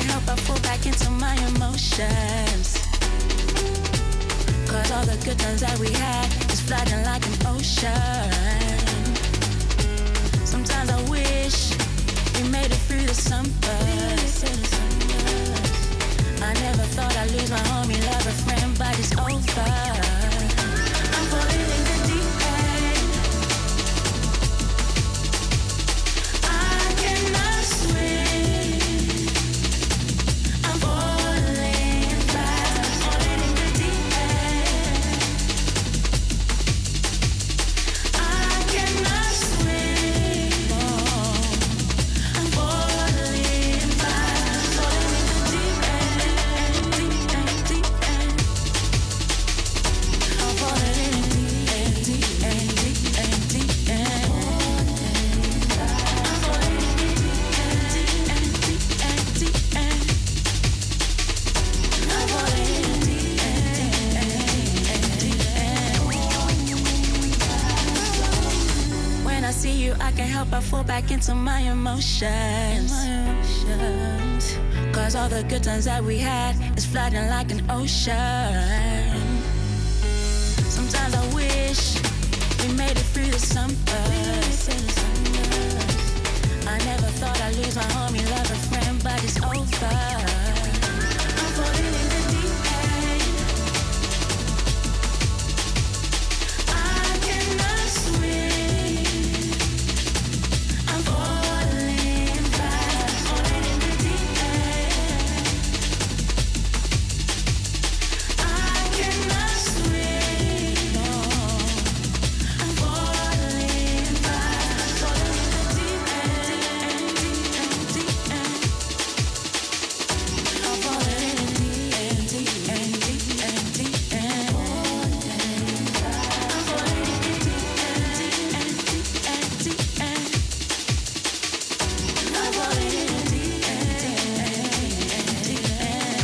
can't help but fall back into my emotions. Cause all the good times that we had is flooding like an ocean. Sometimes I wish we made it through the summer. I never thought I'd lose my homie, lover, friend, but it's over. I'm falling in the deep end. I cannot swim. I'm falling fast, falling in the deep end. I cannot swim. Oh, I'm falling fast, falling in the deep end, deep end, deep end. I'm falling in the deep end, deep end, deep end, deep end. I'm falling in the deep end, deep end, deep end. I'm falling in the deep end, deep end. When I see you, I can't help but fall back into my emotions. Cause all the good times that we had is flooding like an ocean. Sometimes I wish we made it through the summer. I never thought I'd lose my homie, lover, friend, but it's over. I'm falling in the deep end. I cannot swim. I'm falling fast, falling in the deep end. I cannot swim. No, I'm falling fast, falling in the deep end, deep end, deep end. I'm falling in the deep end, deep end, deep end, deep end. I'm falling in the deep end, deep end, deep end, deep end. I'm falling in the deep end, deep end, deep end.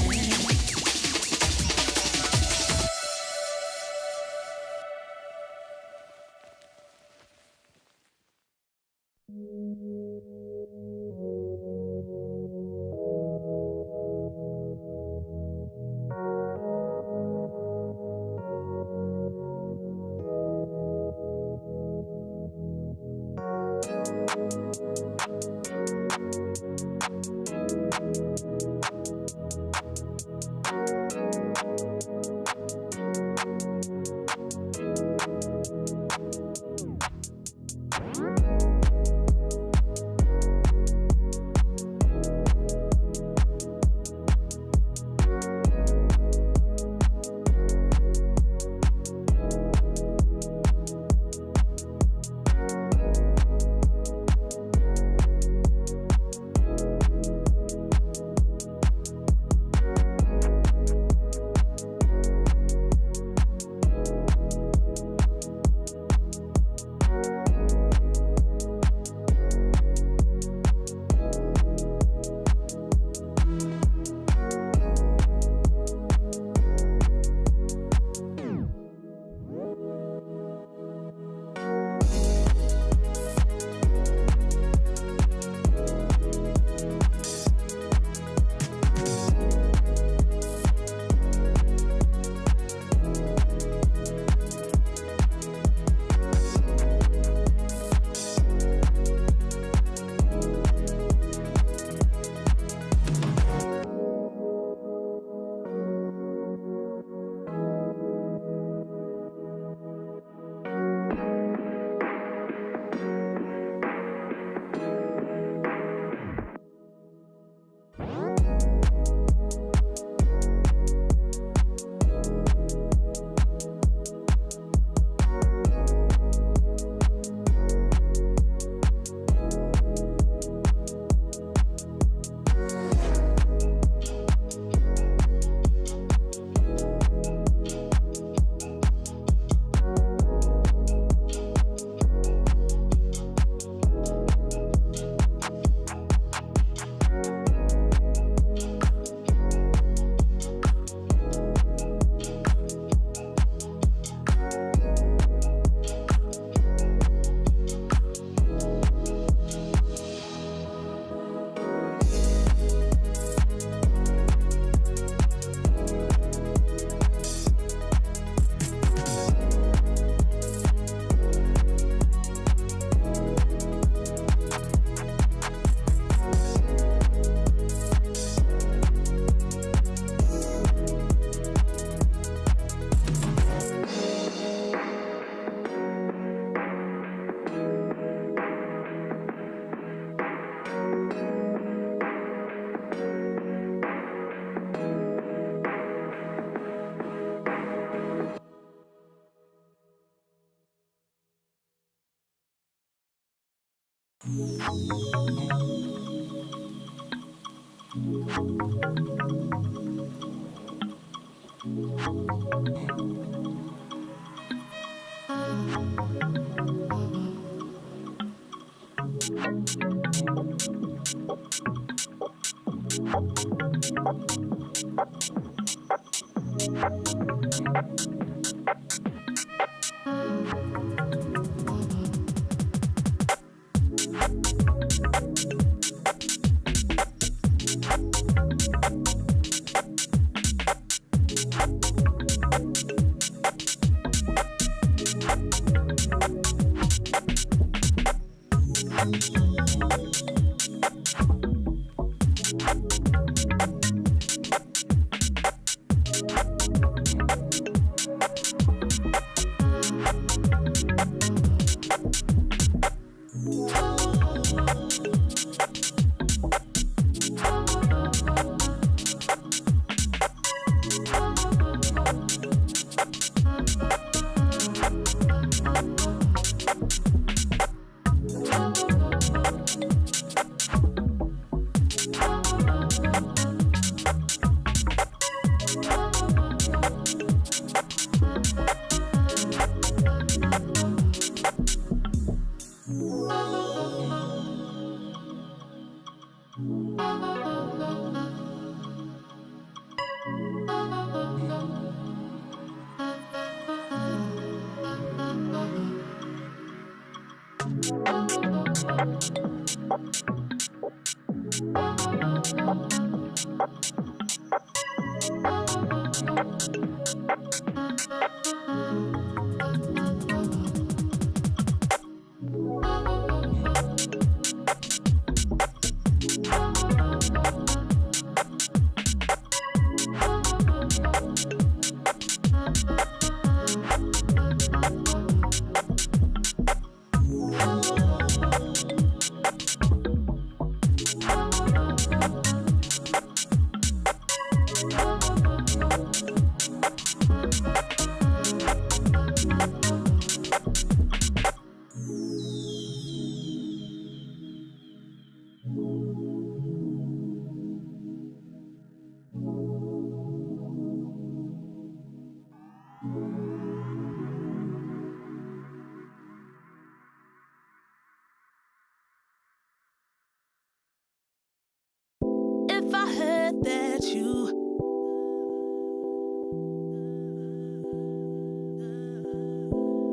If I heard that you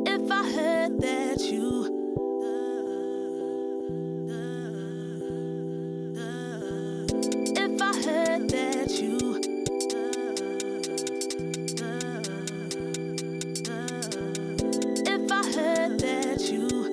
If I heard that you If I heard that you If I heard that you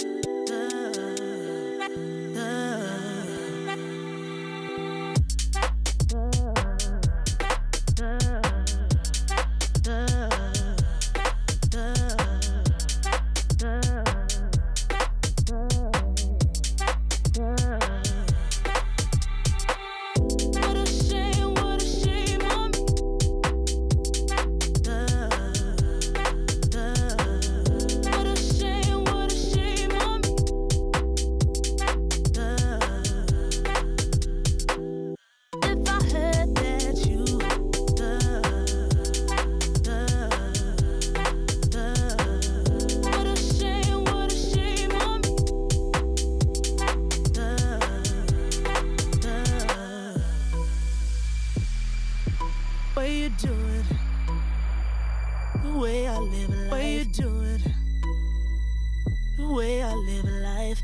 way I live life.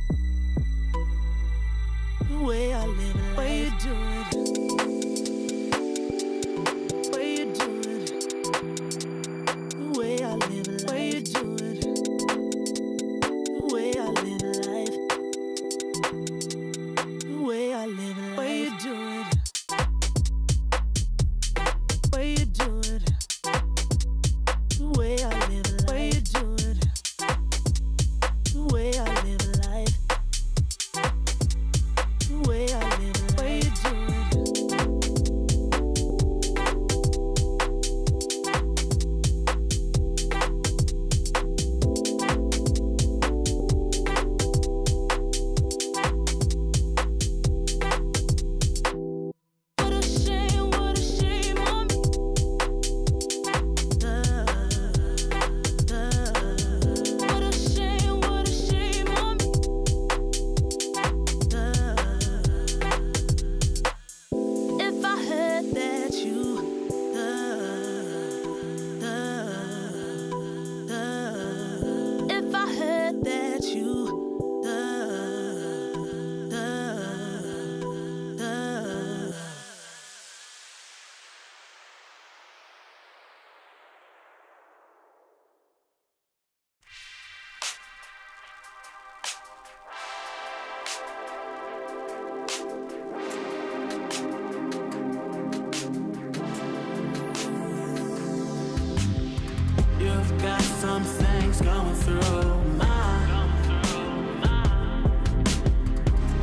through my.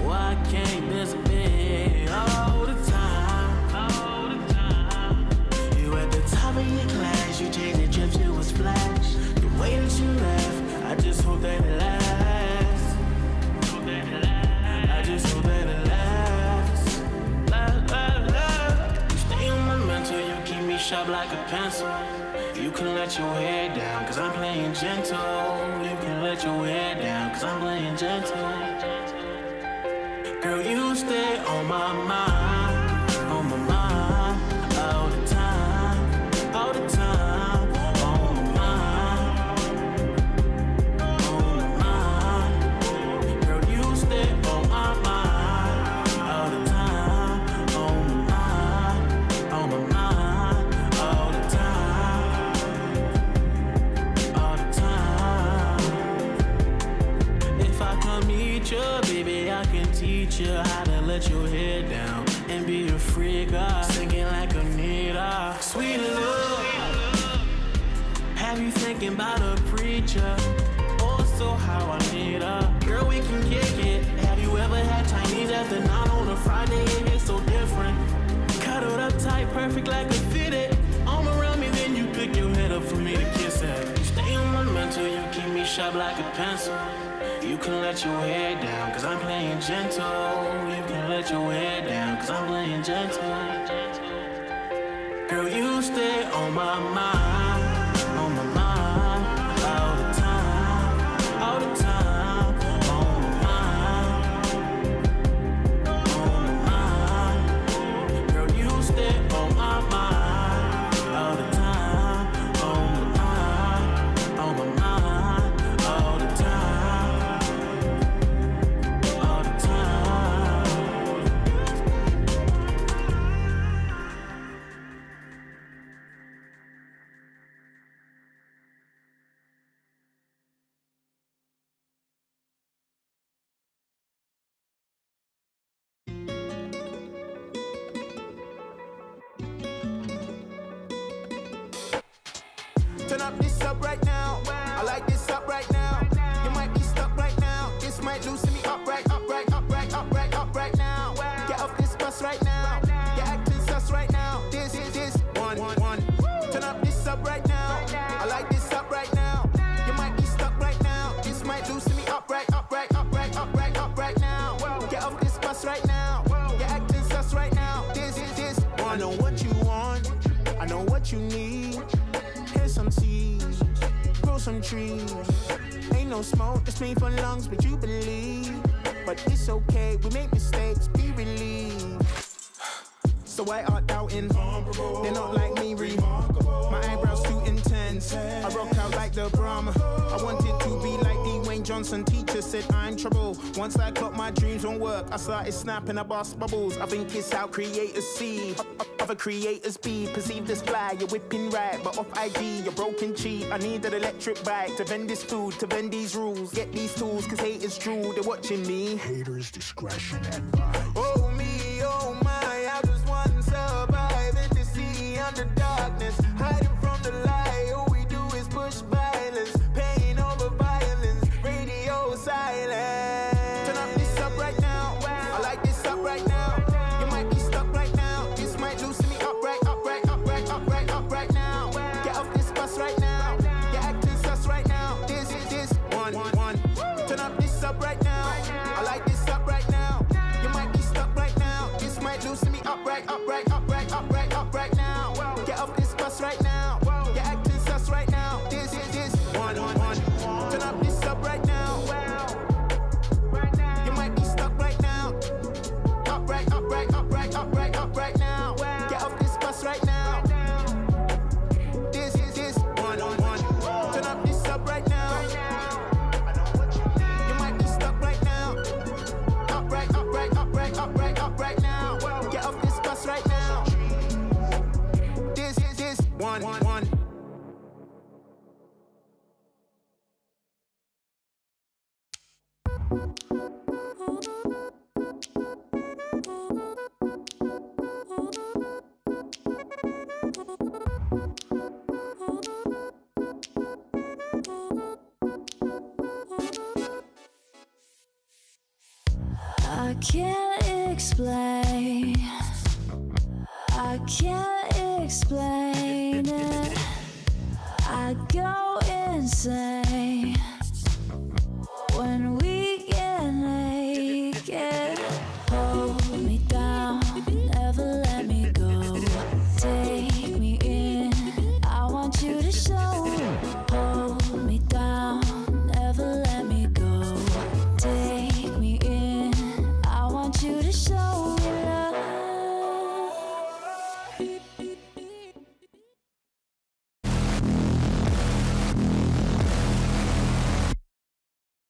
Why can't this be all the time? You at the top of your class, you take the trip to a splash. The way that you laugh, I just hope that it lasts. I just hope that it lasts. You stay on my mental, you keep me sharp like a pencil. You can let your hair down, cause I'm playing gentle. You can let your hair down, cause I'm playing gentle. Girl, you stay on my mind, all the time, all the time, on my mind. Girl, you stay on my mind, all the time, on my mind, all the time, all the time. If I come meet you, baby, I can teach you how to let your hair down and be a freak, singing like Anita. Sweet love, have you thinking about a preacher? Also how I need her. Girl, we can kick it. Have you ever had Chinese after 9 on a Friday? It hits so different. Cuddled up tight, perfect like a fitted. Arm around me, then you pick your head up for me to kiss it. You stay on my mental, you keep me sharp like a pencil. You can let your hair down, cause I'm playing gentle. You can let your hair down, cause I'm playing gentle. Girl, you stay on my mind, all the time, all the time, on my mind. Girl, you stay on my mind, all the time, on my mind, all the time. Turn up this up right now. I like this up right now. You might be stuck right now. This might loosen me up right now. Get off this bus right now. You're acting sus right now. This one. Turn up this up right now. I like this up right now. You might be stuck right now. This might loosen me up right now. Get off this bus right now. You're acting sus right now. This one. I know what you want. I know what you need. Here's some seeds, grow some trees. Ain't no smoke, it's made for lungs, but you believe. But it's okay, we make mistakes, be relieved. So why art doubting? They're not like me, my eyebrows too intense. I rock out like the Brahma. I wanted to be like Dwayne Johnson. Teacher said I'm trouble. Once I got my dreams won't work, I started snapping, I bust bubbles. I think it's how creators see. Other creators be perceived as fly. You're whipping right, but off IG, you're broken cheap. I need an electric bike to vend this food, to vend these rules. Get these tools, cause haters drool, they're watching me. Haters discretion advised. Oh me, oh my, I just want to survive in the sea under darkness. Hiding from the light, all we do is push violence. Pain over violence, radio silence. Turn up this up right now, I like this up right now. You might be stuck right now, this might loosen me up right now. Get off this bus right now, you're acting sus right now. This one. Turn up this up right now, I like this up right now. You might be stuck right now, this might loosen me up right now. Get off this bus right now, you're acting sus right now. This one. Turn up this up right now. You might be stuck right now, up right now. Get off this bus right now. This one. Turn up this up right now. You might be stuck right now, up right now. Get off this bus right now. This one. can't explain. I can't explain it. I go insane when we get naked. Hold me down, never let me go. Take me in, I want you to show. Hold me down, never let me go. Take me in, I want you to show me love.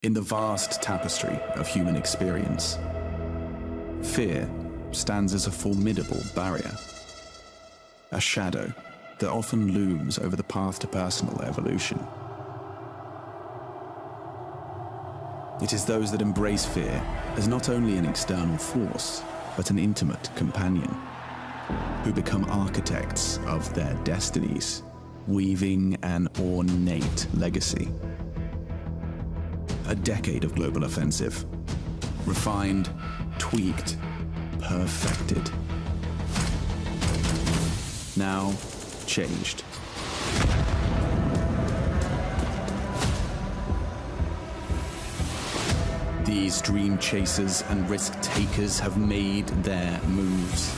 In the vast tapestry of human experience, fear stands as a formidable barrier, a shadow that often looms over the path to personal evolution. It is those that embrace fear as not only an external force, but an intimate companion, who become architects of their destinies, weaving an ornate legacy. A decade of global offensive, refined, tweaked, perfected. Now changed. These dream chasers and risk takers have made their moves.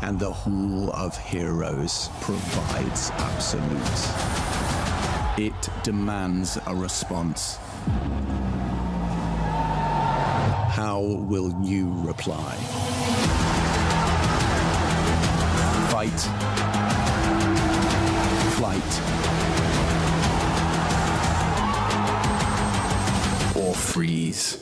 And the Hall of Heroes provides absolutes. It demands a response. How will you reply? Fight, flight, or freeze?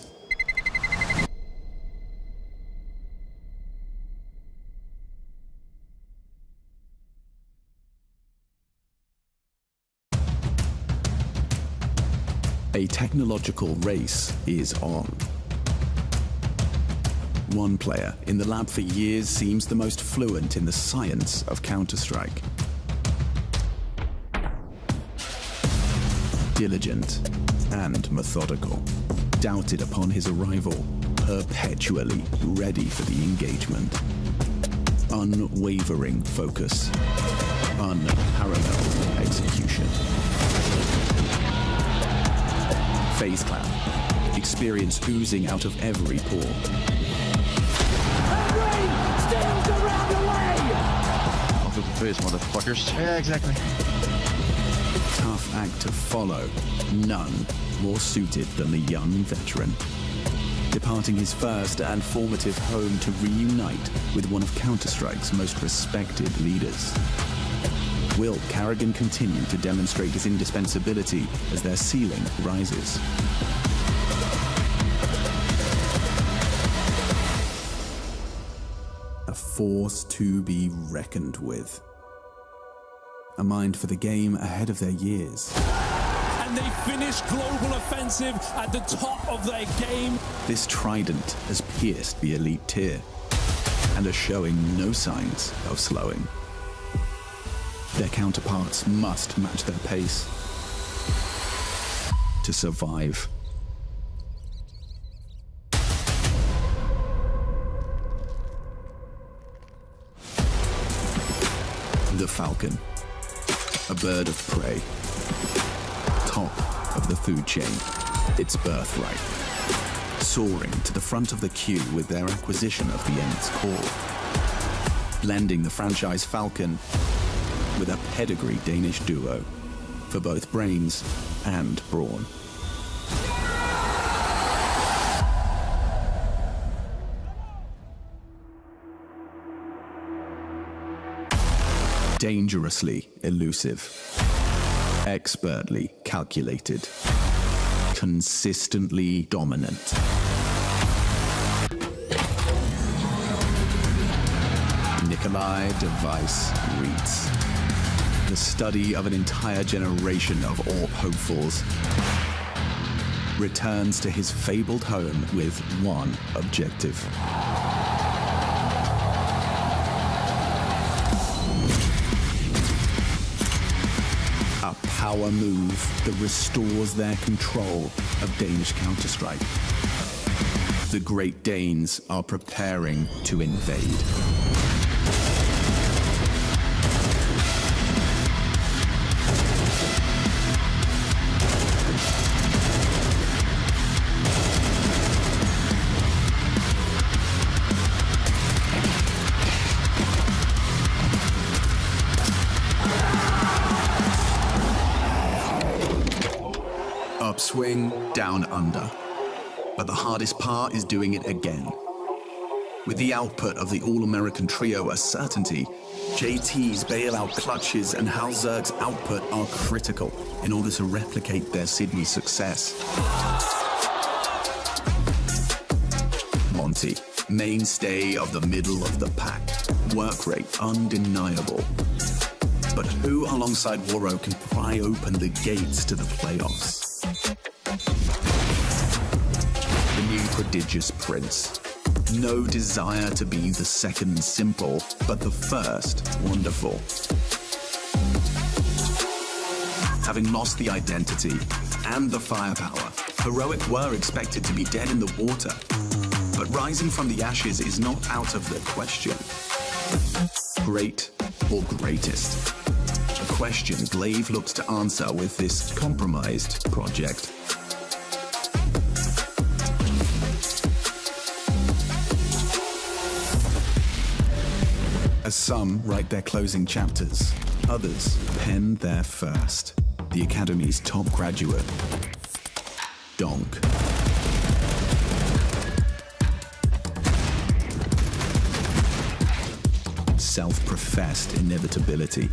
A technological race is on. One player in the lab for years seems the most fluent in the science of Counter-Strike. Diligent and methodical, doubted upon his arrival, perpetually ready for the engagement. Unwavering focus, unparalleled execution. Phase clap, experience oozing out of every pore. Off of the face, motherfuckers. Yeah, exactly. Tough act to follow, none more suited than the young veteran. Departing his first and formative home to reunite with one of Counter-Strike's most respected leaders. Will Carrigan continue to demonstrate his indispensability as their ceiling rises? A force to be reckoned with. A mind for the game ahead of their years. And they finished global offensive at the top of their game. This trident has pierced the elite tier and are showing no signs of slowing. Their counterparts must match their pace to survive. The Falcon, a bird of prey, top of the food chain, its birthright, soaring to the front of the queue with their acquisition of the Nth's core, blending the franchise Falcon with a pedigree Danish duo for both brains and brawn. Dangerously elusive, expertly calculated, consistently dominant. Nikolai Device Reitz, the study of an entire generation of AWP hopefuls, returns to his fabled home with one objective. A power move that restores their control of Danish Counter-Strike. The Great Danes are preparing to invade. Upswing, down under. But the hardest part is doing it again. With the output of the All-American Trio a certainty, JT's bailout clutches and Hal Zerg's output are critical in order to replicate their Sydney success. Monty, mainstay of the middle of the pack, work rate undeniable. But who alongside Warro can pry open the gates to the playoffs? The new prodigious prince. No desire to be the second simple, but the first wonderful. Having lost the identity and the firepower, Heroic were expected to be dead in the water. But rising from the ashes is not out of the question. Great or greatest? A question Glaive looks to answer with this compromised project. As some write their closing chapters, others pen their first. The Academy's top graduate, Donk. Self-professed inevitability.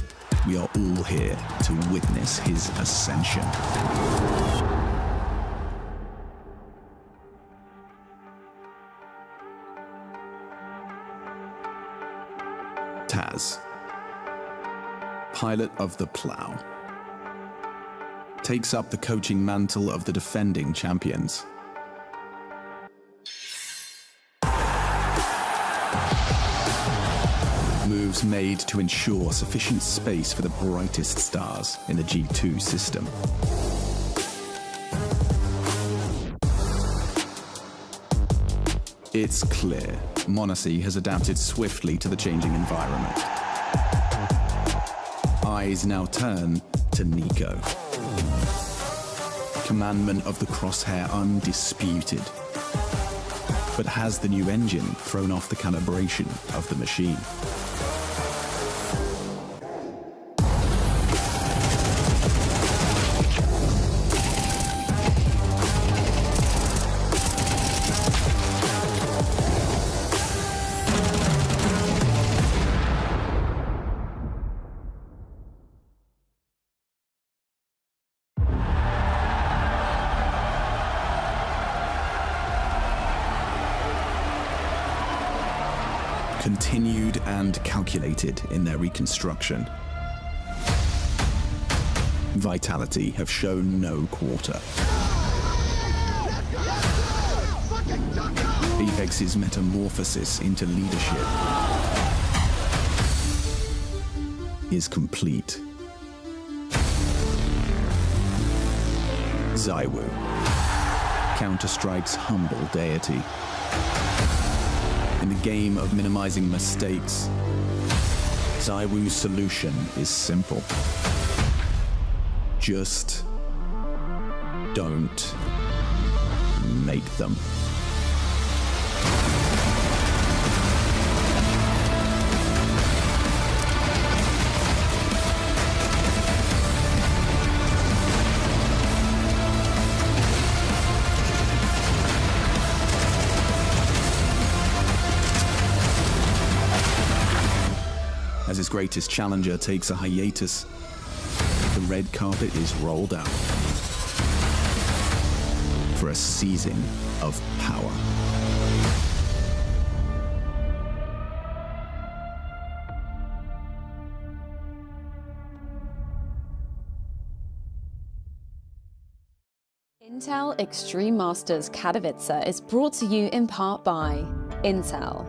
We are all here to witness his ascension. Taz, pilot of the Plough, takes up the coaching mantle of the defending champions. Moves made to ensure sufficient space for the brightest stars in the G2 system. It's clear Monacy has adapted swiftly to the changing environment. Eyes now turn to Nico. Commandment of the Crosshair undisputed. But has the new engine thrown off the calibration of the machine? Continued and calculated in their reconstruction. Vitality have shown no quarter. Apex's metamorphosis into leadership is complete. Zywoo, Counter-Strike's humble deity. In the game of minimizing mistakes, Zywoo's solution is simple. Just don't make them. As his greatest challenger takes a hiatus, the red carpet is rolled out for a season of power. Intel Extreme Masters Katowice is brought to you in part by Intel,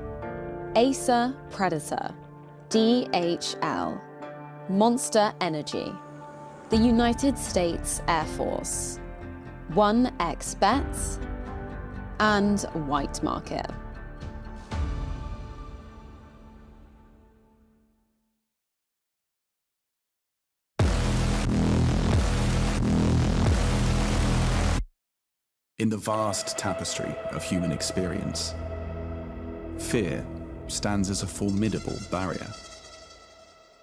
Acer Predator, DHL, Monster Energy, the United States Air Force, 1xBet, and White Market. In the vast tapestry of human experience, fear stands as a formidable barrier,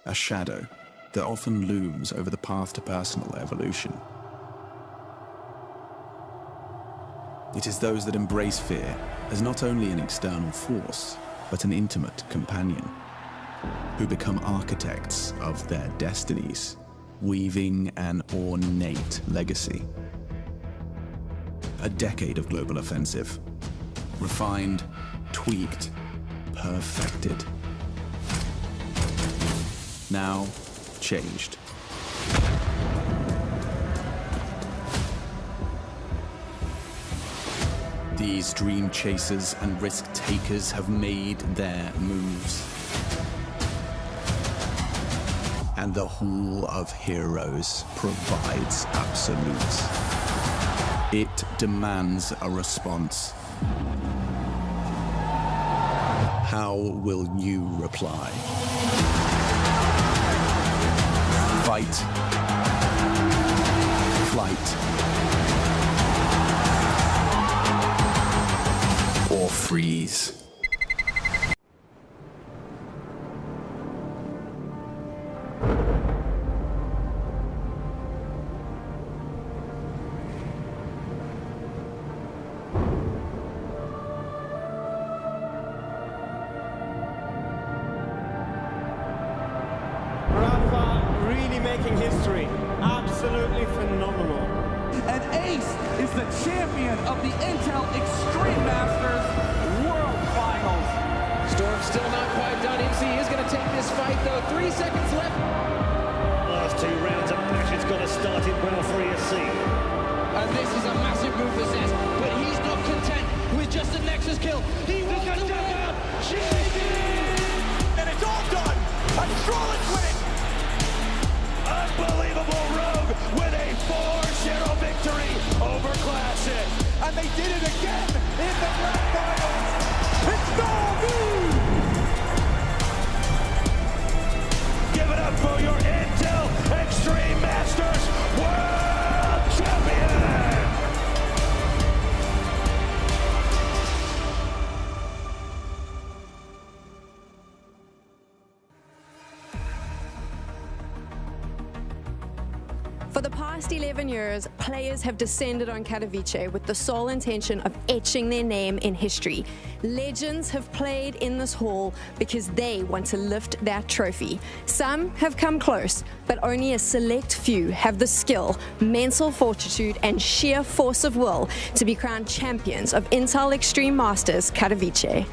a shadow that often looms over the path to personal evolution. It is those that embrace fear as not only an external force, but an intimate companion, who become architects of their destinies, weaving an ornate legacy. A decade of global offensive, refined, tweaked, perfected. Now changed. These dream chasers and risk takers have made their moves. And the Hall of Heroes provides absolutes. It demands a response. How will you reply? Fight. Flight. Or freeze. Making history. Absolutely phenomenal. And Ace is the champion of the Intel Extreme Masters World Finals. Storm's still not quite done. MC is going to take this fight, though. 3 seconds left. Last 2 rounds of passion's got to start it well for ESC. And this is a massive move for Zez, but he's not content with just a Nexus kill. He wants to win. And it's all done. Astrolix winning. Unbelievable Rogue with a 4-0 victory over Classic. And they did it again in the grand finals. It's Goldie! Give it up for your Intel Extreme Masters World Champion! For the past 11 years, players have descended on Katowice with the sole intention of etching their name in history. Legends have played in this hall because they want to lift that trophy. Some have come close, but only a select few have the skill, mental fortitude, and sheer force of will to be crowned champions of Intel Extreme Masters Katowice.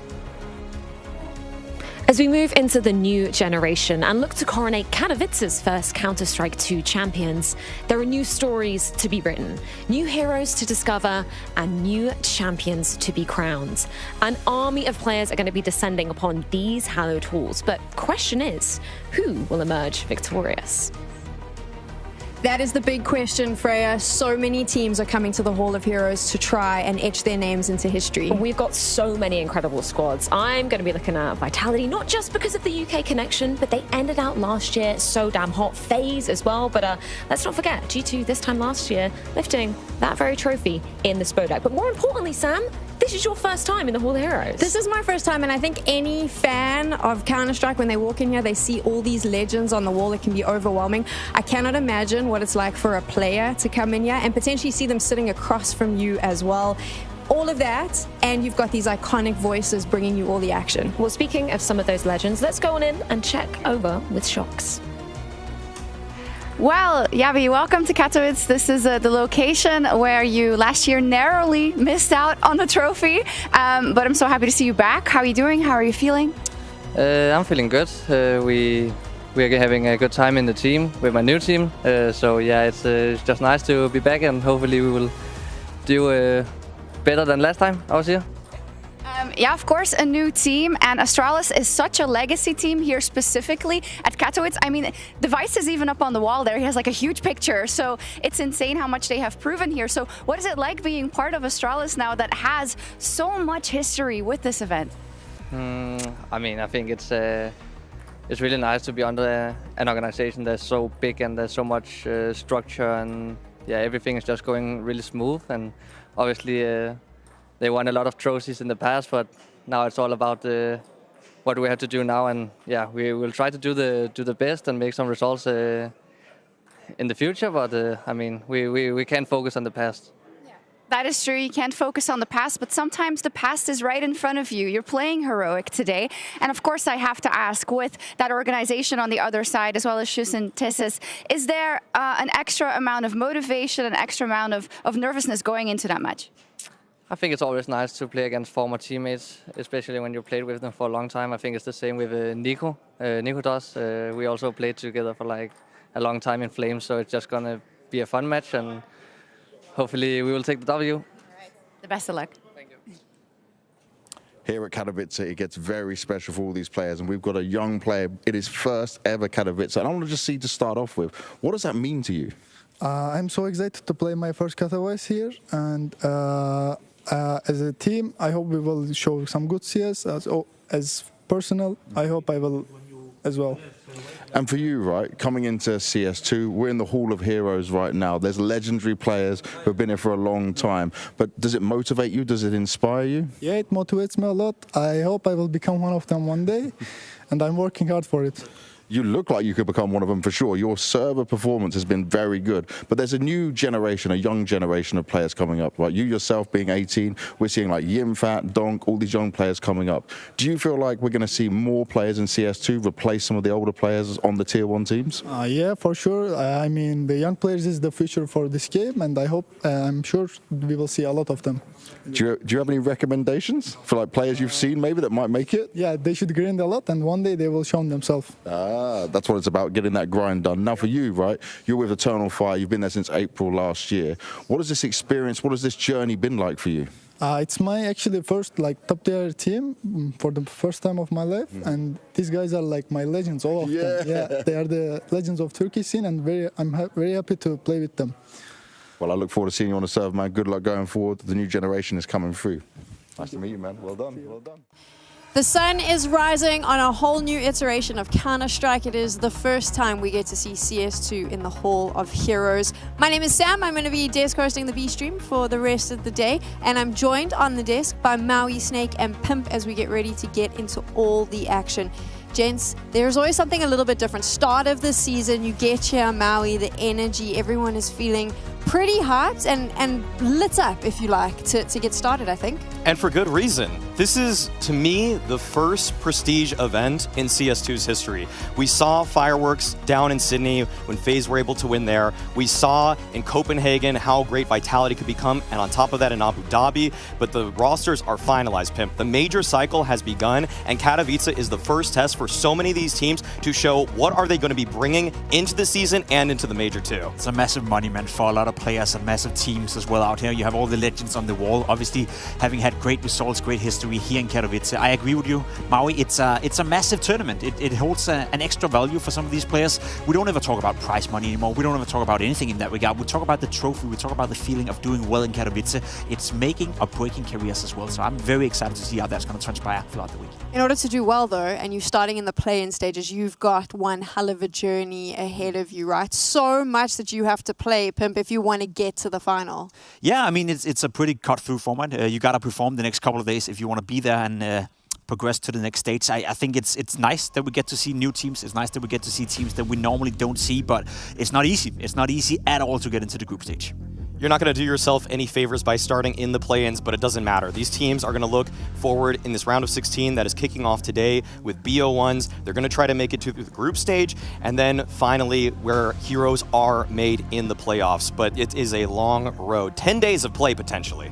As we move into the new generation and look to coronate Katowice's first Counter-Strike 2 champions, there are new stories to be written, new heroes to discover, and new champions to be crowned. An army of players are going to be descending upon these hallowed halls, but question is, who will emerge victorious? That is the big question, Freya. So many teams are coming to the Hall of Heroes to try and etch their names into history. We've got so many incredible squads. I'm going to be looking at Vitality, not just because of the UK connection, but they ended out last year so damn hot. FaZe as well, but let's not forget, G2 this time last year, lifting that very trophy in the Spodek. But more importantly, Sam, this is your first time in the Hall of Heroes. This is my first time, and I think any fan of Counter-Strike, when they walk in here, they see all these legends on the wall. It can be overwhelming. I cannot imagine what it's like for a player to come in here and potentially see them sitting across from you as well. All of that, and you've got these iconic voices bringing you all the action. Well, speaking of some of those legends, let's go on in and check over with Shox. Well, Yavi, welcome to Katowice. This is the location where you last year narrowly missed out on the trophy, but I'm so happy to see you back. How are you doing? How are you feeling? I'm feeling good. We are having a good time in the team with my new team. So yeah, it's just nice to be back, and hopefully we will do better than last time I was here. Yeah, of course, a new team, and Astralis is such a legacy team here specifically at Katowice. I mean, the Vice is even up on the wall there. He has like a huge picture, so it's insane how much they have proven here. So what is it like being part of Astralis now that has so much history with this event? I mean, I think it's really nice to be under an organization that's so big and there's so much structure, and yeah, everything is just going really smooth. And obviously, they won a lot of trophies in the past, but now it's all about what we have to do now. And yeah, we will try to do the best and make some results in the future. But I mean, we can't focus on the past. That is true, you can't focus on the past, but sometimes the past is right in front of you. You're playing heroic today. And of course, I have to ask, with that organization on the other side, as well as Shus and Tissus, is there an extra amount of motivation, an extra amount of nervousness going into that match? I think it's always nice to play against former teammates, especially when you played with them for a long time. I think it's the same with Nico. Nico does. We also played together for like a long time in Flames, so it's just going to be a fun match, and hopefully we will take the W. All right. The best of luck. Thank you. Here at Katowice, it gets very special for all these players, and we've got a young player. It is first ever Katowice, and I want to just see to start off with, what does that mean to you? I'm so excited to play my first Katowice here, and as a team, I hope we will show some good CS. As personal, I hope I will as well. And for you, right, coming into CS2, we're in the Hall of Heroes right now. There's legendary players who have been here for a long time. But does it motivate you? Does it inspire you? Yeah, it motivates me a lot. I hope I will become one of them one day, and I'm working hard for it. You look like you could become one of them for sure. Your server performance has been very good. But there's a new generation, a young generation of players coming up, right? You yourself being 18, we're seeing like Yimfat, Donk, all these young players coming up. Do you feel like we're going to see more players in CS2 replace some of the older players on the Tier 1 teams? Yeah, for sure. I mean, the young players is the future for this game, and I'm sure we will see a lot of them. Do you have any recommendations for like players you've seen maybe that might make it? Yeah, they should grind a lot, and one day they will show themselves. That's what it's about, getting that grind done. Now for you, right, you're with Eternal Fire, you've been there since April last year. What has this experience, what has this journey been like for you? It's my actually first like top tier team for the first time of my life, and these guys are like my legends, all of them. Yeah, they are the legends of Turkey scene, and I'm very happy to play with them. Well, I look forward to seeing you on the server, man. Good luck going forward. The new generation is coming through. Nice to meet you, man. Well done. Well done. The sun is rising on a whole new iteration of Counter-Strike. It is the first time we get to see CS2 in the Hall of Heroes. My name is Sam. I'm going to be desk hosting the V-Stream for the rest of the day. And I'm joined on the desk by Maui, Snake, and Pimp as we get ready to get into all the action. Gents, there's always something a little bit different. Start of the season, you get here, Maui, the energy, everyone is feeling pretty hot and lit up, if you like, to get started, I think. And for good reason. This is, to me, the first prestige event in CS2's history. We saw fireworks down in Sydney when FaZe were able to win there. We saw in Copenhagen how great Vitality could become, and on top of that in Abu Dhabi. But the rosters are finalized, Pimp. The major cycle has begun, and Katowice is the first test for so many of these teams to show what are they going to be bringing into the season and into the Major 2. It's a massive monument for a lot of players and massive teams as well out here. You have all the legends on the wall, obviously having had great results, great history here in Katowice. I agree with you, Maui. It's a massive tournament. It holds an extra value for some of these players. We don't ever talk about prize money anymore. We don't ever talk about anything in that regard. We talk about the trophy. We talk about the feeling of doing well in Katowice. It's making or breaking careers as well. So I'm very excited to see how that's going to transpire throughout the week. In order to do well, though, and you're starting in the play-in stages, you've got one hell of a journey ahead of you, right? So much that you have to play, Pimp, if you want to get to the final. Yeah, I mean, it's a pretty cut-through format. You got to perform the next couple of days if you want to be there and progress to the next stage. I think it's nice that we get to see new teams. It's nice that we get to see teams that we normally don't see, but it's not easy. It's not easy at all to get into the group stage. You're not going to do yourself any favors by starting in the play-ins, but it doesn't matter. These teams are going to look forward in this round of 16 that is kicking off today with BO1s. They're going to try to make it to the group stage, and then finally where heroes are made in the playoffs. But it is a long road. 10 days of play, potentially.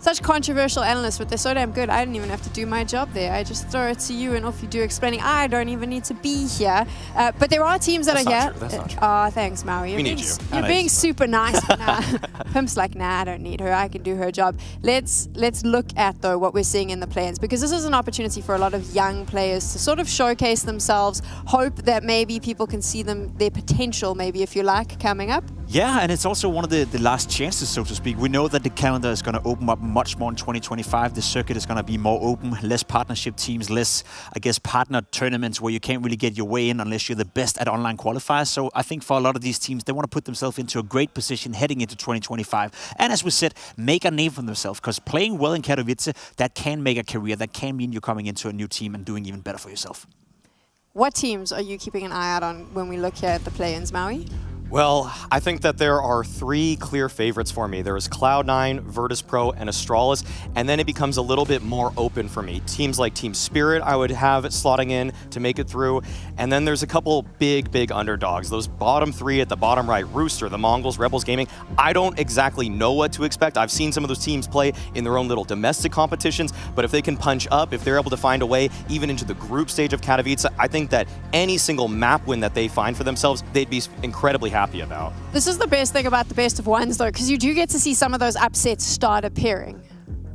such controversial analysts, but they're so damn good. I didn't even have to do my job there. I just throw it to you and off you do, explaining I don't even need to be here. But there are teams that are here. That's not true. Oh, thanks, Maui. We need you. You're being super nice. Nah. Pimp's like, nah, I don't need her. I can do her job. Let's look at, though, what we're seeing in the play-ins, because this is an opportunity for a lot of young players to sort of showcase themselves, hope that maybe people can see their potential, maybe, if you like, coming up. Yeah, and it's also one of the last chances, so to speak. We know that the calendar is going to open up much more in 2025. The circuit is going to be more open, less partnership teams, less, I guess, partner tournaments where you can't really get your way in unless you're the best at online qualifiers. So I think for a lot of these teams, they want to put themselves into a great position heading into 2025. And as we said, make a name for themselves, because playing well in Katowice, that can make a career. That can mean you're coming into a new team and doing even better for yourself. What teams are you keeping an eye out on when we look here at the play-ins, Maui? Well, I think that there are 3 clear favorites for me. There is Cloud9, Virtus Pro, and Astralis, and then it becomes a little bit more open for me. Teams like Team Spirit, I would have it slotting in to make it through, and then there's a couple big underdogs. Those bottom 3 at the bottom right, Rooster, the Mongols, Rebels Gaming, I don't exactly know what to expect. I've seen some of those teams play in their own little domestic competitions, but if they can punch up, if they're able to find a way even into the group stage of Katowice, I think that any single map win that they find for themselves, they'd be incredibly happy about. This is the best thing about the best of ones, though, because you do get to see some of those upsets start appearing.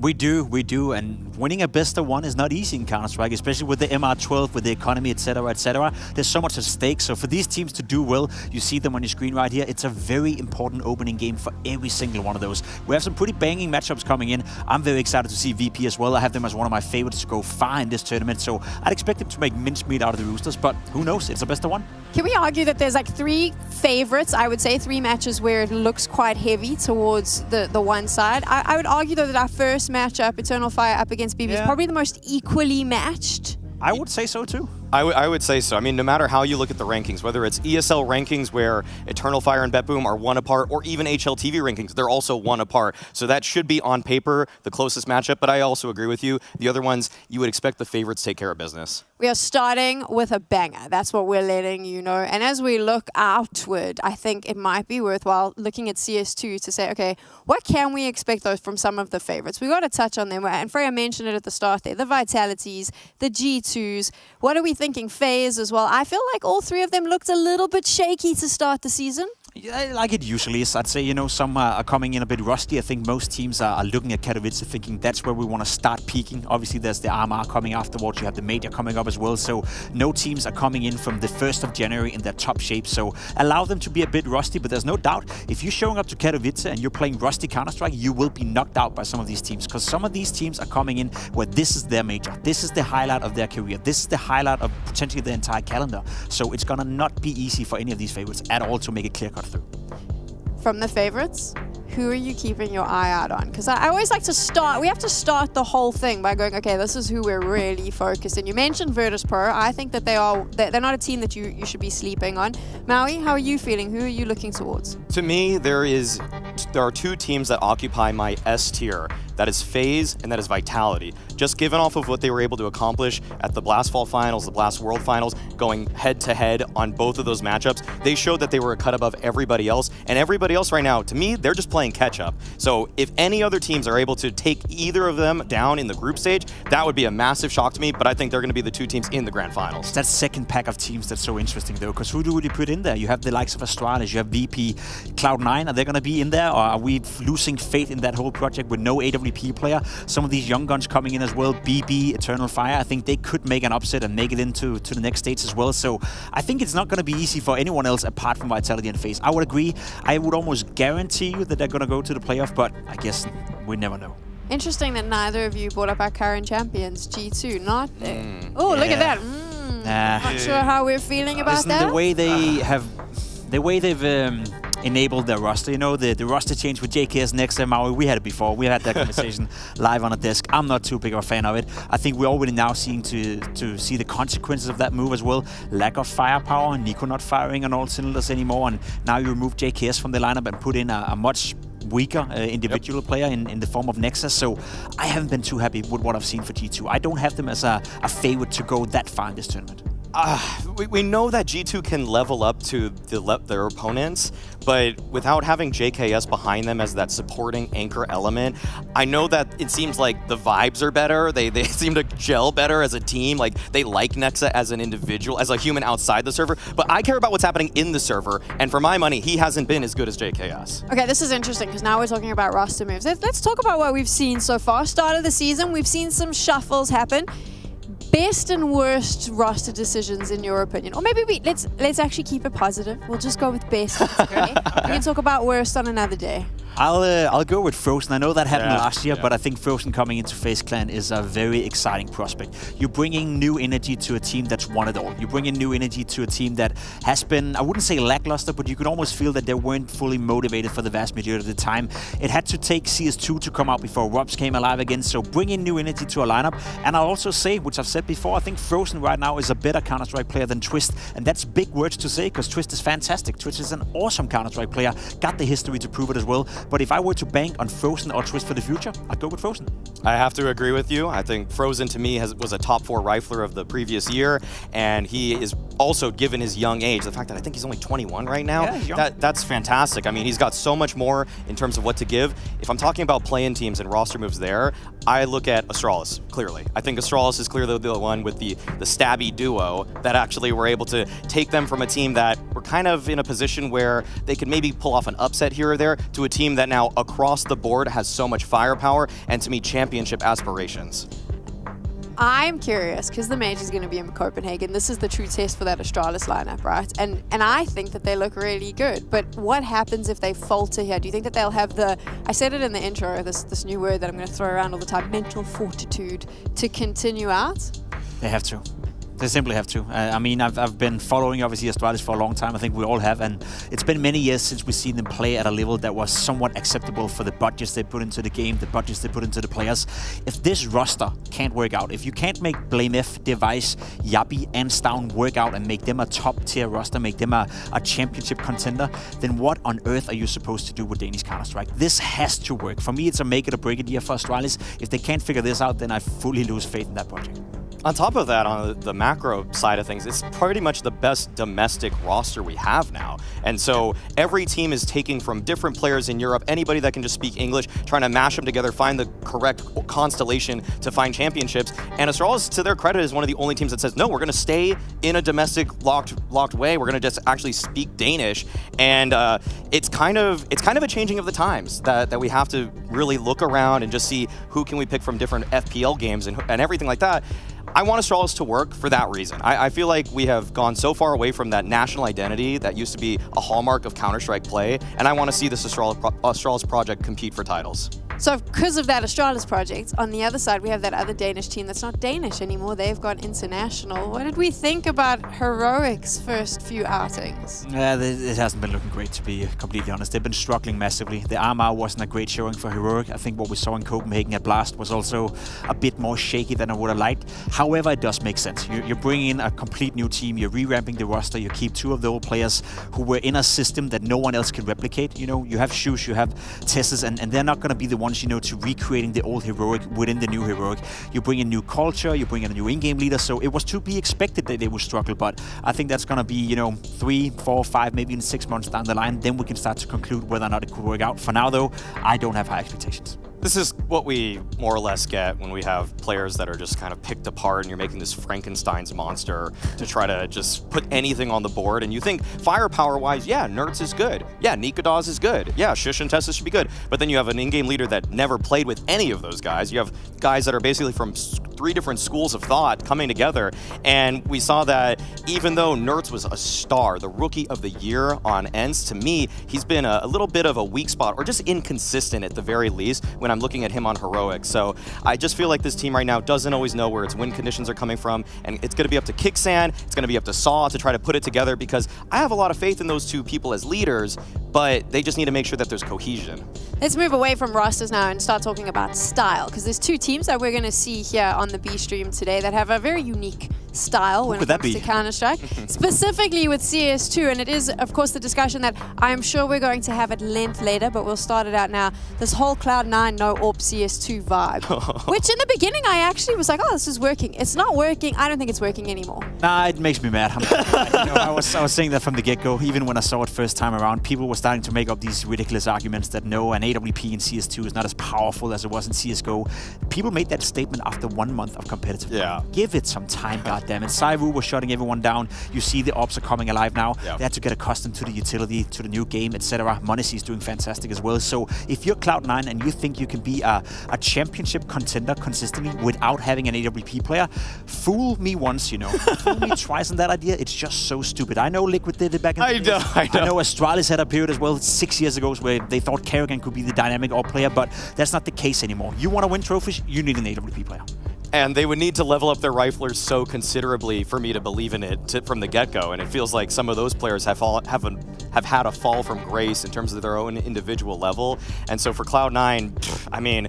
We do, and winning a best of one is not easy in Counter-Strike, especially with the MR12, with the economy, etc., etc. There's so much at stake, so for these teams to do well, you see them on your screen right here, it's a very important opening game for every single one of those. We have some pretty banging matchups coming in. I'm very excited to see VP as well. I have them as one of my favorites to go far in this tournament, so I'd expect them to make mincemeat out of the Roosters, but who knows, it's a best of one. Can we argue that there's like 3 favorites, I would say 3 matches where it looks quite heavy towards the one side? I would argue, though, that our first matchup, Eternal Fire up against BB, is probably the most equally matched. I would say so too. I would say so. I mean, no matter how you look at the rankings, whether it's ESL rankings where Eternal Fire and BetBoom are 1 apart, or even HLTV rankings, they're also 1 apart. So that should be on paper the closest matchup, but I also agree with you. The other ones, you would expect the favorites to take care of business. We are starting with a banger. That's what we're letting you know. And as we look outward, I think it might be worthwhile looking at CS2 to say, okay, what can we expect though from some of the favorites? We got to touch on them. And Freya mentioned it at the start there. The Vitalities, the G2s. What are we thinking? FaZe as well. I feel like all 3 of them looked a little bit shaky to start the season. Yeah, like it usually is. I'd say, you know, some are coming in a bit rusty. I think most teams are looking at Katowice thinking that's where we want to start peaking. Obviously, there's the RMR coming afterwards. You have the Major coming up as well. So no teams are coming in from the 1st of January in their top shape. So allow them to be a bit rusty. But there's no doubt, if you're showing up to Katowice and you're playing rusty Counter-Strike, you will be knocked out by some of these teams. Because some of these teams are coming in where this is their major. This is the highlight of their career. This is the highlight of potentially their entire calendar. So it's going to not be easy for any of these favorites at all to make a clear cut through. From the favorites, who are you keeping your eye out on? Because I always like to start, we have to start the whole thing by going, okay, this is who we're really focused in. You mentioned Virtus Pro. I think that they're not a team that you should be sleeping on. Maui, how are you feeling? Who are you looking towards? To me, there are 2 teams that occupy my S tier. That is FaZe and that is Vitality. Just given off of what they were able to accomplish at the Blast Fall Finals, the Blast World Finals, going head-to-head on both of those matchups, they showed that they were a cut above everybody else. And everybody else right now, to me, they're just playing catch-up. So if any other teams are able to take either of them down in the group stage, that would be a massive shock to me, but I think they're going to be the 2 teams in the Grand Finals. That second pack of teams that's so interesting, though, because who do we put in there? You have the likes of Astralis, you have VP, Cloud9. Are they going to be in there, or are we losing faith in that whole project with no AWP player? Some of these young guns coming in as well, BB, Eternal Fire, I think they could make an upset and make it into the next stage as well. So I think it's not going to be easy for anyone else apart from Vitality and FaZe. I would agree. I would almost guarantee you that they're going to go to the playoff, but I guess we never know. Interesting that neither of you brought up our current champions, G2. Not oh, look at that. Not sure how we're feeling about that. The way they've enabled their roster, you know, the roster change with JKS next Maui, we had it before. We had that conversation live on a desk. I'm not too big of a fan of it. I think we're already now seeing to see the consequences of that move as well. Lack of firepower, Nico not firing on all cylinders anymore, and now you remove JKS from the lineup and put in a much weaker individual player in the form of Nexus. So I haven't been too happy with what I've seen for G2. I don't have them as a favorite to go that far in this tournament. We know that G2 can level up to their opponents, but without having JKS behind them as that supporting anchor element, I know that it seems like the vibes are better. They seem to gel better as a team. Like, they like Nexa as an individual, as a human outside the server. But I care about what's happening in the server, and for my money, he hasn't been as good as JKS. Okay, this is interesting because now we're talking about roster moves. Let's talk about what we've seen so far. Start of the season, we've seen some shuffles happen. Best and worst roster decisions in your opinion, or maybe let's actually keep it positive. We'll just go with best. Okay? We can talk about worst on another day. I'll go with Frozen. I know that happened last year, but I think Frozen coming into FaZe Clan is a very exciting prospect. You're bringing new energy to a team that's won it all. You're bringing new energy to a team that has been, I wouldn't say lackluster, but you could almost feel that they weren't fully motivated for the vast majority of the time. It had to take CS2 to come out before Robs came alive again, so bringing new energy to a lineup. And I'll also say, which I've said before, I think Frozen right now is a better Counter-Strike player than Twist, and that's big words to say because Twist is fantastic. Twist is an awesome Counter-Strike player, got the history to prove it as well. But if I were to bank on Frozen or Twist for the future, I'd go with Frozen. I have to agree with you. I think Frozen, to me, was a top 4 rifler of the previous year, and he is also, given his young age, the fact that I think he's only 21 right now, that's fantastic. I mean, he's got so much more in terms of what to give. If I'm talking about play-in teams and roster moves there, I look at Astralis, clearly. I think Astralis is clearly the one with the stabby duo that actually were able to take them from a team that were kind of in a position where they could maybe pull off an upset here or there to a team that now across the board has so much firepower and, to me, championship aspirations. I'm curious because the Mage is going to be in Copenhagen. This is the true test for that Astralis lineup, right? And I think that they look really good. But what happens if they falter here? Do you think that they'll have the, I said it in the intro, this new word that I'm going to throw around all the time, mental fortitude to continue out? They have to. They simply have to. I mean, I've been following, obviously, Astralis for a long time. I think we all have. And it's been many years since we've seen them play at a level that was somewhat acceptable for the budgets they put into the game, the budgets they put into the players. If this roster can't work out, if you can't make BlameF, Device, Yappy, and Stown work out and make them a top-tier roster, make them a championship contender, then what on earth are you supposed to do with Danish Counter-Strike? This has to work. For me, it's a make it or break it year for Astralis. If they can't figure this out, then I fully lose faith in that project. On top of that, on the macro side of things, it's pretty much the best domestic roster we have now. And so every team is taking from different players in Europe, anybody that can just speak English, trying to mash them together, find the correct constellation to find championships. And Astralis, to their credit, is one of the only teams that says, no, we're going to stay in a domestic locked way. We're going to just actually speak Danish. And it's kind of a changing of the times that we have to really look around and just see who can we pick from different FPL games and everything like that. I want Astralis to work for that reason. I feel like we have gone so far away from that national identity that used to be a hallmark of Counter-Strike play, and I want to see this Astralis project compete for titles. So because of that Astralis project, on the other side, we have that other Danish team that's not Danish anymore. They've gone international. What did we think about Heroic's first few outings? It hasn't been looking great, to be completely honest. They've been struggling massively. The Armor wasn't a great showing for Heroic. I think what we saw in Copenhagen at Blast was also a bit more shaky than I would have liked. However, it does make sense. You're bringing in a complete new team. You're revamping the roster. You keep 2 of the old players who were in a system that no one else can replicate. You know, you have Shush, you have Tessus, and they're not going to be the ones, you know, to recreating the old Heroic within the new Heroic. You bring in new culture, you bring in a new in-game leader, so it was to be expected that they would struggle, but I think that's going to be, you know, 3, 4, 5, maybe even 6 months down the line. Then we can start to conclude whether or not it could work out. For now, though, I don't have high expectations. This is what we more or less get when we have players that are just kind of picked apart and you're making this Frankenstein's monster to try to just put anything on the board. And you think firepower-wise, yeah, Nerds is good. Yeah, Nikodas is good. Yeah, Shush and Tessus should be good. But then you have an in-game leader that never played with any of those guys. You have guys that are basically from 3 different schools of thought coming together. And we saw that even though Nerds was a star, the rookie of the year on ENCE, to me, he's been a little bit of a weak spot or just inconsistent at the very least when I'm looking at him on Heroic. So I just feel like this team right now doesn't always know where its win conditions are coming from, and it's going to be up to Kicksan, it's going to be up to Saw to try to put it together, because I have a lot of faith in those 2 people as leaders, but they just need to make sure that there's cohesion. Let's move away from rosters now and start talking about style, because there's 2 teams that we're going to see here on the B stream today that have a very unique style when it comes to Counter-Strike, specifically with CS2. And it is, of course, the discussion that I'm sure we're going to have at length later, but we'll start it out now. This whole Cloud9 no AWP CS2 vibe, which in the beginning I actually was like, oh, this is working. It's not working. I don't think it's working anymore. Nah, it makes me mad. I was saying that from the get-go. Even when I saw it first time around, people were starting to make up these ridiculous arguments that no, an AWP in CS2 is not as powerful as it was in CSGO. People made that statement after 1 month of competitive play. Give it some time, goddammit. Saivu was shutting everyone down. You see the ops are coming alive now. They had to get accustomed to the utility, to the new game, etc. Monesi is doing fantastic as well. So if you're Cloud9 and you think you can be a championship contender consistently without having an AWP player, fool me once, fool me twice on that idea. It's just so stupid. I know Liquid did it back in the days. I know Astralis had a period as well 6 years ago where they thought Kerrigan could be the dynamic AWP player, but that's not the case anymore. You want to win trophies, you need an AWP player. And they would need to level up their riflers so considerably for me to believe in it from the get-go. And it feels like some of those players have had a fall from grace in terms of their own individual level. And so for Cloud9, I mean,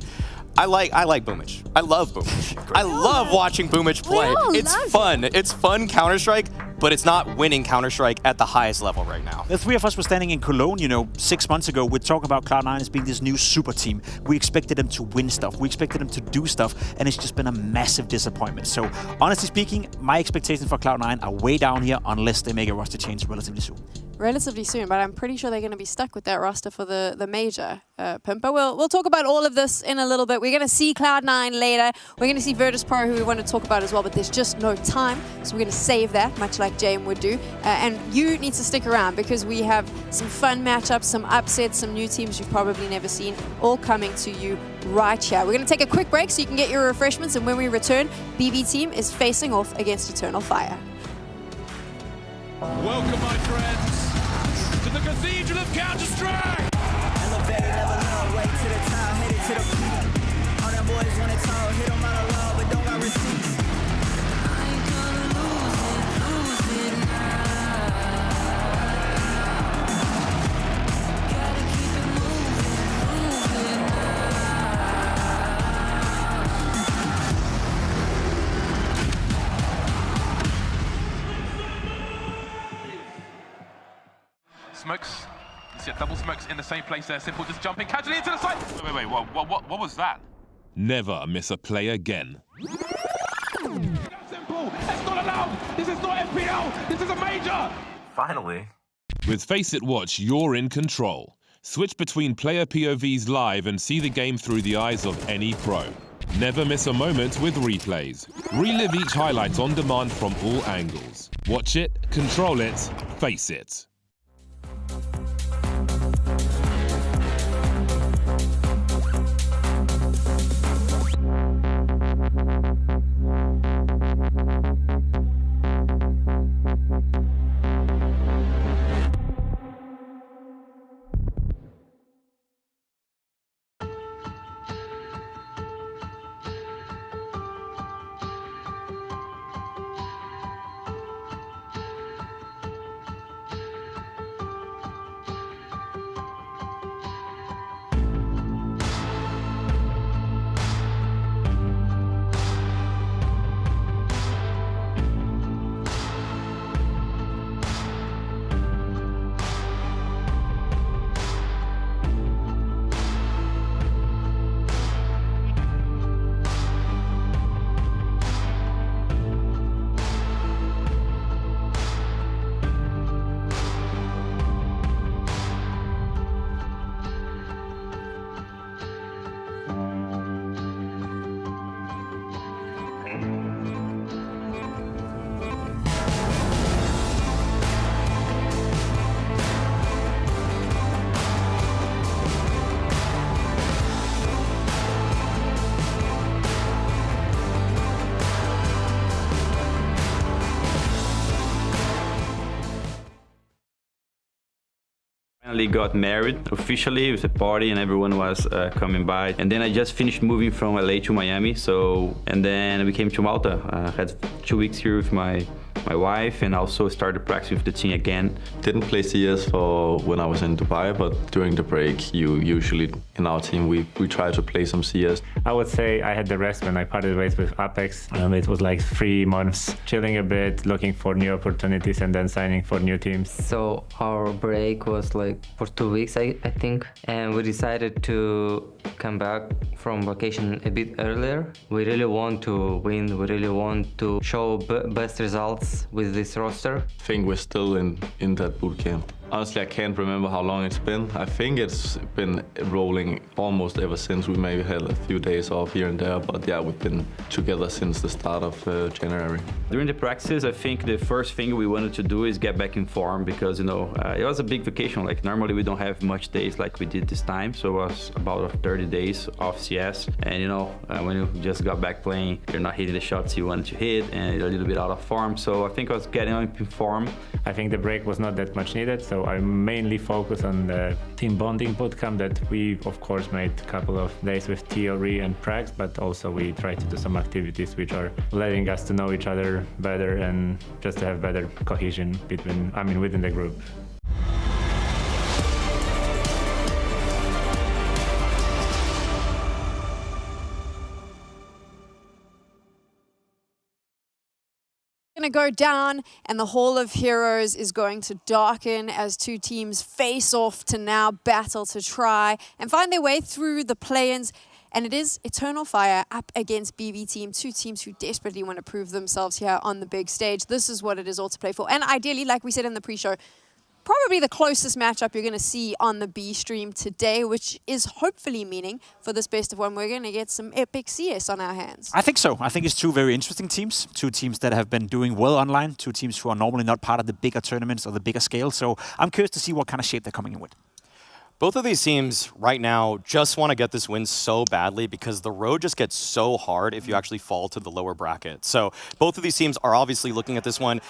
I like Boomich. I love Boomich. I love watching Boomich play. It's fun. It's fun Counter-Strike, but it's not winning Counter-Strike at the highest level right now. The three of us were standing in Cologne, 6 months ago. We'd talk about Cloud9 as being this new super team. We expected them to win stuff. We expected them to do stuff, and it's just been a massive disappointment. So, honestly speaking, my expectations for Cloud9 are way down here unless they make a roster change relatively soon. Relatively soon, but I'm pretty sure they're going to be stuck with that roster for the major, Pimp. But we'll talk about all of this in a little bit. We're going to see Cloud9 later. We're going to see Virtus.pro, who we want to talk about as well, but there's just no time. So we're going to save that, much like Jame would do. And you need to stick around because we have some fun matchups, some upsets, some new teams you've probably never seen, all coming to you right here. We're going to take a quick break so you can get your refreshments. And when we return, BB team is facing off against Eternal Fire. Welcome, my friends, to the Cathedral of Counter-Strike! Elevated, never low, way to the top, headed to the peak. All them boys want it tall, hit them out of love, but don't got receipts. I ain't gonna lose it now. Gotta keep it moving now. Smokes. You see double smokes in the same place there. Simple just jumping casually into the side. Wait, what was that? Never miss a play again. Simple, it's not allowed. This is not FPL. This is a major. Finally. With Faceit Watch, you're in control. Switch between player POVs live and see the game through the eyes of any pro. Never miss a moment with replays. Relive each highlight on demand from all angles. Watch it, control it, face it. Finally got married officially with a party and everyone was coming by, and then I just finished moving from LA to Miami, and then we came to Malta. I had 2 weeks here with my my wife, and also started practicing with the team again. Didn't play CS for when I was in Dubai, but during the break, usually in our team, we try to play some CS. I would say I had the rest when I parted ways with Apex. It was like 3 months chilling a bit, looking for new opportunities, and then signing for new teams. So our break was like for 2 weeks, I think, and we decided to come back from vacation a bit earlier. We really want to win. We really want to show best results with this roster. I think we're still in that boot camp. Honestly, I can't remember how long it's been. I think it's been rolling almost ever since. We maybe had a few days off here and there, but yeah, we've been together since the start of January. During the practices, I think the first thing we wanted to do is get back in form because, it was a big vacation. Like normally we don't have much days like we did this time. So it was about 30 days off CS. And when you just got back playing, you're not hitting the shots you wanted to hit and you're a little bit out of form. So I think I was getting in form. I think the break was not that much needed. So I mainly focus on the team bonding bootcamp that we, of course, made a couple of days with theory and pracs, but also we try to do some activities which are letting us to know each other better and just to have better cohesion within the group. Going to go down, and the Hall of Heroes is going to darken as 2 teams face off to now battle to try and find their way through the play-ins. And it is Eternal Fire up against BB Team, 2 teams who desperately want to prove themselves here on the big stage. This is what it is all to play for. And ideally, like we said in the pre-show, probably the closest matchup you're going to see on the B stream today, which is hopefully meaning for this best of 1, we're going to get some epic CS on our hands. I think so. I think it's 2 very interesting teams. 2 teams that have been doing well online. 2 teams who are normally not part of the bigger tournaments or the bigger scale. So I'm curious to see what kind of shape they're coming in with. Both of these teams right now just want to get this win so badly because the road just gets so hard if you actually fall to the lower bracket. So both of these teams are obviously looking at this one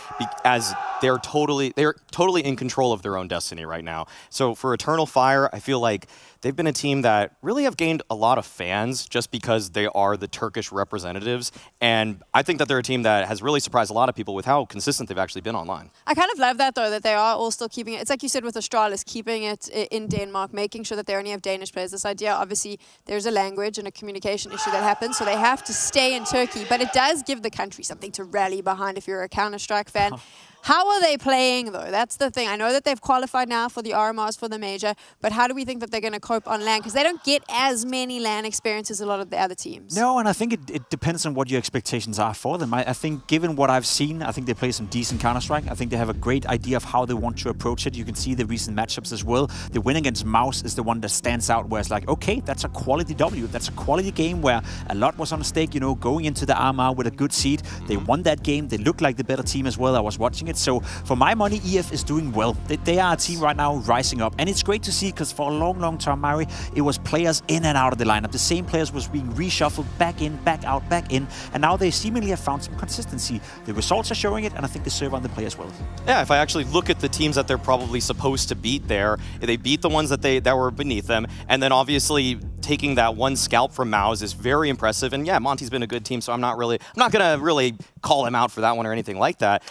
as they're totally in control of their own destiny right now. So for Eternal Fire, I feel like they've been a team that really have gained a lot of fans just because they are the Turkish representatives. And I think that they're a team that has really surprised a lot of people with how consistent they've actually been online. I kind of love that, though, that they are all still keeping it. It's like you said with Astralis, keeping it in Denmark, making sure that they only have Danish players. This idea, obviously, there's a language and a communication issue that happens, so they have to stay in Turkey. But it does give the country something to rally behind if you're a Counter-Strike fan. How are they playing, though? That's the thing. I know that they've qualified now for the RMRs for the major, but how do we think that they're going to cope on LAN? Because they don't get as many LAN experiences as a lot of the other teams. No, and I think it depends on what your expectations are for them. I think given what I've seen, I think they play some decent Counter-Strike. I think they have a great idea of how they want to approach it. You can see the recent matchups as well. The win against Mouse is the one that stands out, where it's like, okay, that's a quality W. That's a quality game where a lot was on stake, going into the RMR with a good seed. They won that game. They looked like the better team as well. I was watching it. So for my money, EF is doing well. They are a team right now rising up. And it's great to see because for a long, long time, Mari, it was players in and out of the lineup. The same players was being reshuffled back in, back out, back in. And now they seemingly have found some consistency. The results are showing it, and I think the serve on the play as well. Yeah, if I actually look at the teams that they're probably supposed to beat there, they beat the ones that were beneath them. And then obviously taking that one scalp from Maus is very impressive. And yeah, Monty's been a good team, so I'm not going to really call him out for that one or anything like that.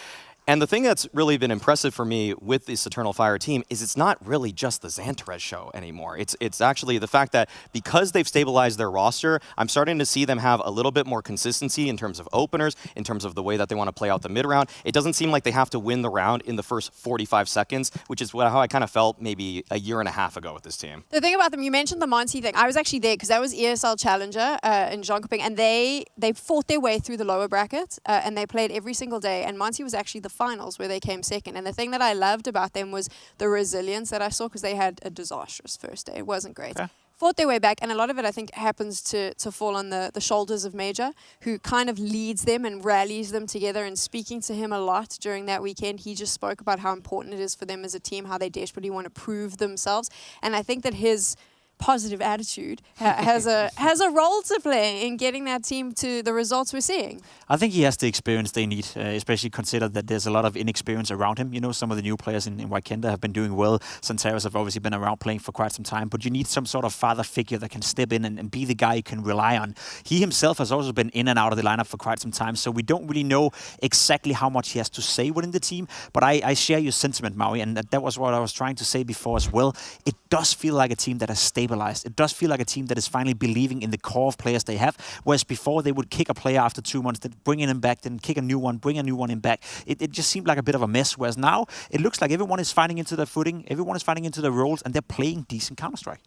And the thing that's really been impressive for me with this Eternal Fire team is it's not really just the Xantares show anymore. It's actually the fact that because they've stabilized their roster, I'm starting to see them have a little bit more consistency in terms of openers, in terms of the way that they want to play out the mid-round. It doesn't seem like they have to win the round in the first 45 seconds, which is how I kind of felt maybe a year and a half ago with this team. The thing about them, you mentioned the Monty thing. I was actually there because that was ESL Challenger in Jönköping, and they fought their way through the lower bracket, and they played every single day, and Monty was actually the finals where they came second. And the thing that I loved about them was the resilience that I saw, because they had a disastrous first day. It wasn't great. Okay. Fought their way back, and a lot of it I think happens to fall on the shoulders of Major, who kind of leads them and rallies them together. And speaking to him a lot during that weekend, he just spoke about how important it is for them as a team, how they desperately want to prove themselves. And I think that his positive attitude has a role to play in getting that team to the results we're seeing. I think he has the experience they need, especially consider that there's a lot of inexperience around him. You know, some of the new players in Waikenda have been doing well. Santeros have obviously been around playing for quite some time, but you need some sort of father figure that can step in and be the guy you can rely on. He himself has also been in and out of the lineup for quite some time, so we don't really know exactly how much he has to say within the team, but I share your sentiment, Maui, and that was what I was trying to say before as well. It does feel like a team that has stabilized. It does feel like a team that is finally believing in the core of players they have, whereas before they would kick a player after 2 months, then bring him back, then kick a new one, bring a new one in back. It just seemed like a bit of a mess, whereas now it looks like everyone is finding into their footing, everyone is finding into their roles, and they're playing decent Counter-Strike.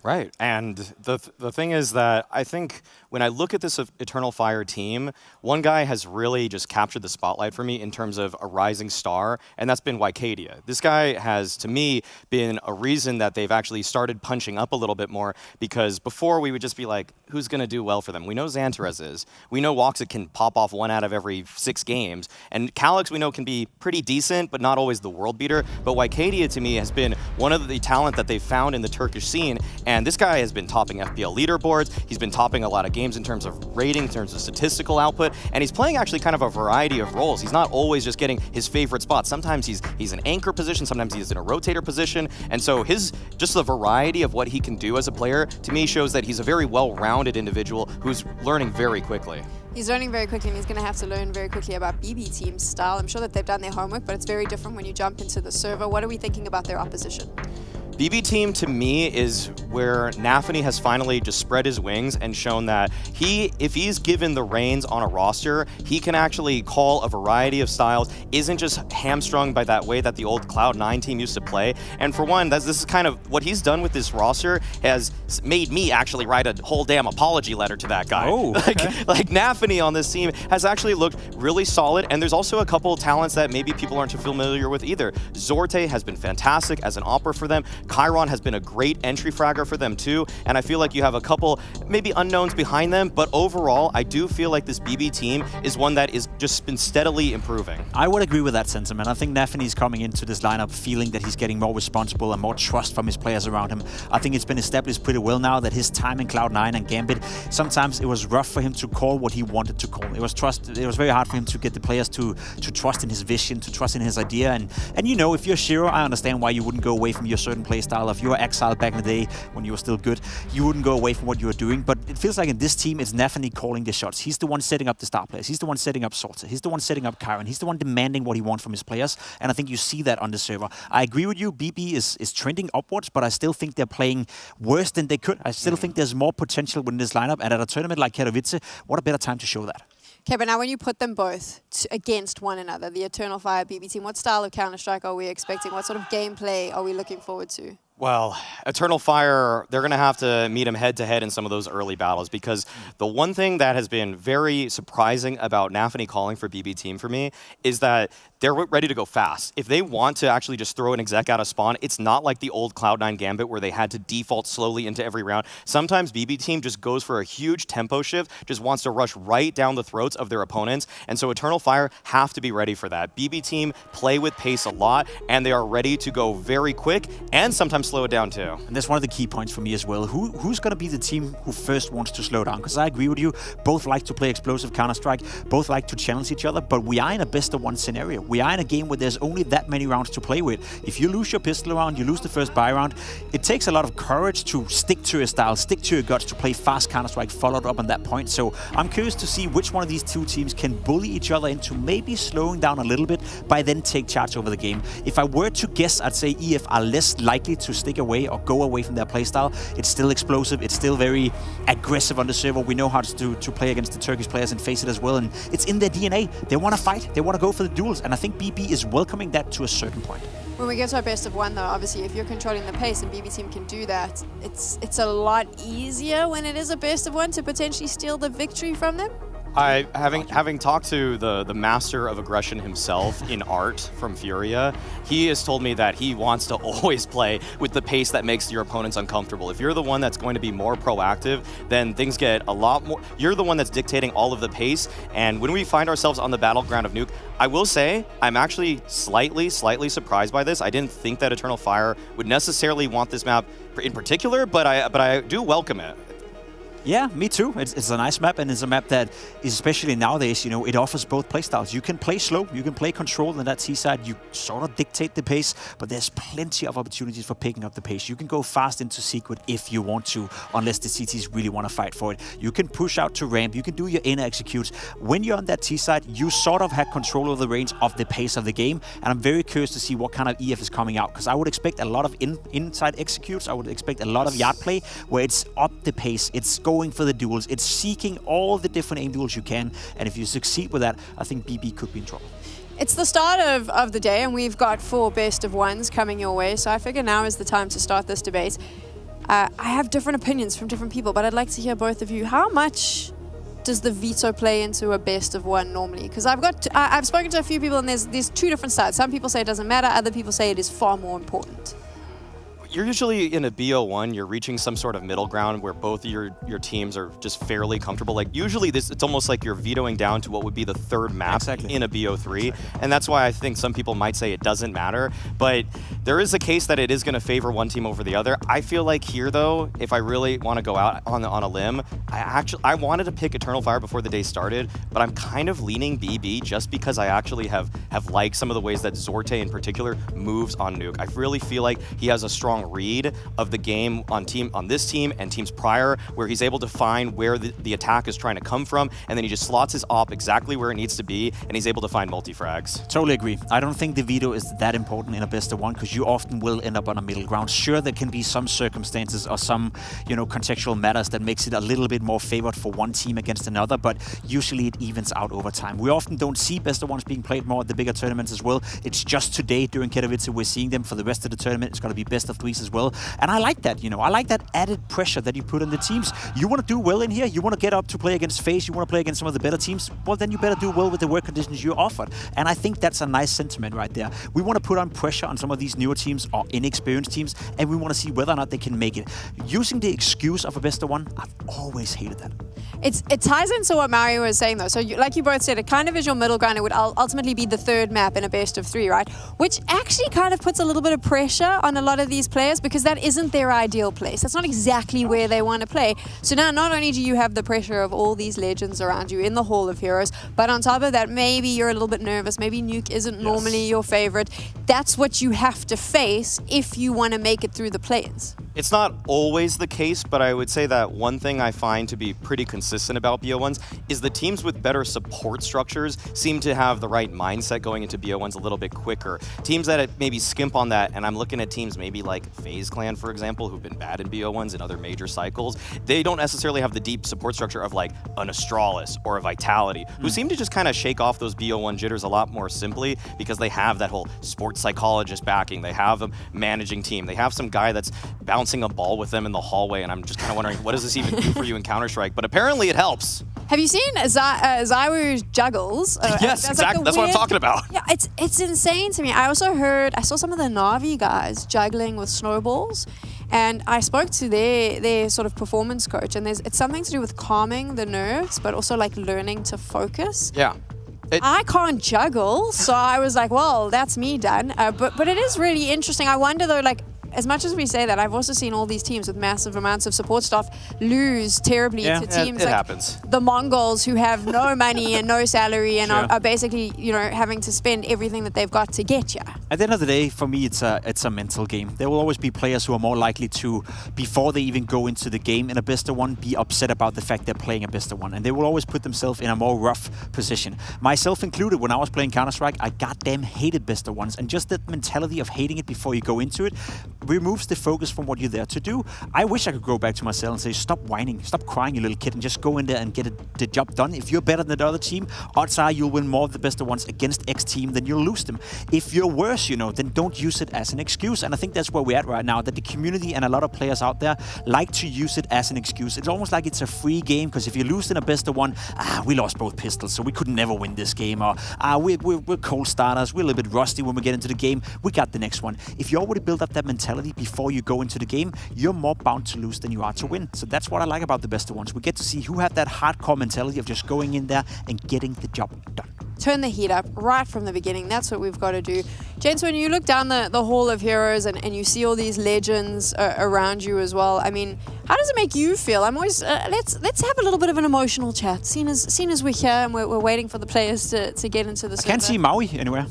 Right, and the thing is that I think when I look at this Eternal Fire team, one guy has really just captured the spotlight for me in terms of a rising star, and that's been Waikadia. This guy has, to me, been a reason that they've actually started punching up a little bit more, because before we would just be like, who's going to do well for them? We know Xantares is. We know Woxit can pop off 1 out of every 6 games, and Calyx we know can be pretty decent, but not always the world beater, but Waikadia to me has been one of the talent that they've found in the Turkish scene. And this guy has been topping FPL leaderboards. He's been topping a lot of games in terms of rating, in terms of statistical output, and he's playing actually kind of a variety of roles. He's not always just getting his favorite spot. Sometimes he's an anchor position, sometimes he's in a rotator position, and so just the variety of what he can do as a player, to me, shows that he's a very well-rounded individual who's learning very quickly. He's learning very quickly, and he's going to have to learn very quickly about BB Team's style. I'm sure that they've done their homework, but it's very different when you jump into the server. What are we thinking about their opposition? BB Team, to me, is where Nafany has finally just spread his wings and shown that if he's given the reins on a roster, he can actually call a variety of styles, isn't just hamstrung by that way that the old Cloud9 team used to play. And for one, this is kind of what he's done with this roster has made me actually write a whole damn apology letter to that guy. Oh, okay. like Nafany on this team has actually looked really solid, and there's also a couple of talents that maybe people aren't too familiar with either. Zorte has been fantastic as an opera for them. Chiron has been a great entry fragger for them too, and I feel like you have a couple maybe unknowns behind them, but overall I do feel like this BB team is one that is just been steadily improving. I would agree with that sentiment. I think Nafany's coming into this lineup feeling that he's getting more responsible and more trust from his players around him. I think it's been established pretty well now that his time in Cloud9 and Gambit, sometimes it was rough for him to call what he wanted to call. It was very hard for him to get the players to trust in his vision, to trust in his idea, and you know, if you're Shiro, I understand why you wouldn't go away from your certain playstyle. If you were Exile back in the day when you were still good, you wouldn't go away from what you were doing. But it feels like in this team, it's Nafany calling the shots. He's the one setting up the star players. He's the one setting up Sorter. He's the one setting up Chiron. He's the one demanding what he wants from his players. And I think you see that on the server. I agree with you. BB is trending upwards, but I still think they're playing worse than they could. I still think there's more potential within this lineup. And at a tournament like Katowice, what a better time to show that. Okay, but now when you put them both against one another, the Eternal Fire BB team, what style of Counter-Strike are we expecting? What sort of gameplay are we looking forward to? Well, Eternal Fire, they're going to have to meet him head-to-head in some of those early battles, because the one thing that has been very surprising about Nafany calling for BB Team for me is that they're ready to go fast. If they want to actually just throw an exec out of spawn, it's not like the old Cloud9 Gambit where they had to default slowly into every round. Sometimes BB Team just goes for a huge tempo shift, just wants to rush right down the throats of their opponents, and so Eternal Fire have to be ready for that. BB Team play with pace a lot, and they are ready to go very quick, and sometimes slow it down too. And that's one of the key points for me as well. Who's going to be the team who first wants to slow down? Because I agree with you, both like to play explosive Counter-Strike, both like to challenge each other, but we are in a best of one scenario. We are in a game where there's only that many rounds to play with. If you lose your pistol round, you lose the first buy round, it takes a lot of courage to stick to your style, stick to your guts, to play fast Counter-Strike, followed up on that point. So I'm curious to see which one of these two teams can bully each other into maybe slowing down a little bit, by then take charge over the game. If I were to guess, I'd say EF are less likely to stick away or go away from their playstyle. It's still explosive, it's still very aggressive on the server. We know how to play against the Turkish players and face it as well, and it's in their DNA. They want to fight, they want to go for the duels, and I think BB is welcoming that to a certain point. When we get to our best of one, though, obviously, if you're controlling the pace and BB Team can do that, it's a lot easier when it is a best of one to potentially steal the victory from them. Having talked to the master of aggression himself in art from Furia, he has told me that he wants to always play with the pace that makes your opponents uncomfortable. If you're the one that's going to be more proactive, then things get a lot more. You're the one that's dictating all of the pace, and when we find ourselves on the battleground of Nuke, I will say I'm actually slightly surprised by this. I didn't think that Eternal Fire would necessarily want this map in particular, but I do welcome it. Yeah, me too. It's a nice map, and it's a map that, especially nowadays, it offers both playstyles. You can play slow, you can play control in that T-side, you sort of dictate the pace, but there's plenty of opportunities for picking up the pace. You can go fast into Secret if you want to, unless the CTs really want to fight for it. You can push out to ramp, you can do your inner executes. When you're on that T-side, you sort of had control of the range of the pace of the game, and I'm very curious to see what kind of EF is coming out, because I would expect a lot of inside executes, I would expect a lot of yard play, where it's up the pace, it's going for the duels, it's seeking all the different aim duels you can, and if you succeed with that, I think BB could be in trouble. It's the start of the day, and we've got 4 best of ones coming your way, so I figure now is the time to start this debate. I have different opinions from different people, but I'd like to hear both of you. How much does the veto play into a best of one normally? Because I've spoken to a few people, and there's 2 different sides. Some people say it doesn't matter, other people say it is far more important. You're usually in a BO1, you're reaching some sort of middle ground where both of your teams are just fairly comfortable. Like usually it's almost like you're vetoing down to what would be the 3rd map in a BO3. And that's why I think some people might say it doesn't matter. But there is a case that it is going to favor one team over the other. I feel like here though, if I really want to go out on a limb, I wanted to pick Eternal Fire before the day started, but I'm kind of leaning BB just because I actually have liked some of the ways that Zorte in particular moves on Nuke. I really feel like he has a strong read of the game on this team and teams prior, where he's able to find where the attack is trying to come from, and then he just slots his op exactly where it needs to be, and he's able to find multi-frags. Totally agree. I don't think the veto is that important in a best of one, because you often will end up on a middle ground. Sure, there can be some circumstances or some contextual matters that makes it a little bit more favored for one team against another, but usually it evens out over time. We often don't see best of ones being played more at the bigger tournaments as well. It's just today during Katowice we're seeing them. For the rest of the tournament, it's going to be best of 3s as well. And I like that, I like that added pressure that you put on the teams. You want to do well in here, you want to get up to play against FaZe, you want to play against some of the better teams, well then you better do well with the work conditions you're offered. And I think that's a nice sentiment right there. We want to put on pressure on some of these newer teams or inexperienced teams, and we want to see whether or not they can make it. Using the excuse of a best of one, I've always hated that. It ties into what Mario was saying though. So like you both said, it kind of is your middle ground. It would ultimately be the 3rd map in a best of 3, right? Which actually kind of puts a little bit of pressure on a lot of these players, because that isn't their ideal place. That's not exactly where they want to play. So now not only do you have the pressure of all these legends around you in the Hall of Heroes, but on top of that, maybe you're a little bit nervous. Maybe Nuke isn't normally your favorite. That's what you have to face if you want to make it through the play-ins. It's not always the case, but I would say that one thing I find to be pretty consistent about BO1s is the teams with better support structures seem to have the right mindset going into BO1s a little bit quicker. Teams that maybe skimp on that, and I'm looking at teams maybe like FaZe Clan, for example, who've been bad in BO1s in other major cycles, they don't necessarily have the deep support structure of like an Astralis or a Vitality, who seem to just kind of shake off those BO1 jitters a lot more simply because they have that whole sports psychologist backing, they have a managing team, they have some guy that's bouncing a ball with them in the hallway, and I'm just kind of wondering, what does this even do for you in Counter-Strike? But apparently it helps. Have you seen Zywoo's juggles? Yes, exactly. That's what I'm talking about. Yeah, it's insane to me. I saw some of the Na'Vi guys juggling with snowballs, and I spoke to their sort of performance coach, and it's something to do with calming the nerves, but also like learning to focus. Yeah. I can't juggle, so I was like, well, that's me done. But it is really interesting. I wonder though, like, as much as we say that, I've also seen all these teams with massive amounts of support staff lose terribly to teams like the Mongols, who have no money and no salary and are basically, having to spend everything that they've got to get you. At the end of the day, for me, it's a mental game. There will always be players who are more likely to, before they even go into the game in a best of one, be upset about the fact they're playing a best of one, and they will always put themselves in a more rough position. Myself included, when I was playing Counter-Strike, I goddamn hated best of ones, and just that mentality of hating it before you go into it, removes the focus from what you're there to do. I wish I could go back to my cell and say, stop whining, stop crying, you little kid, and just go in there and get the job done. If you're better than the other team, odds are you'll win more of the best of ones against X team than you'll lose them. If you're worse, you know, then don't use it as an excuse. And I think that's where we're at right now, that the community and a lot of players out there like to use it as an excuse. It's almost like it's a free game, because if you lose in a best of one, we lost both pistols, so we could never win this game, or we're cold starters, we're a little bit rusty when we get into the game, we got the next one. If you already build up that mentality before you go into the game, you're more bound to lose than you are to win. So that's what I like about the best of ones. We get to see who have that hardcore mentality of just going in there and getting the job done. Turn the heat up right from the beginning. That's what we've got to do. Gents, when you look down the Hall of Heroes and you see all these legends around you as well, I mean, how does it make you feel? I'm always let's have a little bit of an emotional chat. Seeing as we're here and we're waiting for the players to get into the server. I can't see Maui anywhere.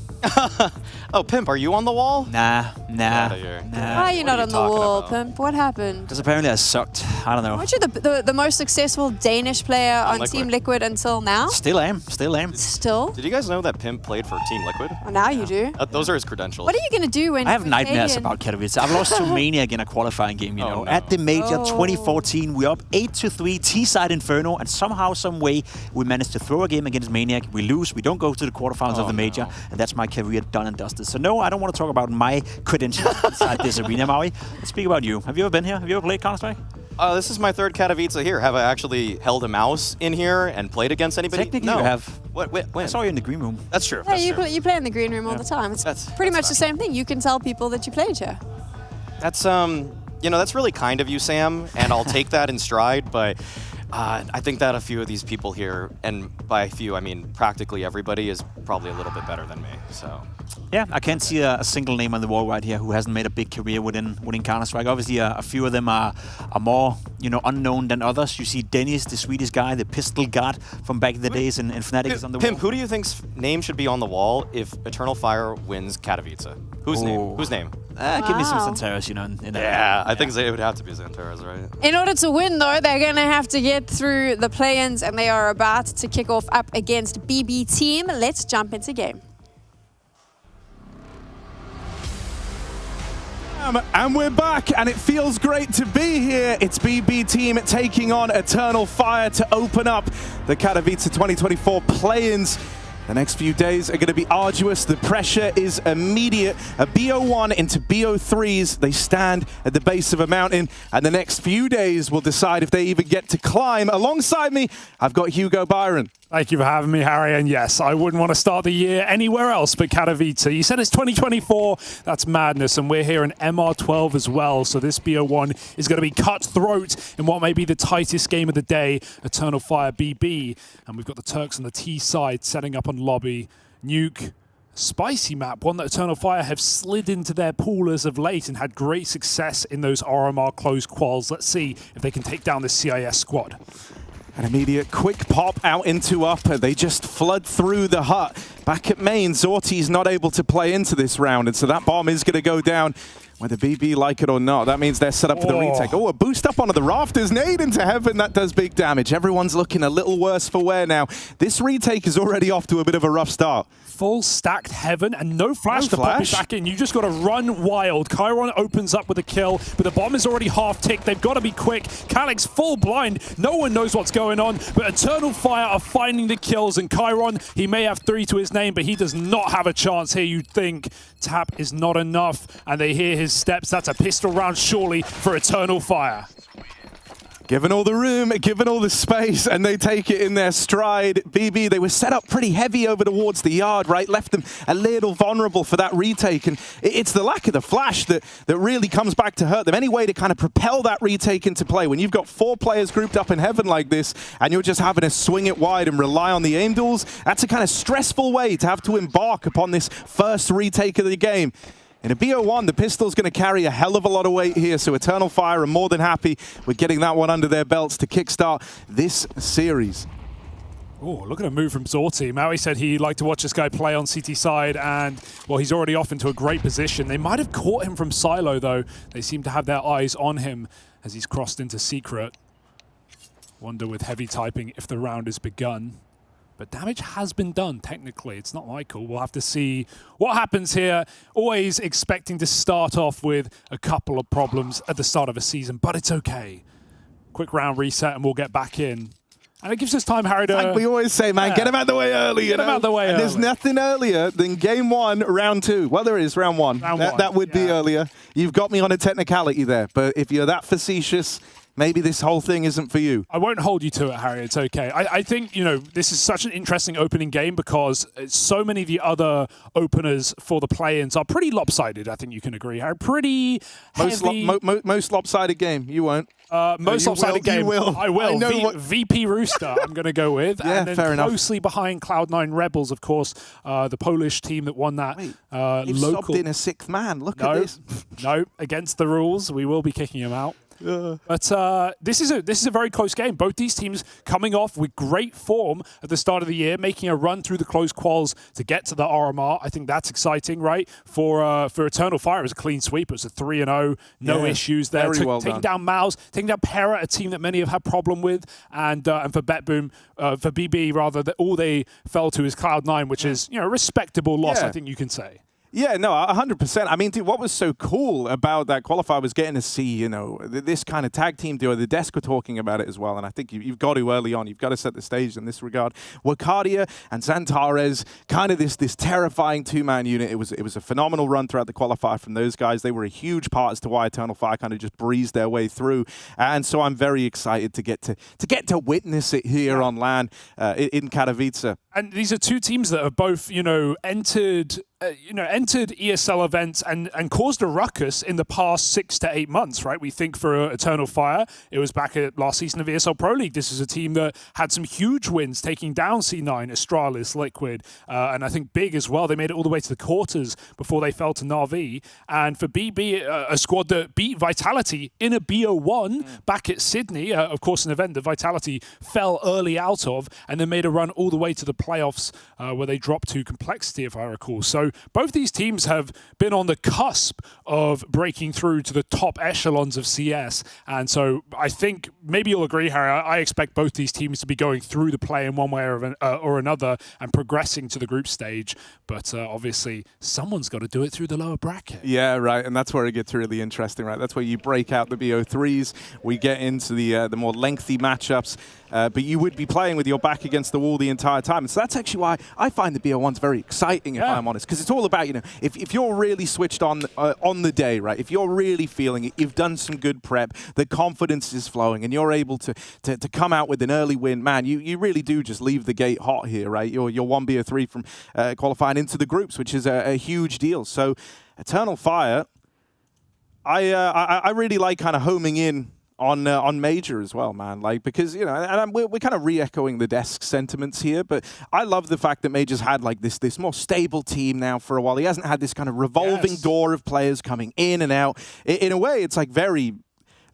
Oh, Pimp, are you on the wall? Nah. Why are you not on the wall, Pimp? What happened? Because apparently I sucked. I don't know. Aren't you the most successful Danish player on Team Liquid until now? Still am. Still? Did you guys know that Pimp played for Team Liquid? Well, now you do. Those are his credentials. What are you going to do when... I have nightmares about Katowice. I've lost to Maniac in a qualifying game, you know. No. At the Major 2014, we're up 8-3, T-side Inferno, and somehow, some way, we managed to throw a game against Maniac. We lose, we don't go to the quarterfinals of the Major, and that's my career done and dusted. So no, I don't want to talk about my credentials inside this arena, Maui. Let's speak about you. Have you ever been here? Have you ever played Counter-Strike? This is my third Katowice here. Have I actually held a mouse in here and played against anybody? Technically, no. You have. When? I saw you in the green room. That's true. Yeah, you play in the green room all the time. It's pretty much the same thing. You can tell people that you played here. That's that's really kind of you, Sam, and I'll take that in stride. But I think that a few of these people here, and by a few I mean practically everybody, is probably a little bit better than me. So. Yeah, I can't see a single name on the wall right here who hasn't made a big career within Counter-Strike. Obviously, a few of them are more, unknown than others. You see Dennis, the Swedish guy, the pistol god from back in the days, and Fnatic is on the wall. Pimp, who do you think's name should be on the wall if Eternal Fire wins Katowice? Whose name? Whose name? Give me some Xantares, in that I think it would have to be Xantares, right? In order to win, though, they're going to have to get through the play-ins, and they are about to kick off up against BB Team. Let's jump into game. And we're back, and it feels great to be here. It's BB Team taking on Eternal Fire to open up the Katowice 2024 play-ins. The next few days are going to be arduous. The pressure is immediate. A BO1 into BO3s. They stand at the base of a mountain, and the next few days will decide if they even get to climb. Alongside me, I've got Hugo Byron. Thank you for having me, Harry. And yes, I wouldn't want to start the year anywhere else but Katowice. You said it's 2024. That's madness. And we're here in MR12 as well. So this BO1 is going to be cutthroat in what may be the tightest game of the day, Eternal Fire BB. And we've got the Turks on the T side setting up on lobby. Nuke. Spicy map, one that Eternal Fire have slid into their pool as of late and had great success in those RMR closed quals. Let's see if they can take down this CIS squad. An immediate quick pop out into upper. They just flood through the hut. Back at main, Zorti's not able to play into this round, and so that bomb is going to go down. Whether BB like it or not, that means they're set up for the retake. Oh, a boost up onto the rafters. Nade into heaven. That does big damage. Everyone's looking a little worse for wear now. This retake is already off to a bit of a rough start. Full stacked heaven and no flash to pop it back in. You just got to run wild. Chiron opens up with a kill, but the bomb is already half ticked. They've got to be quick. Calyx full blind. No one knows what's going on, but Eternal Fire are finding the kills, and Chiron, he may have 3 to his name, but he does not have a chance here, you'd think. Tap is not enough, and they hear his steps. That's a pistol round surely for Eternal Fire. Given all the room, given all the space, and they take it in their stride. BB, they were set up pretty heavy over towards the yard, right? Left them a little vulnerable for that retake, and it's the lack of the flash that really comes back to hurt them. Any way to kind of propel that retake into play when you've got 4 players grouped up in heaven like this, and you're just having to swing it wide and rely on the aim duels, that's a kind of stressful way to have to embark upon this first retake of the game. In a BO1, the pistol's going to carry a hell of a lot of weight here, so Eternal Fire are more than happy with getting that one under their belts to kickstart this series. Oh, look at a move from Zorti. Maui said he liked to watch this guy play on CT side, and, well, he's already off into a great position. They might have caught him from silo, though. They seem to have their eyes on him as he's crossed into secret. Wonder with heavy typing if the round is begun. but damage has been done, technically. It's not Michael. We'll have to see what happens here. Always expecting to start off with a couple of problems at the start of a season, but it's okay. Quick round reset and we'll get back in. And it gives us time, Harry, to... Like we always say, man, get him out the way early. Get him out the way early. There's nothing earlier than game 1, round 2. Well, there is round 1. That would be earlier. You've got me on a technicality there. But if you're that facetious, maybe this whole thing isn't for you. I won't hold you to it, Harry. It's okay. I think, this is such an interesting opening game because so many of the other openers for the play-ins are pretty lopsided, I think you can agree, Harry. Pretty heavy. Most lopsided game. You won't. Most lopsided game. You will. I will. I know VP Rooster, I'm going to go with. Yeah, and then fair enough. closely behind Cloud9 Rebels, of course, the Polish team that won that You've local. subbed in a 6th man. Look at this. No, against the rules. We will be kicking him out. But this is a very close game. Both these teams coming off with great form at the start of the year, making a run through the close quals to get to the RMR. I think that's exciting, right? For Eternal Fire, it was a clean sweep. It was a 3-0, no issues there. Taking down Mouse, taking down Pera, a team that many have had problem with, and for BetBoom, for BB rather, that all they fell to is Cloud9, which is a respectable loss, I think you can say. Yeah, no, 100%. I mean, dude, what was so cool about that qualifier was getting to see, this kind of tag team duo. The desk were talking about it as well, and I think you've got to early on. You've got to set the stage in this regard. Wakadia and Xantares, kind of this terrifying 2-man unit. It was a phenomenal run throughout the qualifier from those guys. They were a huge part as to why Eternal Fire kind of just breezed their way through, and so I'm very excited to get to witness it here on LAN in Katowice. And these are two teams that have both, entered ESL events and caused a ruckus in the past 6 to 8 months, right? We think for Eternal Fire, it was back at last season of ESL Pro League. This is a team that had some huge wins, taking down C9, Astralis, Liquid, and I think Big as well. They made it all the way to the quarters before they fell to Na'Vi. And for BB, a squad that beat Vitality in a BO1 back at Sydney, of course, an event that Vitality fell early out of, and then made a run all the way to the playoffs where they dropped to Complexity, if I recall. So both these teams have been on the cusp of breaking through to the top echelons of CS. And so I think maybe you'll agree, Harry, I expect both these teams to be going through the play in one way or another and progressing to the group stage. But obviously, someone's got to do it through the lower bracket. Yeah, right. And that's where it gets really interesting, right? That's where you break out the BO3s. We get into the more lengthy matchups. But you would be playing with your back against the wall the entire time. And so that's actually why I find the BO1s very exciting, if I'm honest, because it's all about, if you're really switched on the day, right, if you're really feeling it, you've done some good prep, the confidence is flowing, and you're able to come out with an early win, man, you really do just leave the gate hot here, right? You're 1 BO3 from qualifying into the groups, which is a huge deal. So Eternal Fire, I really like kind of homing in on Major as well, man. Like, because, and we're kind of re-echoing the desk sentiments here, but I love the fact that Major's had like this more stable team now for a while. He hasn't had this kind of revolving door of players coming in and out. In a way, it's like very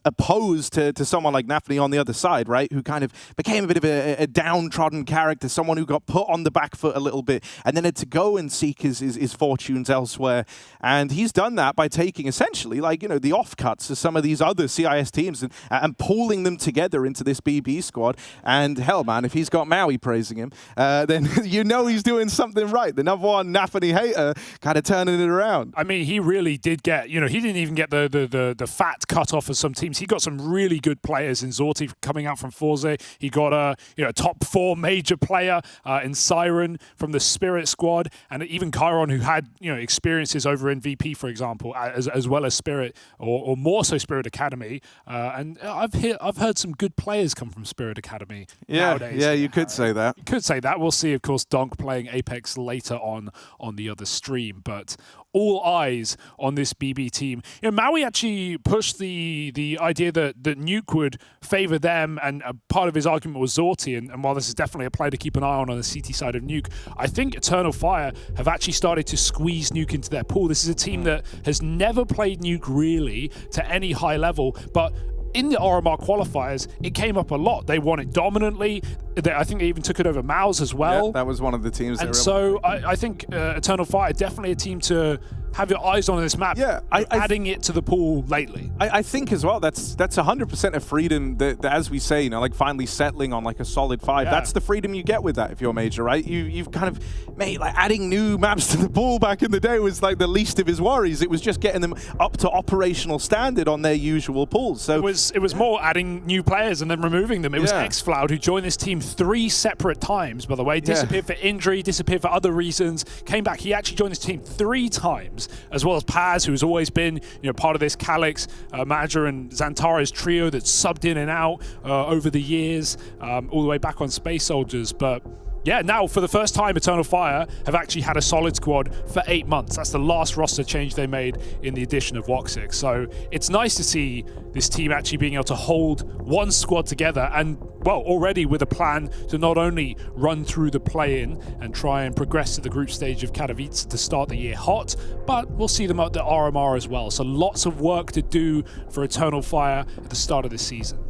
opposed to someone like Nafni on the other side, right? Who kind of became a bit of a downtrodden character, someone who got put on the back foot a little bit, and then had to go and seek his fortunes elsewhere. And he's done that by taking essentially like, the offcuts of some of these other CIS teams and pulling them together into this BB squad. And hell, man, if he's got Maui praising him, then he's doing something right. The number one Nafni hater kind of turning it around. I mean, he really did get, he didn't even get the fat cut off of some teams. He got some really good players in Zorti coming out from Forze. He got a top 4 major player in Siren from the Spirit squad, and even Chiron, who had experiences over in VP, for example, as well as Spirit, or more so Spirit Academy. And I've heard some good players come from Spirit Academy nowadays. Yeah, you could say that. You could say that. We'll see, of course, Donk playing Apex later on the other stream, but all eyes on this BB team. Maui actually pushed the idea that Nuke would favor them, and a part of his argument was Zorti, and while this is definitely a play to keep an eye on the CT side of Nuke, I think Eternal Fire have actually started to squeeze Nuke into their pool. This is a team that has never played Nuke really to any high level, but in the RMR qualifiers, it came up a lot. They won it dominantly. I think they even took it over Mouse as well. Yeah, that was one of the teams. And so I think Eternal Fire, definitely a team to have your eyes on this map. Yeah, adding it to the pool lately. I think as well that's 100% of freedom that, as we say, like finally settling on like a solid 5. Yeah. That's the freedom you get with that if you're Major, right? You've kind of made like adding new maps to the pool back in the day was like the least of his worries. It was just getting them up to operational standard on their usual pools. So it was more adding new players and then removing them. It was Xfloud who joined this team 3 separate times, by the way. Disappeared for injury, disappeared for other reasons, came back. He actually joined this team 3 times, as well as Paz, who's always been part of this Calix, Manager and Xantares trio that's subbed in and out over the years, all the way back on Space Soldiers. But yeah, now for the first time, Eternal Fire have actually had a solid squad for 8 months. That's the last roster change they made in the addition of Woxic. So it's nice to see this team actually being able to hold one squad together and, well, already with a plan to not only run through the play-in and try and progress to the group stage of Katowice to start the year hot, but we'll see them at the RMR as well. So lots of work to do for Eternal Fire at the start of this season.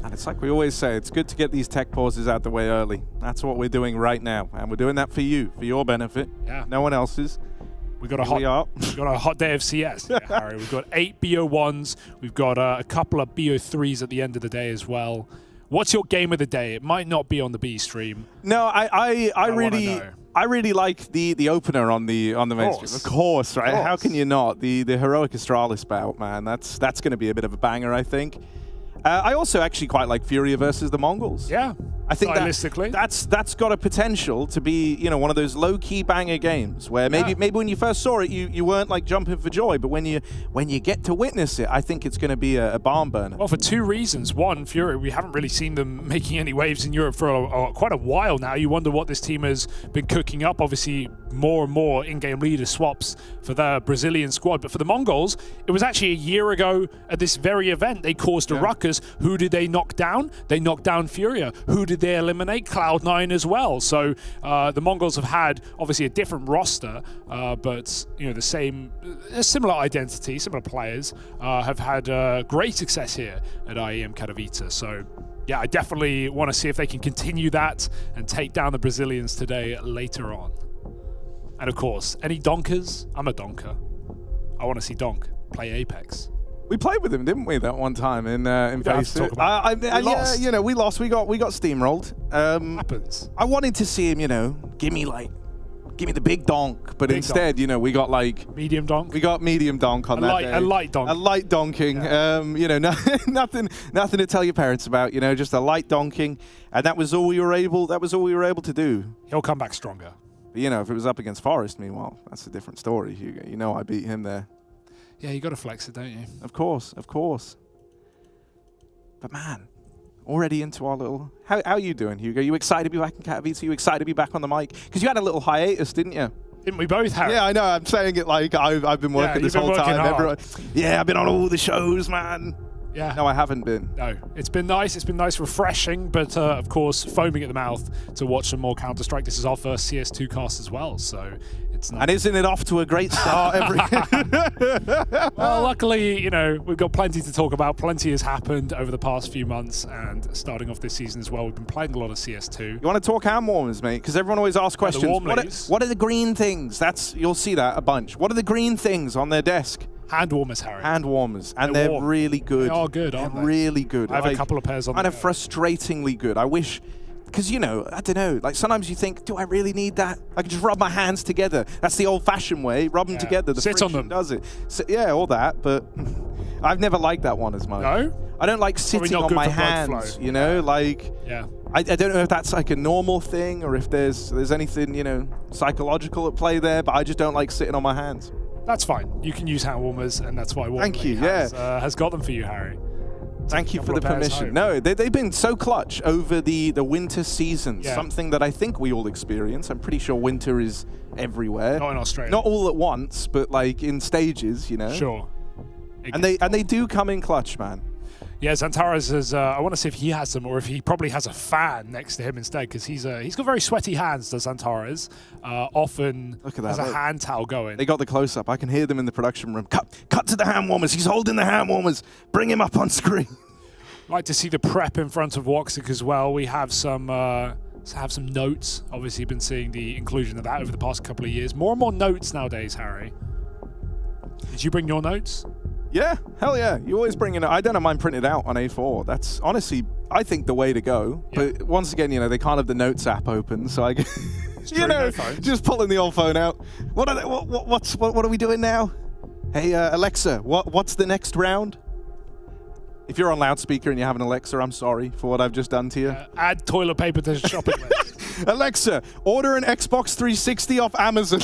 And it's like we always say, it's good to get these tech pauses out the way early. That's what we're doing right now. And we're doing that for you, for your benefit. Yeah. No one else's. We got a hot day of CS, Harry. We've got 8 BO1s. We've got a couple of BO3s at the end of the day as well. What's your game of the day? It might not be on the B stream. No, I really like the opener on the main stream. Of course, right? How can you not? The Heroic Astralis bout, man. That's going to be a bit of a banger, I think. I also actually quite like Furia versus the Mongols. Yeah, I think stylistically, that's got a potential to be, one of those low-key banger games where maybe when you first saw it, you weren't like jumping for joy, but when you get to witness it, I think it's going to be a barn burner. Well, for 2 reasons. One, Furia, we haven't really seen them making any waves in Europe for quite a while now. You wonder what this team has been cooking up. Obviously, more and more in-game leader swaps for the Brazilian squad, but for the Mongols, it was actually a year ago at this very event they caused a ruckus. Who did they knock down? They knocked down Furia. Who did they eliminate? Cloud9 as well. So the Mongols have had obviously a different roster, but a similar identity, similar players have had great success here at IEM Katowice. So yeah, I definitely want to see if they can continue that and take down the Brazilians today later on. And of course, any donkers? I'm a donker. I want to see Donk play Apex. We played with him, didn't we, that one time in Face It? We lost. Yeah, we lost. We got steamrolled. Happens. I wanted to see him, give me the big donk, but instead, we got like medium donk. We got medium donk on that day. A light donk. A light donking. Yeah. Nothing to tell your parents about. Just a light donking, and that was all we were able. That was all we were able to do. He'll come back stronger. But, if it was up against Forest, meanwhile, that's a different story, Hugo. I beat him there. Yeah, you got to flex it, don't you? Of course. But man, already into our little... How are you doing, Hugo? You excited to be back in Katowice? Are you excited to be back on the mic? Because you had a little hiatus, didn't you? Didn't we both have? Yeah, I know. I'm saying it like I've been working this whole time. I've been on all the shows, man. Yeah. No, I haven't been. No, it's been nice. It's been nice, refreshing, but of course, foaming at the mouth to watch some more Counter-Strike. This is our first CS2 cast as well, so it's nice. And isn't it off to a great start every... Well, luckily, we've got plenty to talk about. Plenty has happened over the past few months, and starting off this season as well, we've been playing a lot of CS2. You want to talk hand warmers, mate? Because everyone always asks questions. What are the green things? You'll see that a bunch. What are the green things on their desk? Hand warmers, Harry. Hand warmers. And they're really good. They are good, aren't they? Really good. I have a couple of pairs on. Kind of frustratingly good. I wish... Because, I don't know, like sometimes you think, do I really need that? I can just rub my hands together. That's the old-fashioned way. Rub them together. The Sit on them. Does it. So, yeah, all that, but I've never liked that one as much. No? I don't like sitting on my hands, Yeah. I don't know if that's like a normal thing or if there's anything, psychological at play there, but I just don't like sitting on my hands. That's fine. You can use hand warmers, and that's why Thank you, has got them for you, Harry. Thank you for the permission. No, they've been so clutch over the winter season, something that I think we all experience. I'm pretty sure winter is everywhere. Not in Australia. Not all at once, but like in stages, Sure. And they do come in clutch, man. Yeah, Xantares has. I want to see if he has them or if he probably has a fan next to him instead, because he's got very sweaty hands. Does Xantares often has a hand towel going? They got the close up. I can hear them in the production room. Cut to the hand warmers. He's holding the hand warmers. Bring him up on screen. Like to see the prep in front of Woxic as well. We have some notes. Obviously, been seeing the inclusion of that over the past couple of years. More and more notes nowadays, Harry. Did you bring your notes? Yeah, hell yeah. You always bring it. I don't mind printing it out on A4. That's honestly, I think, the way to go. Yeah. But once again, they can't have the Notes app open, so I guess, just pulling the old phone out. What are we doing now? Hey, Alexa, what's the next round? If you're on loudspeaker and you have an Alexa, I'm sorry for what I've just done to you. Add toilet paper to the shopping list. Alexa, order an Xbox 360 off Amazon.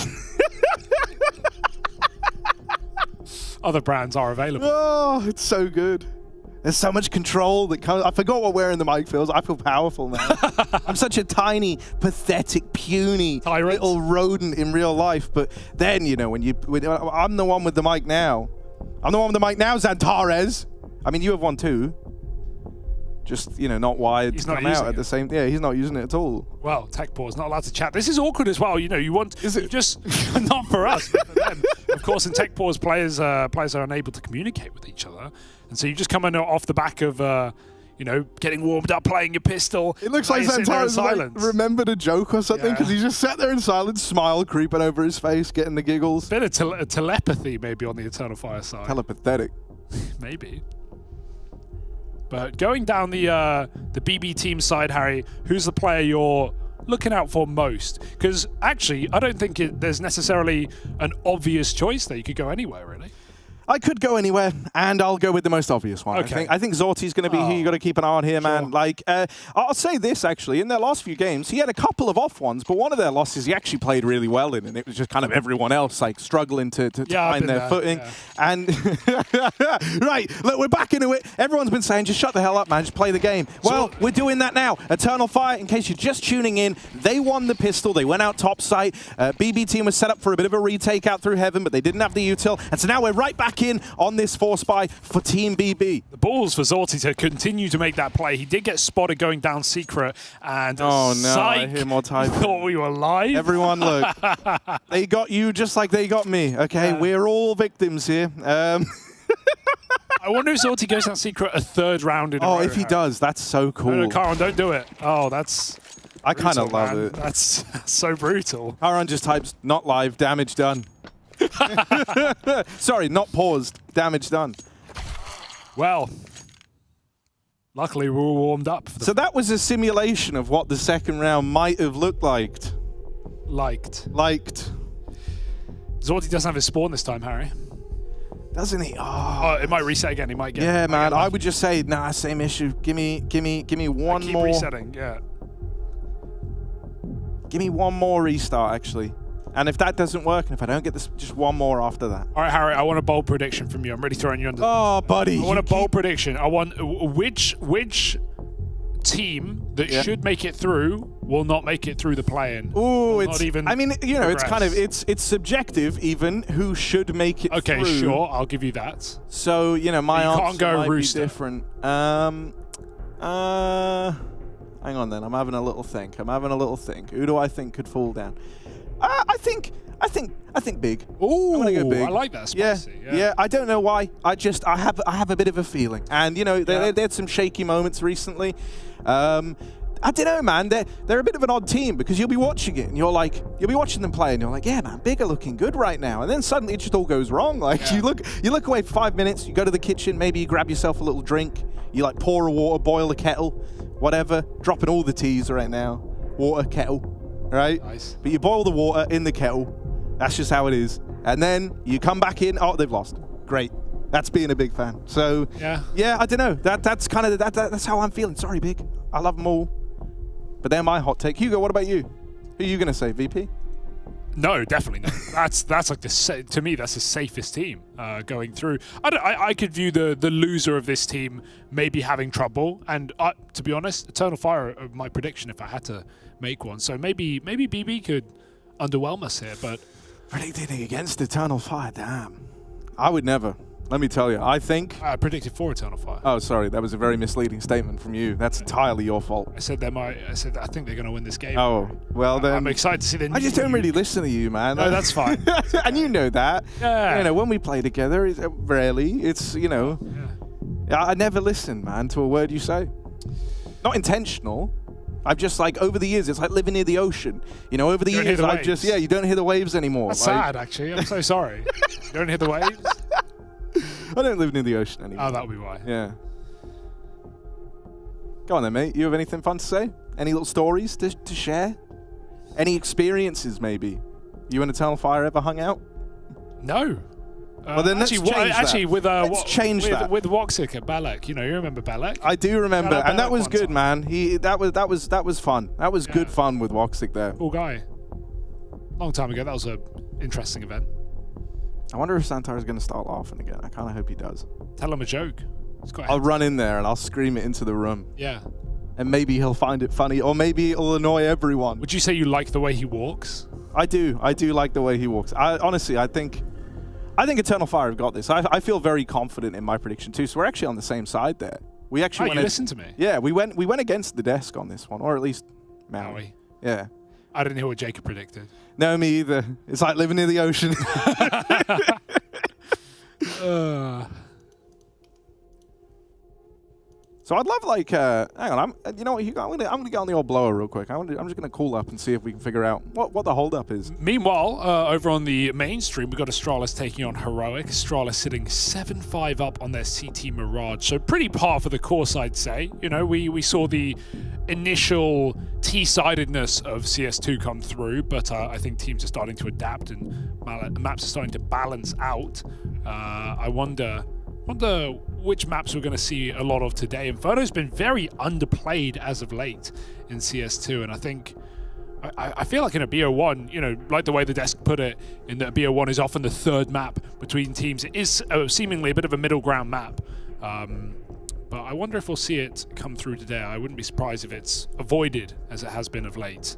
Other brands are available. Oh, it's so good. There's so much control that comes. I forgot what wearing the mic feels. I feel powerful now. I'm such a tiny, pathetic, puny little rodent in real life. But then, I'm the one with the mic now. I'm the one with the mic now, Zantares. I mean, you have one too. Just, not wired to come out at the same... Yeah, he's not using it at all. Well, TechPaws not allowed to chat. This is awkward as well. You want... Is it? Just... not for us, but for them. Of course, in TechPaws, players are unable to communicate with each other. And so you just come in off the back of, getting warmed up, playing your pistol. It looks like Zantares remembered a joke or something, because he just sat there in silence, smile creeping over his face, getting the giggles. Bit of telepathy maybe on the Eternal Fire side. Telepathetic. Maybe. But going down the BB team side, Harry, who's the player you're looking out for most? Because actually, I don't think there's necessarily an obvious choice there. You could go anywhere, really. I could go anywhere, and I'll go with the most obvious one. Okay. I think Zorti's going to be who you got to keep an eye on here, man. Sure. I'll say this, actually. In their last few games, he had a couple of off ones, but one of their losses he actually played really well in, and it was just kind of everyone else, struggling to find their footing. Yeah. And, right, look, we're back into it. Everyone's been saying, just shut the hell up, man. Just play the game. Well, we're doing that now. Eternal Fire, in case you're just tuning in, they won the pistol. They went out top site. BB team was set up for a bit of a retake out through heaven, but they didn't have the util. And so now we're right back in on this force buy for Team BB. The balls for Zorti to continue to make that play. He did get spotted going down secret, and oh no, I hear more typing. Thought we were live. Everyone, look, they got you just like they got me. Okay, we're all victims here. I wonder if Zorti goes down secret a third round in a row. Oh, if he does, that's so cool. No, Karan, don't do it. Oh, that's... I kind of love it. That's so brutal. Karan just types, not live, damage done. Sorry, not paused. Damage done. Well, luckily we're all warmed up. So that was a simulation of what the second round might have looked like. Liked. Zorti doesn't have his spawn this time, Harry. Doesn't he? Oh, it might reset again. He might get. Yeah, man. I would just say, nah, same issue. Give me one keep more. Resetting. Yeah. Give me one more restart, actually. And if that doesn't work, and if I don't get this, just one more after that. All right, Harry, I want a bold prediction from you. I'm really throwing you under. Oh, buddy. I want a bold prediction. I want which team that should make it through will not make it through the play-in. Ooh, it's not even. I mean, it's kind of it's subjective even who should make it through. Okay, sure, I'll give you that. So my answer can't go might Rooster. be different. Hang on then. I'm having a little think. Who do I think could fall down? I think big. Ooh, I'm gonna go big. I like that. Spicy. Yeah. I don't know why. I have a bit of a feeling, and they had some shaky moments recently. I don't know, man. They're a bit of an odd team because you'll be watching it and you'll be watching them play and you're like, yeah, man, big are looking good right now, and then suddenly it just all goes wrong. You look away for 5 minutes, you go to the kitchen, maybe you grab yourself a little drink, you pour a water, boil a kettle, whatever, dropping all the T's right now, water, kettle, right? Nice. But you boil the water in the kettle. That's just how it is. And then you come back in. Oh, they've lost. Great. That's being a big fan. So yeah, I don't know. That's kind of that's how I'm feeling. Sorry, big. I love them all. But they're my hot take. Hugo, what about you? Who are you going to say, VP? No, definitely not. That's like to me, that's the safest team going through. I could view the loser of this team maybe having trouble. And to be honest, Eternal Fire are my prediction if I had to make one. So maybe BB could underwhelm us here. But predicting against Eternal Fire, damn. I would never. Let me tell you, I think... I predicted for Eternal Fire. Oh, sorry. That was a very misleading statement from you. That's entirely your fault. I said I think they're going to win this game. Oh, well then... I'm excited to see them. I just don't really listen to you, man. No, that's fine. And you know that. Yeah. When we play together, rarely, it's, I never listen, man, to a word you say. Not intentional, I've just like over the years, it's like living near the ocean. You know, over the years, I've just you don't hear the waves anymore. That's like, sad, actually. I'm so sorry. You don't hear the waves? I don't live near the ocean anymore. Oh, that'll be why. Yeah. Go on then, mate. You have anything fun to say? Any little stories to share? Any experiences, maybe? You and Eternal Fire ever hung out? No. Well, then let's change that. With Woxic at Balek, you remember Balek? I do remember, and that was good, man. That was fun. That was good fun with Woxic there. Cool guy. Long time ago, that was a interesting event. I wonder if Santara's going to start laughing again. I kind of hope he does. Tell him a joke. I'll run in there and I'll scream it into the room. Yeah. And maybe he'll find it funny, or maybe it'll annoy everyone. Would you say you like the way he walks? I do. I do like the way he walks. Honestly, I think Eternal Fire have got this. I feel very confident in my prediction too. So we're actually on the same side there. We actually listen to me. Yeah, we went against the desk on this one, or at least Maui. Yeah. I didn't hear what Jacob predicted. No, me either. It's like living near the ocean. So I'd love hang on, you know what? I'm gonna get on the old blower real quick. I'm just gonna call up and see if we can figure out what the holdup is. Meanwhile, over on the mainstream, we've got Astralis taking on Heroic. Astralis sitting 7-5 up on their CT Mirage, so pretty par for the course, I'd say. We saw the initial T-sidedness of CS2 come through, but I think teams are starting to adapt and maps are starting to balance out. I wonder which maps we're going to see a lot of today. Inferno's been very underplayed as of late in CS2, and I think I feel like in a BO1, like the way the desk put it, in that BO1 is often the third map between teams. It is seemingly a bit of a middle ground map, but I wonder if we'll see it come through today. I wouldn't be surprised if it's avoided as it has been of late.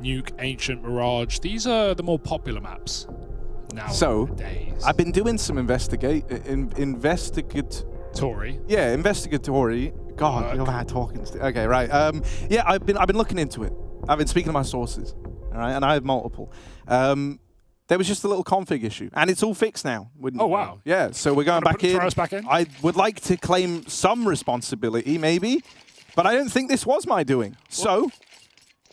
Nuke, Ancient, Mirage, these are the more popular maps. Nowadays. I've been doing some investigatory. Yeah, investigatory. God, you're bad talking. Okay, right. Yeah, I've been looking into it. I've been speaking to my sources. All right, and I have multiple. There was just a little config issue, and it's all fixed now. Oh wow! Yeah, so we're going back in. Throw us back in. I would like to claim some responsibility, maybe, but I don't think this was my doing. So.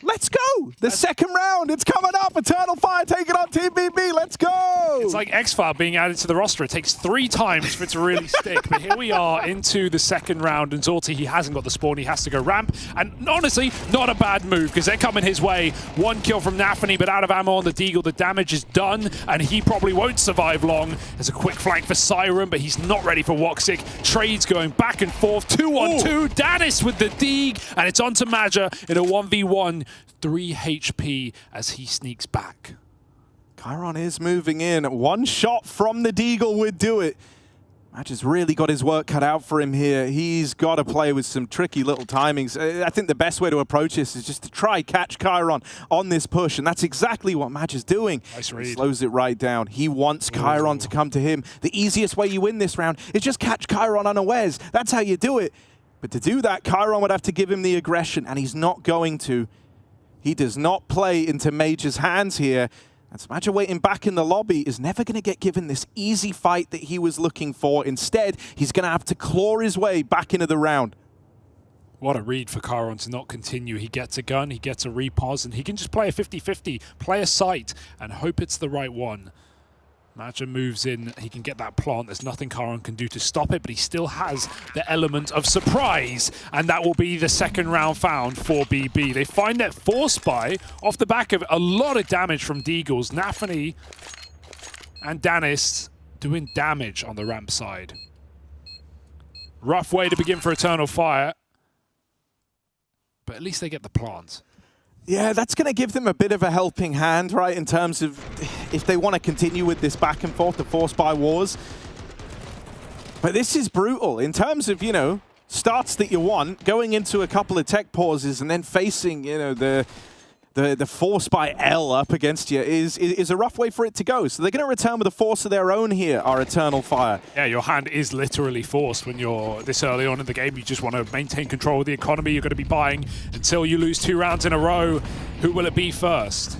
Let's go! The second round, it's coming up. Eternal Fire taking on Team BB. Let's go! It's like X-File being added to the roster. It takes 3 times for it to really stick. But here we are into the second round, and Zorti, he hasn't got the spawn. He has to go ramp. And honestly, not a bad move, because they're coming his way. 1 kill from Nafany, but out of ammo on the Deagle. The damage is done, and he probably won't survive long. There's a quick flank for Siren, but he's not ready for Woxic. Trades going back and forth. 2-on-2. Danis with the Deag, and it's on to Maja in a 1v1. 3 HP as he sneaks back. Chiron is moving in. 1 shot from the Deagle would do it. Match has really got his work cut out for him here. He's got to play with some tricky little timings. I think the best way to approach this is just to try catch Chiron on this push, and that's exactly what Match is doing. Nice read. He slows it right down. He wants Chiron to come to him. The easiest way you win this round is just catch Chiron unawares. That's how you do it. But to do that, Chiron would have to give him the aggression, and he's not going to. He does not play into Major's hands here. And Smadger waiting back in the lobby is never going to get given this easy fight that he was looking for. Instead, he's going to have to claw his way back into the round. What a read for Chiron to not continue. He gets a gun, he gets a repos, and he can just play a 50-50, play a sight, and hope it's the right one. Maja moves in, he can get that plant. There's nothing Chiron can do to stop it, but he still has the element of surprise, and that will be the second round found for BB. They find that Force Spy off the back of a lot of damage from Deagles. Nafany and Danis doing damage on the ramp side. Rough way to begin for Eternal Fire, but at least they get the plant. Yeah, that's going to give them a bit of a helping hand, right, in terms of if they want to continue with this back and forth, the Force by wars. But this is brutal in terms of, starts that you want, going into a couple of tech pauses and then facing, the Force by L up against you is a rough way for it to go. So they're going to return with a force of their own here, our Eternal Fire. Yeah, your hand is literally forced when you're this early on in the game. You just want to maintain control of the economy. You're going to be buying until you lose 2 rounds in a row. Who will it be first?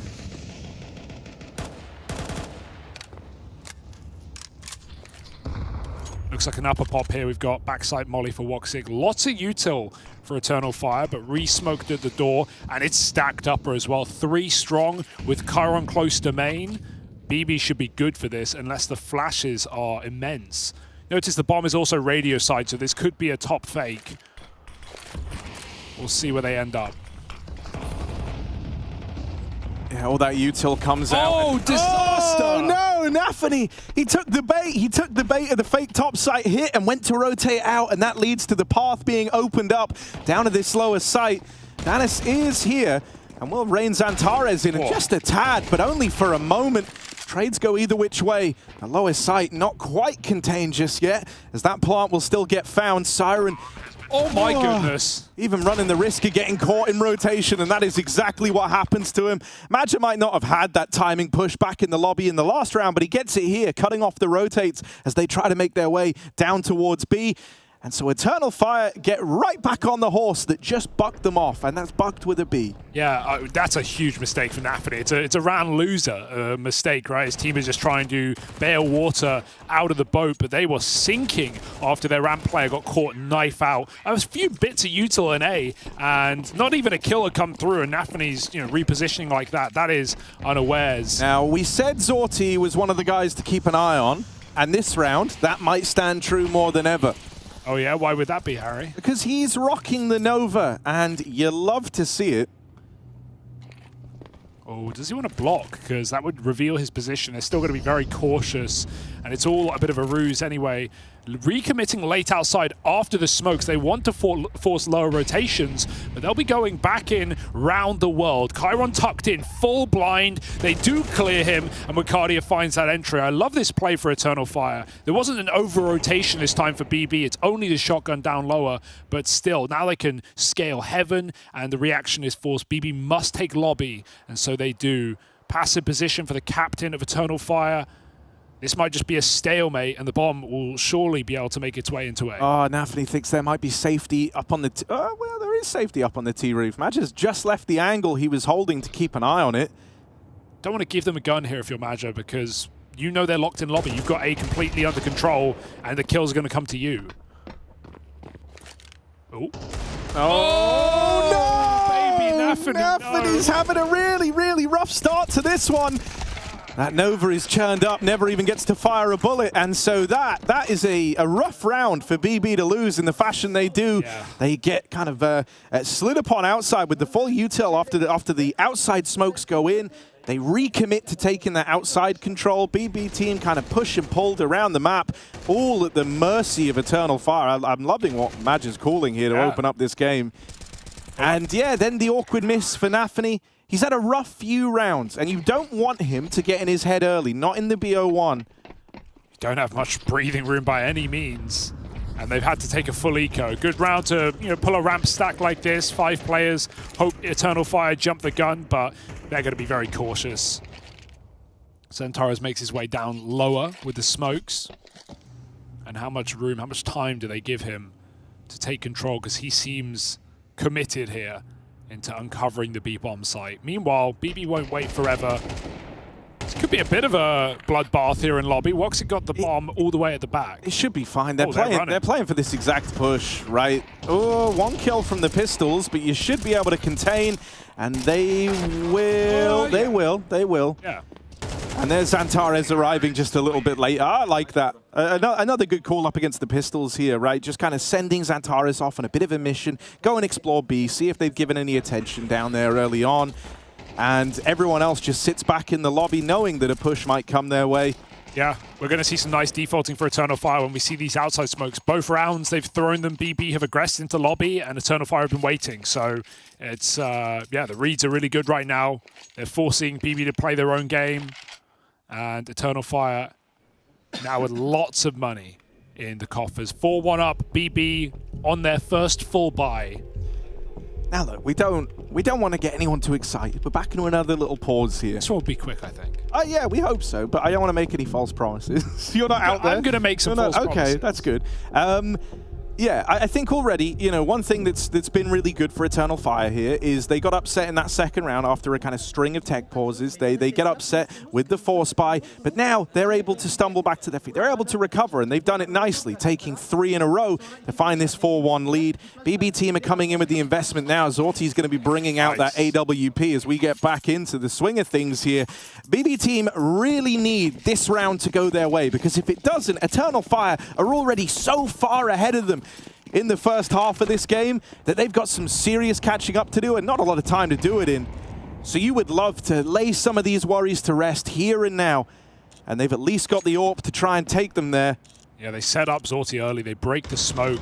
Looks Looks like an upper pop here. We've got backside molly for Woxig. Lots of util for Eternal Fire, but re-smoked at the door, and it's stacked upper as well. 3 strong with Chiron close to main. BB should be good for this unless the flashes are immense. Notice the bomb is also radio side, so this could be a top fake. We'll see where they end up. Yeah, all that util comes out. Oh, disaster! Oh, no, Nafany! He took the bait. He took the bait of the fake topside hit and went to rotate out, and that leads to the path being opened up down to this lower site. Danis is here, and will rein Xantares in just a tad, but only for a moment. Trades go either which way. The lowest site not quite contained just yet, as that plant will still get found. Siren. Oh my goodness. Even running the risk of getting caught in rotation, and that is exactly what happens to him. Magic might not have had that timing push back in the lobby in the last round, but he gets it here, cutting off the rotates as they try to make their way down towards B. And so Eternal Fire get right back on the horse that just bucked them off, and that's bucked with a B. Yeah, that's a huge mistake for Nafany. It's a round loser mistake, right? His team is just trying to bail water out of the boat, but they were sinking after their ramp player got caught knife out. There was a few bits of util in A, and not even a kill had come through, and Nafany's repositioning like that. That is unawares. Now, we said Zorti was one of the guys to keep an eye on, and this round, that might stand true more than ever. Oh yeah, why would that be, Harry? Because he's rocking the Nova, and you love to see it. Oh, does he want to block? Because that would reveal his position. They're still going to be very cautious, and it's all a bit of a ruse anyway. Recommitting late outside after the smokes. They want to force lower rotations, but they'll be going back in round the world. Chiron tucked in, full blind. They do clear him, and Wicardia finds that entry. I love this play for Eternal Fire. There wasn't an over-rotation this time for BB. It's only the shotgun down lower, but still, now they can scale heaven, and the reaction is forced. BB must take lobby, and so they do. Passive position for the captain of Eternal Fire. This might just be a stalemate, and the bomb will surely be able to make its way into A. Oh, Nafany thinks there might be safety up on the... well, there is safety up on the T-roof. Maj has just left the angle he was holding to keep an eye on it. Don't want to give them a gun here if you're Maja, because you know they're locked in lobby. You've got A completely under control, and the kills are going to come to you. Oh. Oh, no! Baby Nafany, Nafany's having a really, really rough start to this one. That Nova is churned up, never even gets to fire a bullet, and so that is a rough round for BB to lose in the fashion they do. Yeah. They get kind of slid upon outside with the full util after the outside smokes go in. They recommit to taking that outside control. BB team kind of push and pulled around the map, all at the mercy of Eternal Fire. I'm loving what Maj is calling here to open up this game. And yeah, then the awkward miss for Nafany. He's had a rough few rounds, and you don't want him to get in his head early, not in the BO1. You don't have much breathing room by any means, and they've had to take a full eco. Good round to pull a ramp stack like this. 5 players, hope Eternal Fire jump the gun, but they're going to be very cautious. Xantares makes his way down lower with the smokes. And how much room, how much time do they give him to take control? Because he seems committed here into uncovering the B-bomb site. Meanwhile, BB won't wait forever. This could be a bit of a bloodbath here in lobby. Woxig got the bomb all the way at the back. It should be fine. They're playing for this exact push, right? Oh, 1 kill from the pistols, but you should be able to contain, and they will. They will. Yeah. And there's Xantares arriving just a little bit late. I like that. Another good call up against the pistols here, right? Just kind of sending Xantares off on a bit of a mission. Go and explore B, see if they've given any attention down there early on. And everyone else just sits back in the lobby knowing that a push might come their way. Yeah, we're going to see some nice defaulting for Eternal Fire when we see these outside smokes. Both rounds, they've thrown them. BB have aggressed into lobby, and Eternal Fire have been waiting. So it's, yeah, the reads are really good right now. They're forcing BB to play their own game. And Eternal Fire now with lots of money in the coffers. 4-1 up, BB on their first full buy. Now look, we don't want to get anyone too excited. We're back into another little pause here. This will be quick, I think. Yeah, we hope so, but I don't want to make any false promises. You're not out there. I'm going to make some false promises. Okay, that's good. Yeah, I think already, you know, one thing that's been really good for Eternal Fire here is they got upset in that second round after a kind of string of tech pauses. They get upset with the force buy, but now they're able to stumble back to their feet. They're able to recover, and they've done it nicely, taking 3 in a row to find this 4-1 lead. BB team are coming in with the investment now. Zorti's going to be bringing out that AWP as we get back into the swing of things here. BB team really need this round to go their way, because if it doesn't, Eternal Fire are already so far ahead of them in the first half of this game that they've got some serious catching up to do and not a lot of time to do it in. So you would love to lay some of these worries to rest here and now, and they've at least got the AWP to try and take them there. Yeah, they set up Zorti early. They break the smoke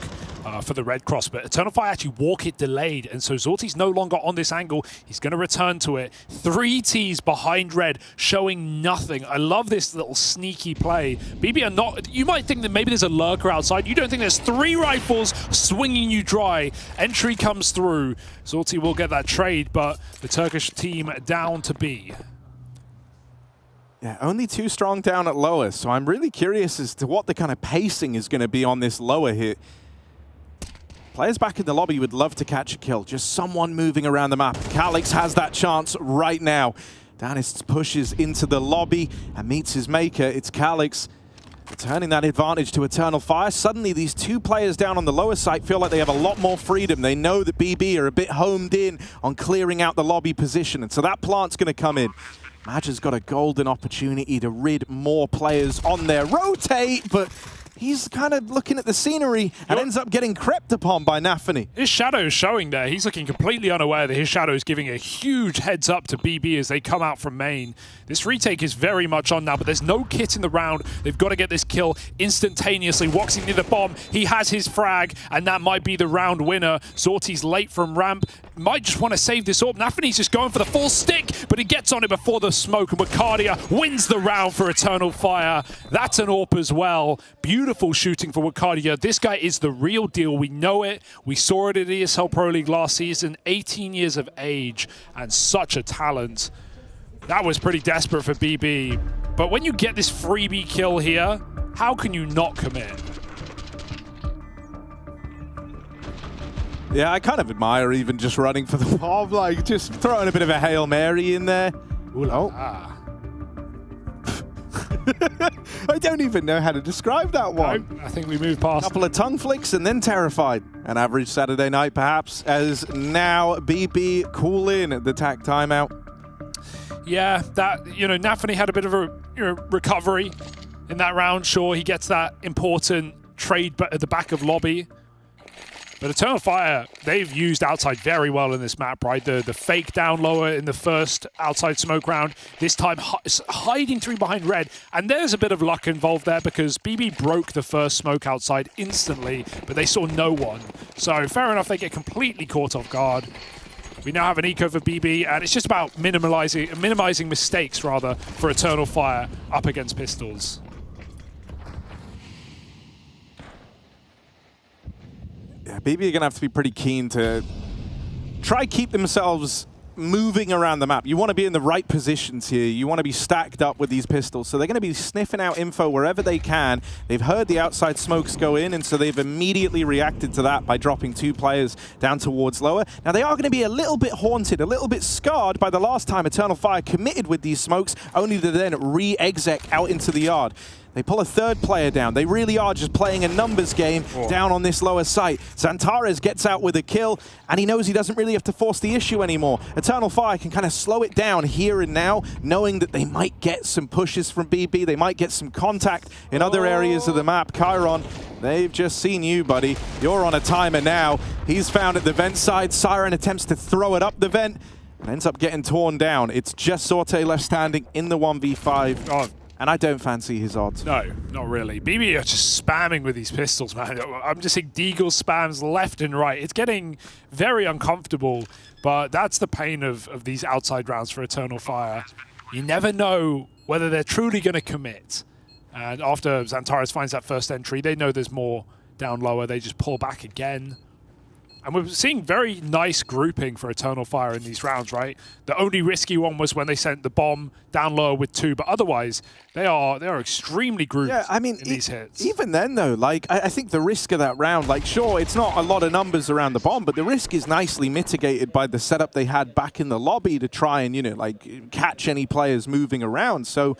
for the Red Cross, but Eternal Fire actually walk it delayed, and so Zorti's no longer on this angle. He's going to return to it. 3 Ts behind Red, showing nothing. I love this little sneaky play. BB are not... You might think that maybe there's a lurker outside. You don't think there's 3 rifles swinging you dry. Entry comes through. Zorti will get that trade, but the Turkish team down to B. Yeah, only 2 strong down at lower, so I'm really curious as to what the kind of pacing is going to be on this lower hit. Players back in the lobby would love to catch a kill, just someone moving around the map. Katowice has that chance right now. Danis pushes into the lobby and meets his maker. It's Katowice returning that advantage to Eternal Fire. Suddenly, these 2 players down on the lower site feel like they have a lot more freedom. They know that BB are a bit homed in on clearing out the lobby position, and so that plant's going to come in. Madge's got a golden opportunity to rid more players on their rotate, but he's kind of looking at the scenery and ends up getting crept upon by Nafany. His shadow is showing there. He's looking completely unaware that his shadow is giving a huge heads up to BB as they come out from main. This retake is very much on now, but there's no kit in the round. They've got to get this kill instantaneously. Woxy near the bomb. He has his frag, and that might be the round winner. Zorti's late from ramp. Might just want to save this AWP. Nafany's just going for the full stick, but he gets on it before the smoke, and Wakadia wins the round for Eternal Fire. That's an AWP as well. Beautiful shooting for Wakadia. This guy is the real deal. We know it. We saw it at ESL Pro League last season. 18 years of age and such a talent. That was pretty desperate for BB. But when you get this freebie kill here, how can you not commit? Yeah, I kind of admire even just running for the bomb, like just throwing a bit of a Hail Mary in there. I don't even know how to describe that one. No, I think we moved past. A couple of tongue flicks and then terrified. An average Saturday night, perhaps, as now BB call in the TAC timeout. Yeah, that, you know, Nafany had a bit of a recovery in that round. Sure, he gets that important trade at the back of lobby. But Eternal Fire, they've used outside very well in this map, right? The fake down lower in the first outside smoke round, this time hiding through behind Red. And there's a bit of luck involved there because BB broke the first smoke outside instantly, but they saw no one. So fair enough, they get completely caught off guard. We now have an eco for BB, and it's just about minimizing mistakes, rather, for Eternal Fire up against Pistols. Yeah, BB are going to have to be pretty keen to try keep themselves moving around the map. You want to be in the right positions here. You want to be stacked up with these pistols. So they're going to be sniffing out info wherever they can. They've heard the outside smokes go in, and so they've immediately reacted to that by dropping 2 players down towards lower. Now, they are going to be a little bit haunted, a little bit scarred by the last time Eternal Fire committed with these smokes, only to then re-exec out into the yard. They pull a 3rd player down. They really are just playing a numbers game down on this lower site. Xantares gets out with a kill, and he knows he doesn't really have to force the issue anymore. Eternal Fire can kind of slow it down here and now, knowing that they might get some pushes from BB. They might get some contact in other areas of the map. Chiron, they've just seen you, buddy. You're on a timer now. He's found at the vent side. Siren attempts to throw it up the vent and ends up getting torn down. It's just Sorte left standing in the 1v5. And I don't fancy his odds. No, not really. BB are just spamming with these pistols, man. I'm just seeing Deagle spams left and right. It's getting very uncomfortable, but that's the pain of these outside rounds for Eternal Fire. You never know whether they're truly going to commit. And after Xantares finds that first entry, they know there's more down lower. They just pull back again. And we're seeing very nice grouping for Eternal Fire in these rounds, right? The only risky one was when they sent the bomb down lower with 2, but otherwise they are extremely grouped. Yeah, I mean, in these hits. Even then though, like I think the risk of that round, like sure, it's not a lot of numbers around the bomb, but the risk is nicely mitigated by the setup they had back in the lobby to try and, you know, like catch any players moving around. So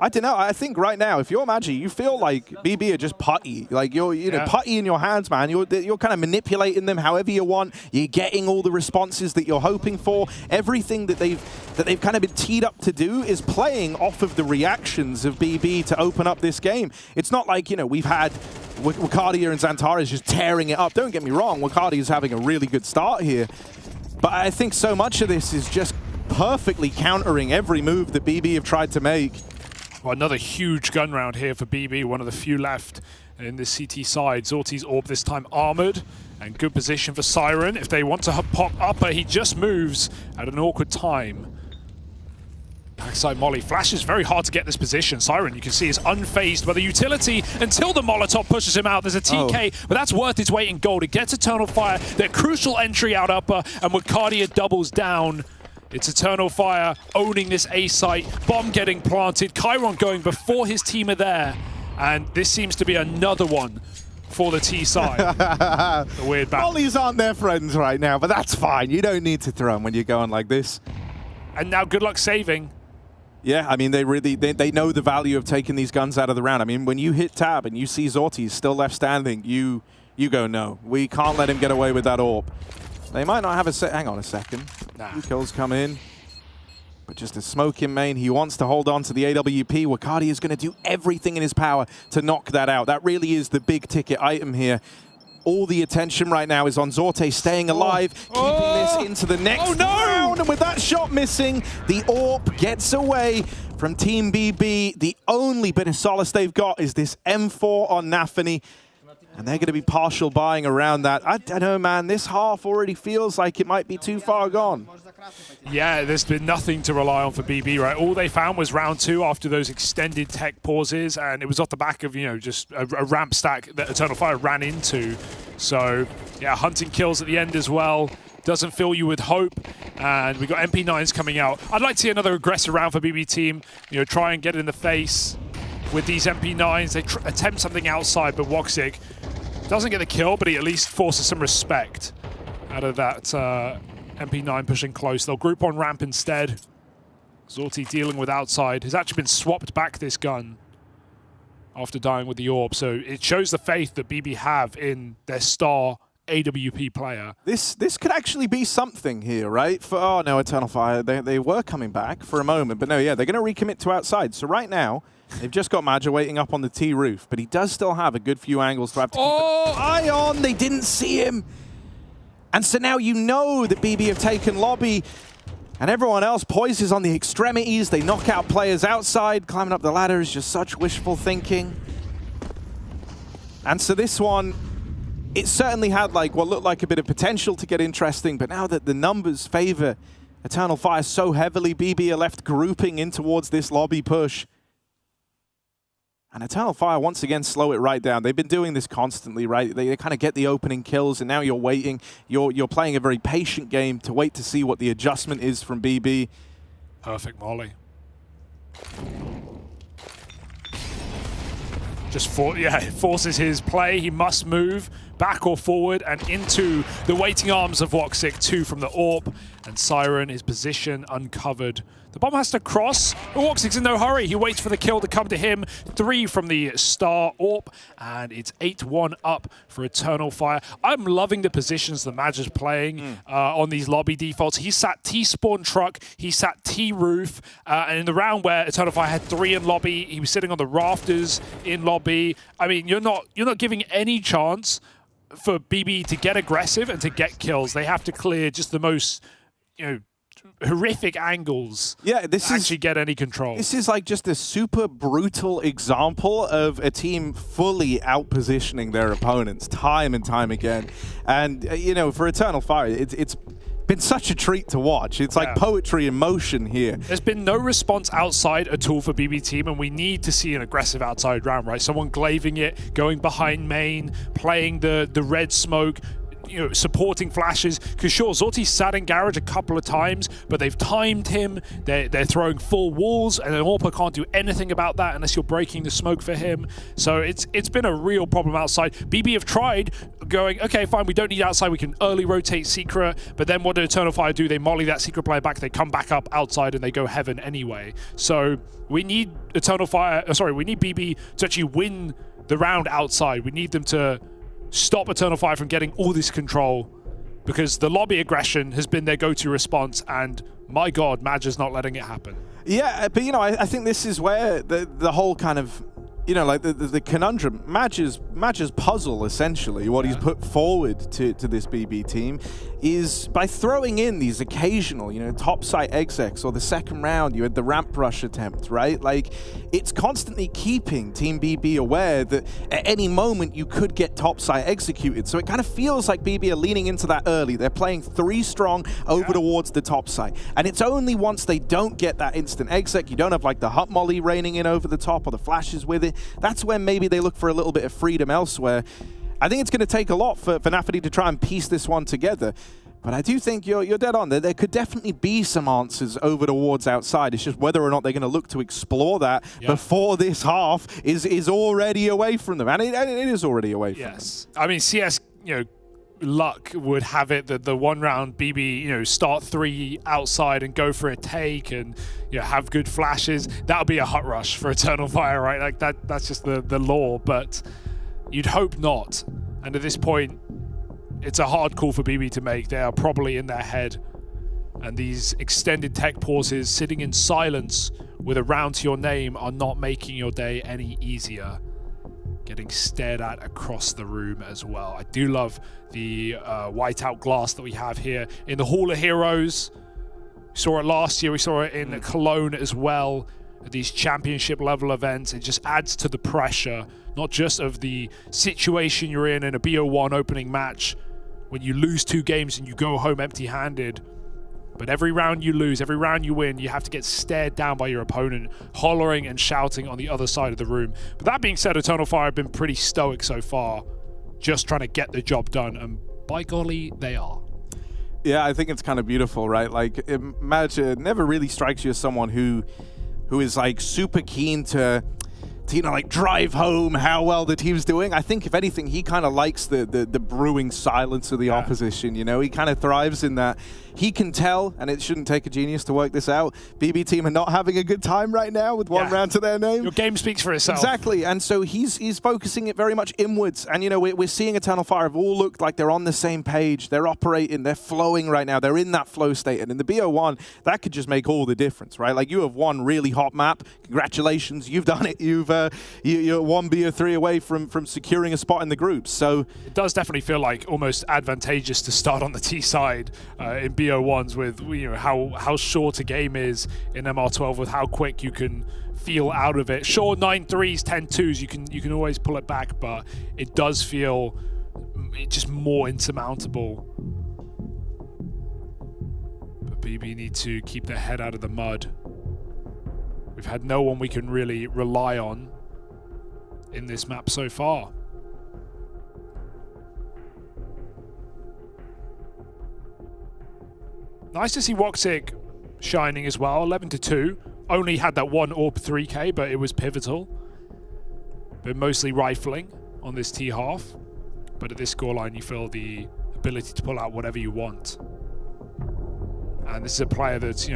I don't know. I think right now, if you're Magi, you feel like BB are just putty. Like you're, you know, putty in your hands, man. You're kind of manipulating them however you want. You're getting all the responses that you're hoping for. Everything that they've kind of been teed up to do is playing off of the reactions of BB to open up this game. It's not like, you know, we've had Wakadia and Xantares just tearing it up. Don't get me wrong. Wakadia is having a really good start here, but I think so much of this is just perfectly countering every move that BB have tried to make. Well, another huge gun round here for BB, one of the few left in the CT side. Zorti's Orb this time armored, and good position for Siren. If they want to pop upper, he just moves at an awkward time. Backside Molly. Flash is very hard to get this position. Siren, you can see, is unfazed by the utility until the Molotov pushes him out. There's a TK, but that's worth its weight in gold. It gets Eternal Fire, their crucial entry out upper, and Wakadia doubles down. It's Eternal Fire owning this A site, bomb getting planted, Chiron going before his team are there, and this seems to be another one for the T side. A weird battle. Mollies aren't their friends right now, but that's fine. You don't need to throw them when you're going like this. And now good luck saving. Yeah, I mean, they know the value of taking these guns out of the round. I mean, when you hit tab and you see Zorti still left standing, you go, no, we can't let him get away with that AWP. They might not have a hang on a second. Nah. 2 kills come in. But just a smoke in main. He wants to hold on to the AWP. Wakadia is going to do everything in his power to knock that out. That really is the big ticket item here. All the attention right now is on Zorte staying alive, keeping this into the next round. And with that shot missing, the AWP gets away from Team BB. The only bit of solace they've got is this M4 on Nafany. And they're going to be partial buying around that. I don't know, man. This half already feels like it might be too far gone. Yeah, there's been nothing to rely on for BB, right? All they found was round 2 after those extended tech pauses, and it was off the back of, you know, just a ramp stack that Eternal Fire ran into. So, yeah, hunting kills at the end as well. Doesn't fill you with hope. And we got MP9s coming out. I'd like to see another aggressive round for BB team. You know, try and get in the face with these MP9s. They attempt something outside, but Woxic doesn't get the kill, but he at least forces some respect out of that MP9 pushing close. They'll group on ramp instead. Zorti dealing with outside. Has actually been swapped back this gun after dying with the AWP. So it shows the faith that BB have in their star AWP player. This could actually be something here, right? For oh no, Eternal Fire. They were coming back for a moment, but no, yeah, they're going to recommit to outside. So right now, they've just got Magi waiting up on the T roof, but he does still have a good few angles to have to keep an eye on. They didn't see him. And so now you know that BB have taken lobby, and everyone else poises on the extremities. They knock out players outside. Climbing up the ladder is just such wishful thinking. And so this one, it certainly had like what looked like a bit of potential to get interesting, but now that the numbers favor Eternal Fire so heavily, BB are left grouping in towards this lobby push. And Eternal Fire once again slow it right down. They've been doing this constantly, right? They kind of get the opening kills, and now you're waiting. You're playing a very patient game to wait to see what the adjustment is from BB. Perfect Molly. Just forces his play. He must move back or forward and into the waiting arms of Woxic, 2 from the AWP, and Siren, his position uncovered. The bomb has to cross, but Woxic's in no hurry. He waits for the kill to come to him. 3 from the star AWP, and it's 8-1 up for Eternal Fire. I'm loving the positions the Maj is playing on these lobby defaults. He sat T-spawn truck, he sat T-roof, and in the round where Eternal Fire had 3 in lobby, he was sitting on the rafters in lobby. I mean, you're not giving any chance for BB to get aggressive and to get kills. They have to clear just the most, you know, horrific angles. Yeah, this to actually get any control. This is like just a super brutal example of a team fully outpositioning their opponents time and time again. And you know, for Eternal Fire, it's been such a treat to watch. It's like poetry in motion here. There's been no response outside at all for BB team, and we need to see an aggressive outside round, right? Someone glaiving it, going behind main, playing the red smoke, supporting flashes. Because sure, Zorti sat in garage a couple of times, but they've timed him. They're throwing full walls, and then Orpa can't do anything about that unless you're breaking the smoke for him. So it's been a real problem outside. BB have tried going, okay, fine, we don't need outside, we can early rotate Secret, but then what do Eternal Fire do? They molly that Secret player back, they come back up outside, and they go heaven anyway. So we need we need BB to actually win the round outside. We need them to stop Eternal Fire from getting all this control, because the lobby aggression has been their go-to response, and my God, Madge is not letting it happen. Yeah, but I think this is where the whole kind of, like the conundrum, Madge's puzzle, essentially, what he's put forward to this BB team, is by throwing in these occasional, top site execs, or the second round, you had the ramp rush attempt, right? Like, it's constantly keeping Team BB aware that at any moment you could get top site executed. So it kind of feels like BB are leaning into that early. They're playing 3 strong over towards the top site. And it's only once they don't get that instant exec, you don't have like the hut molly raining in over the top or the flashes with it, that's when maybe they look for a little bit of freedom elsewhere. I think it's going to take a lot for Nafity to try and piece this one together. But I do think you're dead on. There could definitely be some answers over towards outside. It's just whether or not they're going to look to explore that before this half is already away from them. And it is already away from them. Yes. I mean, CS, luck would have it that the one round BB, start 3 outside and go for a take and have good flashes. That would be a hut rush for Eternal Fire, right? Like that's just the law, but you'd hope not. And at this point, it's a hard call for BB to make. They are probably in their head. And these extended tech pauses, sitting in silence with a round to your name, are not making your day any easier. Getting stared at across the room as well. I do love the whiteout glass that we have here in the Hall of Heroes. We saw it last year. We saw it in Cologne as well. These championship level events, it just adds to the pressure, not just of the situation you're in a BO1 opening match when you lose 2 games and you go home empty-handed. But every round you lose, every round you win, you have to get stared down by your opponent, hollering and shouting on the other side of the room. But that being said, Eternal Fire have been pretty stoic so far, just trying to get the job done, and by golly, they are. Yeah, I think it's kind of beautiful, right? Like, imagine, never really strikes you as someone who is like super keen to like drive home how well the team's doing. I think if anything, he kind of likes the brewing silence of the opposition. He kind of thrives in that. He can tell, and it shouldn't take a genius to work this out, BB team are not having a good time right now with 1 round to their name. Your game speaks for itself. Exactly, and so he's focusing it very much inwards. And we're seeing Eternal Fire have all looked like they're on the same page. They're operating, they're flowing right now. They're in that flow state, and in the BO1, that could just make all the difference, right? Like, you have one really hot map. Congratulations, you've done it. You're 1 BO3 away from securing a spot in the groups. So it does definitely feel like almost advantageous to start on the T side in BO1s with how short a game is in MR12, with how quick you can feel out of it. Sure, 9-3s, 10-2s, you can always pull it back, but it does feel just more insurmountable. But BB need to keep their head out of the mud. We've had no one we can really rely on in this map so far. Nice to see Woxic shining as well, 11-2. Only had that 1 AWP 3K, but it was pivotal. But mostly rifling on this T half. But at this scoreline, you feel the ability to pull out whatever you want. And this is a player that's,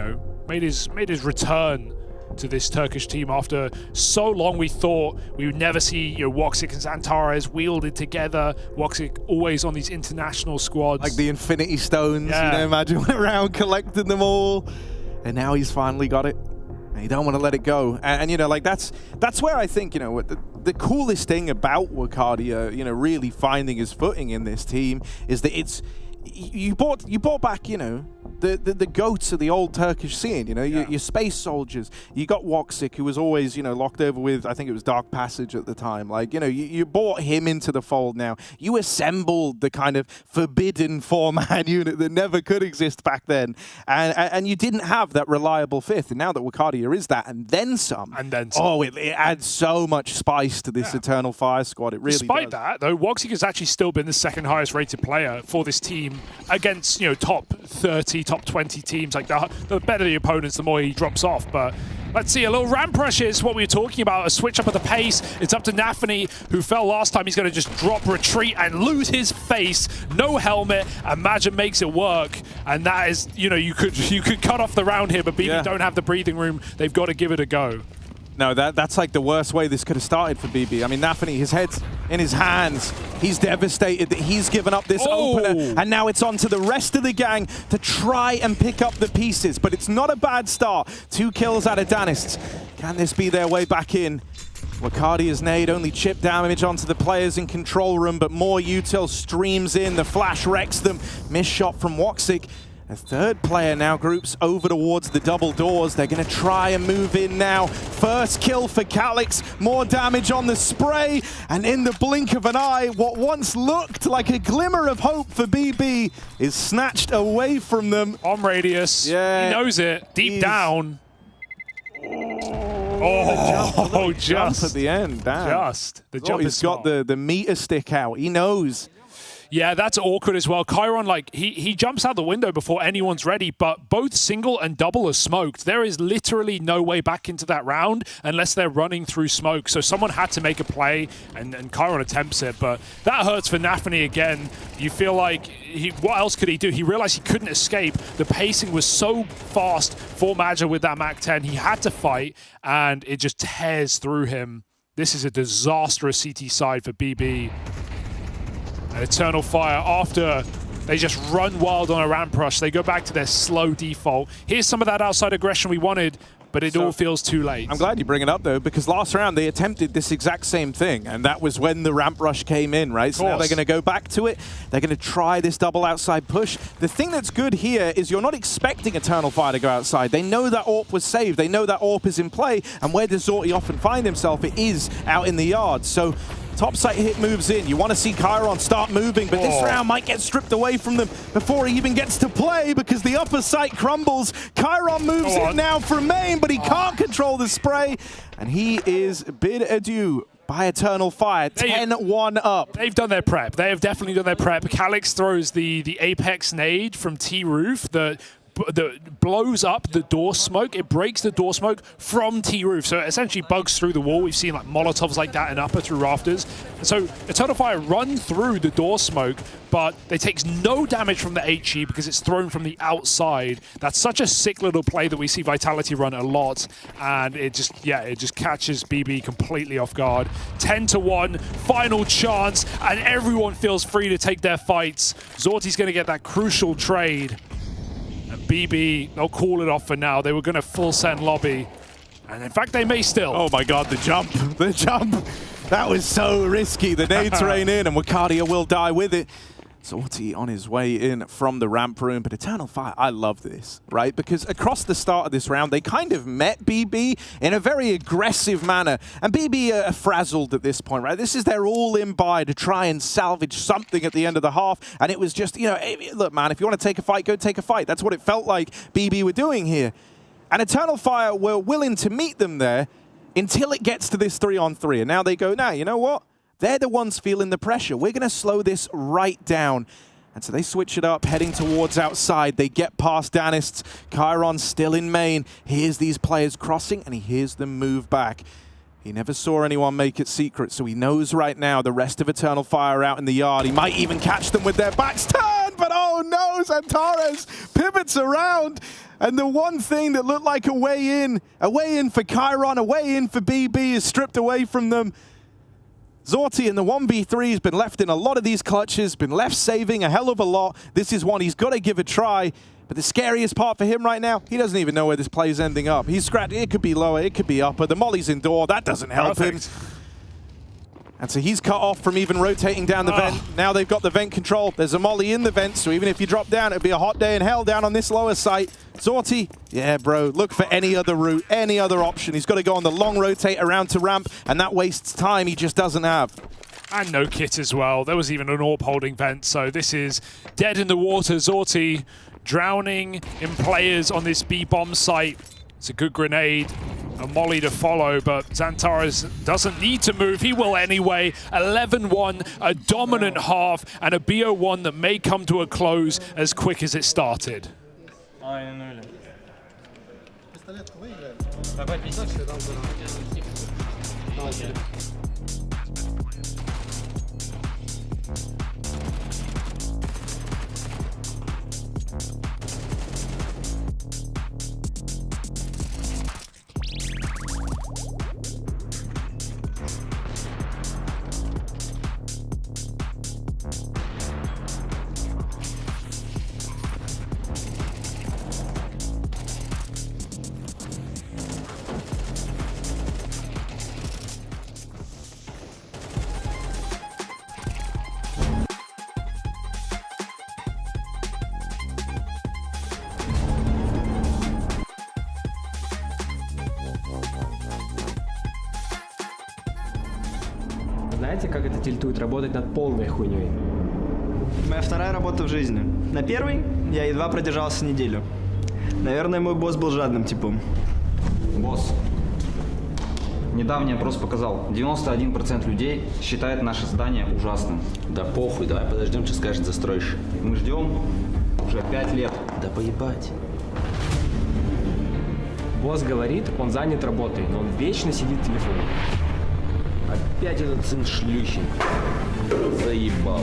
made his return to this Turkish team after so long. We thought we would never see Woxic and Xantares wielded together. Woxic always on these international squads. Like the Infinity Stones, imagine went around collecting them all. And now he's finally got it. And you don't want to let it go. And like that's where I think, the coolest thing about Wakadia, really finding his footing in this team is that it's, you bought back, the goats of the old Turkish scene, you know, your space soldiers. You got Woxic, who was always, you know, locked over with, I think it was Dark Passage at the time. Like, you know, you brought him into the fold now. You assembled the kind of forbidden four-man unit that never could exist back then. And you didn't have that reliable fifth. And now that Wakadia is that, and then some. And then some. Oh, it adds so much spice to this Eternal Fire squad. It really Despite does. that, though, Woxic has actually still been the second highest rated player for this team against, you know, top 30, top 20 teams. Like, the better the opponents, the more he drops off. But let's see, a little ramp rush is what we were talking about, a switch up of the pace. It's up to Nafany, who fell last time. He's going to just drop, retreat, and lose his face. No helmet, and Magic makes it work. And that is, you know, you could cut off the round here, but BB don't have the breathing room. They've got to give it a go. No, that's like the worst way this could have started for BB. I mean, Nafany, his head's in his hands. He's devastated that he's given up this opener, and now it's on to the rest of the gang to try and pick up the pieces. But it's not a bad start. 2 kills out of Danists. Can this be their way back in? Wakadia's nade only chipped damage onto the players in control room, but more util streams in. The flash wrecks them. Missed shot from Woxic. A third player now groups over towards the double doors. They're going to try and move in now. First kill for Calix. More damage on the spray. And in the blink of an eye, what once looked like a glimmer of hope for BB is snatched away from them. On radius. Yeah. He knows it. Deep down. Oh, jump at the end. Damn. Just. The jump he's got the meter stick out. He knows. Yeah, that's awkward as well. Chiron, like, he jumps out the window before anyone's ready, but both single and double are smoked. There is literally no way back into that round unless they're running through smoke. So someone had to make a play, and Chiron attempts it. But that hurts for Nafany again. You feel like, what else could he do? He realized he couldn't escape. The pacing was so fast for Maja with that MAC-10. He had to fight, and it just tears through him. This is a disastrous CT side for BB. Eternal Fire, after they just run wild on a ramp rush, they go back to their slow default. Here's some of that outside aggression we wanted, but it all feels too late. I'm glad you bring it up, though, because last round they attempted this exact same thing, and that was when the ramp rush came in, right? So now they're going to go back to it. They're going to try this double outside push. The thing that's good here is you're not expecting Eternal Fire to go outside. They know that AWP was saved. They know that AWP is in play, and where does Zorti often find himself? It is out in the yard. So topside hit moves in. You want to see Chiron start moving, but this round might get stripped away from them before he even gets to play because the upper site crumbles. Chiron moves in now from main, but he can't control the spray, and he is bid adieu by Eternal Fire. 10-1 up. They've done their prep. They have definitely done their prep. Calix throws the Apex nade from T-Roof that blows up the door smoke. It breaks the door smoke from T-Roof, so it essentially bugs through the wall. We've seen like Molotovs like that in upper through rafters. And so Eternal Fire run through the door smoke, but they take no damage from the HE because it's thrown from the outside. That's such a sick little play that we see Vitality run a lot, and it just catches BB completely off guard. 10-1, final chance, and everyone feels free to take their fights. Zorti's going to get that crucial trade. BB, they'll call it off for now. They were going to full send lobby. And in fact, they may still. Oh my God, the jump. The jump. That was so risky. The nades rain in and Wakadia will die with it. Zorti on his way in from the ramp room, but Eternal Fire, I love this, right? Because across the start of this round, they kind of met BB in a very aggressive manner. And BB are frazzled at this point, right? This is their all-in buy to try and salvage something at the end of the half. And it was just, you know, look, man, if you want to take a fight, go take a fight. That's what it felt like BB were doing here. And Eternal Fire were willing to meet them there until it gets to this 3-on-3. And now they go, nah, you know what? They're the ones feeling the pressure. We're going to slow this right down. And so they switch it up, heading towards outside. They get past Danists. Chiron still in main. Hears these players crossing, and he hears them move back. He never saw anyone make it secret, so he knows right now the rest of Eternal Fire out in the yard. He might even catch them with their backs turned, but oh no, Xantares pivots around. And the one thing that looked like a way in for Chiron, a way in for BB is stripped away from them. Zorti in the 1v3 has been left in a lot of these clutches, been left saving a hell of a lot. This is one he's got to give a try. But the scariest part for him right now, he doesn't even know where this play is ending up. He's scratched. It could be lower, it could be upper. The molly's indoor. That doesn't help him. And so he's cut off from even rotating down the vent. Now they've got the vent control. There's a molly in the vent, so even if you drop down, it'd be a hot day in hell down on this lower site. Zorti, yeah, bro, look for any other route, any other option. He's got to go on the long rotate around to ramp, and that wastes time he just doesn't have. And no kit as well. There was even an AWP holding vent, so this is dead in the water. Zorti drowning in players on this B-bomb site. It's a good grenade. A molly to follow, but Xantares doesn't need to move. He will anyway. 11-1, a dominant half, and a BO1 that may come to a close as quick as it started. Знаете, как это тильтует работать над полной хуйней? Моя вторая работа в жизни. На первой я едва продержался неделю. Наверное, мой босс был жадным типом. Босс, недавний опрос показал, 91% людей считает наше здание ужасным. Да похуй, давай подождем, что скажет застройщик. Мы ждем уже 5 лет. Да поебать. Босс говорит, он занят работой, но он вечно сидит в телефоне. Опять этот сын шлющий. Заебал.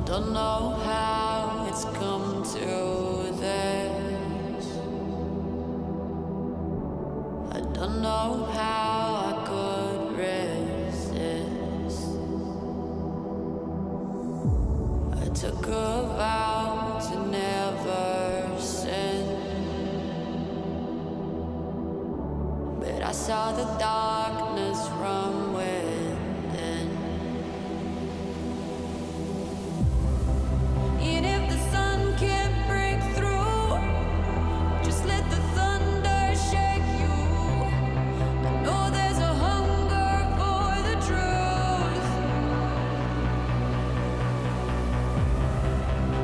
Don't know how it's come to this. I don't know how I could resist. I took a vow to never sin, but I saw the darkness from within. And if the sun can't break through, just let the thunder shake you. I know there's a hunger for the truth.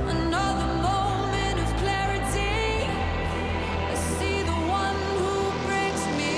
Another moment of clarity. I see the one who breaks me.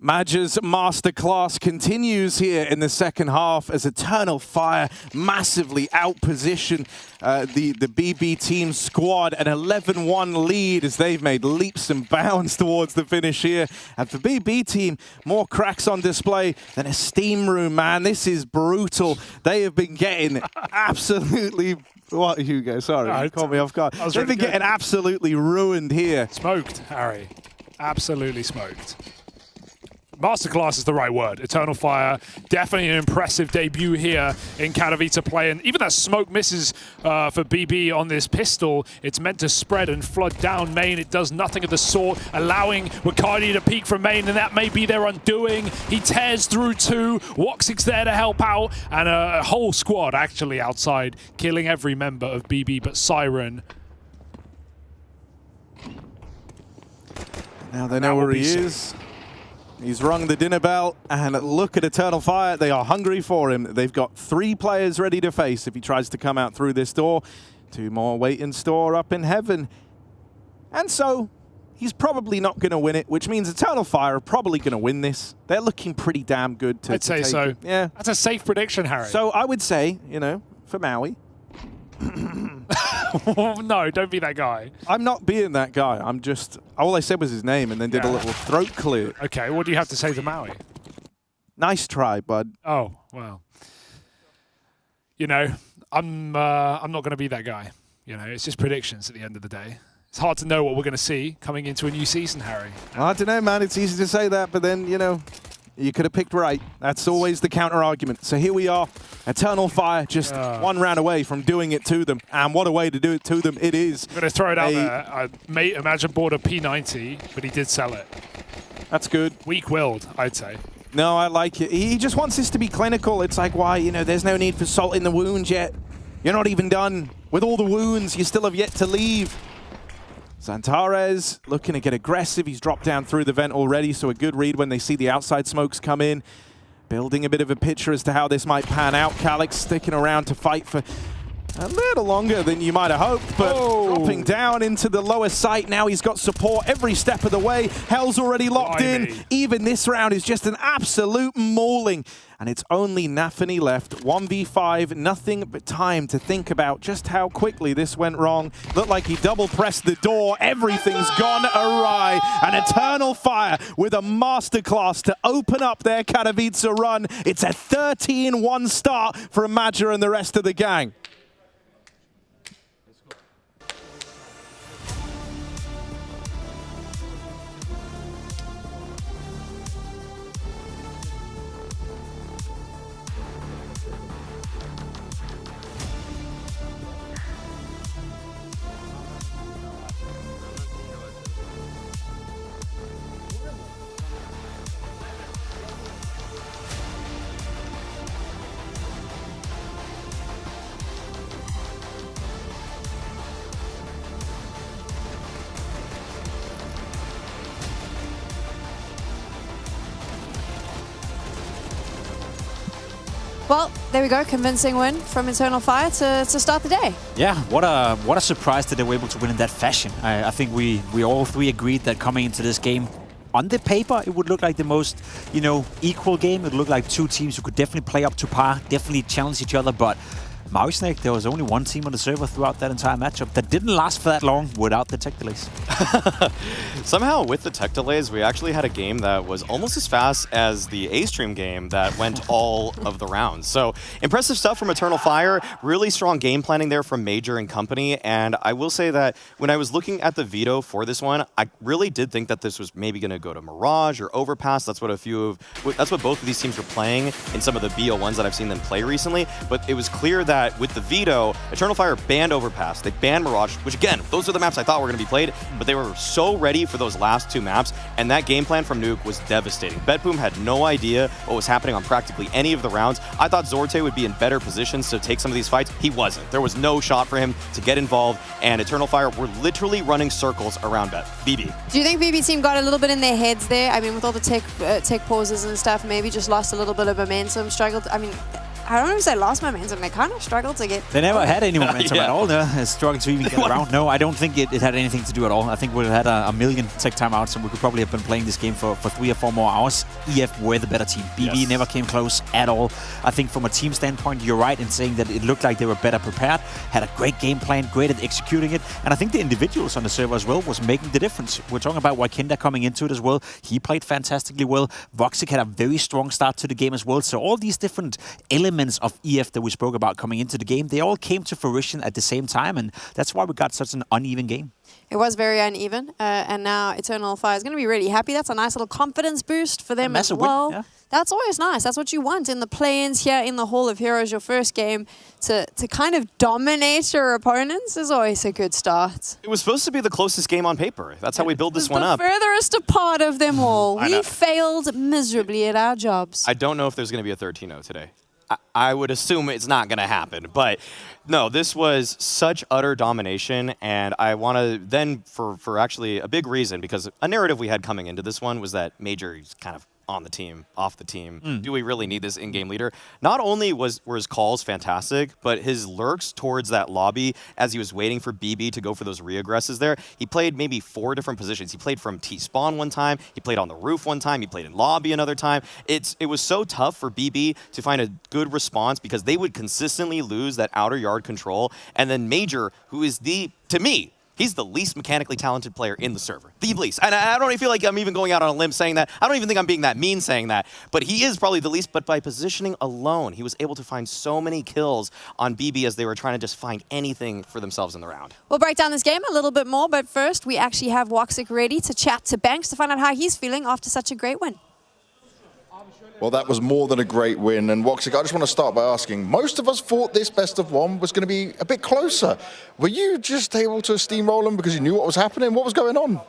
Madge's masterclass continues here in the second half as Eternal Fire massively outposition the BB team squad. An 11-1 lead as they've made leaps and bounds towards the finish here. And for BB team, more cracks on display than a steam room, man. This is brutal. They have been getting absolutely... What, Hugo? Sorry, you caught me off guard. They've been getting absolutely ruined here. Smoked, Harry. Absolutely smoked. Masterclass is the right word. Eternal Fire, definitely an impressive debut here in Katowice play. And even that smoke misses for BB on this pistol. It's meant to spread and flood down main. It does nothing of the sort, allowing Wakardi to peek from main, and that may be their undoing. He tears through two. Woxic's there to help out, and a whole squad actually outside, killing every member of BB but Siren. Now they know where he is. He's rung the dinner bell, and look at Eternal Fire. They are hungry for him. They've got 3 players ready to face if he tries to come out through this door. 2 more wait in store up in heaven. And so, he's probably not going to win it, which means Eternal Fire are probably going to win this. They're looking pretty damn good to I'd say take so. it. Yeah. That's a safe prediction, Harry. So I would say, you know, for Maui. No, don't be that guy. I'm not being that guy. I'm just, all I said was his name and then did a little throat clear. Okay, what do you have to say to Maui? Nice try, bud. Oh, well. You know, I'm not going to be that guy. You know, it's just predictions at the end of the day. It's hard to know what we're going to see coming into a new season, Harry. I don't know, man. It's easy to say that, but then, you know, you could have picked right. That's always the counter-argument. So here we are. Eternal Fire just 1 round away from doing it to them. And what a way to do it to them it is. I'm going to throw it out there. Mate, Imagine bought a P90, but he did sell it. That's good. Weak-willed, I'd say. No, I like it. He just wants this to be clinical. It's like, why, you know, there's no need for salt in the wounds yet. You're not even done. With all the wounds, you still have yet to leave. Zantares looking to get aggressive. He's dropped down through the vent already, so a good read when they see the outside smokes come in. Building a bit of a picture as to how this might pan out. Calyx sticking around to fight for a little longer than you might have hoped, but dropping down into the lower site. Now he's got support every step of the way. Hell's already locked in. Even this round is just an absolute mauling. And it's only Nafany left. 1v5, nothing but time to think about just how quickly this went wrong. Looked like he double-pressed the door. Everything's gone awry. An Eternal Fire with a masterclass to open up their Katowice run. It's a 13-1 start for Imager and the rest of the gang. Well, there we go. Convincing win from Eternal Fire to start the day. Yeah, what a surprise that they were able to win in that fashion. I think we all 3 agreed that coming into this game, on the paper, it would look like the most, you know, equal game. It would look like 2 teams who could definitely play up to par, definitely challenge each other, but Maui Snake, there was only 1 team on the server throughout that entire matchup that didn't last for that long without the tech delays. Somehow, with the tech delays, we actually had a game that was almost as fast as the A-Stream game that went all of the rounds. So, impressive stuff from Eternal Fire. Really strong game planning there from Major and company. And I will say that when I was looking at the veto for this one, I really did think that this was maybe going to go to Mirage or Overpass. That's what that's what both of these teams were playing in some of the BO1s that I've seen them play recently. But it was clear that with the veto, Eternal Fire banned Overpass, they banned Mirage, which again, those are the maps I thought were going to be played, but they were so ready for those last 2 maps, and that game plan from Nuke was devastating. Betboom had no idea what was happening on practically any of the rounds. I thought Zorte would be in better positions to take some of these fights. He wasn't. There was no shot for him to get involved, and Eternal Fire were literally running circles around BB. Do you think BB team got a little bit in their heads there? I mean, with all the tech pauses and stuff, maybe just lost a little bit of momentum, struggled. I mean, I don't know if they lost momentum. They kind of struggled to get... They never had any momentum at all. They struggled to even get around. No, I don't think it had anything to do at all. I think we had a million tech timeouts and we could probably have been playing this game for 3 or 4 more hours. EF were the better team. BB never came close at all. I think from a team standpoint, you're right in saying that it looked like they were better prepared, had a great game plan, great at executing it. And I think the individuals on the server as well was making the difference. We're talking about Wakinda coming into it as well. He played fantastically well. Voxic had a very strong start to the game as well. So all these different elements of EF that we spoke about coming into the game, they all came to fruition at the same time, and that's why we got such an uneven game. It was very uneven, and now Eternal Fire is going to be really happy. That's a nice little confidence boost for them as well. Win, yeah. That's always nice. That's what you want in the play-ins here in the Hall of Heroes. Your first game to kind of dominate your opponents is always a good start. It was supposed to be the closest game on paper. That's how we build this one up. The furthest apart of them all. We failed miserably at our jobs. I don't know if there's going to be a 13-0 today. I would assume it's not going to happen. But no, this was such utter domination, and I want to then, for actually a big reason, because a narrative we had coming into this one was that Major is kind of on the team, off the team. Do we really need this in-game leader? Not only were his calls fantastic, but his lurks towards that lobby as he was waiting for BB to go for those reaggresses there, he played maybe 4 different positions. He played from T-spawn one time, he played on the roof one time, he played in lobby another time. It was so tough for BB to find a good response because they would consistently lose that outer yard control, and then Major, who is to me, he's the least mechanically talented player in the server. The least. And I don't even feel like I'm even going out on a limb saying that. I don't even think I'm being that mean saying that. But he is probably the least. But by positioning alone, he was able to find so many kills on BB as they were trying to just find anything for themselves in the round. We'll break down this game a little bit more, but first we actually have Woxic ready to chat to Banks to find out how he's feeling after such a great win. Well, that was more than a great win. And Woxic, I just want to start by asking, most of us thought this best of 1 was going to be a bit closer. Were you just able to steamroll them because you knew what was happening? What was going on?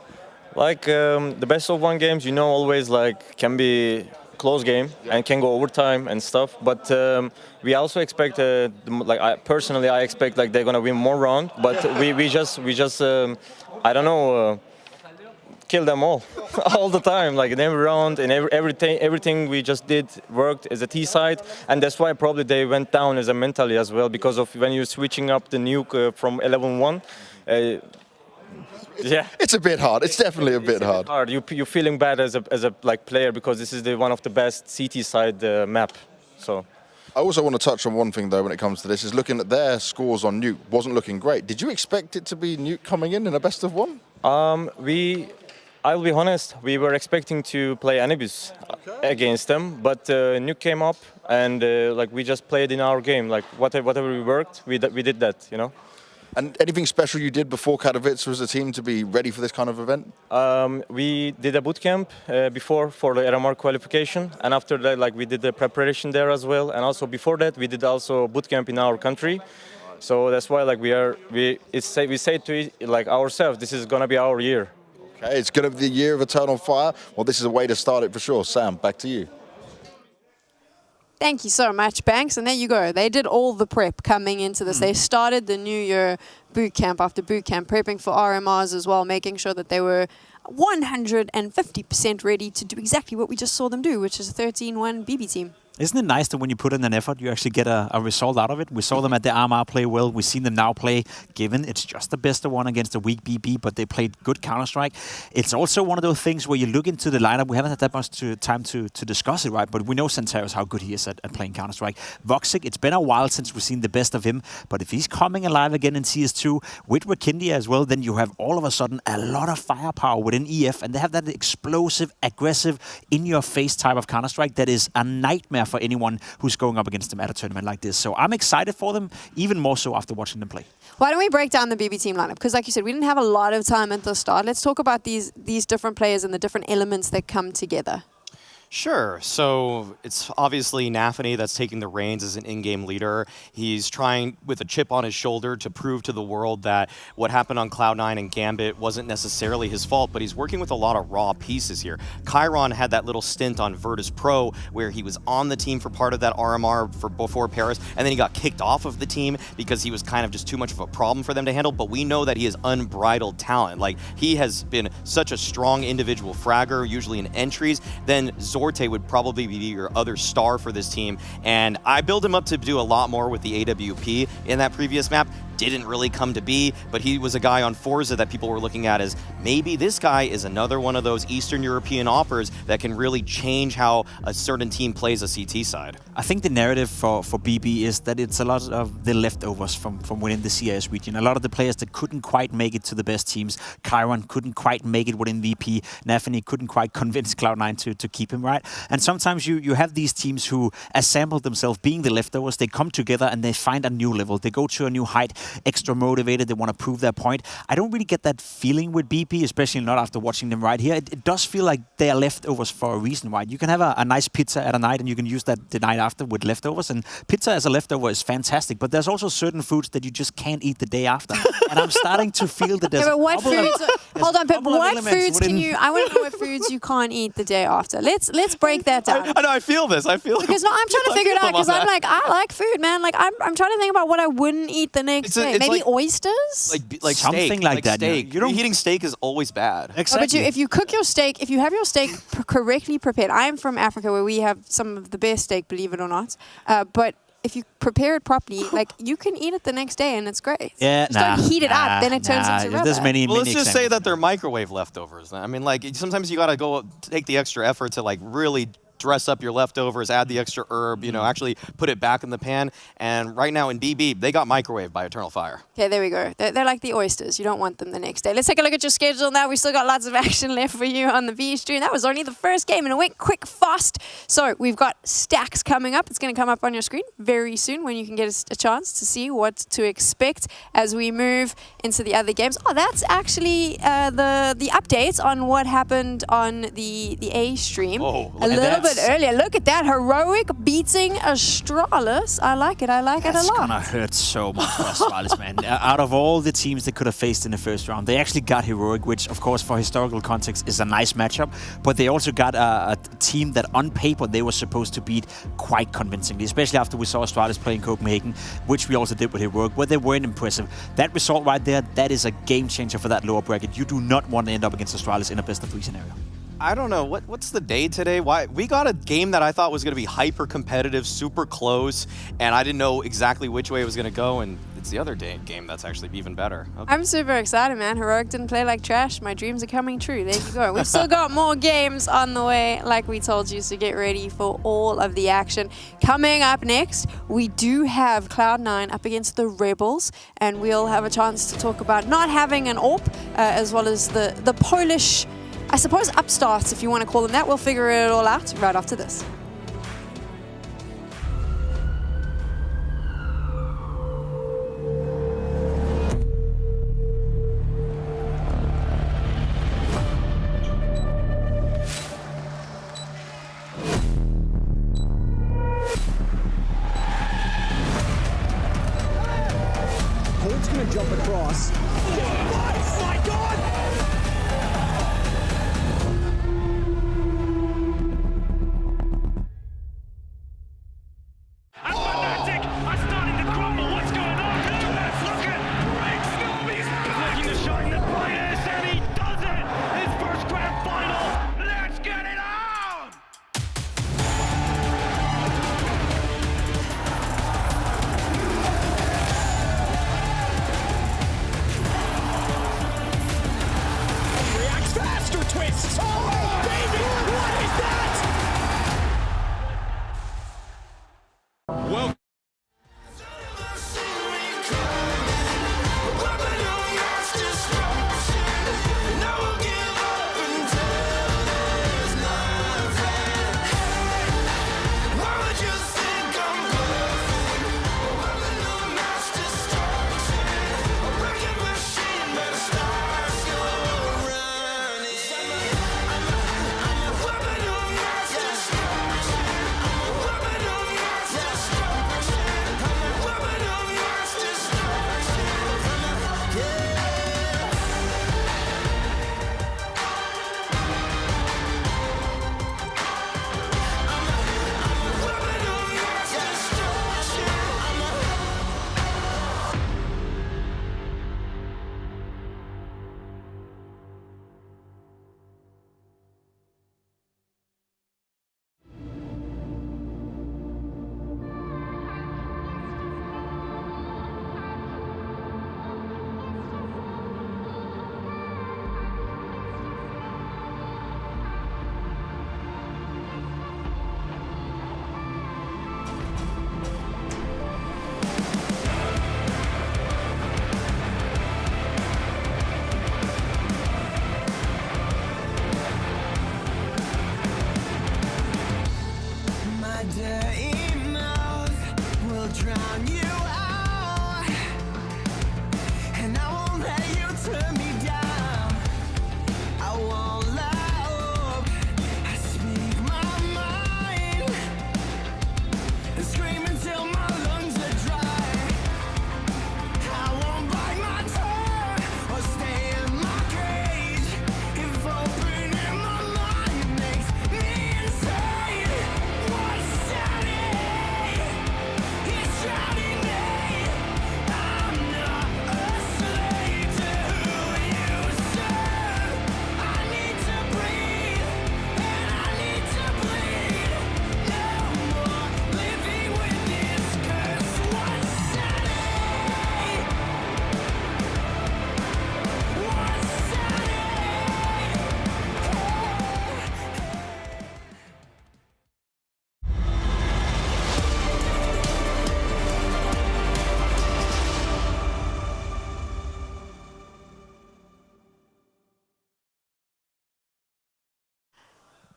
Like the best of 1 games, always like can be close game and can go overtime and stuff. But we also expect, I expect like they're gonna win more round. But we just I don't know. Kill them all the time, like in every round, and everything we just did worked as a T side, and that's why probably they went down as a mentally as well, because of when you're switching up the nuke from 11-1. Yeah, it's a bit hard. It's definitely a bit hard. You're feeling bad as a player because this is one of the best CT side map. So. I also want to touch on one thing though when it comes to this, is looking at their scores on nuke wasn't looking great. Did you expect it to be nuke coming in a best of 1? I'll be honest, we were expecting to play Anubis against them, but Nuke came up and we just played in our game. Like whatever we worked, we did that, And anything special you did before Katowice as a team to be ready for this kind of event? We did a bootcamp before for the RMR qualification, and after that, we did the preparation there as well. And also before that, we did also bootcamp in our country. So that's why we say to ourselves, this is gonna be our year. Okay, it's going to be the year of Eternal Fire. Well, this is a way to start it for sure. Sam, back to you. Thank you so much, Banks. And there you go. They did all the prep coming into this. They started the New Year boot camp after boot camp, prepping for RMRs as well, making sure that they were 150% ready to do exactly what we just saw them do, which is a 13-1 BB team. Isn't it nice that when you put in an effort, you actually get a result out of it? We saw them at the RMR play well. We've seen them now play, given it's just the best of 1 against a weak BB, but they played good Counter-Strike. It's also one of those things where you look into the lineup. We haven't had that much time to discuss it, right? But we know Santeros, how good he is at playing Counter-Strike. Woxic, it's been a while since we've seen the best of him, but if he's coming alive again in CS2 with Wakindia as well, then you have all of a sudden a lot of firepower within EF, and they have that explosive, aggressive, in-your-face type of Counter-Strike that is a nightmare for anyone who's going up against them at a tournament like this. So I'm excited for them, even more so after watching them play. Why don't we break down the BB team lineup? Because like you said, we didn't have a lot of time at the start. Let's talk about these different players and the different elements that come together. Sure. So it's obviously Nafany that's taking the reins as an in-game leader. He's trying with a chip on his shoulder to prove to the world that what happened on Cloud9 and Gambit wasn't necessarily his fault, but he's working with a lot of raw pieces here. Chiron had that little stint on Virtus Pro where he was on the team for part of that RMR before Paris, and then he got kicked off of the team because he was kind of just too much of a problem for them to handle, but we know that he has unbridled talent. Like, he has been such a strong individual fragger, usually in entries. Then Zorte would probably be your other star for this team, and I build him up to do a lot more with the AWP in that previous map. Didn't really come to be, but he was a guy on Forza that people were looking at as maybe this guy is another one of those Eastern European offers that can really change how a certain team plays a CT side. I think the narrative for BB is that it's a lot of the leftovers from within the CIS region. A lot of the players that couldn't quite make it to the best teams. Chiron couldn't quite make it within VP. Nafany couldn't quite convince Cloud9 to keep him, right? And sometimes you have these teams who assemble themselves being the leftovers. They come together and they find a new level. They go to a new height. extra motivated. They want to prove their point. I don't really get that feeling with BP, especially not after watching them right here. It does feel like they are leftovers for a reason, right? You can have a nice pizza at a night and you can use that the night after with leftovers. And pizza as a leftover is fantastic, but there's also certain foods that you just can't eat the day after. And I'm starting to feel that there's but what a couple of- foods? Hold on, but what foods can within- you? I want to know what foods you can't eat the day after. Let's break that down. I know, I feel this. I feel Because no, I'm trying to I figure it feel out because about I'm that. like, I like food, man. Like I'm trying to think about what I wouldn't eat the next day. it's Maybe like- oysters? like Something steak, like that, yeah. Steak. Eating steak is always bad. Oh, but if you cook your steak, if you have your steak correctly prepared, I am from Africa where we have some of the best steak, believe it or not. But if you prepare it properly, like you can eat it the next day and it's great. Yeah, Just don't heat it up, then it turns into rubber. There's many, Well, let's many just say examples. that they're microwave leftovers. I mean, like sometimes you gotta go take the extra effort to like really dress up your leftovers, add the extra herb, you know, actually put it back in the pan. And right now in BB, they got microwaved by Eternal Fire. Okay, there we go. They're like the oysters. You don't want them the next day. Let's take a look at your schedule now. We still got lots of action left for you on the V stream. That was only the first game and it went quick, fast. So we've got stacks coming up. It's going to come up on your screen very soon when you can get a chance to see what to expect as we move into the other games. Oh, that's actually the updates on what happened on the A stream. Oh, a little bit earlier. Look at that. Heroic beating Astralis. I like it. I like it a That's lot. gonna hurt so much for Astralis, man. Out of all the teams they could have faced in the first round, they actually got Heroic, which, of course, for historical context, is a nice matchup. But they also got a team that, on paper, they were supposed to beat quite convincingly, especially after we saw Astralis play in Copenhagen, which we also did with Heroic, where they weren't impressive. That result right there, that is a game changer for that lower bracket. You do not want to end up against Astralis in a best-of-3 scenario. I don't know, what's the day today? Why we got a game that I thought was going to be hyper competitive, super close, and I didn't know exactly which way it was going to go, and it's the other game that's actually even better. Okay. I'm super excited, man. Heroic didn't play like trash. My dreams are coming true. There you go. We've still got more games on the way, like we told you, so get ready for all of the action. Coming up next, we do have Cloud9 up against the Rebels, and we'll have a chance to talk about not having an AWP, as well as the Polish, I suppose, upstarts, if you want to call them that. We'll figure it all out right after this. Colt's gonna jump across. Oh my god!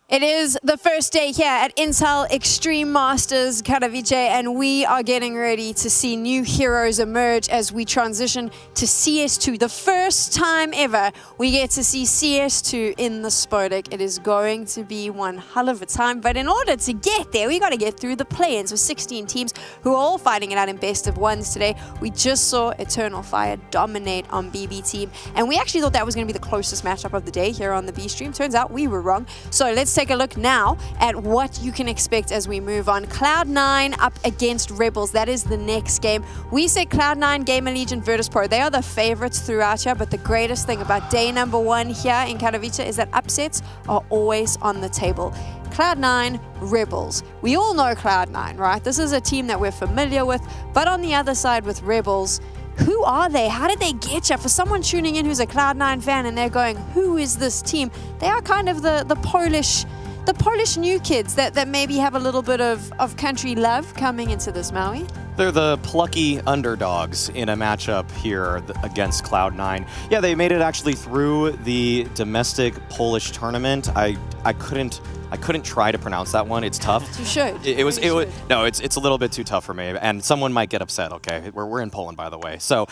It is the first day here at Intel Extreme Masters Katowice, and we are getting ready to see new heroes emerge as we transition to CS2. The first time ever we get to see CS2 in the Spodek. It is going to be one hell of a time, but in order to get there, we got to get through the play-ins with 16 teams who are all fighting it out in best of ones today. We just saw Eternal Fire dominate on BB team, and we actually thought that was going to be the closest matchup of the day here on the B stream. Turns out we were wrong. So let's take a look now at what you can expect as we move on. Cloud9 up against Rebels. That is the next game. We said Cloud9, Gamer Legion, Virtus Pro. They are the favorites throughout here, but the greatest thing about day number 1 here in Katowice is that upsets are always on the table. Cloud9, Rebels. We all know Cloud9, right? This is a team that we're familiar with, but on the other side with Rebels, who are they? How did they get you? For someone tuning in who's a Cloud9 fan and they're going, who is this team? They are kind of the Polish new kids that maybe have a little bit of country love coming into this, Maui. They're the plucky underdogs in a matchup here against Cloud9. Yeah, they made it actually through the domestic Polish tournament. I couldn't try to pronounce that one. It's tough. You should. No, it's a little bit too tough for me, and someone might get upset. Okay, we're in Poland, by the way. So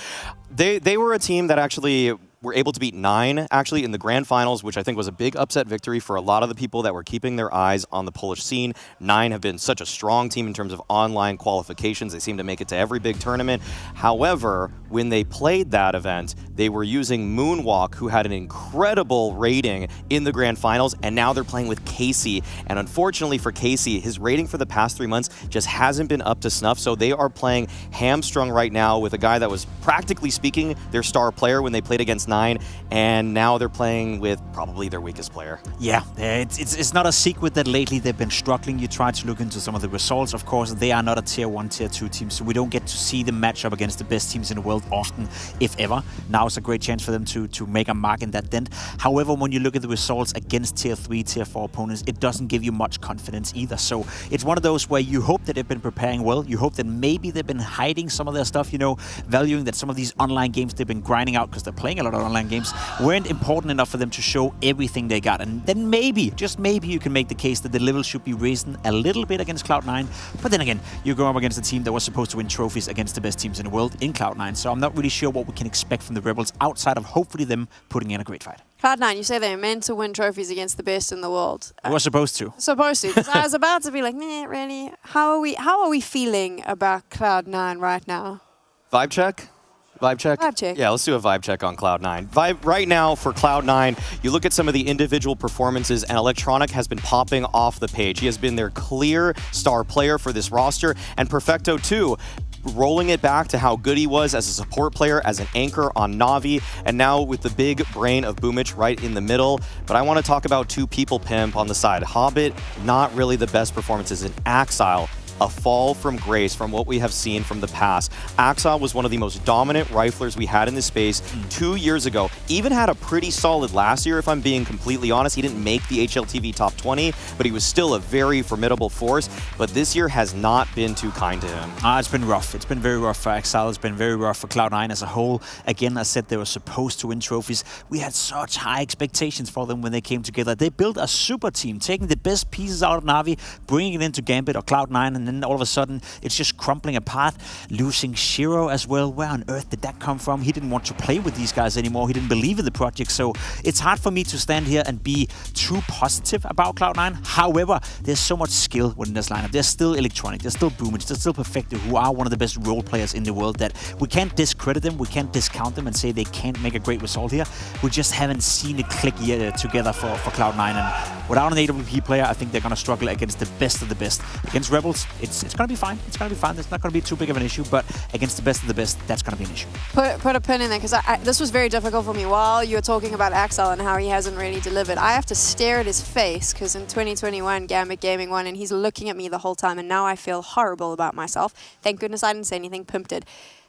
they were a team that actually were able to beat 9 actually in the grand finals, which I think was a big upset victory for a lot of the people that were keeping their eyes on the Polish scene. 9 have been such a strong team in terms of online qualifications. They seem to make it to every big tournament. However, when they played that event, they were using Moonwalk, who had an incredible rating in the grand finals, and now they're playing with Casey. And unfortunately for Casey, his rating for the past 3 months just hasn't been up to snuff, so they are playing hamstrung right now with a guy that was practically speaking their star player when they played against 9, and now they're playing with probably their weakest player. Yeah, it's not a secret that lately they've been struggling. You try to look into some of the results. Of course, they are not a tier 1, tier 2 team, so we don't get to see them match up against the best teams in the world often, if ever. Now it's a great chance for them to make a mark in that dent. However, when you look at the results against tier 3, tier 4 opponents, it doesn't give you much confidence either. So it's one of those where you hope that they've been preparing well. You hope that maybe they've been hiding some of their stuff, you know, valuing that some of these online games they've been grinding out because they're playing a lot of online games weren't important enough for them to show everything they got. And then maybe, just maybe, you can make the case that the level should be raised a little bit against Cloud9. But then again, you're going up against a team that was supposed to win trophies against the best teams in the world in Cloud9. So I'm not really sure what we can expect from the Rebels outside of hopefully them putting in a great fight. Cloud9, you say they're meant to win trophies against the best in the world. We're supposed to. Supposed to. Because I was about to be like, meh, really? How are we feeling about Cloud9 right now? Vibe check? Vibe check? Vibe check. Yeah, let's do a vibe check on Cloud9. Vibe right now for Cloud9, you look at some of the individual performances, and Electronic has been popping off the page. He has been their clear star player for this roster, and Perfecto too, rolling it back to how good he was as a support player, as an anchor on Na'Vi, and now with the big brain of Boomich right in the middle. But I want to talk about 2 people pimp on the side. Hobbit, not really the best performances, and Axile, a fall from grace from what we have seen from the past. Axile was one of the most dominant riflers we had in this space 2 years ago. Even had a pretty solid last year, if I'm being completely honest. He didn't make the HLTV top 20, but he was still a very formidable force. But this year has not been too kind to him. It's been rough. It's been very rough for Axile. It's been very rough for Cloud9 as a whole. Again, I said they were supposed to win trophies. We had such high expectations for them when they came together. They built a super team, taking the best pieces out of Na'Vi, bringing it into Gambit or Cloud9, and then all of a sudden it's just crumbling apart. Losing Shiro as well. Where on earth did that come from? He didn't want to play with these guys anymore. He didn't believe in the project. So it's hard for me to stand here and be too positive about Cloud9. However, there's so much skill within this lineup. There's still Electronic, there's still Boomich, there's still Perfecto, who are one of the best role players in the world, that we can't discredit them, we can't discount them and say they can't make a great result here. We just haven't seen it click yet together for Cloud9, and without an AWP player, I think they're going to struggle against the best of the best. Against Rebels, it's going to be fine. It's going to be fine. It's not going to be too big of an issue, but against the best of the best, that's going to be an issue. Put a pin in there, because this was very difficult for me. While you were talking about Axel and how he hasn't really delivered, I have to stare at his face, because in 2021, Gambit Gaming won, and he's looking at me the whole time, and now I feel horrible about myself. Thank goodness I didn't say anything. Pimped it.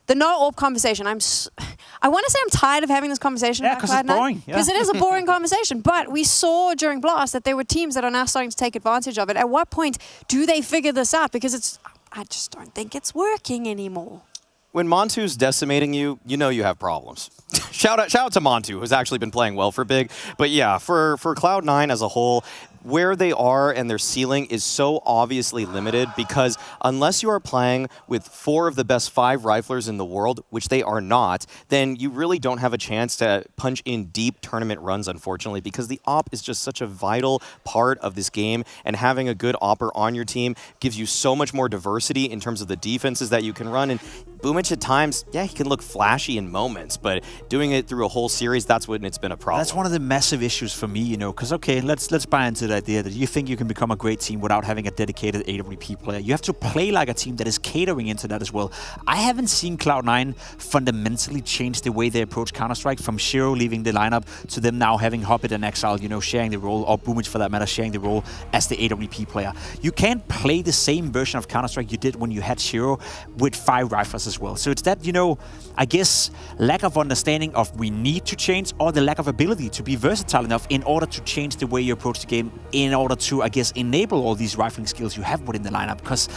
The no-AWP conversation, I want to say I'm tired of having this conversation. Yeah, because it's boring. Because it is a boring conversation. But we saw during Blast that there were teams that are now starting to take advantage of it. At what point do they figure this out? Because I just don't think it's working anymore. When Montu's decimating you, you know you have problems. shout out to Montu, who's actually been playing well for Big. But yeah, for Cloud9 as a whole, where they are and their ceiling is so obviously limited because unless you are playing with 4 of the best 5 riflers in the world, which they are not, then you really don't have a chance to punch in deep tournament runs, unfortunately, because the op is just such a vital part of this game, and having a good opper on your team gives you so much more diversity in terms of the defenses that you can run. And Boomich at times, yeah, he can look flashy in moments, but doing it through a whole series, that's when it's been a problem. That's one of the massive issues for me, you know, because, okay, let's buy into the idea that you think you can become a great team without having a dedicated AWP player. You have to play like a team that is catering into that as well. I haven't seen Cloud9 fundamentally change the way they approach Counter-Strike, from Shiro leaving the lineup to them now having Hobbit and Exile, you know, sharing the role, or Boomich for that matter, sharing the role as the AWP player. You can't play the same version of Counter-Strike you did when you had Shiro with 5 rifles as well. So it's that, you know, I guess lack of understanding of we need to change, or the lack of ability to be versatile enough in order to change the way you approach the game, in order to, I guess, enable all these rifling skills you have within the lineup. Because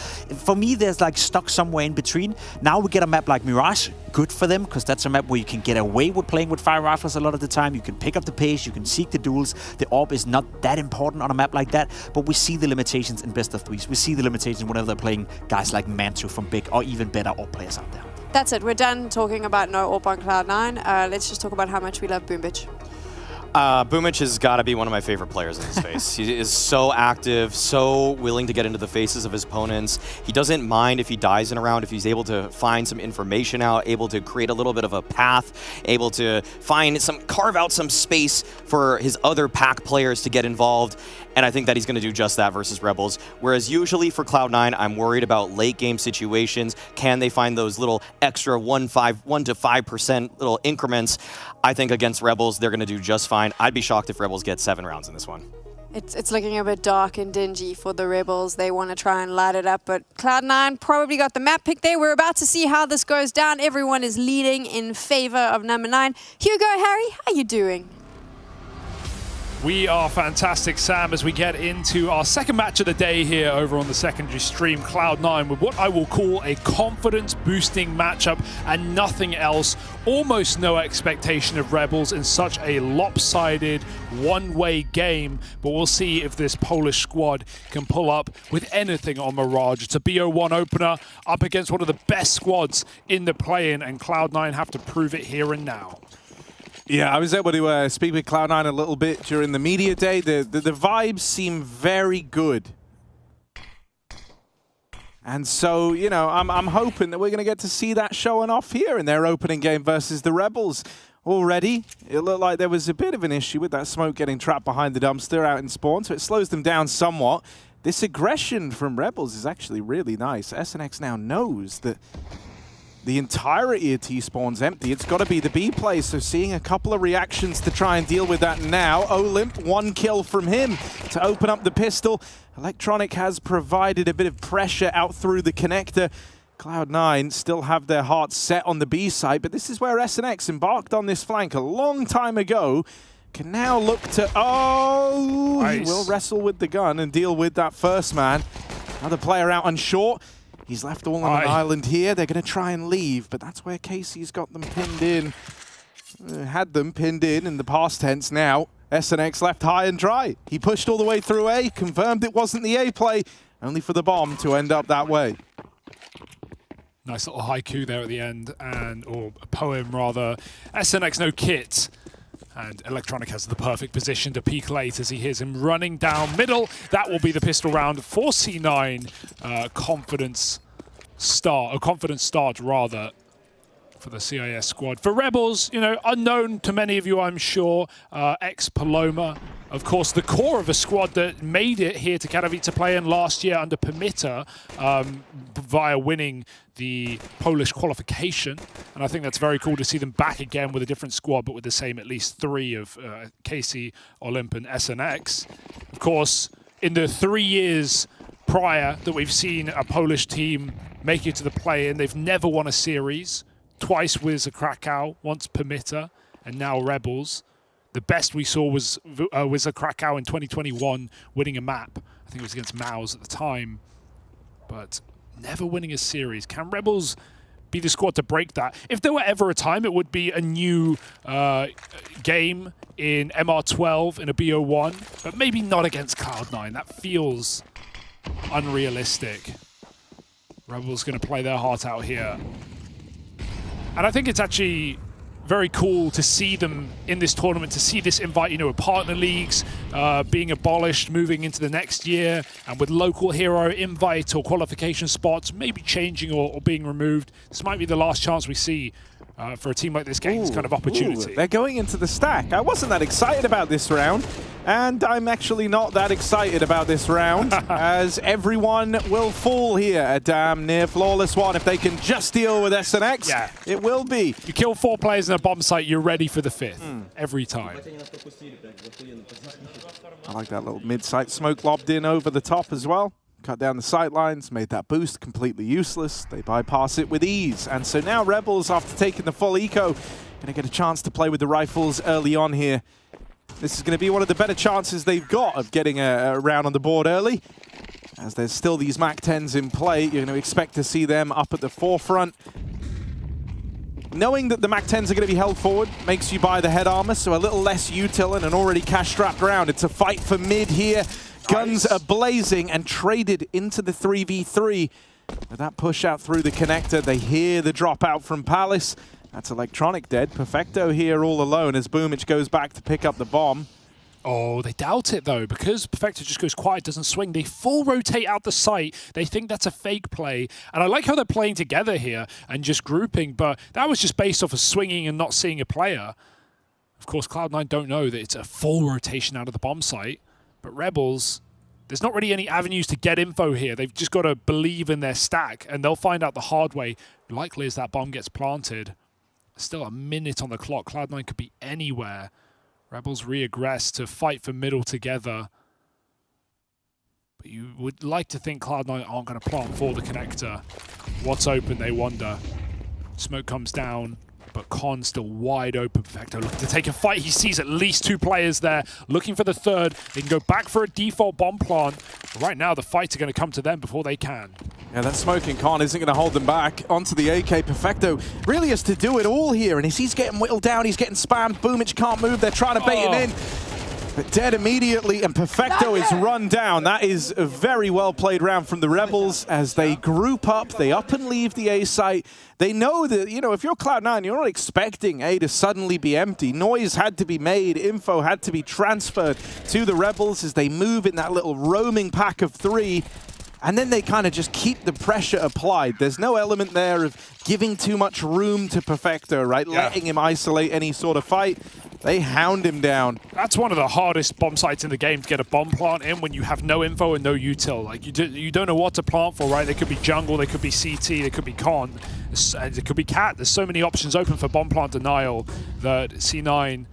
for me, there's like stuck somewhere in between. Now we get a map like Mirage, good for them, because that's a map where you can get away with playing with 5 rifles a lot of the time. You can pick up the pace, you can seek the duels. The AWP is not that important on a map like that, but we see the limitations in best of threes. We see the limitations whenever they're playing guys like Mantu from Big, or even better AWP players out there. That's it. We're done talking about no AWP on Cloud9. Let's just talk about how much we love Boomich. Boomich has got to be one of my favorite players in this space. He is so active, so willing to get into the faces of his opponents. He doesn't mind if he dies in a round, if he's able to find some information out, able to create a little bit of a path, able to carve out some space for his other pack players to get involved. And I think that he's going to do just that versus Rebels. Whereas usually for Cloud9, I'm worried about late game situations. Can they find those little extra 1 to 5% little increments? I think against Rebels, they're going to do just fine. I'd be shocked if Rebels get 7 rounds in this one. It's looking a bit dark and dingy for the Rebels. They want to try and light it up, but Cloud9 probably got the map pick there. We're about to see how this goes down. Everyone is leading in favor of number 9. Hugo, Harry, how you doing? We are fantastic, Sam, as we get into our second match of the day here over on the secondary stream. Cloud9 with what I will call a confidence-boosting matchup and nothing else. Almost no expectation of Rebels in such a lopsided one-way game, but we'll see if this Polish squad can pull up with anything on Mirage. It's a BO1 opener up against one of the best squads in the play-in, and Cloud9 have to prove it here and now. Yeah, I was able to speak with Cloud9 a little bit during the media day. The vibes seem very good. And so, you know, I'm hoping that we're going to get to see that showing off here in their opening game versus the Rebels. Already, it looked like there was a bit of an issue with that smoke getting trapped behind the dumpster out in spawn, so it slows them down somewhat. This aggression from Rebels is actually really nice. SNX now knows that the entirety of T-Spawn's empty. It's got to be the B play, so seeing a couple of reactions to try and deal with that now. Olymp, 1 kill from him to open up the pistol. Electronic has provided a bit of pressure out through the connector. Cloud9 still have their hearts set on the B side, but this is where SNX embarked on this flank a long time ago. Can now look to... Oh! Nice. He will wrestle with the gun and deal with that first man. Another player out on short. He's left all on an island here. They're going to try and leave, but that's where Casey's got them pinned in. Had them pinned in the past tense now. SNX left high and dry. He pushed all the way through A, confirmed it wasn't the A play, only for the bomb to end up that way. Nice little haiku there at the end, or a poem rather. SNX no kit. And Electronic has the perfect position to peek late as he hears him running down middle. That will be the pistol round for C9. Confidence start rather for the CIS squad. For Rebels, you know, unknown to many of you, I'm sure. Ex-Paloma, of course, the core of a squad that made it here to Katowice play-in last year under Permitter via winning the Polish qualification. And I think that's very cool to see them back again with a different squad, but with the same at least 3 of Casey, Olymp, and SNX. Of course, in the 3 years prior that we've seen a Polish team make it to the play-in, they've never won a series. Twice with Krakow, once Permitter, and now Rebels. The best we saw was Krakow in 2021 winning a map. I think it was against Maus at the time, but never winning a series. Can Rebels be the squad to break that. If there were ever a time, it would be a new game in MR12 in a BO1, but maybe not against Cloud9. That feels unrealistic. Rebels going to play their heart out here. And I think it's actually very cool to see them in this tournament, to see this invite, you know, partner leagues being abolished, moving into the next year, and with local hero invite or qualification spots maybe changing or being removed. This might be the last chance we see for a team like this getting this kind of opportunity. They're going into the stack. I wasn't that excited about this round, and I'm actually not that excited about this round, as everyone will fall here. A damn near flawless one. If they can just deal with SNX, yeah, it will be. You kill 4 players in a bomb site, you're ready for the 5th every time. I like that little mid-site smoke lobbed in over the top as well. Cut down the sightlines, made that boost completely useless. They bypass it with ease. And so now Rebels, after taking the full eco, going to get a chance to play with the rifles early on here. This is going to be one of the better chances they've got of getting a round on the board early. As there's still these MAC-10s in play, you're going to expect to see them up at the forefront. Knowing that the MAC-10s are going to be held forward makes you buy the head armor, so a little less util in an already cash-strapped round. It's a fight for mid here. Guns are blazing and traded into the 3v3. With that push out through the connector, they hear the dropout from Palace. That's Electronic dead. Perfecto here all alone as Boomich goes back to pick up the bomb. Oh, they doubt it though, because Perfecto just goes quiet, doesn't swing. They full rotate out the site. They think that's a fake play. And I like how they're playing together here and just grouping, but that was just based off of swinging and not seeing a player. Of course, Cloud9 don't know that it's a full rotation out of the bomb site. But Rebels, there's not really any avenues to get info here. They've just got to believe in their stack, and they'll find out the hard way, likely as that bomb gets planted. Still a minute on the clock. Cloud9 could be anywhere. Rebels re-aggress to fight for middle together. But you would like to think Cloud9 aren't going to plant for the connector. What's open, they wonder. Smoke comes down. But Con still wide open. Perfecto looking to take a fight. He sees at least 2 players there, looking for the 3rd. They can go back for a default bomb plant. But right now, the fights are going to come to them before they can. Yeah, that smoking Con isn't going to hold them back. Onto the AK. Perfecto really has to do it all here. And as he's getting whittled down, he's getting spammed. Boomich can't move. They're trying to bait him in. But dead immediately, and Perfecto is run down. That is a very well played round from the Rebels as they group up. They up and leave the A site. They know that, you know, if you're Cloud9, you're not expecting A to suddenly be empty. Noise had to be made. Info had to be transferred to the Rebels as they move in that little roaming pack of 3. And then they kind of just keep the pressure applied. There's no element there of giving too much room to Perfecto, right? Yeah. Letting him isolate any sort of fight. They hound him down. That's one of the hardest bomb sites in the game to get a bomb plant in when you have no info and no util. Like you don't know what to plant for, right? They could be jungle, they could be CT, they could be Con, it could be Cat. There's so many options open for bomb plant denial that C9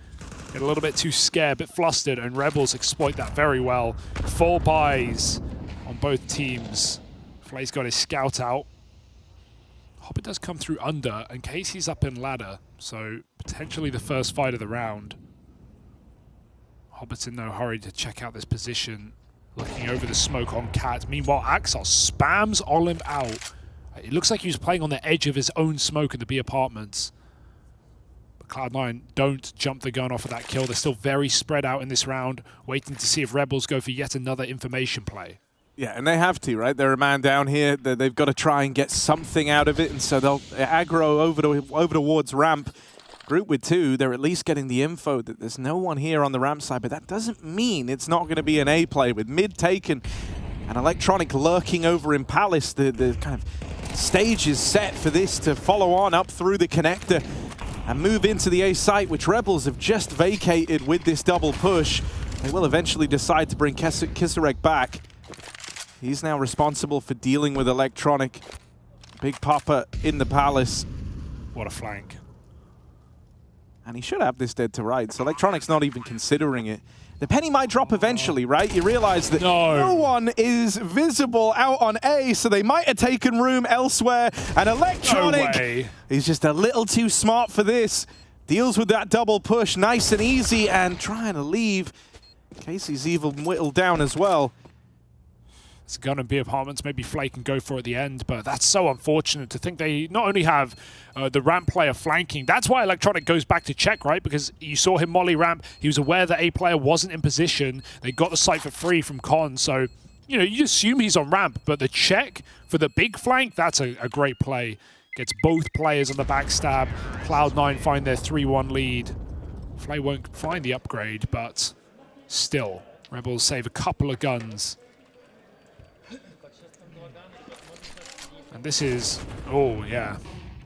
get a little bit too scared, a bit flustered, and Rebels exploit that very well. 4 buys on both teams. Flay's got his scout out. Hobbit does come through under, and Casey's up in ladder, so potentially the first fight of the round. Hobbit's in no hurry to check out this position, looking over the smoke on Cat. Meanwhile, Axel spams Olymp out. It looks like he was playing on the edge of his own smoke in the B apartments. But Cloud9 don't jump the gun off of that kill. They're still very spread out in this round, waiting to see if Rebels go for yet another information play. Yeah, and they have to, right? They're a man down here. They've got to try and get something out of it, and so they'll aggro over towards ramp. Group with 2, they're at least getting the info that there's no one here on the ramp side, but that doesn't mean it's not going to be an A play with mid taken and Electronic lurking over in Palace. The kind of stage is set for this to follow on up through the connector and move into the A site, which Rebels have just vacated with this double push. They will eventually decide to bring Kisarek back. He's now responsible for dealing with Electronic. Big Papa in the Palace. What a flank. And he should have this dead to right, so Electronic's not even considering it. The penny might drop eventually, right? You realize that no one is visible out on A, so they might have taken room elsewhere. And Electronic, he's just a little too smart for this. Deals with that double push nice and easy and trying to leave. Casey's even whittled down as well. It's going to be Apartments. Maybe Flake can go for it at the end, but that's so unfortunate to think they not only have the ramp player flanking. That's why Electronic goes back to check, right? Because you saw him molly ramp. He was aware that A player wasn't in position. They got the site for free from Con, so you know, you assume he's on ramp, but the check for the big flank, that's a great play. Gets both players on the backstab. Cloud9 find their 3-1 lead. Flay won't find the upgrade, but still, Rebels save a couple of guns. And this is, oh yeah,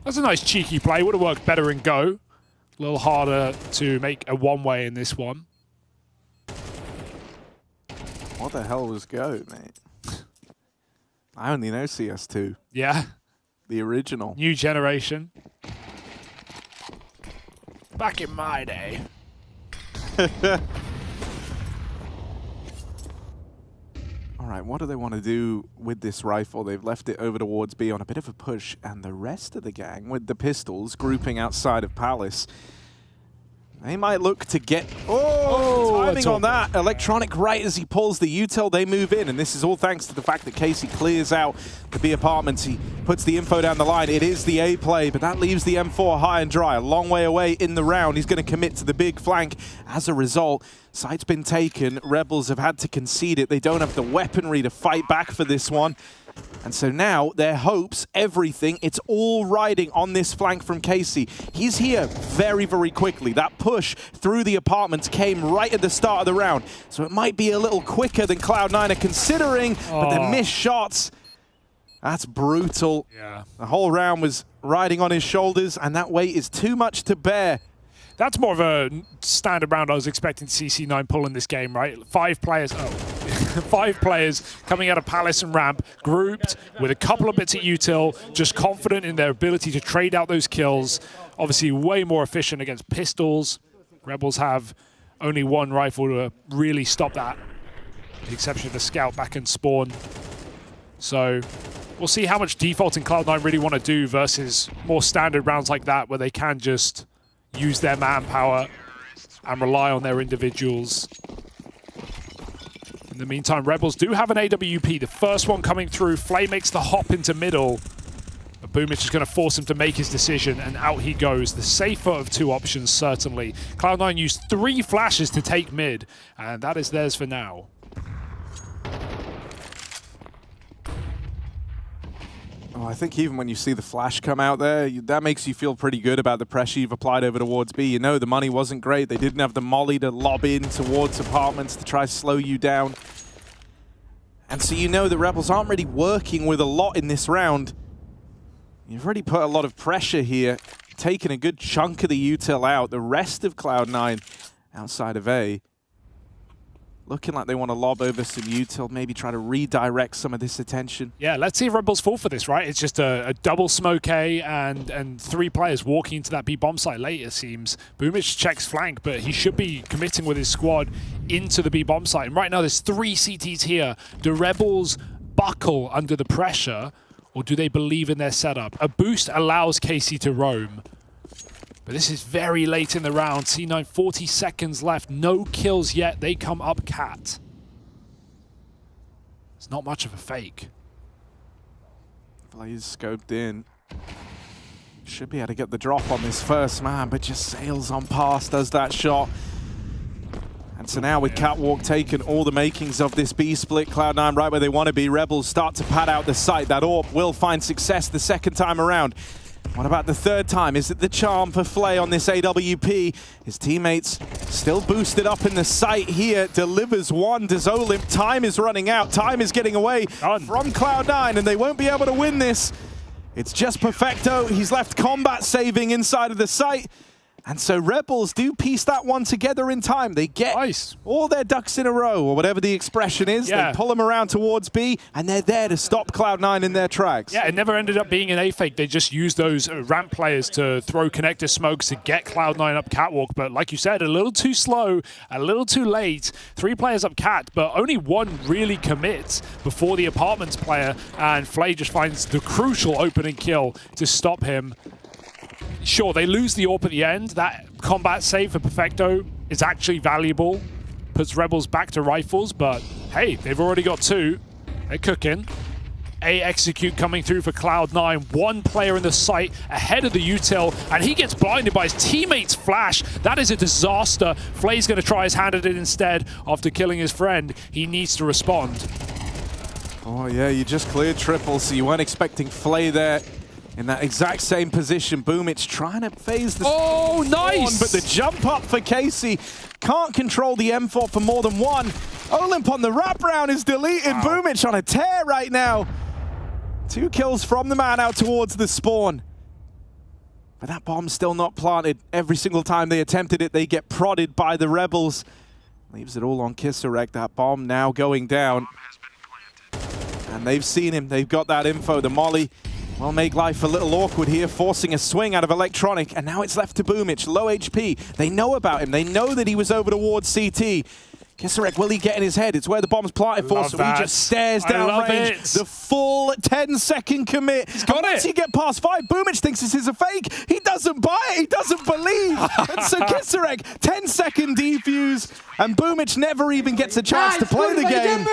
that's a nice cheeky play. Would have worked better in Go. A little harder to make a one-way in this one. What the hell was Go, mate? I only know CS2. Yeah. The original. New generation. Back in my day. All right, what do they want to do with this rifle? They've left it over towards B on a bit of a push, and the rest of the gang with the pistols grouping outside of Palace. They might look to get... Oh, timing on that. Electronic right as he pulls the util, they move in. And this is all thanks to the fact that Casey clears out the B apartments. He puts the info down the line. It is the A play, but that leaves the M4 high and dry. A long way away in the round. He's going to commit to the big flank. As a result, site's been taken. Rebels have had to concede it. They don't have the weaponry to fight back for this one. And so now their hopes, everything, it's all riding on this flank from Casey. He's here very, very quickly. That push through the apartments came right at the start of the round. So it might be a little quicker than Cloud9 are considering, but the missed shots, that's brutal. Yeah. The whole round was riding on his shoulders, and that weight is too much to bear. That's more of a standard round I was expecting to see C9 pull in this game, right? 5 players, 5 players coming out of Palace and Ramp, grouped with a couple of bits at util, just confident in their ability to trade out those kills. Obviously way more efficient against pistols. Rebels have only one rifle to really stop that, with the exception of the scout back and spawn. So we'll see how much defaulting Cloud9 really want to do versus more standard rounds like that where they can just use their manpower and rely on their individuals. In the meantime, Rebels do have an AWP. The first one coming through. Flay makes the hop into middle. But Boomich is going to force him to make his decision, and out he goes. The safer of 2 options, certainly. Cloud9 used 3 flashes to take mid, and that is theirs for now. Oh, I think even when you see the flash come out there, that makes you feel pretty good about the pressure you've applied over towards B. You know the money wasn't great. They didn't have the molly to lob in towards apartments to try to slow you down. And so you know the Rebels aren't really working with a lot in this round. You've already put a lot of pressure here, taken a good chunk of the util out. The rest of Cloud9 outside of A, looking like they want to lob over some util, maybe try to redirect some of this attention. Yeah, let's see if Rebels fall for this, right? It's just a double smoke A and 3 players walking into that B bomb site late, it seems. Boomich checks flank, but he should be committing with his squad into the B bomb site. And right now there's 3 CTs here. Do Rebels buckle under the pressure, or do they believe in their setup? A boost allows Casey to roam. But this is very late in the round. C9, 40 seconds left. No kills yet. They come up cat. It's not much of a fake. Blaze scoped in. Should be able to get the drop on this first man, but just sails on past, does that shot. And so now with Catwalk taken, all the makings of this B split, Cloud9 right where they want to be. Rebels start to pad out the site. That AWP will find success the second time around. What about the third time? Is it the charm for Flay on this AWP? His teammates still boosted up in the site here. Delivers one to Zolimp. Time is running out. Time is getting away from Cloud9, and they won't be able to win this. It's just Perfecto. He's left combat saving inside of the site. And so Rebels do piece that one together in time. They get all their ducks in a row, or whatever the expression is. Yeah. They pull them around towards B, and they're there to stop Cloud9 in their tracks. Yeah, it never ended up being an A fake. They just used those ramp players to throw connector smokes to get Cloud9 up catwalk. But like you said, a little too slow, a little too late. 3 players up cat, but only 1 really commits before the apartments player. And Flay just finds the crucial opening kill to stop him. Sure, they lose the AWP at the end. That combat save for Perfecto is actually valuable. Puts Rebels back to rifles, but hey, they've already got 2. They're cooking. A execute coming through for Cloud9. One player in the site ahead of the util, and he gets blinded by his teammate's flash. That is a disaster. Flay's going to try his hand at it instead after killing his friend. He needs to respond. Oh yeah, you just cleared triple, so you weren't expecting Flay there in that exact same position. Boomich trying to phase the nice! But the jump up for Casey. Can't control the M4 for more than one. Olymp on the wraparound is deleted. Wow. Boomich on a tear right now. 2 kills from the man out towards the spawn. But that bomb's still not planted. Every single time they attempted it, they get prodded by the rebels. Leaves it all on Kisarek. That bomb now going down. And they've seen him. They've got that info. The molly will make life a little awkward here, forcing a swing out of Electronic. And now it's left to Boomich. Low HP. They know about him. They know that he was over towards CT. Kisarek, will he get in his head? It's where the bomb's planted for, so he just stares down range. The full 10-second commit. He's got it. Once he get past 5, Boomich thinks this is a fake. He doesn't buy it. He doesn't believe. And so Kisarek, 10-second defuse, and Boomich never even gets a chance to play the game.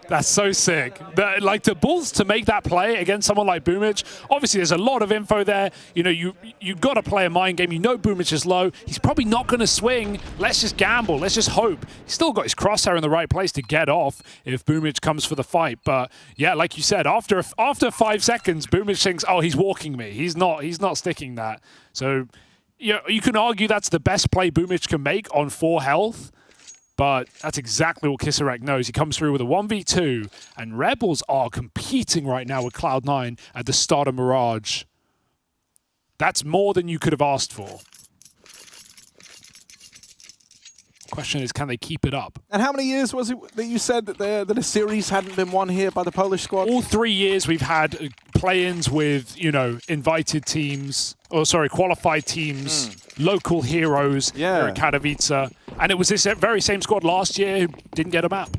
That's so sick. Like the balls to make that play against someone like Boomich. Obviously, there's a lot of info there. You know, you've got to play a mind game. You know Boomich is low. He's probably not going to swing. Let's just gamble. Let's just hope. He's still got his crosshair in the right place to get off if Boomich comes for the fight. But yeah, like you said, after 5 seconds, Boomich thinks, oh, he's walking me. He's not sticking that. So you can argue that's the best play Boomich can make on 4 health. But that's exactly what Kisarek knows. He comes through with a 1v2, and Rebels are competing right now with Cloud9 at the start of Mirage. That's more than you could have asked for. Question is, can they keep it up? And how many years was it that you said that a series hadn't been won here by the Polish squad? All 3 years we've had play-ins with, invited teams, qualified teams, local heroes here at Katowice. And it was this very same squad last year who didn't get a map.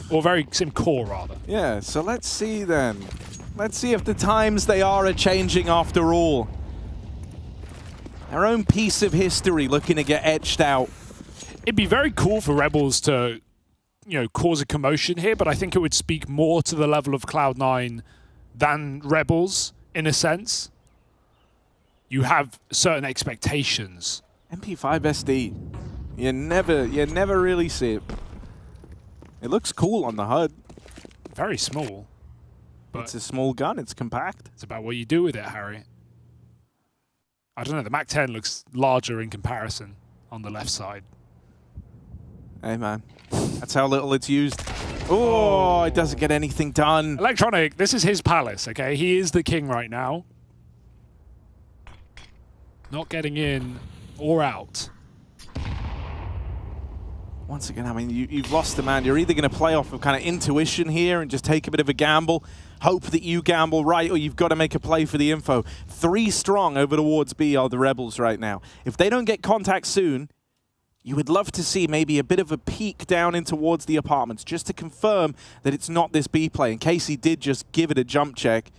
Or very same core, rather. Yeah, so let's see then. Let's see if the times they are changing after all. Our own piece of history looking to get etched out. It'd be very cool for Rebels to, cause a commotion here, but I think it would speak more to the level of Cloud9 than Rebels, in a sense. You have certain expectations. MP5 SD. You never really see it. It looks cool on the HUD. Very small. But it's a small gun, it's compact. It's about what you do with it, Harry. I don't know, the MAC-10 looks larger in comparison on the left side. Hey man, that's how little it's used. Oh, it doesn't get anything done. Electronic, this is his palace, okay? He is the king right now. Not getting in or out. Once again, I mean, you've lost the man. You're either going to play off of kind of intuition here and just take a bit of a gamble, hope that you gamble right, or you've got to make a play for the info. 3 strong over towards B are the Rebels right now. If they don't get contact soon, you would love to see maybe a bit of a peek down in towards the apartments just to confirm that it's not this B play. In case he did just give it a jump check.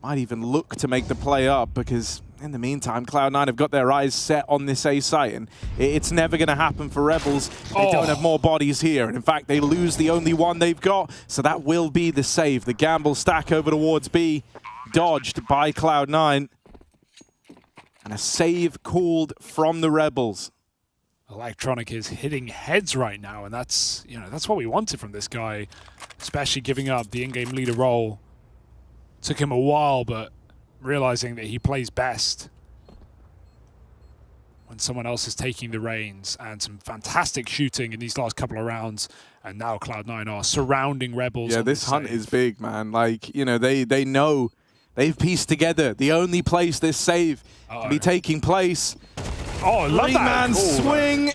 Might even look to make the play up because in the meantime, Cloud9 have got their eyes set on this A site, and it's never going to happen for Rebels. They don't have more bodies here, and in fact, they lose the only one they've got, so that will be the save. The gamble stack over towards B, dodged by Cloud9, and a save called from the Rebels. Electronic is hitting heads right now, and that's what we wanted from this guy, especially giving up the in-game leader role. Took him a while, but realizing that he plays best when someone else is taking the reins, and some fantastic shooting in these last couple of rounds, and now Cloud9 are surrounding Rebels. Yeah, this hunt is big, man. Like, they know, they've pieced together the only place this save can be taking place. Oh, I love that. 3-man swing.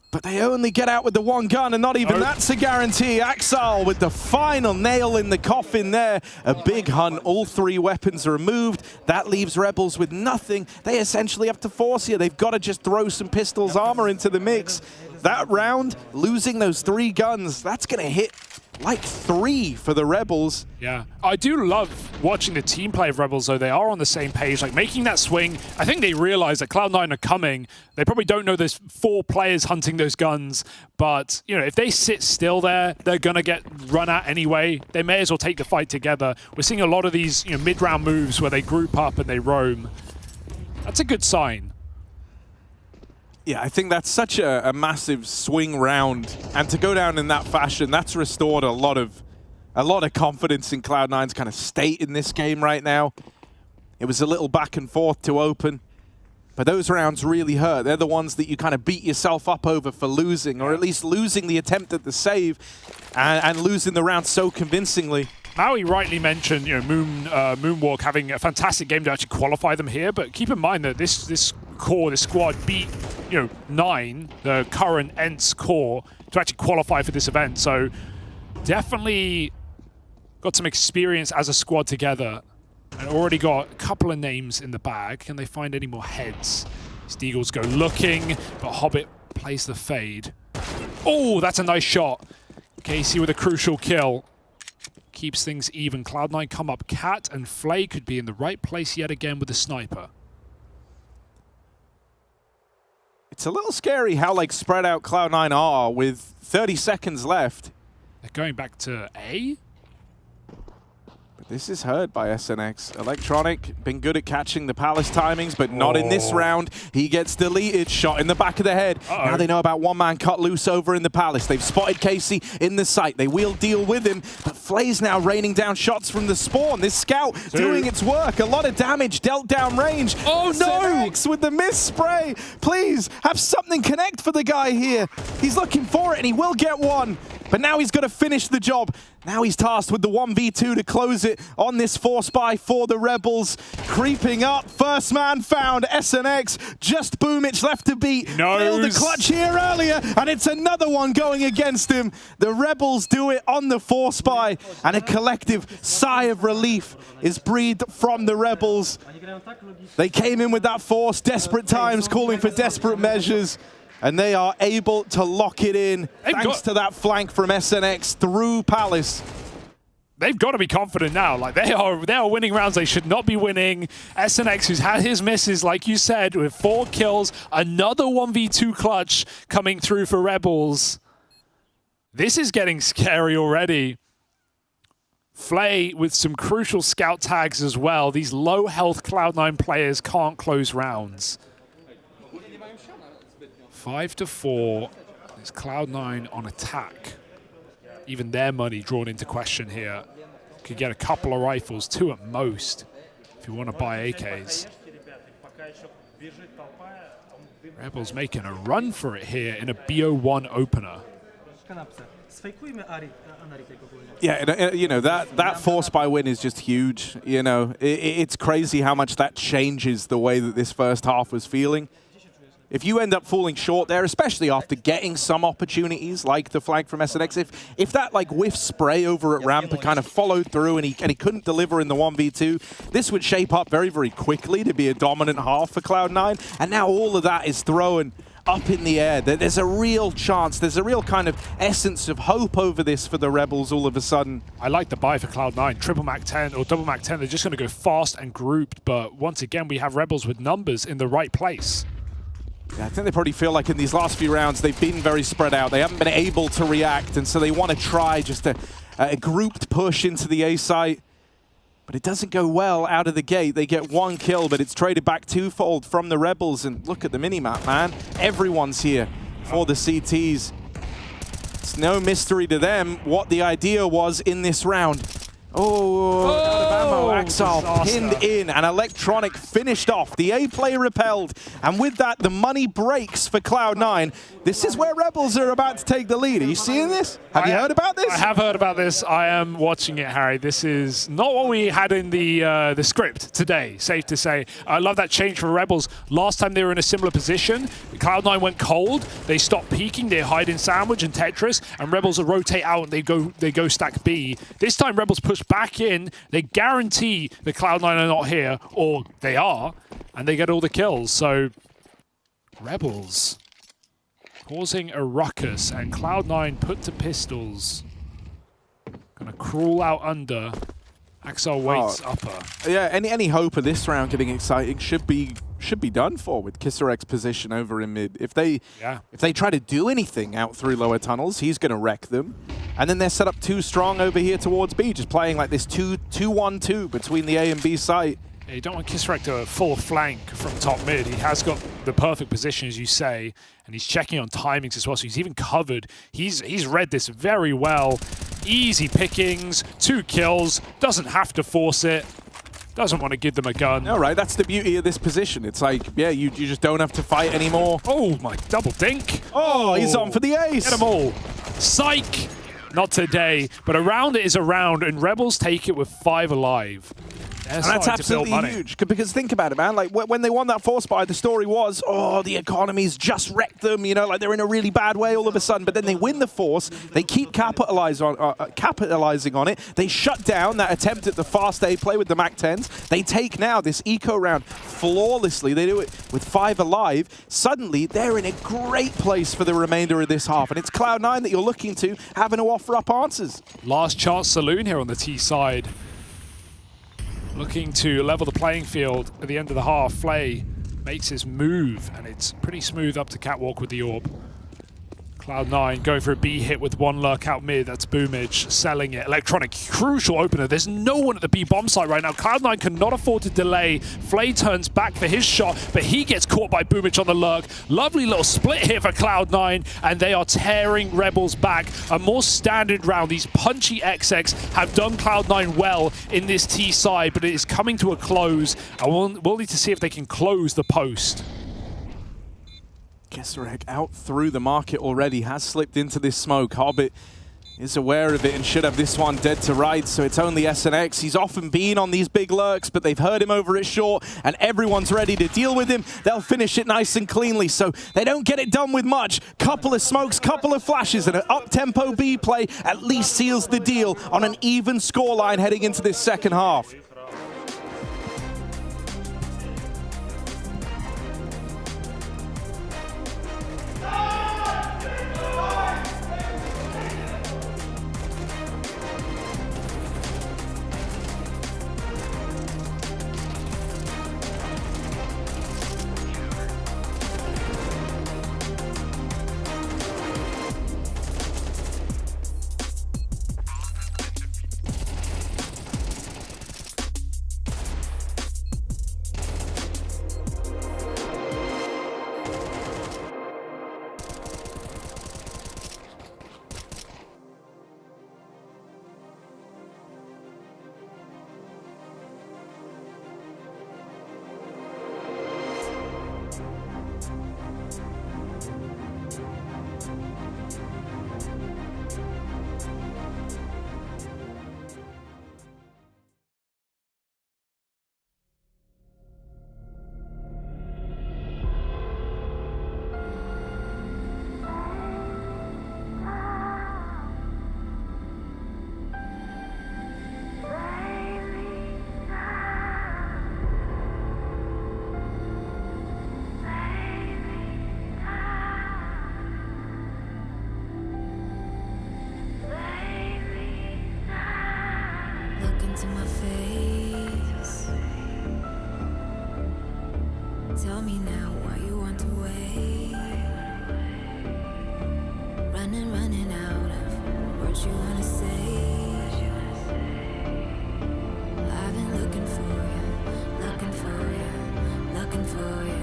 But they only get out with the 1 gun, and not even that's a guarantee. Axal with the final nail in the coffin there. A big hunt. All 3 weapons are removed. That leaves Rebels with nothing. They essentially have to force here. They've got to just throw some pistols armor into the mix. That round, losing those 3 guns, that's going to hit like 3 for the Rebels. Yeah, I do love watching the team play of Rebels, though. They are on the same page, like making that swing. I think they realize that Cloud9 are coming. They probably don't know there's 4 players hunting those guns, but you know, if they sit still there, they're gonna get run at anyway. They may as well take the fight together. We're seeing a lot of these, you know, mid-round moves where they group up and they roam. That's a good sign. Yeah, I think that's such a massive swing round, and to go down in that fashion, that's restored a lot of confidence in Cloud9's kind of state in this game right now. It was a little back and forth to open, but those rounds really hurt. They're the ones that you kind of beat yourself up over for losing, or at least losing the attempt at the save, and losing the round so convincingly. Maui rightly mentioned, you know, Moonwalk having a fantastic game to actually qualify them here, but keep in mind that this squad beat, you know, 9, the current ENT's core, to actually qualify for this event. So definitely got some experience as a squad together, and already got a couple of names in the bag. Can they find any more heads? Steagles go looking, but Hobbit plays the fade. Oh, that's a nice shot. Casey with a crucial kill. Keeps things even. Cloud9 come up. Cat and Flay could be in the right place yet again with the sniper. It's a little scary how like spread out Cloud9 are with 30 seconds left. They're going back to A? But this is heard by SNX. Electronic, been good at catching the Palace timings, but not in this round. He gets deleted, shot in the back of the head. Now they know about one-man cut loose over in the Palace. They've spotted Casey in the site. They will deal with him, but Flay's now raining down shots from the spawn. This scout doing its work. A lot of damage dealt down range. Oh no! SNX with the miss spray. Please, have something connect for the guy here. He's looking for it, and he will get one. But now he's got to finish the job. Now he's tasked with the 1v2 to close it on this force buy for the Rebels. Creeping up, first man found, SNX. Just Boomich left to beat. Failed the clutch here earlier, and it's another one going against him. The Rebels do it on the force buy, and a collective sigh of relief is breathed from the Rebels. They came in with that force, desperate times, calling for desperate measures. And they are able to lock it in thanks to that flank from SNX through Palace. They've got to be confident now. Like they are winning rounds they should not be winning. SNX, who's had his misses, like you said, with 4 kills, another 1v2 clutch coming through for Rebels. This is getting scary already. Flay with some crucial scout tags as well. These low health Cloud9 players can't close rounds. 5-4, it's Cloud9 on attack. Even their money drawn into question here. Could get a couple of rifles, 2 at most, if you want to buy AKs. Rebels making a run for it here in a BO1 opener. Yeah, you know, that force buy win is just huge. You know, it's crazy how much that changes the way that this first half was feeling. If you end up falling short there, especially after getting some opportunities like the flag from SNX, if that like whiff spray over at ramp kind of followed through and he couldn't deliver in the 1v2, this would shape up very, very quickly to be a dominant half for Cloud9. And now all of that is thrown up in the air. There's a real chance, there's a real kind of essence of hope over this for the Rebels all of a sudden. I like the buy for Cloud9. Triple Mac 10 or double Mac 10, they're just going to go fast and grouped. But once again, we have Rebels with numbers in the right place. Yeah, I think they probably feel like in these last few rounds they've been very spread out. They haven't been able to react, and so they want to try just a grouped push into the A site. But it doesn't go well out of the gate. They get 1 kill, but it's traded back 2-fold from the Rebels. And look at the minimap, man. Everyone's here for the CTs. It's no mystery to them what the idea was in this round. Oh, out of ammo, Axel pinned in, and Electronic finished off. The A play repelled, and with that, the money breaks for Cloud9. This is where Rebels are about to take the lead. Are you seeing this? Have you heard about this? I have heard about this. I am watching it, Harry. This is not what we had in the script today, safe to say. I love that change for Rebels. Last time they were in a similar position, Cloud9 went cold. They stopped peeking. They hide in Sandwich and Tetris, and Rebels will rotate out and they go stack B. This time, Rebels push back in. They guarantee the Cloud9 are not here, or they are, and they get all the kills. So Rebels causing a ruckus, and Cloud9 put to pistols. Gonna crawl out under. Axel waits upper. Yeah, any hope of this round getting exciting should be done for with Kissarek's position over in mid. If they try to do anything out through lower tunnels, he's going to wreck them. And then they're set up too strong over here towards B, just playing like this 2-1-2 between the A and B site. Yeah, you don't want Kisarek to full flank from top mid. He has got the perfect position, as you say, and he's checking on timings as well, so he's even covered. He's read this very well. Easy pickings, 2 kills, doesn't have to force it, doesn't want to give them a gun. All right, that's the beauty of this position. It's like, yeah, you just don't have to fight anymore. Oh, my double dink. Oh, he's on for the ace. Get them all. Psych. Not today, but a round is a round, and Rebels take it with 5 alive. And that's absolutely huge, because think about it, man. Like, when they won that 4 spy, the story was, oh, the economy's just wrecked them, you know, like they're in a really bad way all of a sudden. But then they win the force, they keep capitalizing on it. They shut down that attempt at the fast A play with the MAC-10s. They take now this eco round flawlessly. They do it with 5 alive. Suddenly, they're in a great place for the remainder of this half. And it's Cloud9 that you're looking to, having to offer up answers. Last chance saloon here on the T side. Looking to level the playing field at the end of the half. Flay makes his move, and it's pretty smooth up to Catwalk with the orb. Cloud9 going for a B hit with 1 lurk out mid. That's Boomage selling it. Electronic, crucial opener. There's no one at the B bomb site right now. Cloud9 cannot afford to delay. Flay turns back for his shot, but he gets caught by Boomage on the lurk. Lovely little split here for Cloud9, and they are tearing Rebels back. A more standard round. These punchy XX have done Cloud9 well in this T side, but it is coming to a close. And we'll need to see if they can close the post. Kisarek out through the market already, has slipped into this smoke. Hobbit is aware of it and should have this one dead to rights, so it's only SNX. He's often been on these big lurks, but they've heard him over at short, and everyone's ready to deal with him. They'll finish it nice and cleanly, so they don't get it done with much. Couple of smokes, couple of flashes, and an up-tempo B play at least seals the deal on an even scoreline heading into this second half. into my face. Tell me now why you want to wait. Running out of words you wanna say. I've been looking for you, looking for you, looking for you.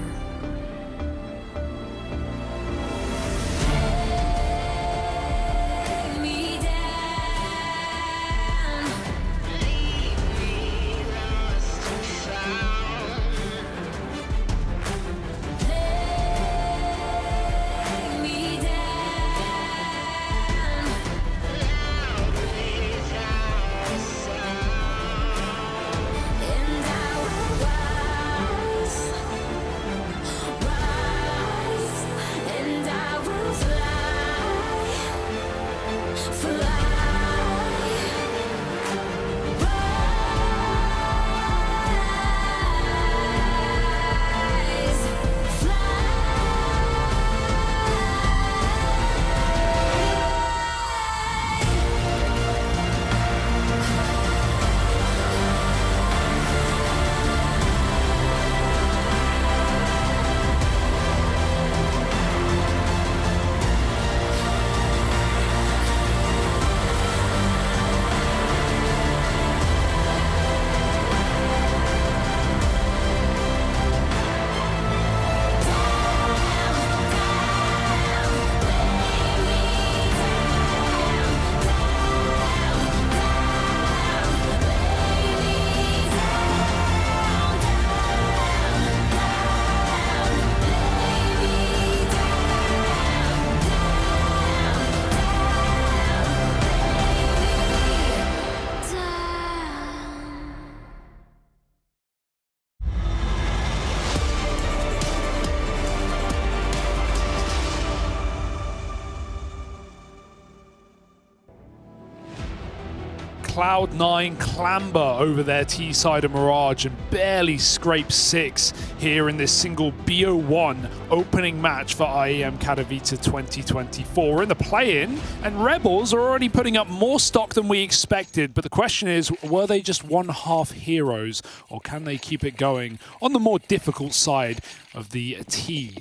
Cloud9 clamber over their T side of Mirage and barely scrape 6 here in this single BO1 opening match for IEM Katowice 2024. We're in the play-in, and Rebels are already putting up more stock than we expected, but the question is, were they just one-half heroes, or can they keep it going on the more difficult side of the T?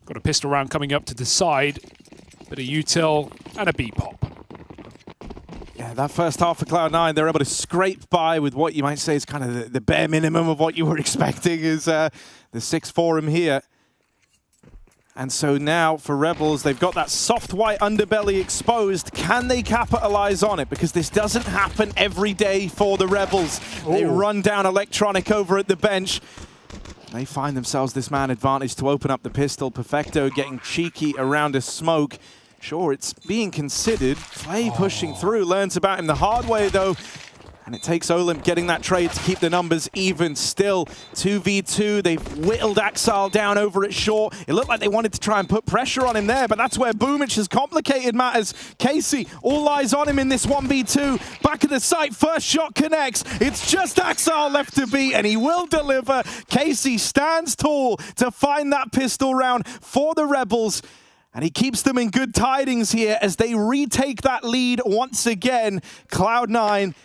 Got a pistol round coming up to decide, bit of util and a B-pop. Yeah, that first half for Cloud9, they're able to scrape by with what you might say is kind of the bare minimum of what you were expecting is the 6 for him here. And so now for Rebels, they've got that soft white underbelly exposed. Can they capitalize on it? Because this doesn't happen every day for the Rebels. Ooh. They run down Electronic over at the bench. They find themselves this man advantage to open up the pistol. Perfecto getting cheeky around a smoke. Sure, it's being considered. Flay pushing through, learns about him the hard way, though. And it takes Olymp getting that trade to keep the numbers even still. 2v2, they've whittled Axile down over at short. It looked like they wanted to try and put pressure on him there, but that's where Boomich has complicated matters. Casey, all eyes on him in this 1v2. Back of the site, first shot connects. It's just Axile left to beat, and he will deliver. Casey stands tall to find that pistol round for the Rebels. And he keeps them in good tidings here as they retake that lead once again. Cloud9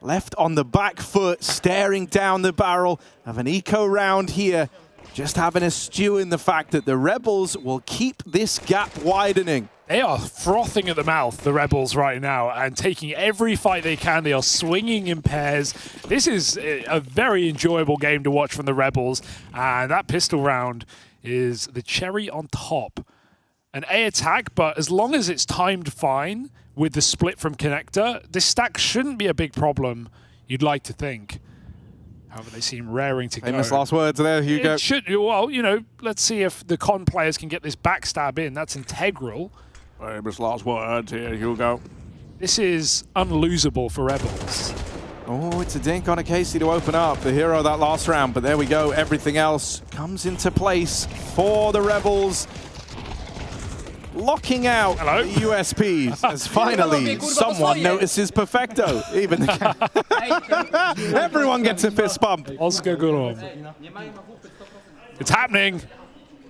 left on the back foot, staring down the barrel of an eco round here. Just having a stew in the fact that the Rebels will keep this gap widening. They are frothing at the mouth, the Rebels, right now, and taking every fight they can. They are swinging in pairs. This is a very enjoyable game to watch from the Rebels, and that pistol round is the cherry on top. An A attack, but as long as it's timed fine with the split from Connector, this stack shouldn't be a big problem, you'd like to think. However, they seem raring to go. Famous last words there, Hugo. It should, well, you know, let's see if the con players can get this backstab in. That's integral. Famous last words here, Hugo. This is unlosable for Rebels. Oh, it's a dink on a Casey to open up. The hero that last round, but there we go. Everything else comes into place for the Rebels. Locking out the USPs as finally someone notices Perfecto. Even the everyone gets a fist bump. Oscar Gurom. It's happening,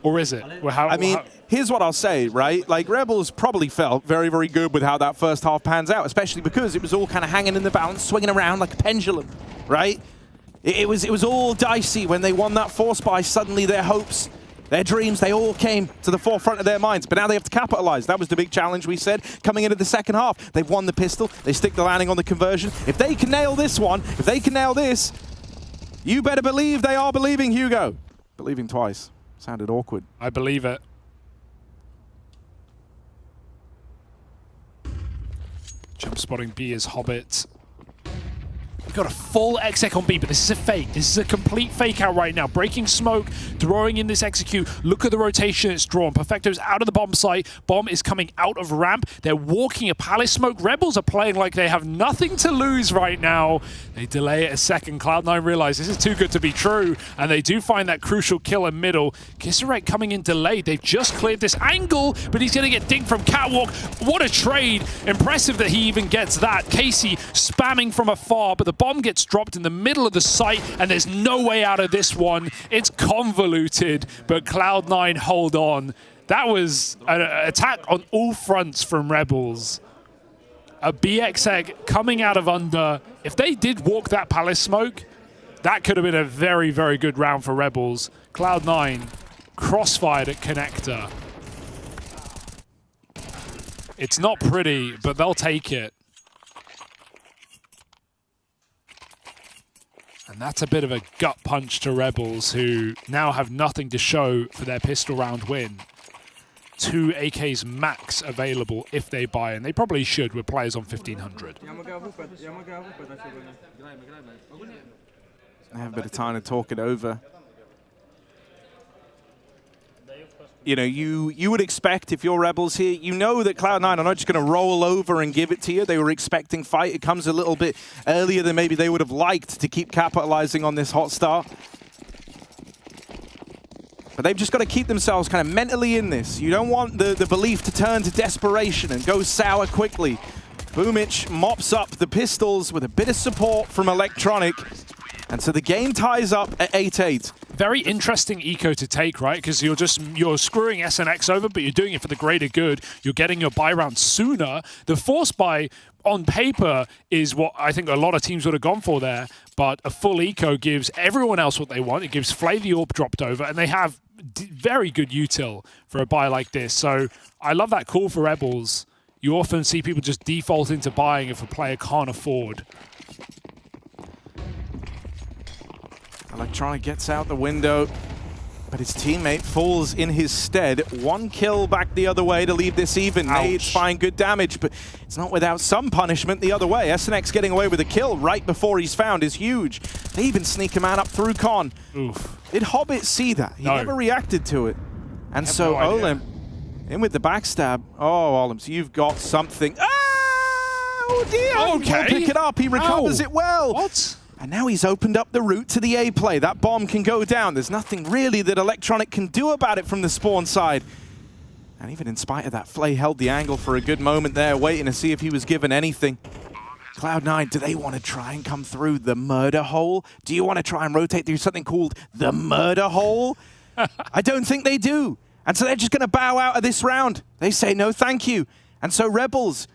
or is it? I mean, here's what I'll say, right? Like, Rebels probably felt very, very good with how that first half pans out, especially because it was all kind of hanging in the balance, swinging around like a pendulum, right? It was all dicey when they won that force buy. Suddenly their hopes, their dreams, they all came to the forefront of their minds, but now they have to capitalize. That was the big challenge we said coming into the second half. They've won the pistol, they stick the landing on the conversion. If they can nail this one, if they can nail this, you better believe they are believing, Hugo. Believing twice. Sounded awkward. I believe it. Jump spotting B is Hobbit. We've got a full exec on B, but this is a fake. This is a complete fake out right now. Breaking smoke, throwing in this execute. Look at the rotation it's drawn. Perfecto's out of the bomb site. Bomb is coming out of ramp. They're walking a palace smoke. Rebels are playing like they have nothing to lose right now. They delay it a second. Cloud9 realize this is too good to be true, and they do find that crucial kill in middle. Kisarek coming in delayed. They've just cleared this angle, but he's going to get dinked from Catwalk. What a trade. Impressive that he even gets that. Casey spamming from afar, but the bomb gets dropped in the middle of the site, and there's no way out of this one. It's convoluted, but Cloud9 hold on. That was an attack on all fronts from Rebels. A BX egg coming out of under. If they did walk that palace smoke, that could have been a very, very good round for Rebels. Cloud9 crossfired at Connector. It's not pretty, but they'll take it. And that's a bit of a gut punch to Rebels, who now have nothing to show for their pistol round win. 2 AKs max available if they buy, and they probably should with players on 1500. I have a bit of time to talk it over. You know, you would expect, if you're Rebels here, you know that Cloud9 are not just going to roll over and give it to you. They were expecting fight. It comes a little bit earlier than maybe they would have liked to keep capitalizing on this hot start. But they've just got to keep themselves kind of mentally in this. You don't want the belief to turn to desperation and go sour quickly. Boomic mops up the pistols with a bit of support from Electronic. And so the game ties up at 8-8. Very interesting eco to take, right? Because you're screwing SNX over, but you're doing it for the greater good. You're getting your buy round sooner. The force buy on paper is what I think a lot of teams would have gone for there, but a full eco gives everyone else what they want. It gives Flay the AWP dropped over, and they have very good util for a buy like this. So I love that call for Rebels. You often see people just default into buying if a player can't afford. Electronic gets out the window, but his teammate falls in his stead. 1 kill back the other way to leave this even. Nades find good damage, but it's not without some punishment the other way. SNX getting away with a kill right before he's found is huge. They even sneak a man up through Con. Oof. Did Hobbit see that? He never reacted to it. And so no idea. Olymp in with the backstab. Oh, Olymp, you've got something. Oh dear! Okay. He can't pick it up. He recovers it well. What? And now he's opened up the route to the A play. That bomb can go down. There's nothing really that Electronic can do about it from the spawn side. And even in spite of that, Flay held the angle for a good moment there, waiting to see if he was given anything. Cloud9, do they want to try and come through the murder hole? Do you want to try and rotate through something called the murder hole? I don't think they do. And so they're just going to bow out of this round. They say no thank you. And so Rebels,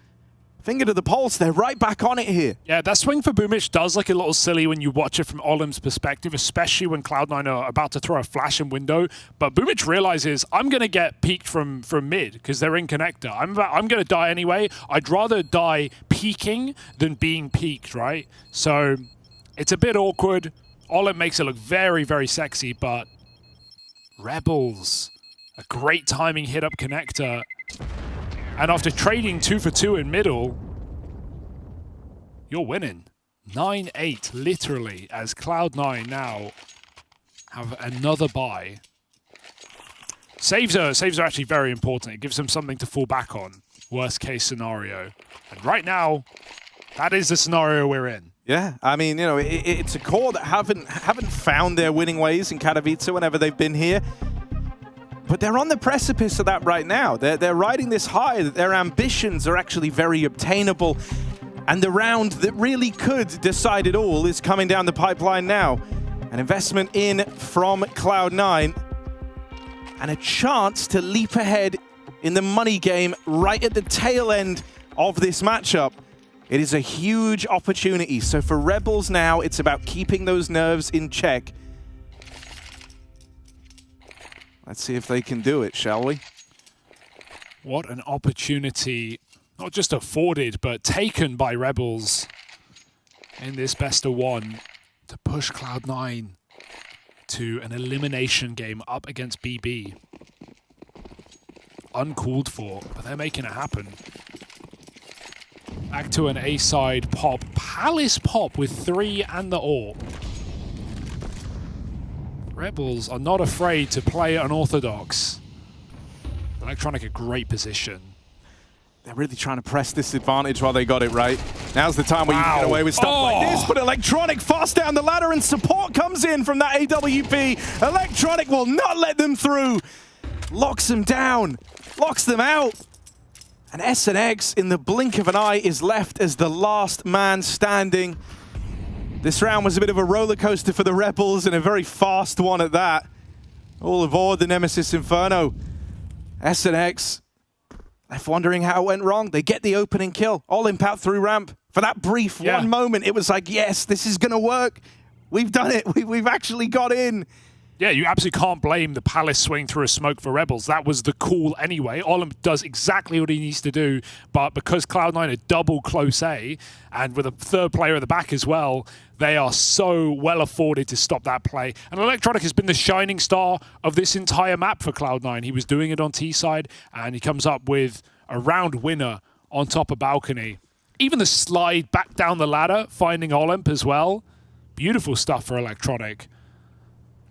finger to the pulse, they're right back on it here. Yeah, that swing for Boomic does look a little silly when you watch it from Olimp's perspective, especially when Cloud9 are about to throw a flash in window. But Boomic realizes, I'm going to get peeked from mid because they're in connector. I'm going to die anyway. I'd rather die peeking than being peeked, right? So it's a bit awkward. Olimp makes it look very, very sexy, but Rebels, a great timing hit up connector. And after trading 2 for 2 in middle, you're winning. 9-8, literally, as Cloud9 now have another buy. Saves are actually very important. It gives them something to fall back on, worst case scenario. And right now, that is the scenario we're in. Yeah, I mean, you know, it's a core that haven't found their winning ways in Katowice whenever they've been here. But they're on the precipice of that right now. They're riding this high. Their ambitions are actually very obtainable. And the round that really could decide it all is coming down the pipeline now. An investment in from Cloud9. And a chance to leap ahead in the money game right at the tail end of this matchup. It is a huge opportunity. So for Rebels now, it's about keeping those nerves in check. Let's see if they can do it, shall we? What an opportunity, not just afforded, but taken by Rebels in this best of one to push Cloud9 to an elimination game up against BB. Uncalled for, but they're making it happen. Back to an A-side pop. Palace pop with 3 and the AWP. Rebels are not afraid to play unorthodox. Electronic a great position. They're really trying to press this advantage while they got it right. Now's the time where you can get away with stuff like this, but Electronic fast down the ladder and support comes in from that AWP. Electronic will not let them through. Locks them down, locks them out. And SNX, in the blink of an eye, is left as the last man standing. This round was a bit of a roller coaster for the Rebels and a very fast one at that. All aboard the Nemesis Inferno. SNX left wondering how it went wrong. They get the opening kill. Olymp out through ramp. For that brief one moment, it was like, yes, this is going to work. We've done it. We've actually got in. Yeah, you absolutely can't blame the Palace swing through a smoke for Rebels. That was the call anyway. Olymp does exactly what he needs to do, but because Cloud9 are double close A, and with a third player at the back as well, they are so well afforded to stop that play. And Electronic has been the shining star of this entire map for Cloud9. He was doing it on T side, and he comes up with a round winner on top of balcony. Even the slide back down the ladder, finding Olymp as well. Beautiful stuff for Electronic.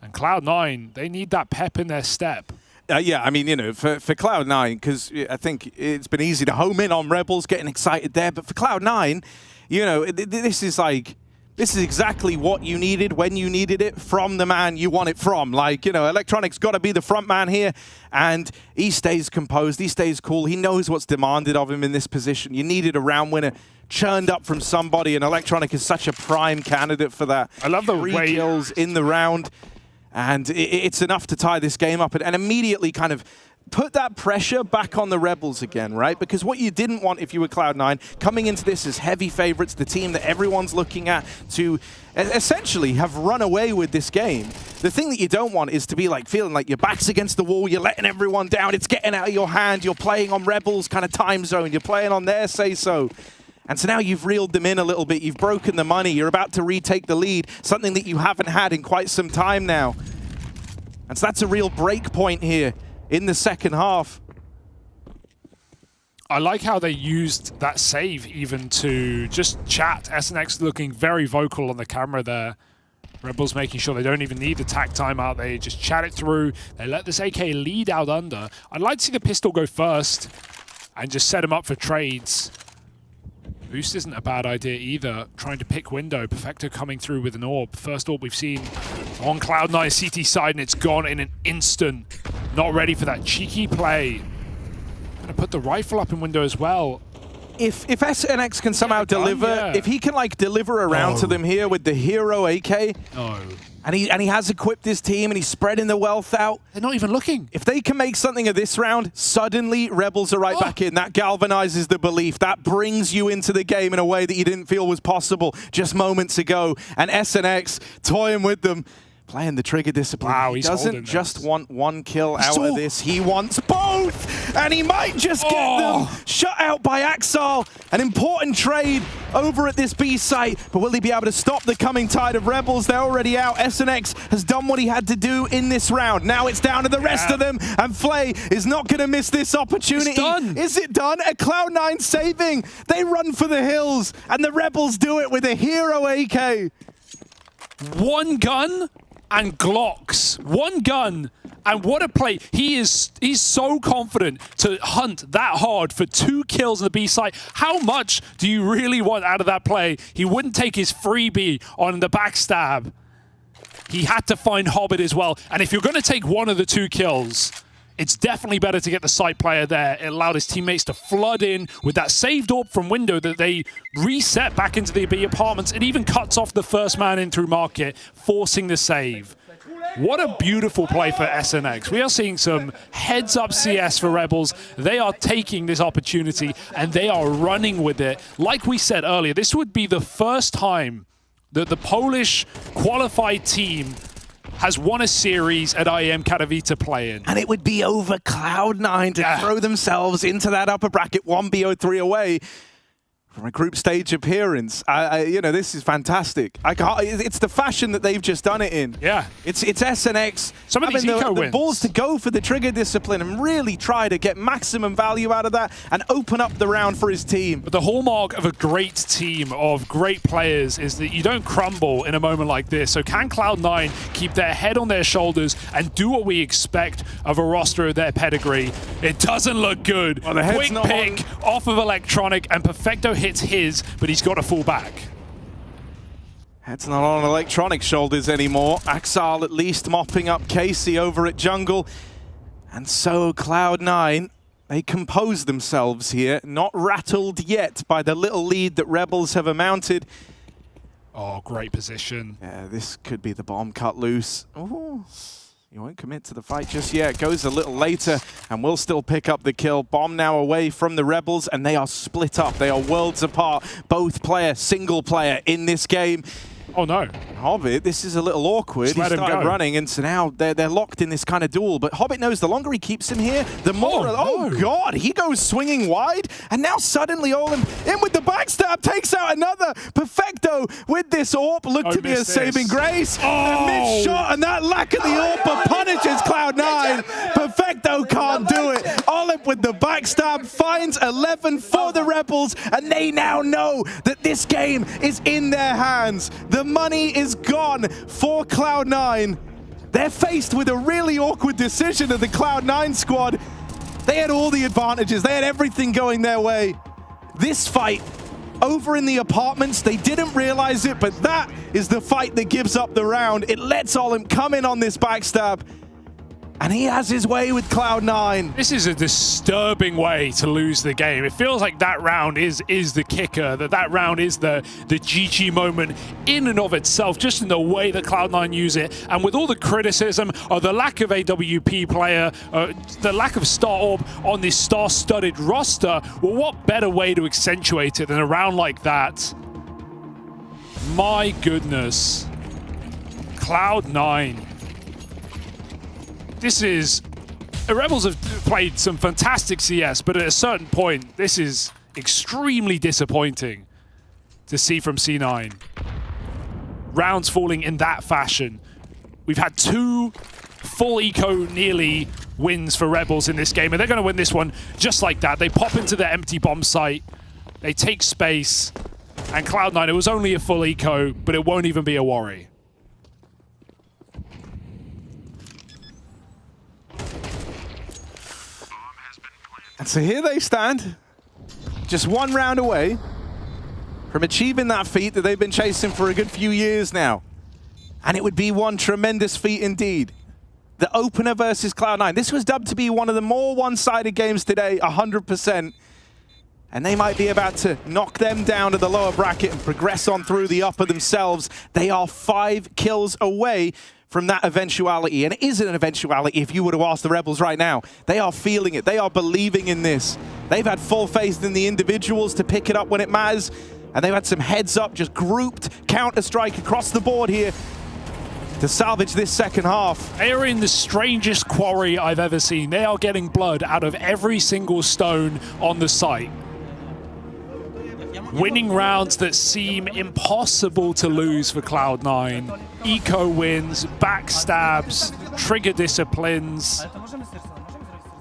And Cloud9, they need that pep in their step. Yeah, I mean, you know, for Cloud9, because I think it's been easy to home in on Rebels, getting excited there. But for Cloud9, you know, this is like This is exactly what you needed when you needed it from the man you want it from. Like, you know, Electronic's got to be the front man here, and he stays composed, he stays cool, he knows what's demanded of him in this position. You needed a round winner churned up from somebody, and Electronic is such a prime candidate for that. I love the 3 way kills in the round, and it's enough to tie this game up and immediately kind of put that pressure back on the Rebels again, right? Because what you didn't want if you were Cloud9, coming into this as heavy favorites, the team that everyone's looking at to essentially have run away with this game. The thing that you don't want is to be like feeling like your back's against the wall, you're letting everyone down, it's getting out of your hand, you're playing on Rebels kind of time zone, you're playing on their say-so. And so now you've reeled them in a little bit, you've broken the money, you're about to retake the lead, something that you haven't had in quite some time now. And so that's a real break point here in the second half. I like how they used that save even to just chat. SNX looking very vocal on the camera there. Rebels making sure they don't even need the tack timeout. They just chat it through. They let this AK lead out under. I'd like to see the pistol go first and just set him up for trades. Boost isn't a bad idea either. Trying to pick window. Perfecto coming through with an orb. First orb we've seen on Cloud9 CT side, and it's gone in an instant. Not ready for that cheeky play. Gonna put the rifle up in window as well. If SNX can somehow deliver, if he can like deliver around to them here with the hero AK, and he has equipped his team and he's spreading the wealth out. They're not even looking. If they can make something of this round, suddenly Rebels are right back in. That galvanizes the belief. That brings you into the game in a way that you didn't feel was possible just moments ago. And SNX toying with them, playing the trigger discipline. Wow, he doesn't just want one kill out of this. He wants both! And he might just get them shut out by Axal. An important trade over at this B site. But will he be able to stop the coming tide of Rebels? They're already out. SNX has done what he had to do in this round. Now it's down to the rest of them. And Flay is not going to miss this opportunity. It's done. Is it done? A Cloud9 saving. They run for the hills. And the Rebels do it with a hero AK. One gun and Glocks. One gun, and what a play. He's so confident to hunt that hard for 2 kills in the B site. How much do you really want out of that play? He wouldn't take his freebie on the backstab. He had to find Hobbit as well. And if you're going to take one of the 2 kills, it's definitely better to get the site player there. It allowed his teammates to flood in with that saved orb from window that they reset back into the B apartments. It even cuts off the first man in through market, forcing the save. What a beautiful play for SNX. We are seeing some heads-up CS for Rebels. They are taking this opportunity, and they are running with it. Like we said earlier, this would be the first time that the Polish qualified team has won a series at IEM Katowice playing. And it would be over Cloud9 to throw themselves into that upper bracket, 1BO3 away from a group stage appearance. You know, this is fantastic. It's the fashion that they've just done it in. Yeah. It's SNX. Some of these eco the wins. balls to go for the trigger discipline and really try to get maximum value out of that and open up the round for his team. But the hallmark of a great team of great players is that you don't crumble in a moment like this. So can Cloud9 keep their head on their shoulders and do what we expect of a roster of their pedigree? It doesn't look good. Well, the head's Quick not pick off of Electronic, and Perfecto hits his, but he's got to fall back. Head's not on Electronic shoulders anymore. Axal at least mopping up Casey over at jungle. And so Cloud9, they compose themselves here, not rattled yet by the little lead that Rebels have amounted. Oh, great position. Yeah, this could be the bomb cut loose. Ooh. He won't commit to the fight just yet. Goes a little later and will still pick up the kill. Bomb now away from the Rebels, and they are split up. They are worlds apart. Both player, single player in this game. Oh no. Hobbit, this is a little awkward. Just He let him started go. running, and so now they're locked in this kind of duel. But Hobbit knows the longer he keeps him here, the more... Oh, God, he goes swinging wide, and now suddenly Olin in with the backstab, takes out another. Perfecto with this AWP, look to be a saving grace. A missed shot, and that lack of the AWP punishes Cloud9. Perfecto can't do it. Olin with the backstab finds 11 for the Rebels, and they now know that this game is in their hands. The money is gone for Cloud9. They're faced with a really awkward decision of the Cloud9 squad. They had all the advantages. They had everything going their way. This fight over in the apartments. They didn't realize it, but that is the fight that gives up the round. It lets Olim come in on this backstab, and he has his way with Cloud9. This is a disturbing way to lose the game. It feels like that round is the kicker, that round is the GG moment in and of itself, just in the way that Cloud9 use it. And with all the criticism of the lack of AWP player, the lack of star orb on this star-studded roster, well, what better way to accentuate it than a round like that? My goodness. Cloud9. This is... The Rebels have played some fantastic CS, but at a certain point, this is extremely disappointing to see from C9. Rounds falling in that fashion. We've had 2 full eco nearly wins for Rebels in this game, and they're going to win this one just like that. They pop into their empty bomb site, they take space, and Cloud9, it was only a full eco, but it won't even be a worry. And so here they stand, just 1 round away from achieving that feat that they've been chasing for a good few years now. And it would be one tremendous feat indeed. The opener versus Cloud9. This was dubbed to be one of the more one-sided games today, 100%. And they might be about to knock them down to the lower bracket and progress on through the upper themselves. They are 5 kills away from that eventuality. And it is an eventuality if you were to ask the Rebels right now. They are feeling it. They are believing in this. They've had full faith in the individuals to pick it up when it matters. And they've had some heads up, just grouped Counter-Strike across the board here to salvage this second half. They are in the strangest quarry I've ever seen. They are getting blood out of every single stone on the site. Winning rounds that seem impossible to lose for Cloud9. Eco wins, backstabs, trigger disciplines,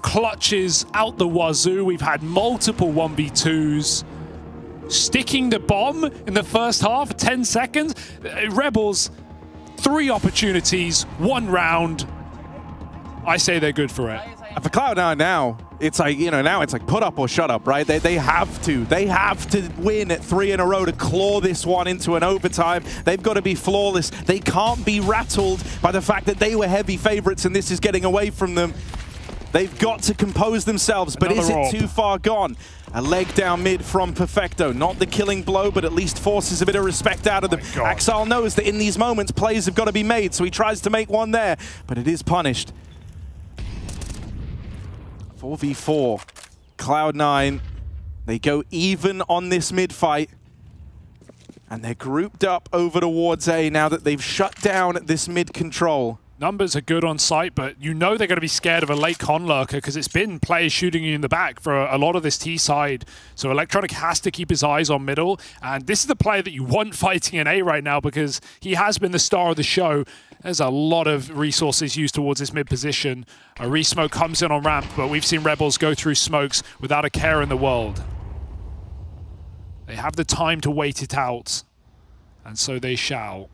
clutches out the wazoo. We've had multiple 1v2s. Sticking the bomb in the first half, 10 seconds. Rebels, 3 opportunities, 1 round. I say they're good for it. And for Cloud9 now, it's like, now it's like put up or shut up, right? They have to. They have to win at 3 in a row to claw this one into an overtime. They've got to be flawless. They can't be rattled by the fact that they were heavy favorites and this is getting away from them. They've got to compose themselves, but is it too far gone? A leg down mid from Perfecto. Not the killing blow, but at least forces a bit of respect out of them. Axel knows that in these moments, plays have got to be made, so he tries to make one there, but it is punished. 4v4. Cloud9, they go even on this mid fight. And they're grouped up over towards A now that they've shut down this mid control. Numbers are good on site, but you know they're going to be scared of a late con lurker because it's been players shooting you in the back for a lot of this T side. So Electronic has to keep his eyes on middle. And this is the player that you want fighting in A right now because he has been the star of the show. There's a lot of resources used towards this mid position. A re-smoke comes in on ramp, but we've seen Rebels go through smokes without a care in the world. They have the time to wait it out, and so they shall.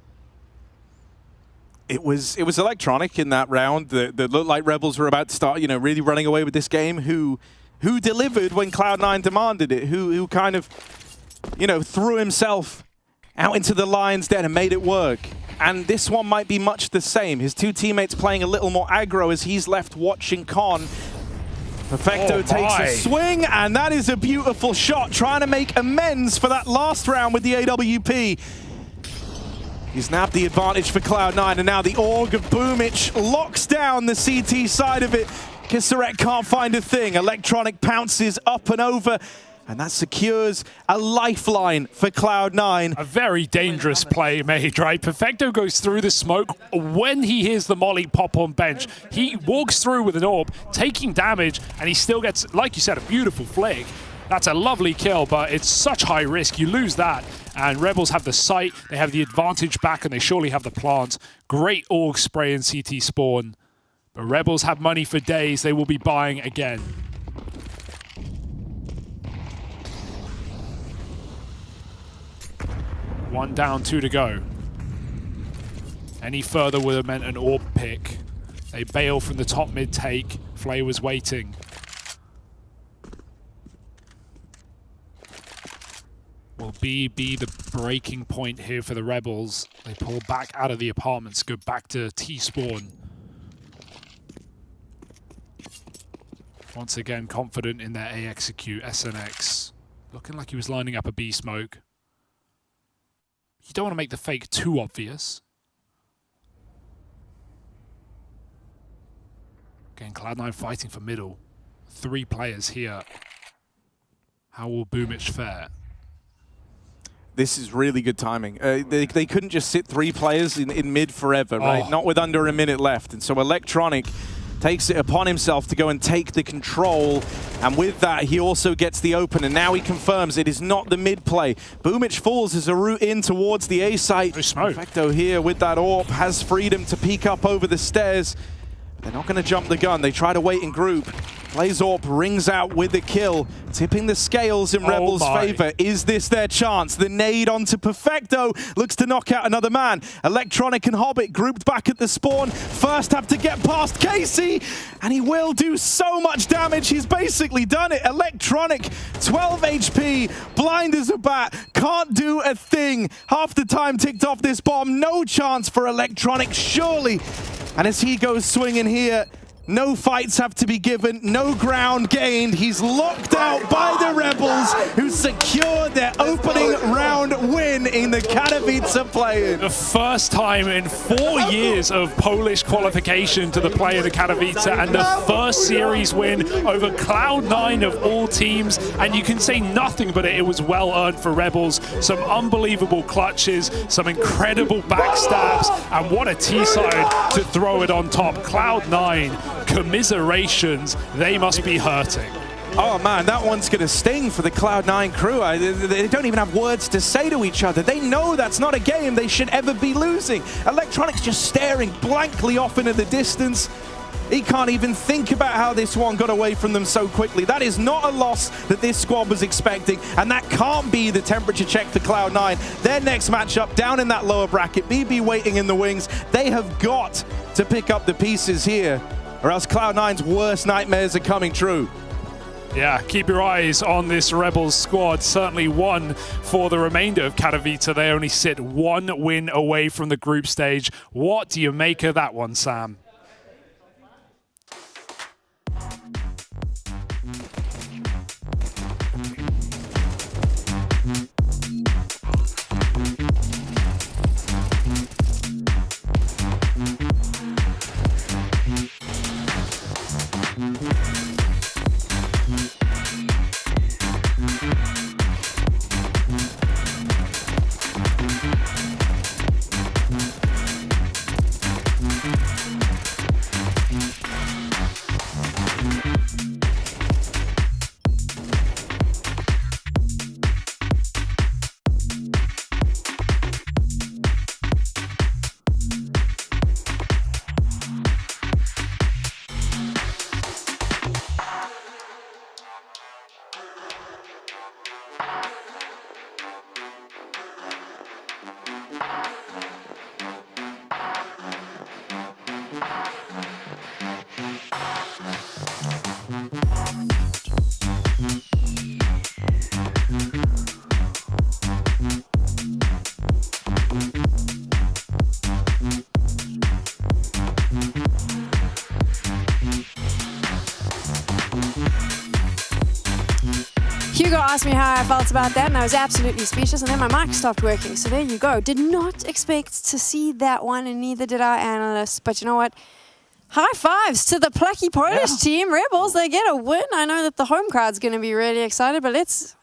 It was Electronic in that round that looked like Rebels were about to start, really running away with this game. Who delivered when Cloud9 demanded it? Who kind of, threw himself out into the lion's den and made it work. And this one might be much the same. His 2 teammates playing a little more aggro as he's left watching Con. Perfecto takes a swing, and that is a beautiful shot, trying to make amends for that last round with the AWP. He's nabbed the advantage for Cloud9, and now the Org of Boomich locks down the CT side of it. Kisarek can't find a thing. Electronic pounces up and over, and that secures a lifeline for Cloud9. A very dangerous play made, right? Perfecto goes through the smoke. When he hears the molly pop on bench, he walks through with an orb, taking damage, and he still gets, like you said, a beautiful flick. That's a lovely kill, but it's such high risk. You lose that, and Rebels have the sight, they have the advantage back, and they surely have the plant. Great Org spray in CT spawn. But Rebels have money for days. They will be buying again. One down, 2 to go. Any further would have meant an orb pick. They bail from the top mid take. Flay was waiting. Will be the breaking point here for the Rebels. They pull back out of the apartments, go back to T-spawn. Once again, confident in their A execute. SNX looking like he was lining up a B smoke. You don't want to make the fake too obvious. Again, Cloud9 fighting for middle. 3 players here. How will Boomich fare? This is really good timing. They couldn't just sit 3 players in mid forever, right? Not with under a minute left. And so Electronic takes it upon himself to go and take the control. And with that, he also gets the open. And now he confirms it is not the mid play. Boomich falls as a route in towards the A site. Perfecto here with that AWP has freedom to peek up over the stairs. They're not going to jump the gun. They try to wait in group. Plays AWP, rings out with the kill, tipping the scales in Rebels' favor. Is this their chance? The nade onto Perfecto looks to knock out another man. Electronic and Hobbit grouped back at the spawn. First have to get past Casey, and he will do so much damage. He's basically done it. Electronic, 12 HP, blind as a bat, can't do a thing. Half the time ticked off this bomb. No chance for Electronic, surely. And as he goes swinging here, no fights have to be given, no ground gained. He's locked out by the Rebels, who secured their opening round win in the Katowice play-in. The first time in 4 years of Polish qualification to the play in the Katowice, and the first series win over Cloud9 of all teams. And you can say nothing but it was well earned for Rebels. Some unbelievable clutches, some incredible backstabs, and what a T-side to throw it on top. Cloud9, commiserations, they must be hurting. Oh man, that one's gonna sting for the Cloud9 crew. They don't even have words to say to each other. They know that's not a game they should ever be losing. Electronic's just staring blankly off into the distance. He can't even think about how this one got away from them so quickly. That is not a loss that this squad was expecting, and that can't be the temperature check for Cloud9. Their next matchup down in that lower bracket, BB waiting in the wings. They have got to pick up the pieces here, or else Cloud9's worst nightmares are coming true. Yeah, keep your eyes on this Rebels squad. Certainly one for the remainder of Katowice. They only sit 1 win away from the group stage. What do you make of that one, Sam? Hugo asked me how I felt about that, and I was absolutely speechless, and then my mic stopped working. So there you go. Did not expect to see that one, and neither did our analysts. But you know what? High fives to the plucky Polish team. Rebels, they get a win. I know that the home crowd's going to be really excited, but let's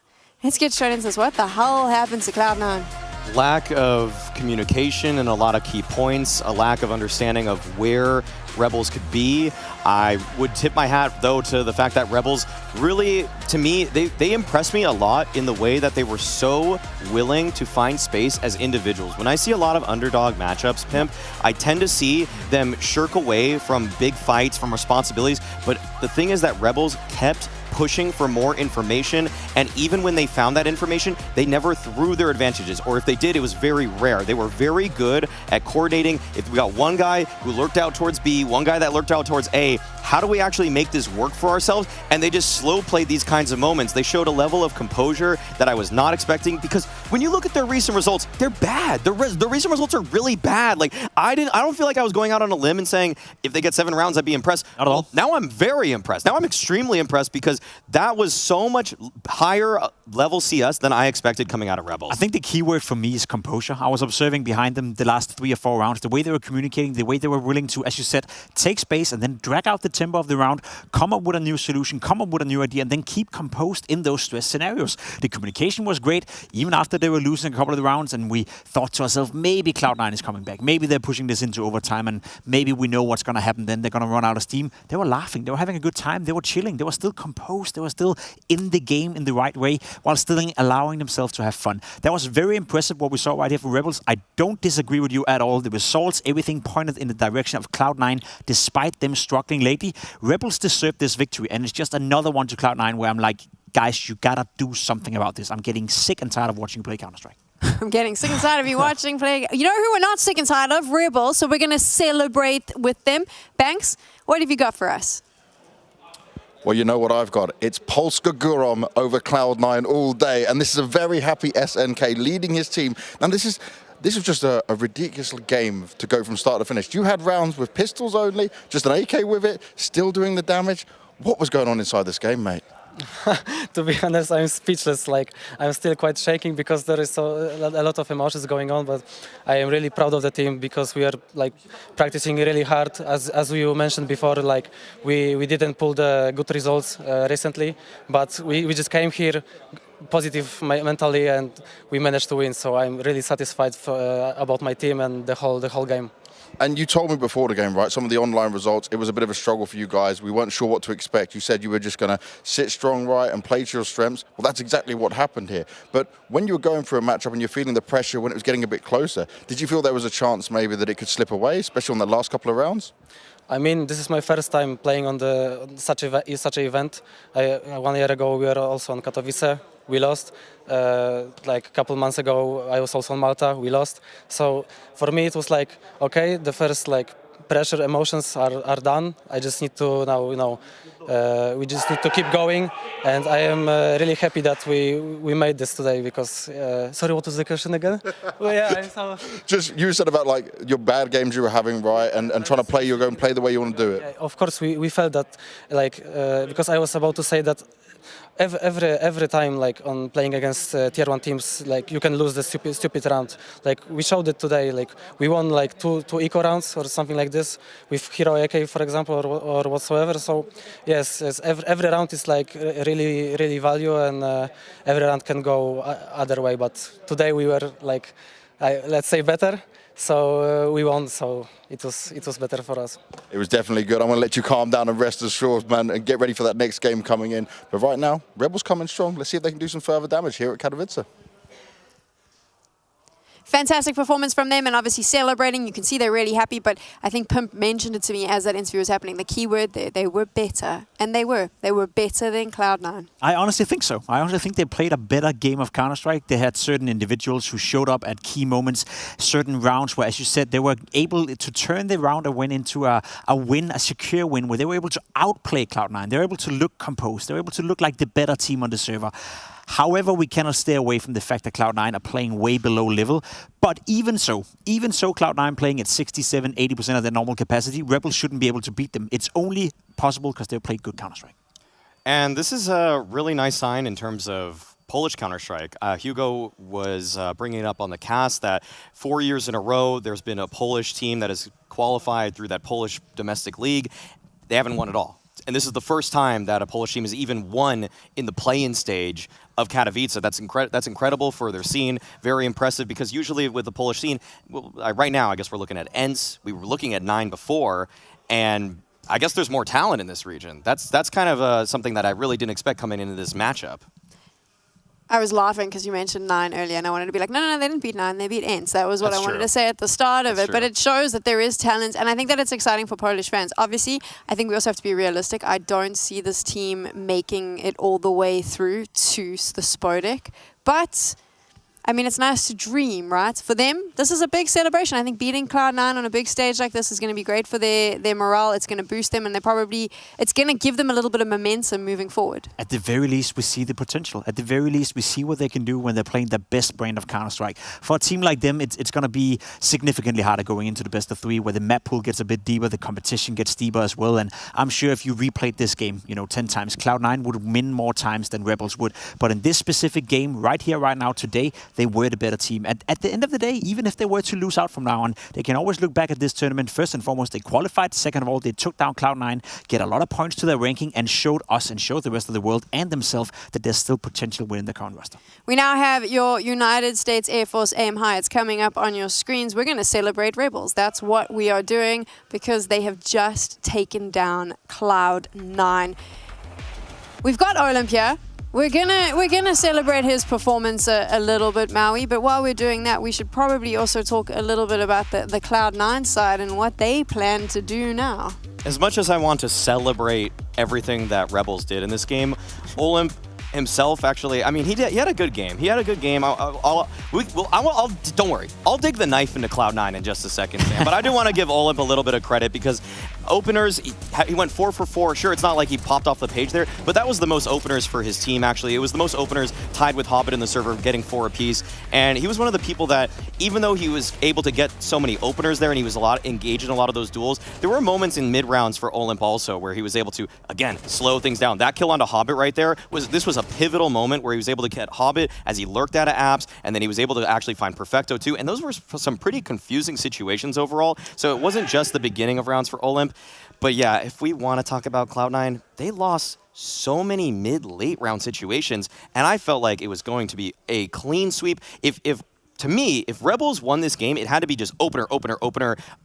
get straight into this. What the hell happened to Cloud9? Lack of communication and a lot of key points, a lack of understanding of where Rebels could be. I would tip my hat, though, to the fact that Rebels really, to me, they impressed me a lot in the way that they were so willing to find space as individuals. When I see a lot of underdog matchups, Pimp, I tend to see them shirk away from big fights, from responsibilities, but the thing is that Rebels kept pushing for more information, and even when they found that information, they never threw their advantages, or if they did, it was very rare. They were very good at coordinating. If we got one guy who lurked out towards B, one guy that lurked out towards A, how do we actually make this work for ourselves? And they just slow played these kinds of moments. They showed a level of composure that I was not expecting, because when you look at their recent results, they're bad. The recent results are really bad. Like, I don't feel like I was going out on a limb and saying if they get 7 rounds, I'd be impressed. Not at all. Now I'm very impressed. Now I'm extremely impressed, because that was so much higher level CS than I expected coming out of Rebels. I think the key word for me is composure. I was observing behind them the last 3 or 4 rounds, the way they were communicating, the way they were willing to, as you said, take space and then drag out the tempo of the round, come up with a new solution, come up with a new idea, and then keep composed in those stress scenarios. The communication was great, even after they were losing a couple of the rounds, and we thought to ourselves, maybe Cloud9 is coming back. Maybe they're pushing this into overtime, and maybe we know what's going to happen then. They're going to run out of steam. They were laughing. They were having a good time. They were chilling. They were still composed. They were still in the game in the right way, while still allowing themselves to have fun. That was very impressive what we saw right here from Rebels. I don't disagree with you at all. The results, everything pointed in the direction of Cloud9, despite them struggling lately. Rebels deserved this victory, and it's just another one to Cloud9 where I'm like, guys, you gotta do something about this. I'm getting sick and tired of watching you play Counter-Strike. I'm getting sick and tired of you watching play. You know who we're not sick and tired of? Rebels. So we're going to celebrate with them. Banks, what have you got for us? Well, you know what I've got. It's Polska Gurom over Cloud9 all day. And this is a very happy SNK leading his team. And this was just a ridiculous game to go from start to finish. You had rounds with pistols only, just an AK with it, still doing the damage. What was going on inside this game, mate? To be honest, I'm speechless. Like, I'm still quite shaking because there is a lot of emotions going on. But I am really proud of the team because we are like practicing really hard. As you mentioned before, like we didn't pull the good results recently, but we just came here positive mentally and we managed to win. So I'm really satisfied about my team and the whole game. And you told me before the game, right, some of the online results, it was a bit of a struggle for you guys. We weren't sure what to expect. You said you were just going to sit strong, right, and play to your strengths. Well, that's exactly what happened here. But when you were going through a matchup and you're feeling the pressure when it was getting a bit closer, did you feel there was a chance maybe that it could slip away, especially on the last couple of rounds? I mean, this is my first time playing on such an event. 1 year ago, we were also on Katowice. We lost. Like a couple months ago, I was also on Malta. We lost. So for me, it was like, okay, the first like pressure, emotions are done. I just need to now, we just need to keep going. And I am really happy that we made this today because, sorry, what was the question again? Well, yeah, Just, you said about like your bad games you were having, right, and trying to play, you're going to play the way you want to do it. Yeah, of course, we felt that, like, because I was about to say that every time, like on playing against tier 1 teams, like you can lose the stupid round. Like we showed it today. Like we won like two eco rounds or something like this with Hero AK, for example, or whatsoever. So yes, every round is like really value, and every round can go other way. But today we were like, let's say, better. So we won, so it was better for us. It was definitely good. I'm going to let you calm down and rest assured, man, and get ready for that next game coming in. But right now, Rebels coming strong. Let's see if they can do some further damage here at Katowice. Fantastic performance from them and obviously celebrating. You can see they're really happy, but I think Pimp mentioned it to me as that interview was happening. The key word there, they were better. And they were. They were better than Cloud9. I honestly think so. I honestly think they played a better game of Counter-Strike. They had certain individuals who showed up at key moments, certain rounds where, as you said, they were able to turn the round and win into a win, a secure win, where they were able to outplay Cloud9. They were able to look composed. They were able to look like the better team on the server. However, we cannot stay away from the fact that Cloud9 are playing way below level. But even so, Cloud9 playing at 67-80% of their normal capacity, Rebels shouldn't be able to beat them. It's only possible because they've played good Counter-Strike. And this is a really nice sign in terms of Polish Counter-Strike. Hugo was bringing it up on the cast that 4 years in a row, there's been a Polish team that has qualified through that Polish domestic league. They haven't won at all. And this is the first time that a Polish team has even won in the play-in stage of Katowice. That's incredible for their scene. Very impressive because usually with the Polish scene, well, right now I guess we're looking at ENCE. We were looking at 9 before, and I guess there's more talent in this region. That's kind of something that I really didn't expect coming into this matchup. I was laughing because you mentioned 9 earlier, and I wanted to be like, no, they didn't beat 9, they beat Ents. That was what I wanted to say at the start of it. But it shows that there is talent, and I think that it's exciting for Polish fans. Obviously, I think we also have to be realistic. I don't see this team making it all the way through to the Spodek. But I mean, it's nice to dream, right? For them, this is a big celebration. I think beating Cloud9 on a big stage like this is going to be great for their morale. It's going to boost them, and it's going to give them a little bit of momentum moving forward. At the very least, we see the potential. At the very least, we see what they can do when they're playing the best brand of Counter-Strike. For a team like them, it's going to be significantly harder going into the best of 3, where the map pool gets a bit deeper, the competition gets deeper as well. And I'm sure if you replayed this game, 10 times, Cloud9 would win more times than Rebels would. But in this specific game, right here, right now, today, they were the better team. At the end of the day, even if they were to lose out from now on, they can always look back at this tournament. First and foremost, they qualified. Second of all, they took down Cloud9, get a lot of points to their ranking, and showed us and showed the rest of the world and themselves that there's still potential within the current roster. We now have your United States Air Force Aim High. It's coming up on your screens. We're going to celebrate Rebels. That's what we are doing because they have just taken down Cloud9. We've got Olympia. We're gonna celebrate his performance a little bit, Maui, but while we're doing that, we should probably also talk a little bit about the Cloud9 side and what they plan to do now. As much as I want to celebrate everything that Rebels did in this game, Olymp himself, actually, I mean, he had a good game. He had a good game. Don't worry. I'll dig the knife into Cloud9 in just a second, Sam. But I do want to give Olymp a little bit of credit because openers, he went 4 for 4. Sure, it's not like he popped off the page there, but that was the most openers for his team, actually. It was the most openers tied with Hobbit in the server, getting 4 apiece. And he was one of the people that, even though he was able to get so many openers there and he was engaged in a lot of those duels, there were moments in mid-rounds for Olymp also where he was able to, again, slow things down. That kill onto Hobbit right there, this was a pivotal moment where he was able to get Hobbit as he lurked out of apps, and then he was able to actually find Perfecto too. And those were some pretty confusing situations overall. So it wasn't just the beginning of rounds for Olymp. But yeah, if we want to talk about Cloud9, they lost so many mid-late round situations, and I felt like it was going to be a clean sweep. To me, if Rebels won this game, it had to be just opener.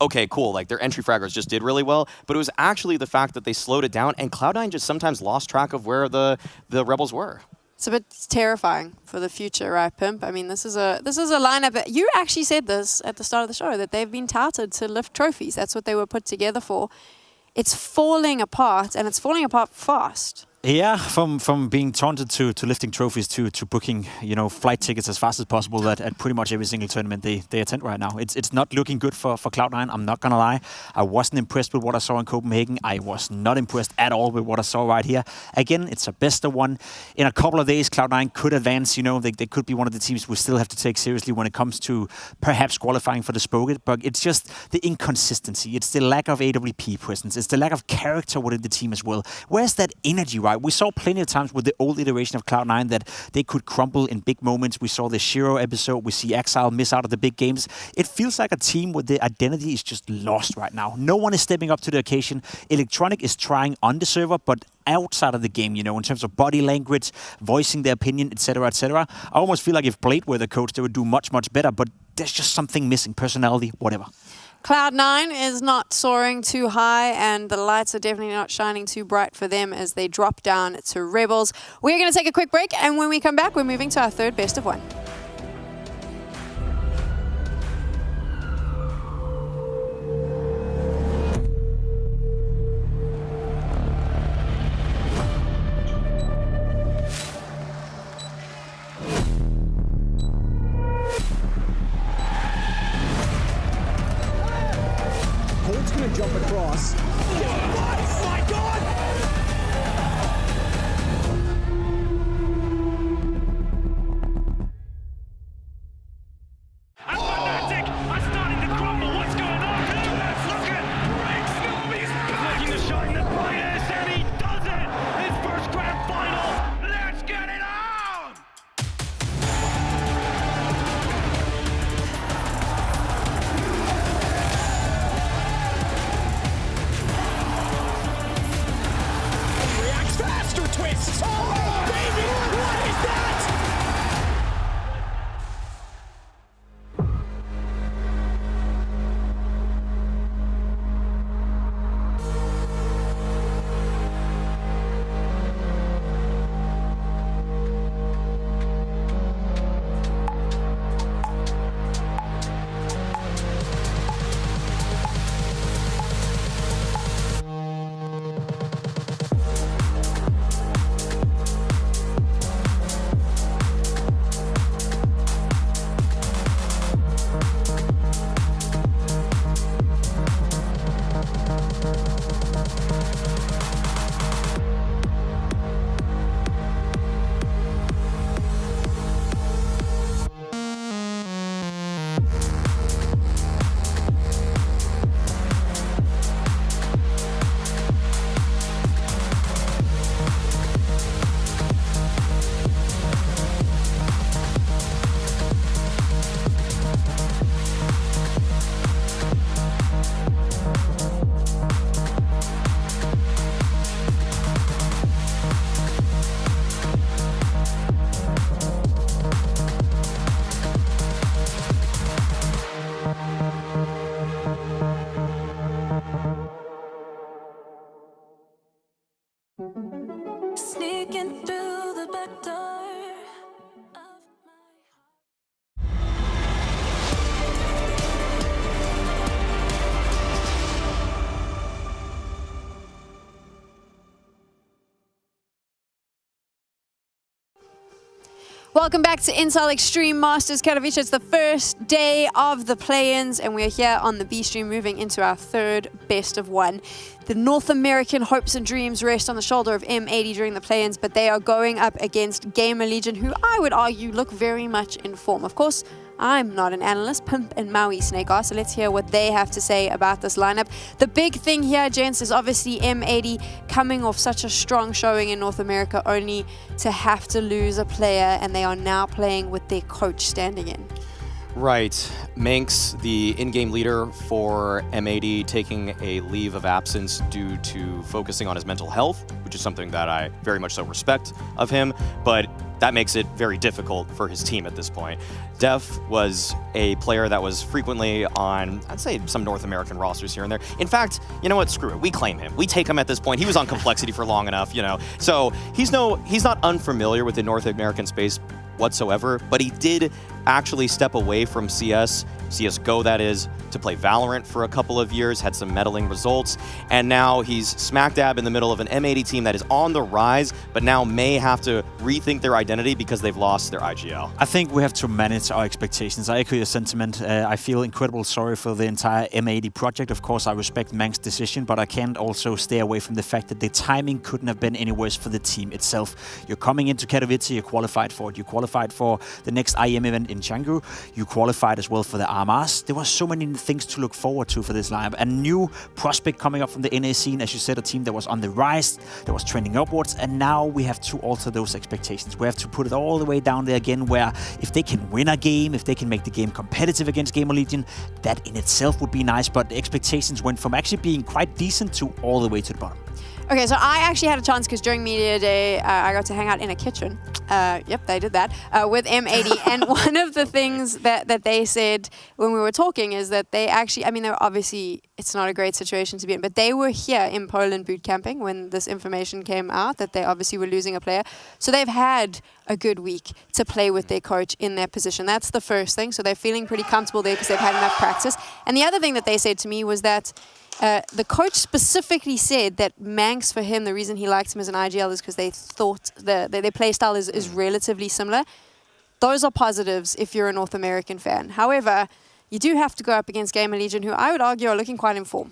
Okay, cool. Like, their entry fraggers just did really well. But it was actually the fact that they slowed it down, and Cloud9 just sometimes lost track of where the Rebels were. It's a bit terrifying for the future, right, Pimp? I mean, this is a lineup. You actually said this at the start of the show, that they've been touted to lift trophies. That's what they were put together for. It's falling apart, and it's falling apart fast. Yeah, from being taunted to lifting trophies to booking, flight tickets as fast as possible at pretty much every single tournament they attend right now. It's not looking good for Cloud9, I'm not gonna lie. I wasn't impressed with what I saw in Copenhagen. I was not impressed at all with what I saw right here. Again, it's a best of 1. In a couple of days, Cloud9 could advance, they could be one of the teams we still have to take seriously when it comes to perhaps qualifying for the Spoget, but it's just the inconsistency. It's the lack of AWP presence. It's the lack of character within the team as well. Where's that energy, right? We saw plenty of times with the old iteration of Cloud9 that they could crumble in big moments. We saw the Shiro episode. We see Exile miss out of the big games. It feels like a team where the identity is just lost right now. No one is stepping up to the occasion. Electronic is trying on the server, but outside of the game, in terms of body language, voicing their opinion, etc., etc. I almost feel like if Blade were the coach, they would do much, much better, but there's just something missing. Personality, whatever. Cloud9 is not soaring too high, and the lights are definitely not shining too bright for them as they drop down to Rebels. We're going to take a quick break, and when we come back, we're moving to our third best of 1. Colt's gonna jump across. Oh my God! Welcome back to Intel Extreme Masters Katowice. It's the first day of the play-ins, and we're here on the B stream moving into our third best of one. The North American hopes and dreams rest on the shoulder of M80 during the play-ins, but they are going up against Gamer Legion, who I would argue look very much in form. Of course, I'm not an analyst. Pimp and Maui Snake are, so let's hear what they have to say about this lineup. The big thing here, gents, is obviously M80 coming off such a strong showing in North America, only to have to lose a player, and they are now playing with their coach standing in. Right. Manx, the in-game leader for M80, taking a leave of absence due to focusing on his mental health, which is something that I very much so respect of him, but that makes it very difficult for his team at this point. Def was a player that was frequently on, I'd say, some North American rosters here and there. In fact, you know what? Screw it. We claim him. We take him at this point. He was on Complexity for long enough, you know. So he's not unfamiliar with the North American space whatsoever, but he did actually step away from CSGO that is, to play Valorant for a couple of years, had some meddling results, and now he's smack dab in the middle of an M80 team that is on the rise, but now may have to rethink their identity because they've lost their IGL. I think we have to manage our expectations. I echo your sentiment. I feel incredible sorry for the entire M80 project. Of course, I respect Mang's decision, but I can't also stay away from the fact that the timing couldn't have been any worse for the team itself. You're coming into Katowice, you're qualified for it. You qualified for the next IEM event in Canggu. You qualified as well for the RMRs. There were so many things to look forward to for this lineup. A new prospect coming up from the NA scene, as you said, a team that was on the rise, that was trending upwards, and now we have to alter those expectations. We have to put it all the way down there again, where if they can win a game, if they can make the game competitive against Gamer Legion, that in itself would be nice, but the expectations went from actually being quite decent to all the way to the bottom. Okay, so I actually had a chance because during media day, I got to hang out in a kitchen. Yep, they did that with M80. And one of the things that they said when we were talking is that they actually, I mean, they were obviously, it's not a great situation to be in, but they were here in Poland boot camping when this information came out that they obviously were losing a player. So they've had a good week to play with their coach in their position. That's the first thing. So they're feeling pretty comfortable there because they've had enough practice. And the other thing that they said to me was that the coach specifically said that Manx, for him, the reason he liked him as an IGL is because they thought their play style is relatively similar. Those are positives if you're a North American fan. However, you do have to go up against Gamer Legion, who I would argue are looking quite in form.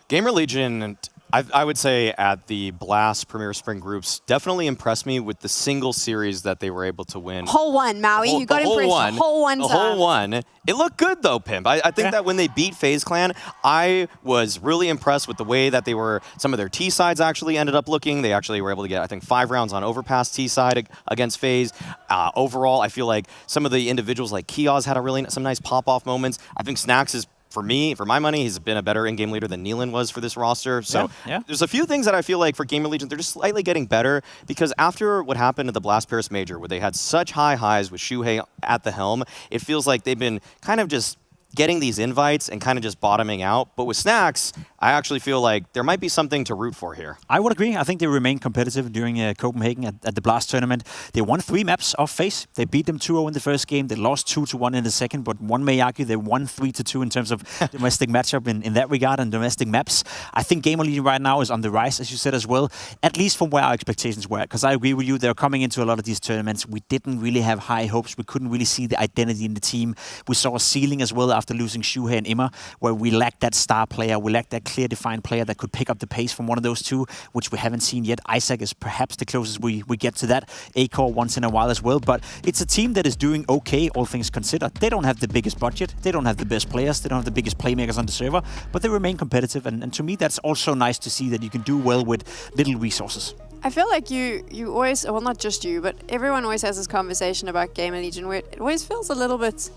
Gamer Legion, I would say at the Blast Premier Spring Groups, definitely impressed me with the single series that they were able to win. Whole one, Maui. You got impressed. Whole one. The whole one. It looked good though, Pimp. I think that when they beat FaZe Clan, I was really impressed with the way that they were, some of their T sides actually ended up looking. They actually were able to get, I think, 5 rounds on Overpass T side against FaZe. Overall, I feel like some of the individuals like Kioz had some nice pop-off moments. I think Snacks is, for my money, he's been a better in-game leader than Nealon was for this roster. So there's a few things that I feel like for Gamer Legion, they're just slightly getting better, because after what happened at the Blast Paris Major, where they had such high highs with Shuhei at the helm, it feels like they've been kind of just getting these invites and kind of just bottoming out. But with Snacks, I actually feel like there might be something to root for here. I would agree. I think they remained competitive during Copenhagen at the Blast tournament. They won 3 maps off FaZe. They beat them 2-0 in the first game. They lost 2-1 in the second, but one may argue they won 3-2 in terms of domestic matchup in that regard and domestic maps. I think Gamer Legion right now is on the rise, as you said as well, at least from where our expectations were. Because I agree with you, they're coming into a lot of these tournaments. We didn't really have high hopes. We couldn't really see the identity in the team. We saw a ceiling as well after losing Shuhei and Immer, where we lacked that star player, we lacked that clear defined player that could pick up the pace from one of those two, which we haven't seen yet. Isaac is perhaps the closest we get to that. Acor once in a while as well, but it's a team that is doing okay, all things considered. They don't have the biggest budget, they don't have the best players, they don't have the biggest playmakers on the server, but they remain competitive, and to me that's also nice to see that you can do well with little resources. I feel like you always, well, not just you, but everyone always has this conversation about Gamer Legion where it always feels a little bit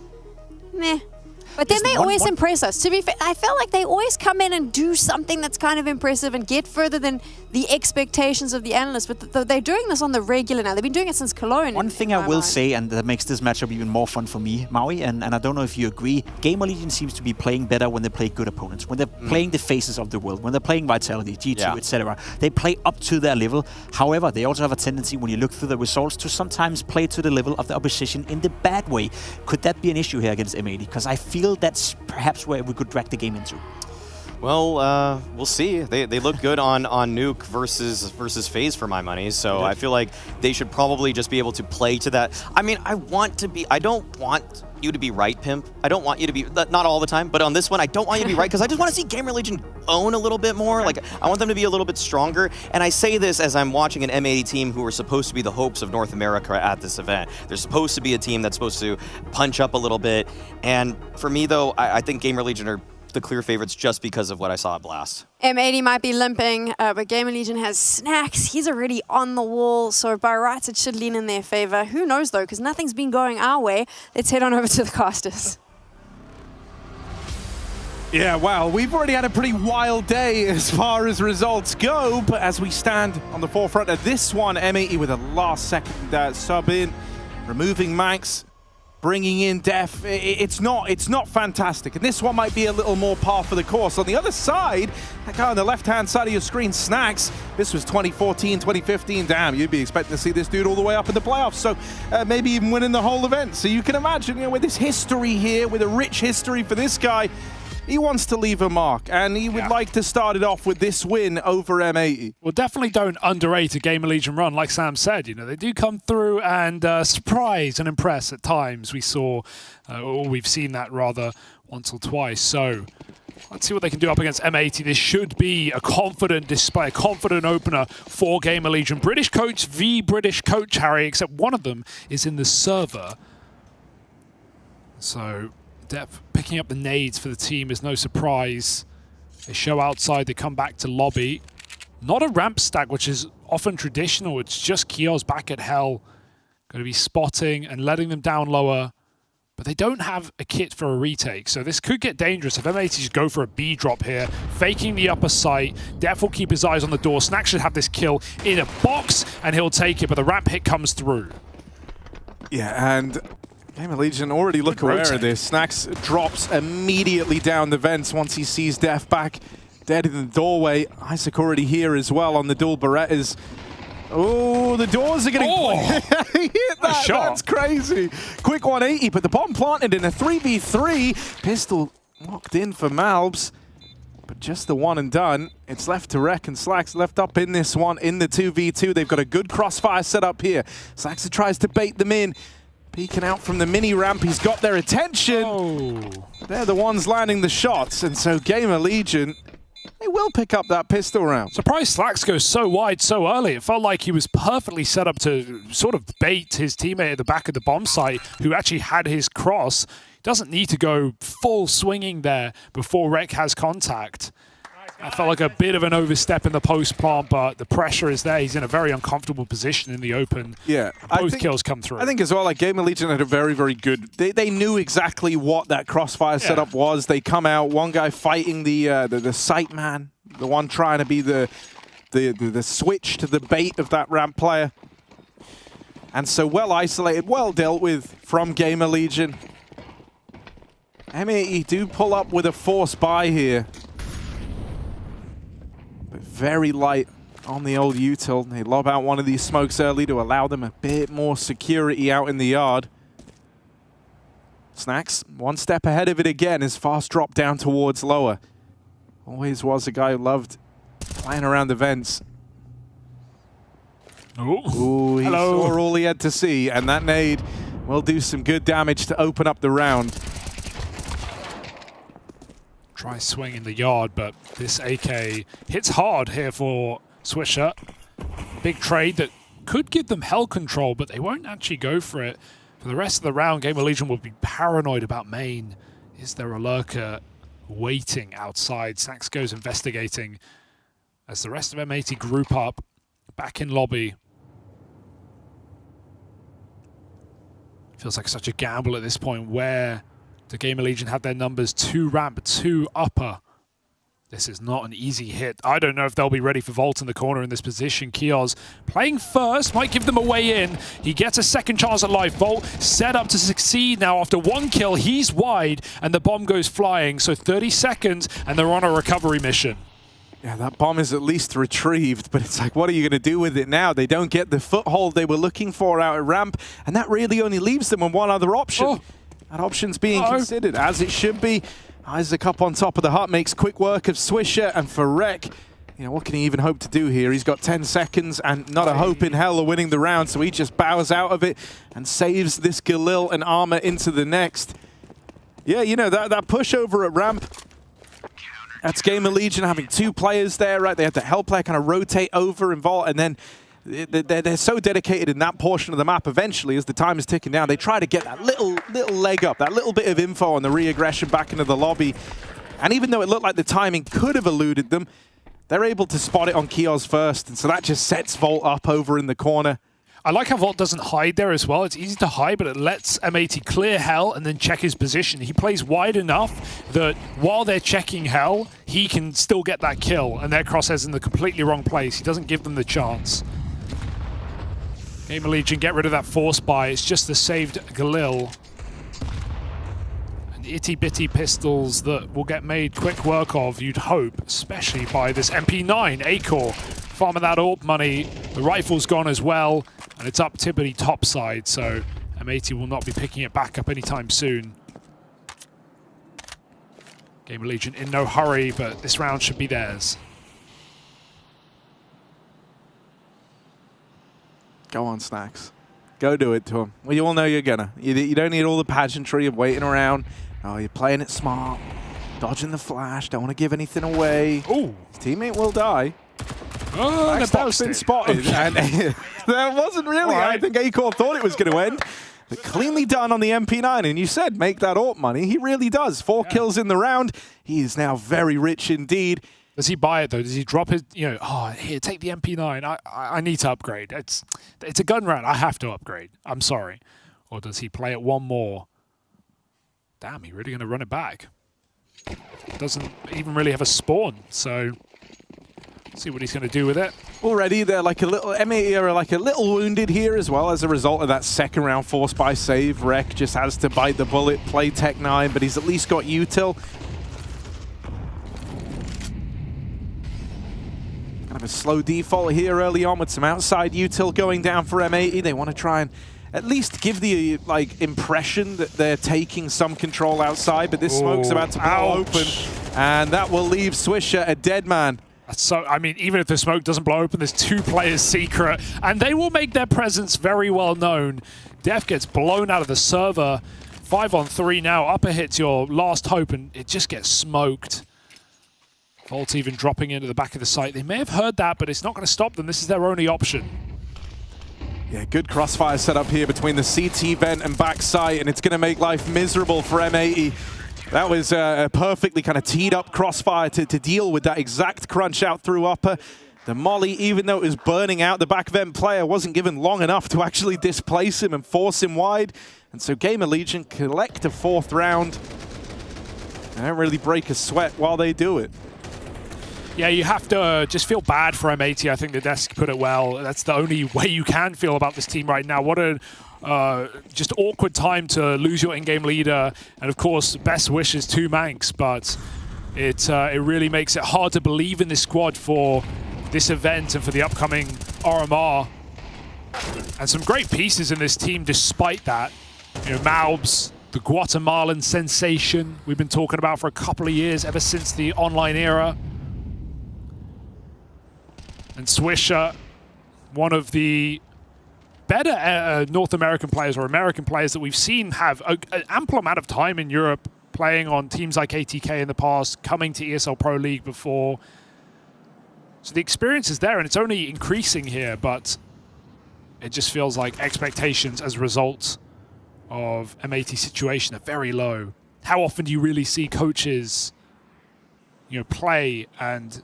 meh. But then they always impress us. To be fair, I feel like they always come in and do something that's kind of impressive and get further than the expectations of the analysts. But they're doing this on the regular now. They've been doing it since Cologne. One thing I will say, and that makes this matchup even more fun for me, Maui, and I don't know if you agree, Gamer Legion seems to be playing better when they play good opponents, when they're playing the faces of the world, when they're playing Vitality, G2, etc. They play up to their level. However, they also have a tendency, when you look through the results, to sometimes play to the level of the opposition in the bad way. Could that be an issue here against M80? Because I feel that's perhaps where we could drag the game into. Well, we'll see. They look good on Nuke versus FaZe for my money, so I feel like they should probably just be able to play to that. I mean, I don't want you to be right, Pimp. I don't want you to be, not all the time, but on this one, I don't want you to be right, because I just want to see Gamer Legion own a little bit more. Like, I want them to be a little bit stronger, and I say this as I'm watching an M80 team who are supposed to be the hopes of North America at this event. They're supposed to be a team that's supposed to punch up a little bit, and for me, though, I think Gamer Legion are the clear favorites just because of what I saw at Blast. M80 might be limping, but Gamer Legion has Snacks. He's already on the wall, so by rights it should lean in their favor. Who knows though, because nothing's been going our way. Let's head on over to the casters. Yeah, wow, we've already had a pretty wild day as far as results go, but as we stand on the forefront of this one, M80 with a last-second sub in, removing Max, bringing in Def. It's not fantastic, and this one might be a little more par for the course. On the other side, that guy on the left-hand side of your screen, Snacks, this was 2014, 2015. Damn, you'd be expecting to see this dude all the way up in the playoffs, so maybe even winning the whole event. So you can imagine, with this history here, with a rich history for this guy, he wants to leave a mark, and he would like to start it off with this win over M80. Well, definitely don't underrate a Gamer Legion run. Like Sam said, they do come through and surprise and impress at times. We saw, or we've seen that rather once or twice. So let's see what they can do up against M80. This should be a confident display, a confident opener for Gamer Legion. British coach v British coach, Harry, except one of them is in the server. So Depth picking up the nades for the team is no surprise. They show outside, they come back to lobby. Not a ramp stack, which is often traditional. It's just Kios back at Hell. Going to be spotting and letting them down lower. But they don't have a kit for a retake, so this could get dangerous if M80 just go for a B drop here, faking the upper site. Def will keep his eyes on the door. Snack should have this kill in a box, and he'll take it, but the ramp hit comes through. Yeah, and Gamer Legion already look aware of this. Snacks drops immediately down the vents once he sees Def back dead in the doorway. Isaac already here as well on the dual Berettas. Oh, the doors are getting he hit that. That's crazy. Quick 180, but the bomb planted in a 3v3. Pistol locked in for Malbs, but just the one and done. It's left to Rek, and Slacks left up in this one in the 2v2. They've got a good crossfire set up here. Slacks tries to bait them in. Peeking out from the mini ramp, he's got their attention. They're the ones landing the shots, and so Gamer Legion, they will pick up that pistol round. Surprised Slacks goes so wide so early. It felt like he was perfectly set up to sort of bait his teammate at the back of the bomb site, who actually had his cross. Doesn't need to go full swinging there before Rek has contact. I felt like a bit of an overstep in the post plant, but the pressure is there. He's in a very uncomfortable position in the open. Yeah, both kills come through. I think as well, like Gamer Legion had a very, very good. They knew exactly what that crossfire setup was. They come out, one guy fighting the sight man, the one trying to be the switch to the bait of that ramp player, and so well isolated, well dealt with from Gamer Legion. M80 do pull up with a force buy here. Very light on the old util. They lob out one of these smokes early to allow them a bit more security out in the yard. Snacks, one step ahead of it again as fast drop down towards lower. Always was a guy who loved playing around the vents. Ooh, he saw all he had to see, and that nade will do some good damage to open up the round. Try swing in the yard, but this AK hits hard here for Swisher. Big trade that could give them hell control, but they won't actually go for it. For the rest of the round, Gamer Legion will be paranoid about main. Is there a lurker waiting outside? Snacks goes investigating as the rest of M80 group up back in lobby. Feels like such a gamble at this point. Where the Gamer Legion have their numbers? 2 ramp, 2 upper. This is not an easy hit. I don't know if they'll be ready for Volt in the corner in this position. Kios playing first, might give them a way in. He gets a second chance at life. Volt set up to succeed now after 1 kill. He's wide, and the bomb goes flying. So 30 seconds, and they're on a recovery mission. Yeah, that bomb is at least retrieved, but it's like, what are you going to do with it now? They don't get the foothold they were looking for out at ramp, and that really only leaves them with one other option. That option's being considered, as it should be. Isaac up on top of the hut, makes quick work of Swisher, and for Rek, you know, what can he even hope to do here? He's got 10 seconds and not a hope in hell of winning the round, so he just bows out of it and saves this Galil and Armor into the next. Yeah, you know, that push over at ramp, that's Gamer Legion having 2 players there, right? They had the Hell player kind of rotate over, involve, and then they're so dedicated in that portion of the map. Eventually, as the time is ticking down, they try to get that little leg up, that little bit of info on the re-aggression back into the lobby. And even though it looked like the timing could have eluded them, they're able to spot it on Kiosk first, and so that just sets Volt up over in the corner. I like how Volt doesn't hide there as well. It's easy to hide, but it lets M80 clear Hell and then check his position. He plays wide enough that while they're checking Hell, he can still get that kill, and their crosshairs in the completely wrong place. He doesn't give them the chance. Gamer Legion get rid of that force buy. It's just the saved Galil. And itty-bitty pistols that will get made quick work of, you'd hope, especially by this MP9 Acor. Farming that AWP money. The rifle's gone as well. And it's up Tibbity topside, so M80 will not be picking it back up anytime soon. Gamer Legion in no hurry, but this round should be theirs. Go on, Snacks. Go do it to him. Well, you all know you're gonna. You don't need all the pageantry of waiting around. Oh, you're playing it smart. Dodging the flash. Don't want to give anything away. Ooh. His teammate will die. Oh, that's been spotted. Okay. And that wasn't really. Right. I think Acor thought it was going to end. But cleanly done on the MP9. And you said make that AWP money. He really does. 4 kills in the round. He is now very rich indeed. Does he buy it though? Does he drop his, you know, oh, here, take the MP9. I need to upgrade. It's a gun round. I have to upgrade. I'm sorry. Or does he play it one more? Damn, he really going to run it back. Doesn't even really have a spawn, so see what he's going to do with it. Already they're like a little, M80 are like a little wounded here as well as a result of that second round force by save. Rek just has to bite the bullet, play Tech 9, but he's at least got util. Kind of a slow default here early on with some outside util going down for M80. They want to try and at least give the impression that they're taking some control outside, but this smoke's about to blow open, and that will leave Swisher a dead man. So, I mean, even if the smoke doesn't blow open, there's 2 players secret, and they will make their presence very well known. Def gets blown out of the server. 5-on-3 now. Upper hits your last hope, and it just gets smoked. Volt even dropping into the back of the site. They may have heard that, but it's not going to stop them. This is their only option. Yeah, good crossfire set up here between the CT vent and backside, and it's going to make life miserable for M80. That was a perfectly kind of teed up crossfire to deal with that exact crunch out through upper. The molly, even though it was burning out the back vent player, wasn't given long enough to actually displace him and force him wide. And so Gamer Legion collect a 4th round. They don't really break a sweat while they do it. Yeah, you have to just feel bad for M80. I think the desk put it well. That's the only way you can feel about this team right now. What a just awkward time to lose your in-game leader. And of course, best wishes to Manx, but it really makes it hard to believe in this squad for this event and for the upcoming RMR. And some great pieces in this team despite that. You know, Maubs, the Guatemalan sensation we've been talking about for a couple of years, ever since the online era. And Swisher, one of the better North American players or American players that we've seen have an ample amount of time in Europe, playing on teams like ATK in the past, coming to ESL Pro League before. So the experience is there, and it's only increasing here, but it just feels like expectations as a result of M80's situation are very low. How often do you really see coaches, you know, play and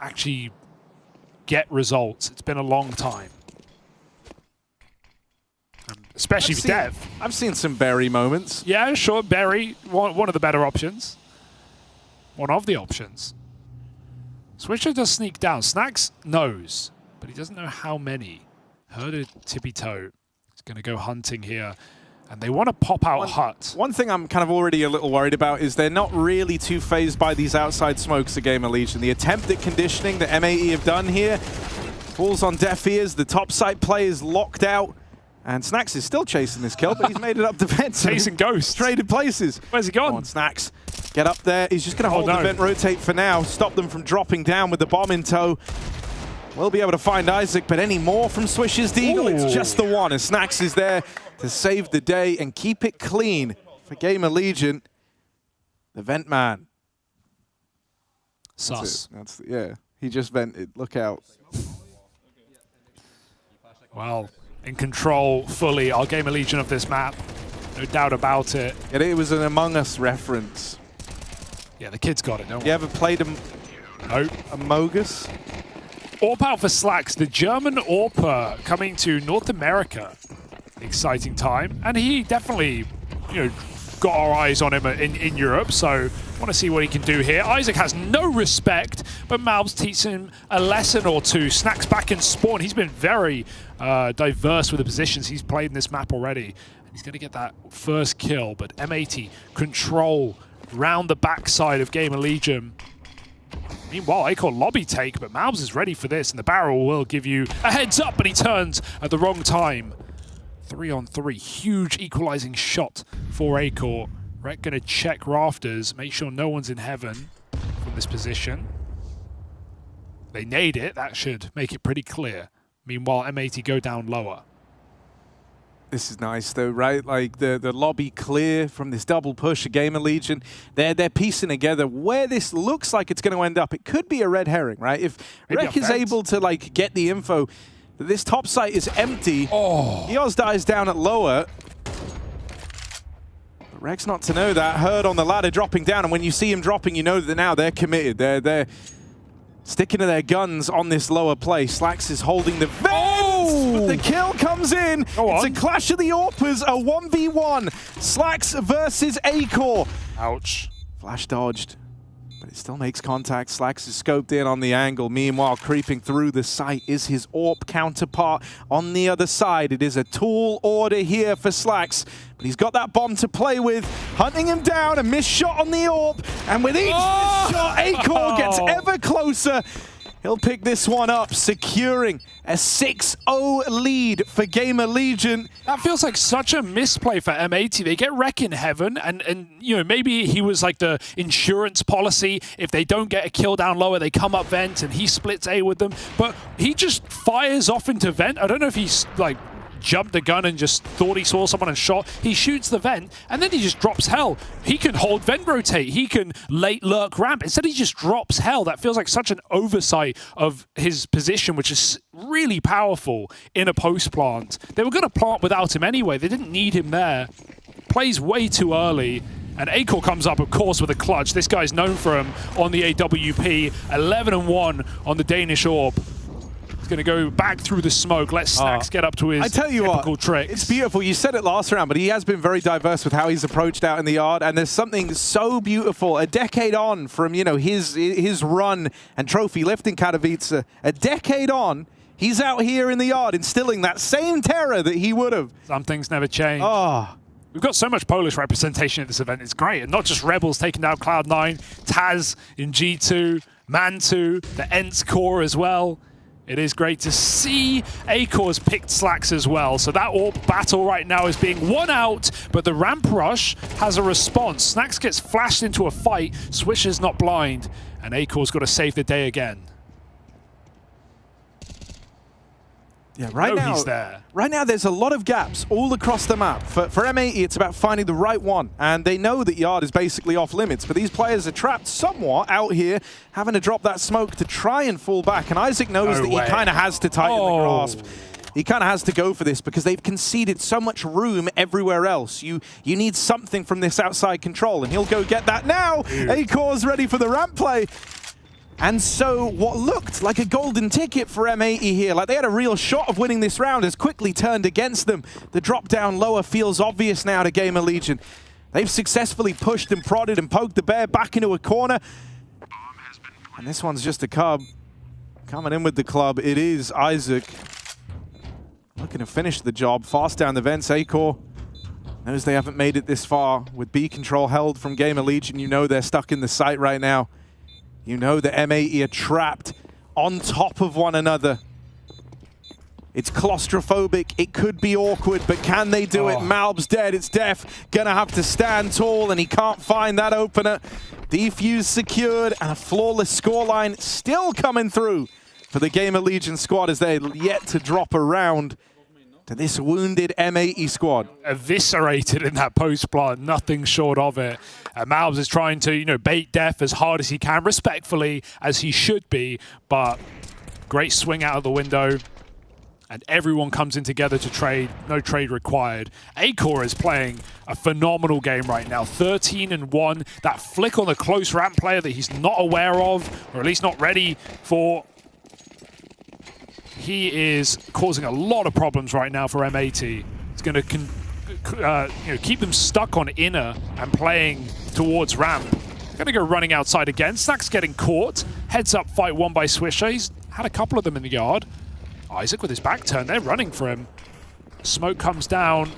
actually get results? It's been a long time. Especially for Dev. I've seen some Berry moments. Yeah, sure, Berry, one of the better options. One of the options. Swisher does sneak down. Snacks knows, but he doesn't know how many. Heard a tippy toe. He's going to go hunting here. And they want to pop out hut. One thing I'm kind of already a little worried about is they're not really too phased by these outside smokes of Gamer Legion. The attempt at conditioning that M80 have done here falls on deaf ears. The top side play is locked out. And Snacks is still chasing this kill, but he's made it up to vent. Chasing ghosts. Traded places. Where's he gone? Come on, Snacks. Get up there. He's just going to hold the vent rotate for now. Stop them from dropping down with the bomb in tow. We'll be able to find Isaac, but any more from Swish's Deagle? It's just the one, and Snacks is there to save the day and keep it clean for Game Allegiant. The vent man. Sus. Yeah, he just vented. Look out. Well, in control fully, our Game Allegiant of this map. No doubt about it. Yeah, it was an Among Us reference. Yeah, the kid's got it, don't You ever played Among Us? AWP out for Slacks, the German AWPer coming to North America. Exciting time. And he definitely, got our eyes on him in Europe, so want to see what he can do here. Isaac has no respect, but Malbs teaches him a lesson or two. Snacks back in spawn. He's been very diverse with the positions he's played in this map already. He's going to get that first kill, but M80 control round the backside of Game Allegiant. Meanwhile, Acor lobby take, but Malbs is ready for this, and the barrel will give you a heads up, but he turns at the wrong time. 3-on-3, huge equalizing shot for Acor. Rek going to check rafters, make sure no one's in heaven from this position. They nade it, that should make it pretty clear. Meanwhile, M80 go down lower. This is nice though, right? Like the lobby clear from this double push of Game Allegiant. They're piecing together where this looks like it's going to end up. It could be a red herring, right? If Rek is able to like get the info that this top site is empty, Eos dies down at lower. But Rek's not to know that. Herd on the ladder dropping down, and when you see him dropping, you know that now they're committed. They're sticking to their guns on this lower play. Slacks is holding the but the kill comes in. It's a clash of the AWPers, a 1v1. Slacks versus Acor. Ouch. Flash dodged, but it still makes contact. Slacks is scoped in on the angle. Meanwhile, creeping through the site is his AWP counterpart on the other side. It is a tall order here for Slacks, but he's got that bomb to play with. Hunting him down, a missed shot on the AWP, and with each missed shot, Acor gets ever closer. He'll pick this one up, securing a 6-0 lead for Game Allegiant. That feels like such a misplay for M80. They get Rek in heaven, and maybe he was like the insurance policy. If they don't get a kill down lower, they come up vent, and he splits A with them. But he just fires off into vent. I don't know if he's like jumped the gun and just thought he saw someone and shot. He shoots the vent, and then he just drops hell. He can hold vent rotate. He can late lurk ramp. Instead, he just drops hell. That feels like such an oversight of his position, which is really powerful in a post plant. They were going to plant without him anyway. They didn't need him there. Plays way too early. And Acor comes up, of course, with a clutch. This guy's known for him on the AWP. 11-1 on the Danish AWP. Going to go back through the smoke. Let Snacks get up to his typical tricks. It's beautiful. You said it last round, but he has been very diverse with how he's approached out in the yard, and there's something so beautiful. A decade on from his run and trophy lifting Katowice, a decade on, he's out here in the yard instilling that same terror that he would have. Some things never change. We've got so much Polish representation at this event. It's great. And not just Rebels taking down Cloud9, Taz in G2, Man2, the Ents core as well. It is great to see Acor's picked Slacks as well. So that AWP battle right now is being won out, but the ramp rush has a response. Snacks gets flashed into a fight. Swish is not blind, and Acor's got to save the day again. Yeah, right now there's a lot of gaps all across the map. For M80, it's about finding the right one, and they know that Yard is basically off limits, but these players are trapped somewhat out here, having to drop that smoke to try and fall back, and Isaac knows that he kind of has to tighten the grasp. He kind of has to go for this because they've conceded so much room everywhere else. You need something from this outside control, and he'll go get that now. Acor's ready for the ramp play. And so what looked like a golden ticket for M80 here, like they had a real shot of winning this round, has quickly turned against them. The drop down lower feels obvious now to Game Allegiant. They've successfully pushed and prodded and poked the bear back into a corner. And this one's just a cub. Coming in with the club, it is Isaac. Looking to finish the job. Fast down the vents, Acor knows they haven't made it this far. With B control held from Game Allegiant, you know they're stuck in the site right now. You know the M80 are trapped on top of one another. It's claustrophobic. It could be awkward, but can they do it? Malb's dead. It's Def. Gonna have to stand tall, and he can't find that opener. Defuse secured, and a flawless scoreline still coming through for the Gamer Legion squad as they're yet to drop a round to this wounded M80 squad. Eviscerated in that post plant, nothing short of it. Malbs is trying to, you know, bait Def as hard as he can, respectfully as he should be, but great swing out of the window. And everyone comes in together to trade. No trade required. Acor is playing a phenomenal game right now. 13-1. That flick on the close ramp player that he's not aware of, or at least not ready for. He is causing a lot of problems right now for M80. It's going to keep them stuck on inner and playing towards ramp. Going to go running outside again. Snack's getting caught. Heads up fight won by Swisher. He's had a couple of them in the yard. Isaac with his back turn, they're running for him. Smoke comes down,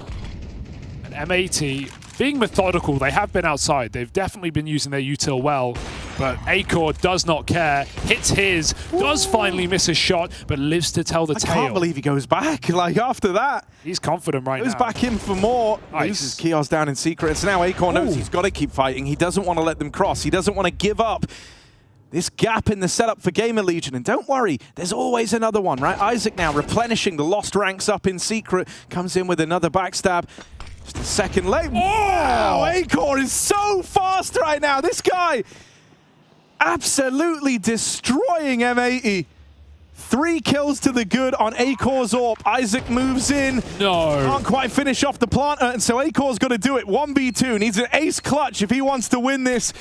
and M80 being methodical, they have been outside. They've definitely been using their util well, but Acor does not care. Hits his, does finally miss a shot, but lives to tell the tale. I can't believe he goes back, like after that. He's confident right now. Goes back in for more. Loses Kios down in secret, and so now Acor knows he's got to keep fighting. He doesn't want to let them cross. He doesn't want to give up this gap in the setup for Gamer Legion. And don't worry, there's always another one, right? Isaac now replenishing the lost ranks up in secret. Comes in with another backstab. Just a second late. Wow, Acor is so fast right now. This guy absolutely destroying M80. 3 kills to the good on Acor's AWP. Isaac moves in. No. Can't quite finish off the planter, and so Acor's got to do it. 1v2. Needs an ace clutch if he wants to win this.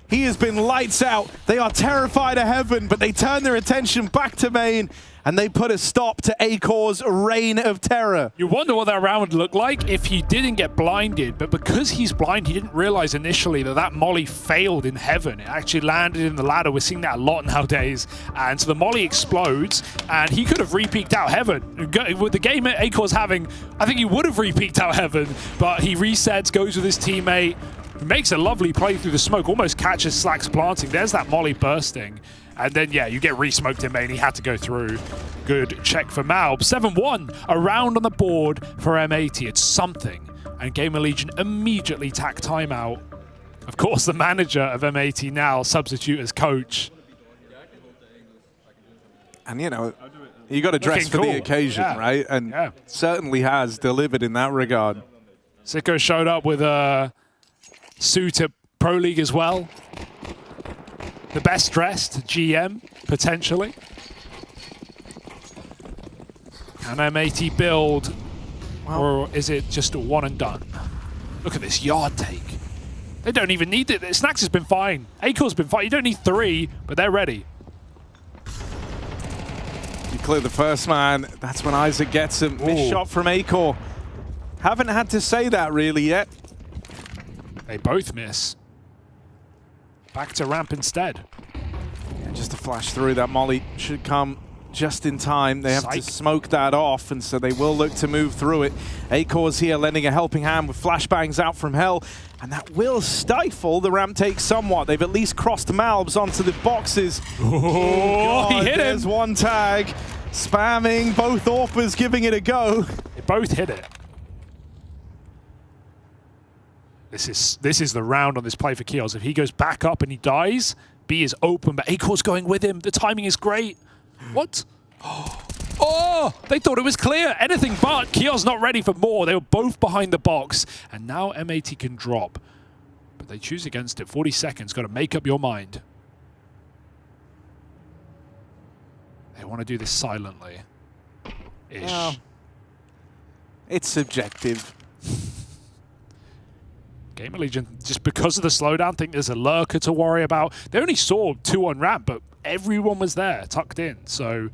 He has been lights out. They are terrified of heaven, but they turn their attention back to main, and they put a stop to Acor's reign of terror. You wonder what that round would look like if he didn't get blinded, but because he's blind, he didn't realize initially that that molly failed in heaven. It actually landed in the ladder. We're seeing that a lot nowadays. And so the molly explodes, and he could have re-peeked out heaven. With the game Acor's having, I think he would have re-peeked out heaven, but he resets, goes with his teammate, makes a lovely play through the smoke, almost catches Slacks planting. There's that molly bursting. And then, yeah, you get re-smoked in main. He had to go through. Good check for Malb. 7-1, a round on the board for M80. It's something. And Gamer Legion immediately tack timeout. Of course, the manager of M80 now, substitute as coach. And, you know, you got to dress for the occasion, right? And certainly has delivered in that regard. Sicko showed up with a suit at Pro League as well. The best dressed GM, potentially. Can M80 build, or is it just a one and done? Look at this yard take. They don't even need it. Snacks has been fine. Acor's been fine. You don't need 3, but they're ready. You clear the first man. That's when Isaac gets him. Missed shot from Acor. Haven't had to say that really yet. They both miss. Back to ramp instead. Yeah, just to flash through, that molly should come just in time. They have to smoke that off, and so they will look to move through it. Acor's here lending a helping hand with flashbangs out from hell, and that will stifle the ramp take somewhat. They've at least crossed Malbs onto the boxes. Oh, he hit him. There's one tag. Spamming, both AWPers giving it a go. They both hit it. This is the round on this play for Kios. If he goes back up and he dies, B is open, but Acor's going with him. The timing is great. What? Oh, they thought it was clear. Anything but. Kios not ready for more. They were both behind the box, and now M80 can drop. But they choose against it. 40 seconds. Got to make up your mind. They want to do this silently. Ish. Well, it's subjective. Gamer Legion, just because of the slowdown, think there's a lurker to worry about. They only saw 2 on ramp, but everyone was there, tucked in. So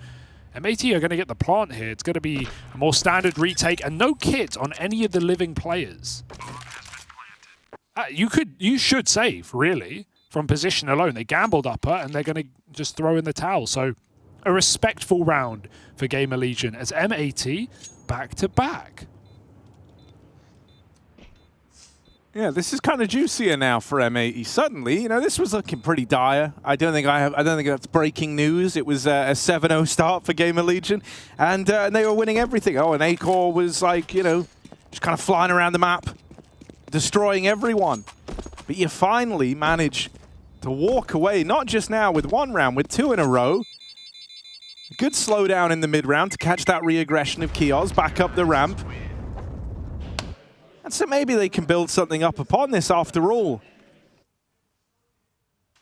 M80 are going to get the plant here. It's going to be a more standard retake and no kit on any of the living players. You should save, really, from position alone. They gambled upper, and they're going to just throw in the towel. So a respectful round for Gamer Legion as M80 back-to-back. Yeah, this is kind of juicier now for M80. Suddenly, you know, this was looking pretty dire. I don't think that's breaking news. It was a 7-0 start for Gamer Legion, and they were winning everything. Oh, and Acor was like, you know, just kind of flying around the map, destroying everyone. But you finally manage to walk away, not just now with 1 round, with 2 in a row. A good slowdown in the mid-round to catch that re-aggression of Kioz back up the ramp. And so maybe they can build something up upon this after all.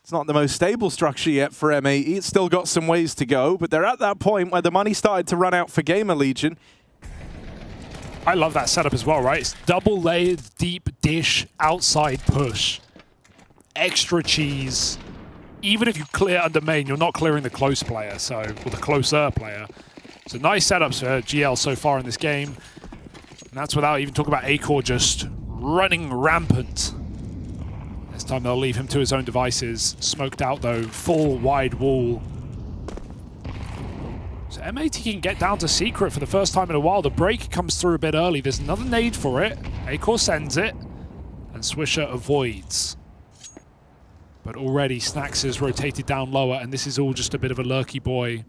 It's not the most stable structure yet for M80. It's still got some ways to go, but they're at that point where the money started to run out for Gamer Legion. I love that setup as well, right? It's double layered, deep dish, outside push. Extra cheese. Even if you clear under main, you're not clearing the close player, or the closer player. So nice setups for GL so far in this game. And that's without even talking about Acor just running rampant. This time they'll leave him to his own devices. Smoked out though, full wide wall. So M80 can get down to secret for the first time in a while. The break comes through a bit early. There's another nade for it. Acor sends it, and Swisher avoids. But already Snax has rotated down lower, and this is all just a bit of a lurky boy.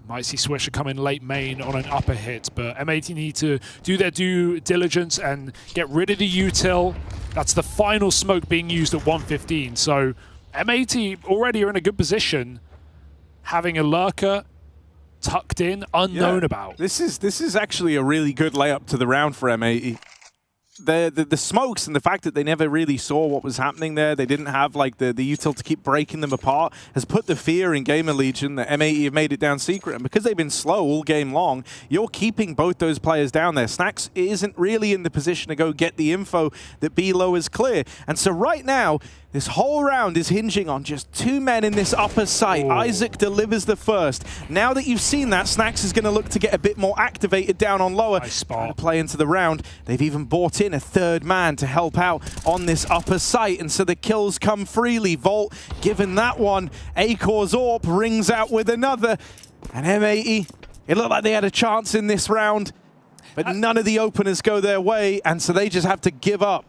Might see Swisher come in late main on an upper hit, but M80 need to do their due diligence and get rid of the util. That's the final smoke being used at 115. So M80 already are in a good position, having a lurker tucked in, unknown about. This is actually a really good layup to the round for M80. The smokes and the fact that they never really saw what was happening there, they didn't have like the util to keep breaking them apart, has put the fear in Gamer Legion that M80 have made it down secret. And because they've been slow all game long, you're keeping both those players down there. Snax isn't really in the position to go get the info that B-Low is clear. And so right now, this whole round is hinging on just 2 men in this upper site. Isaac delivers the first. Now that you've seen that, Snax is going to look to get a bit more activated down on lower. Nice spot. To play into the round. They've even brought in a 3rd man to help out on this upper site, and so the kills come freely. Volt given that one. Acor's AWP rings out with another. And M80, it looked like they had a chance in this round, but none of the openers go their way, and so they just have to give up.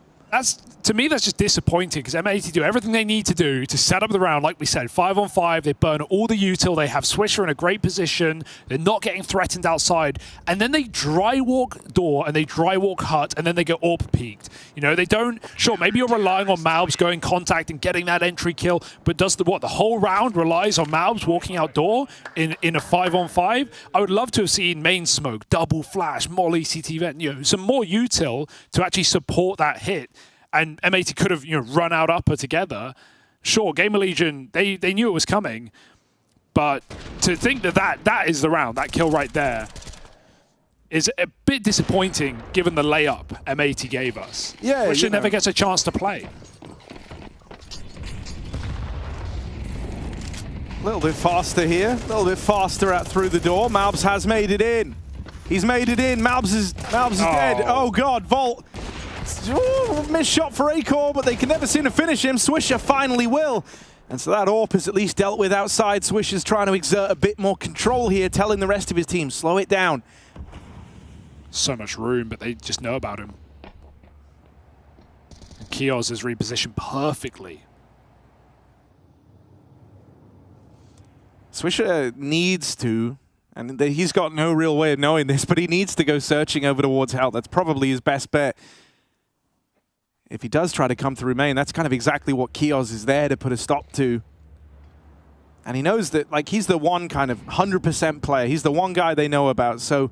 To me, that's just disappointing because M80 do everything they need to do to set up the round. Like we said, 5-on-5, they burn all the util, they have Swisher in a great position, they're not getting threatened outside, and then they dry walk door and they dry walk hut, and then they get AWP peaked. You know, they don't, sure, maybe you're relying on Malbs going contact and getting that entry kill, but does the whole round relies on Malbs walking out door in a 5-on-5? I would love to have seen main smoke, double flash, molly, CT vent, you know, some more util to actually support that hit. And M80 could have, you know, run out upper together. Sure, Gamer Legion, they knew it was coming, but to think that is the round, that kill right there, is a bit disappointing given the layup M80 gave us. Yeah, Which never gets a chance to play. A little bit faster here, a little bit faster out through the door. Malbs has made it in. He's made it in. Malbs is dead. Oh God, Volt. Ooh, missed shot for Acor, but they can never seem to finish him. Swisher finally will. And so that AWP is at least dealt with outside. Swisher's trying to exert a bit more control here, telling the rest of his team, slow it down. So much room, but they just know about him. And Kioz is repositioned perfectly. Swisher needs to, and he's got no real way of knowing this, but he needs to go searching over towards Hell. That's probably his best bet. If he does try to come through main, that's kind of exactly what Kioz is there to put a stop to. And he knows that, like, he's the one kind of 100% player. He's the one guy they know about. So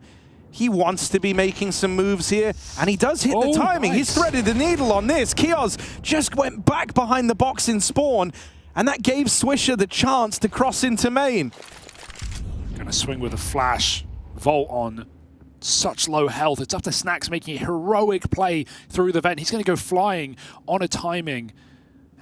he wants to be making some moves here. And he does hit the timing. Nice. He's threaded the needle on this. Kioz just went back behind the box in spawn. And that gave Swisher the chance to cross into main. Gonna swing with a flash. Volt on such low health. It's up to Snax making a heroic play through the vent. He's going to go flying on a timing.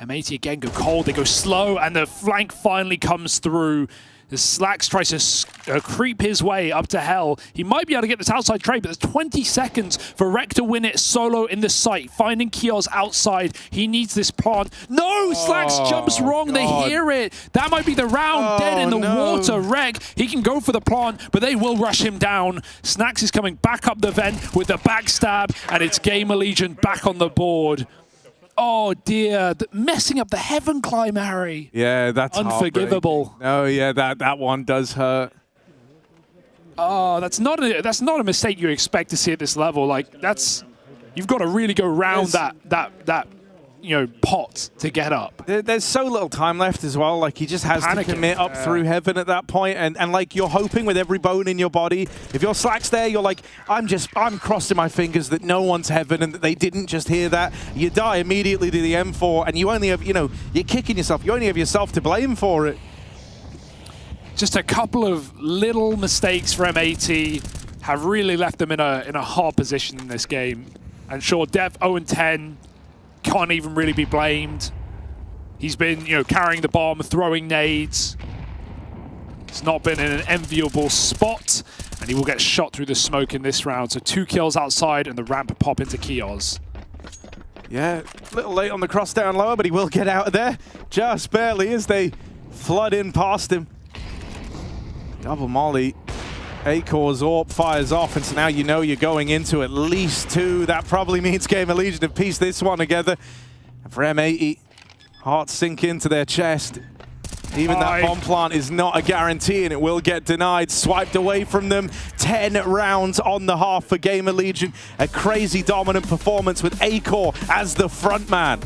M80 again go cold, they go slow, and the flank finally comes through. As Slacks tries to creep his way up to hell. He might be able to get this outside trade, but there's 20 seconds for Rek to win it solo in the site. Finding Kios outside. He needs this plant. No! Slacks jumps wrong. They hear it. That might be the round. Dead in the water. Rek, he can go for the plant, but they will rush him down. Snacks is coming back up the vent with the backstab, and it's Gamer Legion back on the board. Oh dear, messing up the heaven climb, Harry. Yeah, that's unforgivable. Oh yeah, that one does hurt. Oh, that's not a mistake you expect to see at this level. Like you've got to really go round that pot to get up. There's so little time left as well. Like he just has to commit up through heaven at that point, and like you're hoping with every bone in your body. If your Slacks there, you're like, I'm crossing my fingers that no one's heaven and that they didn't just hear that. You die immediately to the M4, and you only have, you're kicking yourself. You only have yourself to blame for it. Just a couple of little mistakes for MAT have really left them in a hard position in this game. And sure, Dev 0-10. Can't even really be blamed. He's been, carrying the bomb, throwing nades. It's not been in an enviable spot, and he will get shot through the smoke in this round. So 2 kills outside, and the ramp pop into Kios. Yeah, a little late on the cross down lower, but he will get out of there. Just barely as they flood in past him. Double molly. Acor's AWP fires off, and so now you're going into at least 2. That probably means Gamer Legion have pieced this one together. And for M80, hearts sink into their chest. Even that bomb plant is not a guarantee, and it will get denied. Swiped away from them. 10 rounds on the half for Gamer Legion. A crazy dominant performance with Acor as the front man.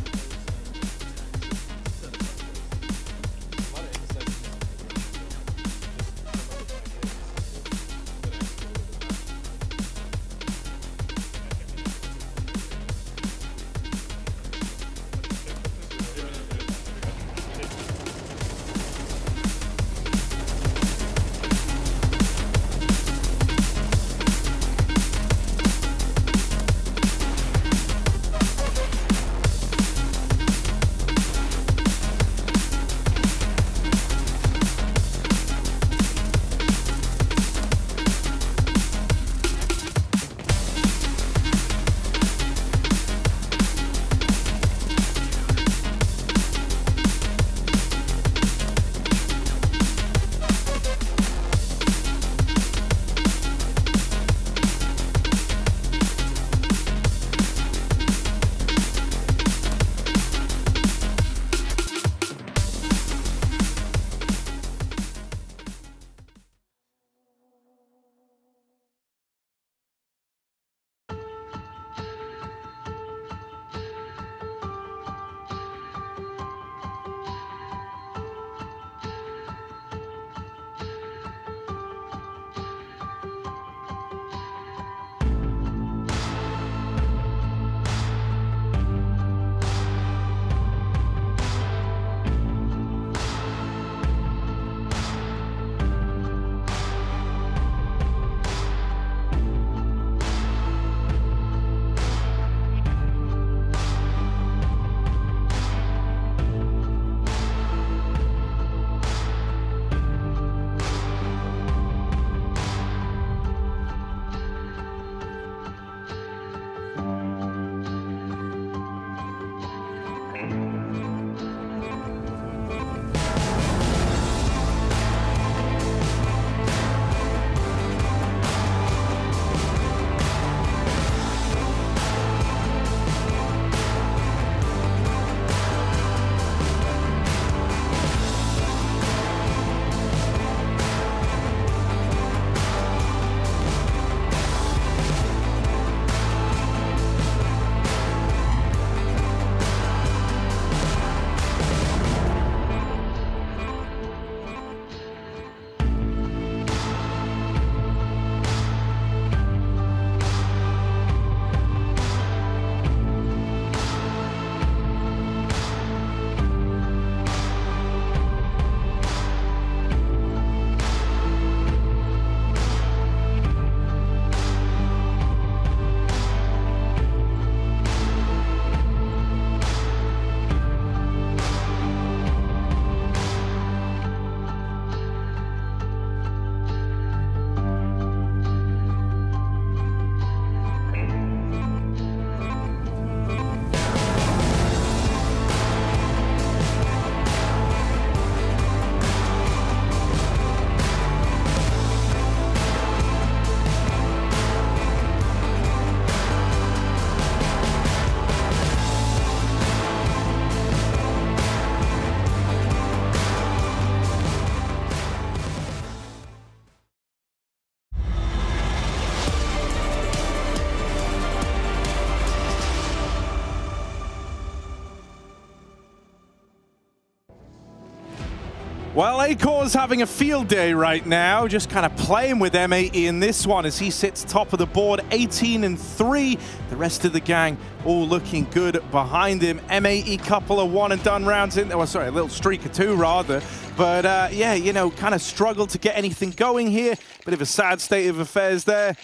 Well, Acor's having a field day right now, just kind of playing with M80 in this one as he sits top of the board, 18-3. The rest of the gang all looking good behind him. M80 couple of one-and-done rounds in, oh, sorry, a little streak of two rather. But yeah, you know, kind of struggled to get anything going here. Bit of a sad state of affairs there.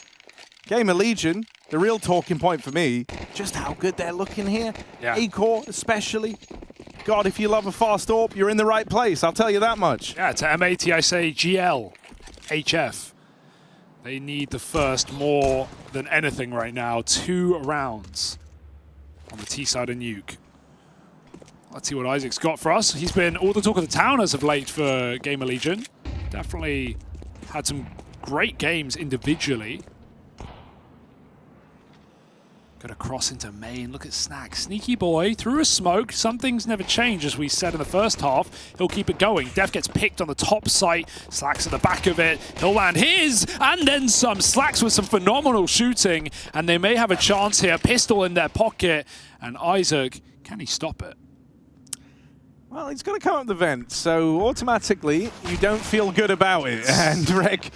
Game of Legion, the real talking point for me, just how good they're looking here. Yeah. Acor especially. God, if you love a fast AWP, you're in the right place. I'll tell you that much. Yeah, to M80, I say GL, HF. They need the first more than anything right now. 2 rounds on the T side of Nuke. Let's see what Isaac's got for us. He's been all the talk of the town as of late for Game of Legion. Definitely had some great games individually. Got a cross into main. Look at Snack. Sneaky boy through a smoke. Some things never change, as we said in the first half. He'll keep it going. Def gets picked on the top site. Slacks at the back of it. He'll land his and then some. Slacks with some phenomenal shooting, and they may have a chance here. Pistol in their pocket, and Isaac, can he stop it? Well, he's got to come up the vent, so automatically you don't feel good about it. And Rek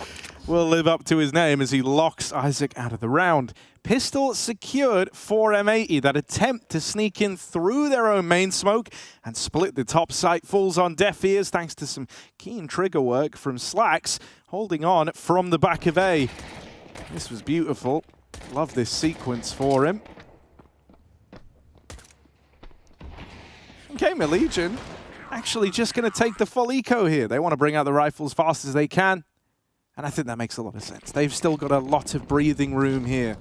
will live up to his name as he locks Isaac out of the round. Pistol secured for M80. That attempt to sneak in through their own main smoke and split the top site falls on deaf ears thanks to some keen trigger work from Slacks, holding on from the back of A. This was beautiful. Love this sequence for him. Game of Legion actually just going to take the full eco here. They want to bring out the rifle as fast as they can. And I think that makes a lot of sense. They've still got a lot of breathing room here.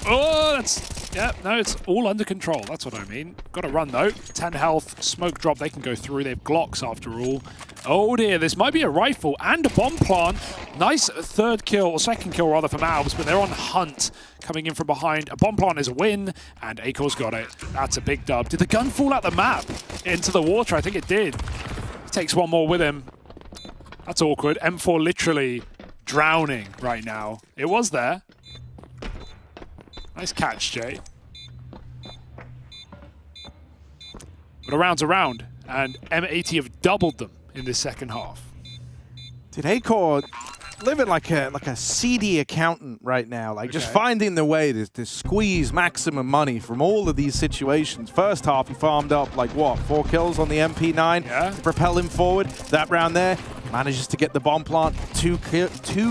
Oh, that's, yeah, no, it's all under control. That's what I mean. Got to run though. 10 health, smoke drop, they can go through. They have Glocks after all. Oh dear, this might be a rifle and a bomb plant. Nice third kill, or second kill rather, from Albs, but they're on hunt coming in from behind. A bomb plant is a win, and Acor's got it. That's a big dub. Did the gun fall out the map into the water? I think it did. He takes one more with him. That's awkward. M4 literally drowning right now. It was there. Nice catch, Jay. But a round's a round, and M80 have doubled them in this second half. Did Acor living like a seedy accountant right now, like just finding the way to squeeze maximum money from all of these situations. First half, he farmed up like what, 4 kills on the MP9 to propel him forward. That round there, manages to get the bomb plant, 2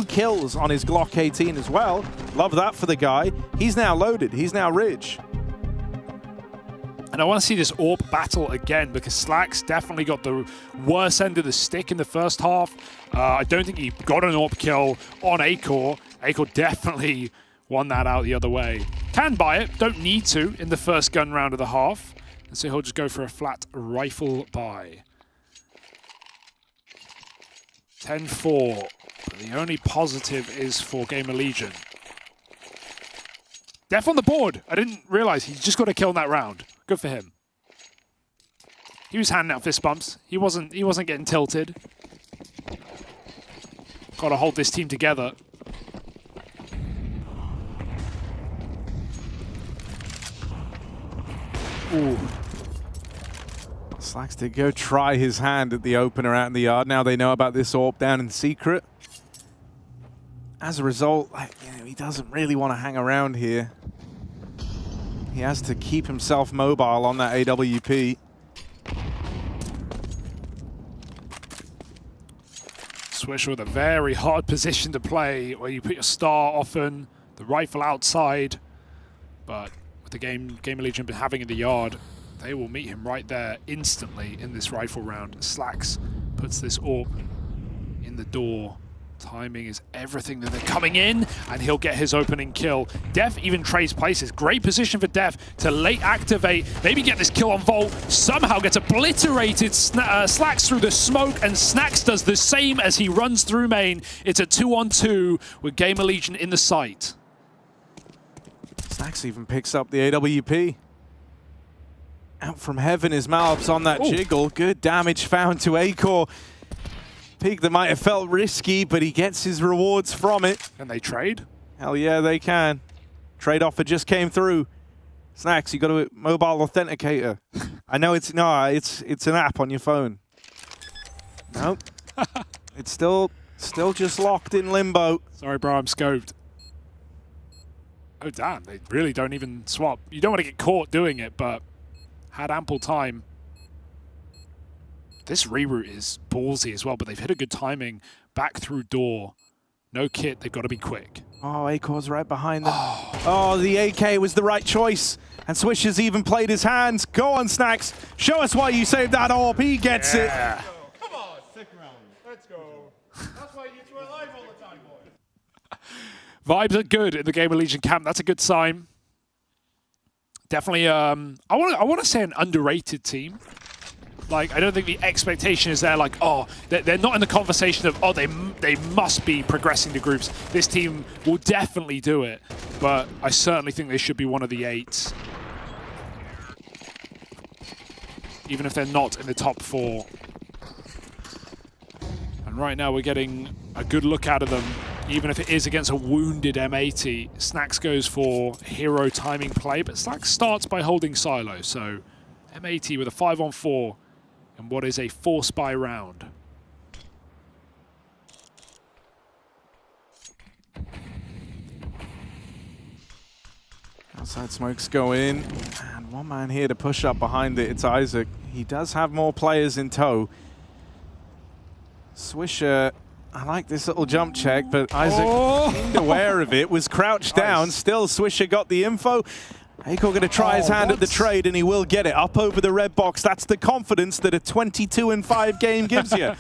kills on his Glock 18 as well. Love that for the guy. He's now loaded. He's now rich. And I want to see this AWP battle again because Slacks definitely got the worst end of the stick in the first half. I don't think he got an AWP kill on Acor. Acor definitely won that out the other way. Can buy it, don't need to in the first gun round of the half. And so he'll just go for a flat rifle buy. 10-4, but the only positive is for Game of Legion. Def on the board. I didn't realize he's just got a kill in that round. Good for him. He was handing out fist bumps. He wasn't getting tilted. Got to hold this team together. Ooh. Slacks did go try his hand at the opener out in the yard. Now they know about this AWP down in secret. As a result, he doesn't really want to hang around here. He has to keep himself mobile on that AWP. Swish with a very hard position to play, where you put your star often, the rifle outside. But with the game of Legion been having in the yard, they will meet him right there instantly in this rifle round. Slacks puts this AWP in the door. Timing is everything that they're coming in, and he'll get his opening kill. Def even trades places. Great position for Def to late activate, maybe get this kill on Volt. Somehow gets obliterated. Slacks through the smoke, and Snacks does the same as he runs through main. It's a 2-on-2 with Game of Legion in the sight. Snacks even picks up the AWP. Out from heaven is Malbs on that jiggle. Good damage found to Acor. Peak that might have felt risky, but he gets his rewards from it. Can they trade? Hell yeah, they can. Trade offer just came through. Snacks, you got a mobile authenticator. I know it's an app on your phone. Nope. It's still just locked in limbo. Sorry, bro, I'm scoped. Oh, damn, they really don't even swap. You don't want to get caught doing it, but had ample time. This reroute is ballsy as well, but they've hit a good timing. Back through door. No kit, they've got to be quick. Oh, Acor's right behind them. Oh, the AK was the right choice. And Swish has even played his hands. Go on, Snacks. Show us why you saved that AWP. He gets it. Come on, sick round. Let's go. That's why you two are alive all the time, boys. Vibes are good in the Gamer Legion camp. That's a good sign. Definitely, I want to say an underrated team. Like, I don't think the expectation is there, like, oh, they're not in the conversation of, oh, they must be progressing to groups. This team will definitely do it, but I certainly think they should be one of the 8. Even if they're not in the top 4. And right now we're getting a good look out of them, even if it is against a wounded M80. Snacks goes for hero timing play, but Snacks starts by holding silo, so M80 with a 5-on-4. And what is a 4-spy round. Outside smokes go in, and one man here to push up behind it. It's Isaac. He does have more players in tow. Swisher, I like this little jump check, but Isaac, seemed aware of it, was crouched down. Still, Swisher got the info. Aiko going to try his hand at the trade, and he will get it up over the red box. That's the confidence that a 22-5 game gives you.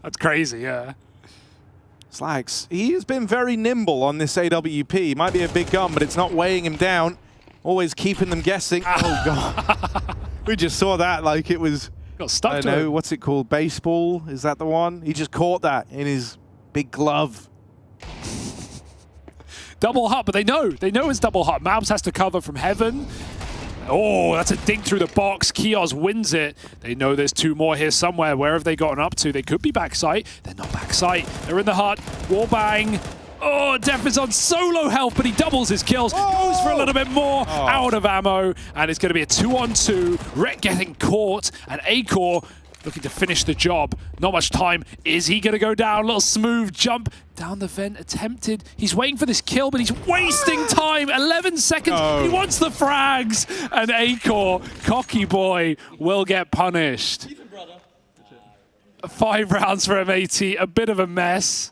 That's crazy, yeah. Slacks, he has been very nimble on this AWP. He might be a big gun, but it's not weighing him down. Always keeping them guessing. Oh, God. We just saw that like it was, got stuck I don't to know, him. what's it called? Baseball? Is that the one? He just caught that in his big glove. Double hut, but they know it's double hut. Mabs has to cover from heaven. Oh, that's a dink through the box. Kios wins it. They know there's 2 more here somewhere. Where have they gotten up to? They could be backside. They're not backside. They're in the hut. Wallbang. Oh, Def is on solo health, but he doubles his kills. Goes for a little bit more. Out of ammo. And it's going to be a 2-on-2. Rek getting caught. And Acor looking to finish the job. Not much time. Is he going to go down? Little smooth jump down the vent. Attempted. He's waiting for this kill, but he's wasting time. 11 seconds. He wants the frags. And Acor, cocky boy, will get punished. 5 rounds for M80. A bit of a mess.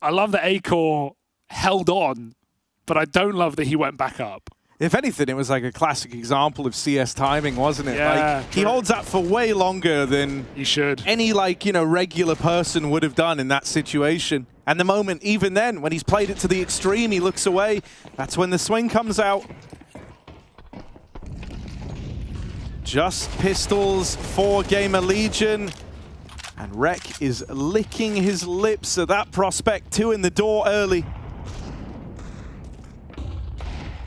I love that Acor held on, but I don't love that he went back up. If anything, it was like a classic example of CS timing, wasn't it? Yeah, like, he holds that for way longer than he should. Any, like, you know, regular person would have done in that situation. And the moment, even then, when he's played it to the extreme, he looks away. That's when the swing comes out. Just pistols for Gamer Legion. And Rek is licking his lips at that prospect. 2 in the door early.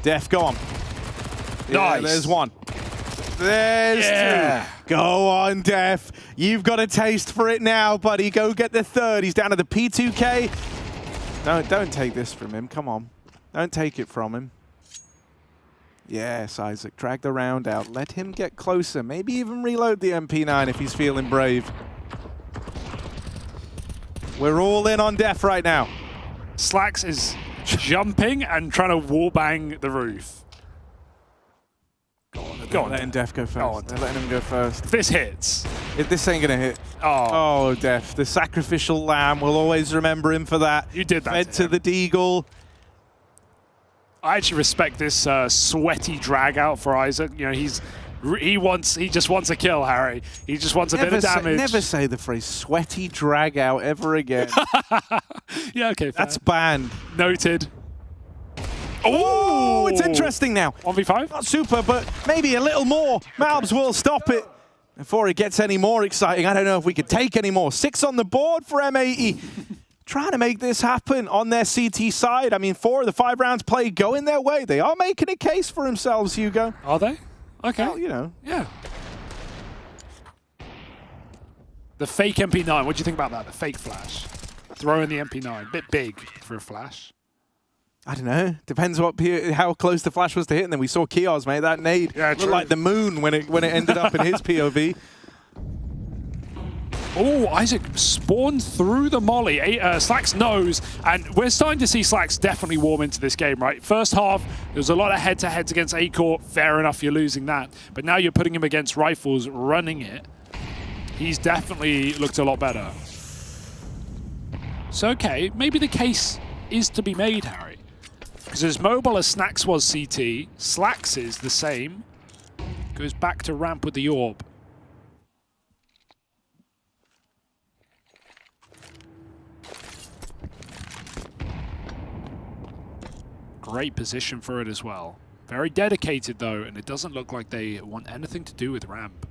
Def, go on. Yeah, Nice. There's 1. There's 2. Go on, Def. You've got a taste for it now, buddy. Go get the 3rd. He's down to the P2K. Don't take this from him. Come on. Don't take it from him. Yes, Isaac. Drag the round out. Let him get closer. Maybe even reload the MP9 if he's feeling brave. We're all in on Def right now. Slacks is jumping and trying to wallbang the roof. Go on, letting Def go first. They're letting him go first. If this hits. If this ain't gonna hit. Oh, Def, the sacrificial lamb. We'll always remember him for that. You did that. Fed to the Deagle. I actually respect this sweaty drag out for Isaac. You know, he just wants a kill, Harry. He just wants a bit of damage. Never say the phrase sweaty drag out ever again. Yeah, okay. Fair. That's banned. Noted. Oh, it's interesting now. 1v5? Not super, but maybe a little more. Malbs will stop it before it gets any more exciting. I don't know if we could take any more. 6 on the board for M80. Trying to make this happen on their CT side. I mean, 4 of the 5 rounds played going their way. They are making a case for themselves, Hugo. Are they? Okay. Well, you know. Yeah. The fake MP9. What do you think about that? The fake flash. Throw in the MP9. Bit big for a flash. I don't know. Depends how close the flash was to hit. And then we saw Kios, mate. That nade looked like the moon when it ended up in his POV. Oh, Isaac spawned through the molly. Slacks knows, and we're starting to see Slacks definitely warm into this game, right? First half, there was a lot of head-to-heads against Acor. Fair enough, you're losing that. But now you're putting him against Rifles, running it. He's definitely looked a lot better. So, okay, maybe the case is to be made, Harry. Because as mobile as Snacks was CT, Slacks is the same. Goes back to ramp with the orb. Great position for it as well. Very dedicated though, and it doesn't look like they want anything to do with ramp.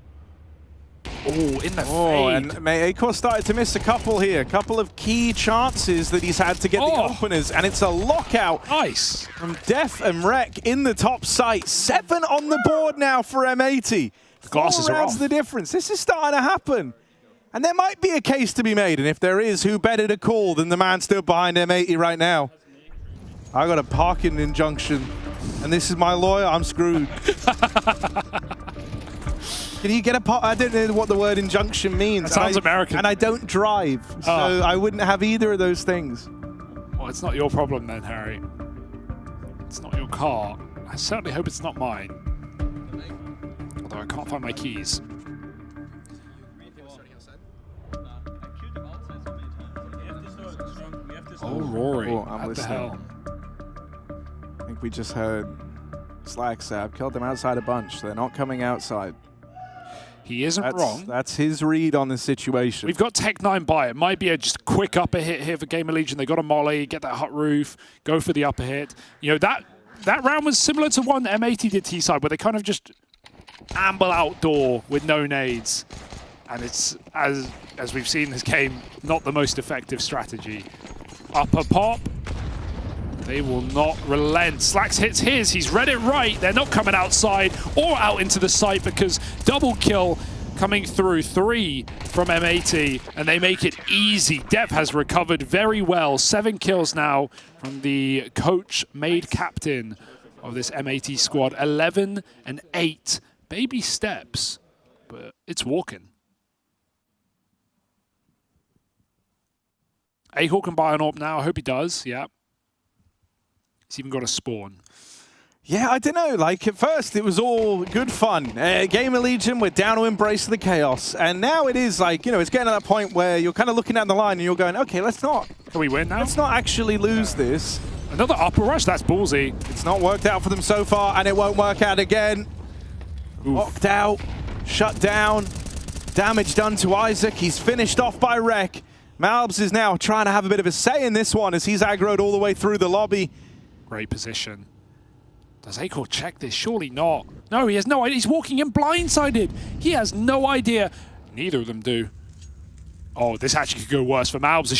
Oh, in the fade. And Acor started to miss a couple here. A couple of key chances that he's had to get the openers, and it's a lockout. Nice. From Def and Rek in the top site. 7 on the board now for M80. The glasses 4 are rounds off. the difference. This is starting to happen. And there might be a case to be made, and if there is, who better to call than the man still behind M80 right now? I got a parking injunction, and this is my lawyer. I'm screwed. Can you get a I don't know what the word injunction means. That sounds American. And I don't drive, so I wouldn't have either of those things. Well, it's not your problem then, Harry. It's not your car. I certainly hope it's not mine. Although I can't find my keys. Oh, Rory. Oh, I'm what the hell? I think we just heard Slack say, I've killed them outside a bunch. They're not coming outside. He isn't wrong. That's his read on the situation. We've got Tech9 by. It might be a just quick upper hit here for Gamer Legion. They got a molly, get that hot roof, go for the upper hit. You know, that round was similar to one that M80 did T-side, where they kind of just amble outdoor with no nades. And it's, as we've seen in this game, not the most effective strategy. Upper pop. They will not relent. Slacks hits his. He's read it right. They're not coming outside or out into the site because double kill coming through. 3 from M80, and they make it easy. Dev has recovered very well. 7 kills now from the coach-made captain of this M80 squad. 11 and 8. Baby steps, but it's walking. Ahor can buy an AWP now. I hope he does. Yeah. He's even got a spawn. Yeah, I don't know. Like, at first, it was all good fun. Gamer Legion, we're down to embrace the chaos. And now it is like, you know, it's getting to that point where you're kind of looking down the line and you're going, okay, let's not. Can we win now? Let's not actually lose this. Another upper rush. That's ballsy. It's not worked out for them so far, and it won't work out again. Locked out, shut down, damage done to Isaac. He's finished off by Rek. Malbs is now trying to have a bit of a say in this one as he's aggroed all the way through the lobby. Great position. Does Acor check this? Surely not. No, he has no idea. He's walking in blindsided. He has no idea. Neither of them do. Oh, this actually could go worse for Malbs. The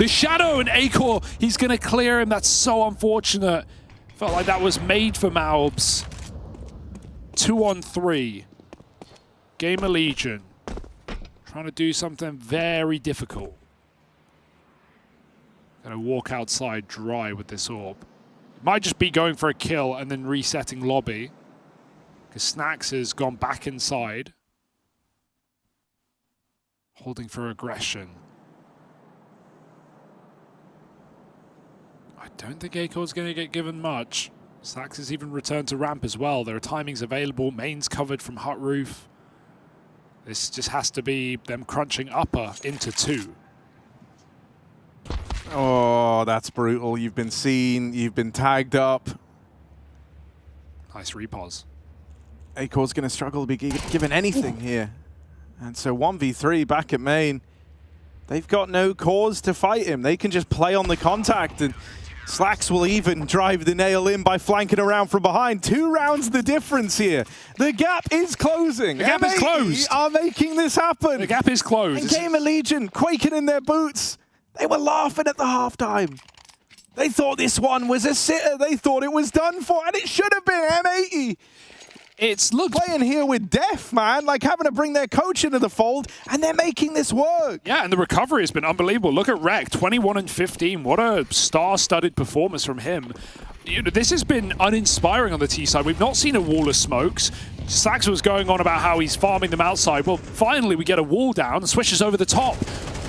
shadow, and Acor, he's going to clear him. That's so unfortunate. Felt like that was made for Malbs. 2 on 3. Gamer Legion. Trying to do something very difficult. Gonna walk outside dry with this orb. Might just be going for a kill and then resetting lobby. Because Snacks has gone back inside. Holding for aggression. I don't think Acor's going to get given much. Snacks has even returned to ramp as well. There are timings available. Main's covered from hut roof. This just has to be them crunching upper into 2. Oh, that's brutal. You've been seen. You've been tagged up. Nice repause. Acor's going to struggle to be given anything here. And so 1v3 back at main. They've got no cause to fight him. They can just play on the contact, and Slacks will even drive the nail in by flanking around from behind. 2 rounds the difference here. The gap is closing. The gap is closed. Are making this happen. The gap is closed. And Gamer Legion quaking in their boots. They were laughing at the halftime. They thought this one was a sitter. They thought it was done for, and it should have been. M80 It's look playing here with Def, man, like having to bring their coach into the fold, and they're making this work. Yeah, and the recovery has been unbelievable. Look at Rek, 21 and 15. What a star-studded performance from him. You know, this has been uninspiring on the T side. We've not seen a wall of smokes. Slacks was going on about how he's farming them outside. Well, finally we get a wall down and swishes over the top.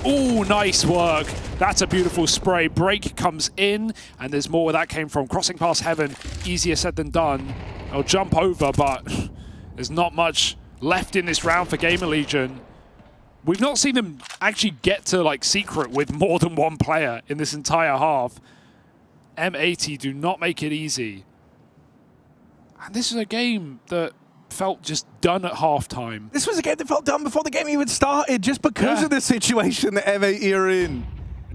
Oh, nice work. That's a beautiful spray. Break comes in, and there's more where that came from. Crossing past Heaven, easier said than done. They'll jump over, but there's not much left in this round for Gamer Legion. We've not seen them actually get to like secret with more than one player in this entire half. M80 do not make it easy. And this is a game that felt just done at halftime. This was a game that felt done before the game even started, just because of the situation that M80 are in.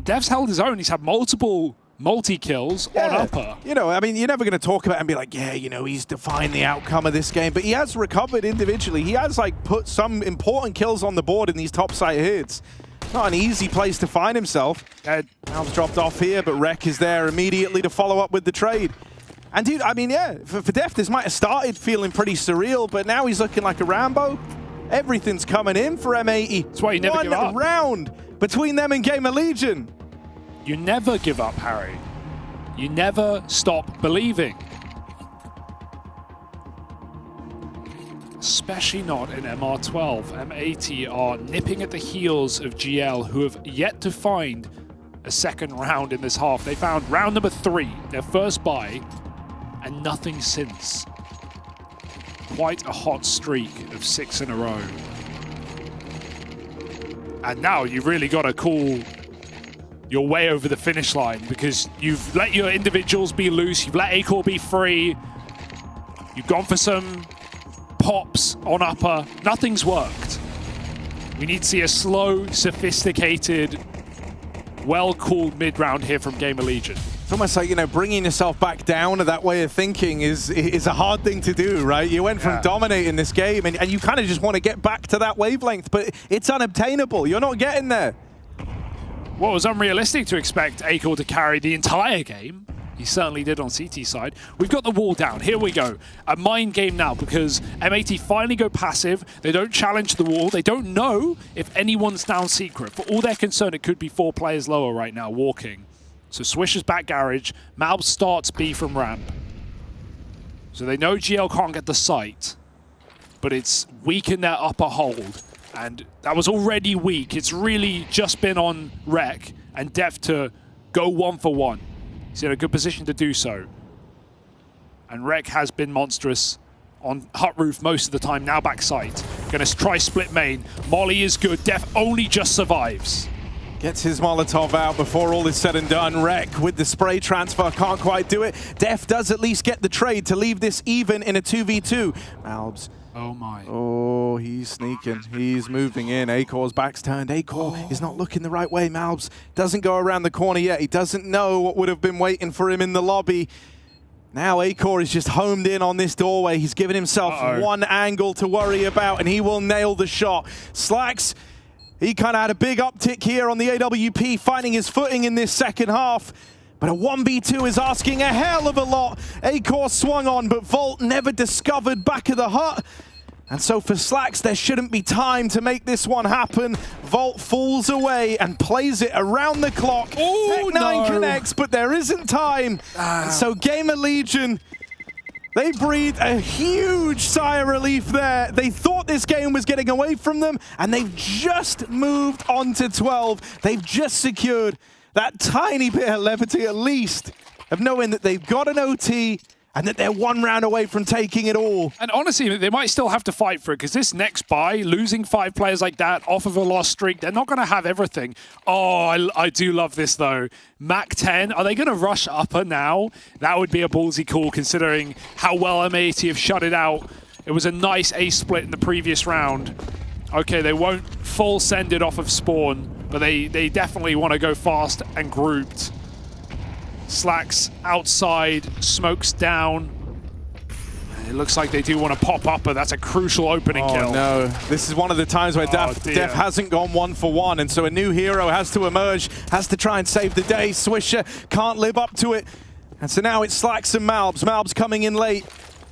Dev's held his own. He's had multiple multi-kills on upper. You know, I mean, you're never going to talk about it and be like, yeah, you know, he's defined the outcome of this game, but he has recovered individually. He has, like, put some important kills on the board in these top site hits. Not an easy place to find himself. Malb's dropped off here, but Rek is there immediately to follow up with the trade. And dude, I mean, yeah, for Def, this might have started feeling pretty surreal, but now he's looking like a Rambo. Everything's coming in for M80. That's why you never give up. One round between them and Gamer Legion. You never give up, Harry. You never stop believing. Especially not in MR12. M80 are nipping at the heels of GL, who have yet to find a second round in this half. They found round number 3, their first buy, and nothing since. Quite a hot streak of 6 in a row. And now you've really got to call your way over the finish line, because you've let your individuals be loose, you've let Acor be free, you've gone for some pops on upper, nothing's worked. We need to see a slow, sophisticated, well-called mid-round here from Gamer Legion. It's almost like, you know, bringing yourself back down to that way of thinking is a hard thing to do, right? You went from dominating this game, and you kind of just want to get back to that wavelength, but it's unobtainable. You're not getting there. Well, it was unrealistic to expect Acor to carry the entire game. He certainly did on CT side. We've got the wall down. Here we go. A mind game now, because M80 finally go passive. They don't challenge the wall. They don't know if anyone's down secret. For all they're concerned, it could be 4 players lower right now walking. So Swish is back garage. Malb starts B from ramp. So they know GL can't get the site, but it's weak in their upper hold. And that was already weak. It's really just been on Rek and Def to go 1 for 1. He's in a good position to do so. And Rek has been monstrous on hut roof most of the time, now backside. Gonna try split main. Molly is good. Def only just survives. Gets his Molotov out before all is said and done. Rek with the spray transfer can't quite do it. Def does at least get the trade to leave this even in a 2v2. Malbs. Oh my. Oh, he's sneaking. He's moving in. Acor's back's turned. Acor is not looking the right way. Malbs doesn't go around the corner yet. He doesn't know what would have been waiting for him in the lobby. Now Acor is just homed in on this doorway. He's given himself one angle to worry about, and he will nail the shot. Slacks, he kind of had a big uptick here on the AWP, finding his footing in this second half. But a 1v2 is asking a hell of a lot. Acor swung on, but Volt never discovered back of the hut. And so for Slacks, there shouldn't be time to make this one happen. Volt falls away and plays it around the clock. Tech9 connects, but there isn't time. And so Gamer Legion, they breathed a huge sigh of relief there. They thought this game was getting away from them, and they've just moved on to 12. They've just secured that tiny bit of levity, at least, of knowing that they've got an OT and that they're 1 round away from taking it all. And honestly, they might still have to fight for it, because this next buy, losing 5 players like that off of a lost streak, they're not going to have everything. Oh, I do love this, though. Mac 10, are they going to rush upper now? That would be a ballsy call, considering how well M80 have shut it out. It was a nice ace split in the previous round. Okay, they won't full send it off of spawn, but they definitely want to go fast and grouped. Slacks outside, smokes down. It looks like they do want to pop up, but that's a crucial opening kill. No, this is one of the times where Def hasn't gone 1 for 1, and so a new hero has to emerge, has to try and save the day. Swisher can't live up to it, and so now it's Slacks and Malbs. Malbs coming in late.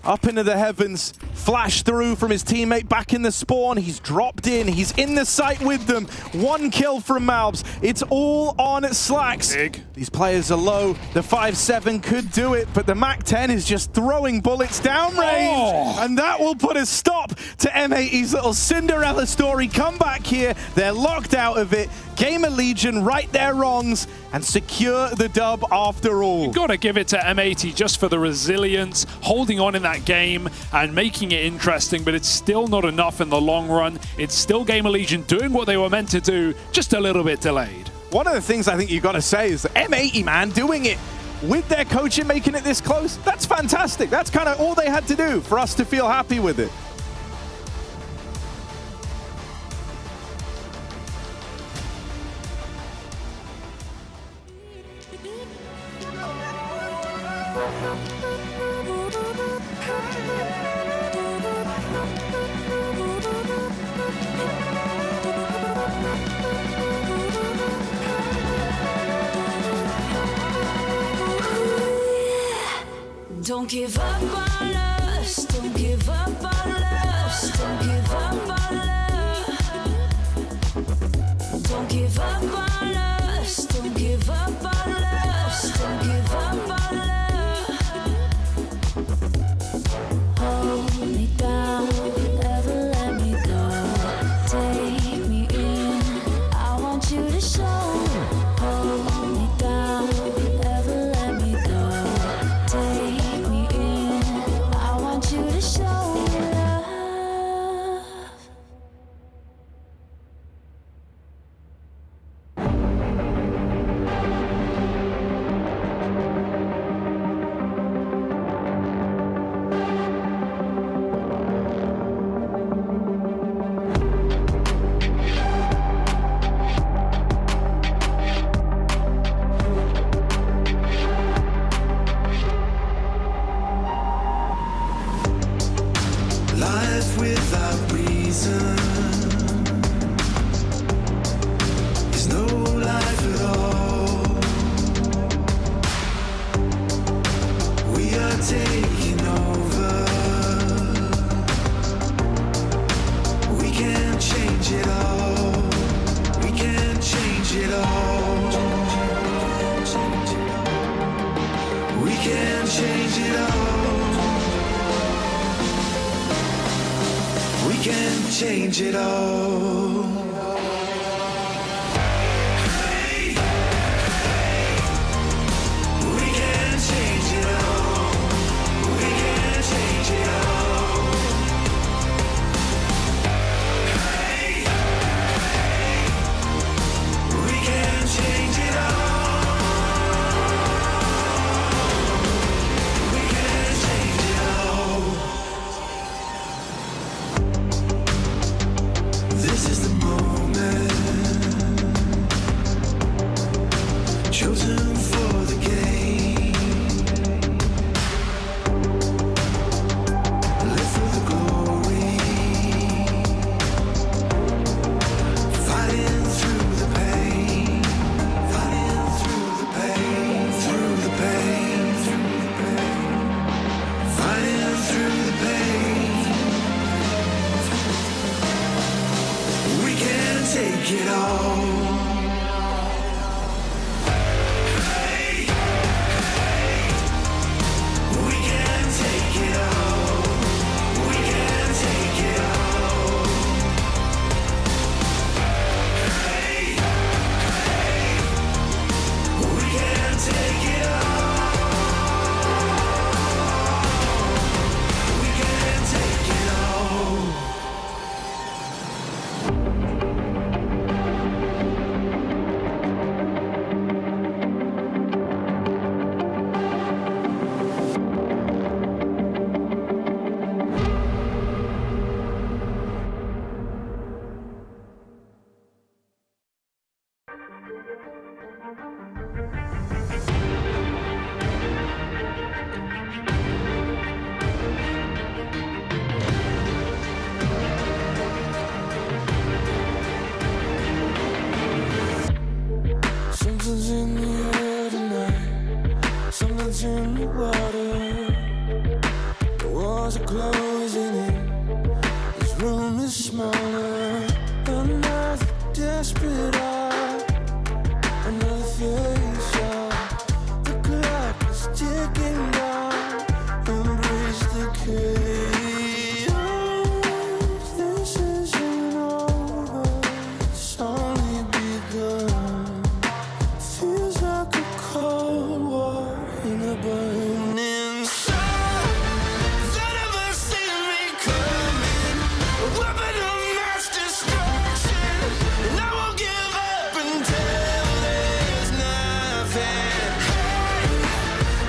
up into the heavens, flash through from his teammate back in the spawn. He's dropped in, he's in the site with them. 1 kill from Malbs. It's all on Slacks. Big. These players are low. The 5-7 could do it, but the MAC-10 is just throwing bullets downrange. And that will put a stop to M80's little Cinderella story comeback here. They're locked out of it. Gamer Legion right their wrongs and secure the dub after all. You've got to give it to M80 just for the resilience, holding on in that game and making it interesting, but it's still not enough in the long run. It's still Gamer Legion doing what they were meant to do, just a little bit delayed. One of the things I think you've got to say is that M80, man, doing it with their coaching, making it this close, that's fantastic. That's kind of all they had to do for us to feel happy with it. Don't give up on us, don't give up on us, don't give up on love. Don't give up on us, don't give up on us, don't give up on love. Hold me down, never let me go. Take me in, I want you to show. Hold me down, never let me go. Take me in, I want you to show love. Life without reason is no life at all. We are taking over. We can change it all. We can change it all. We can change it all. We can change it all. We can change it all. We can change it all. We can change it all. We can change it all. This is the moment chosen for the game. Live for the glory, fighting through the pain, fighting through the pain, through the pain, through the pain, fighting through the pain. We can take it all. nothing. Hey,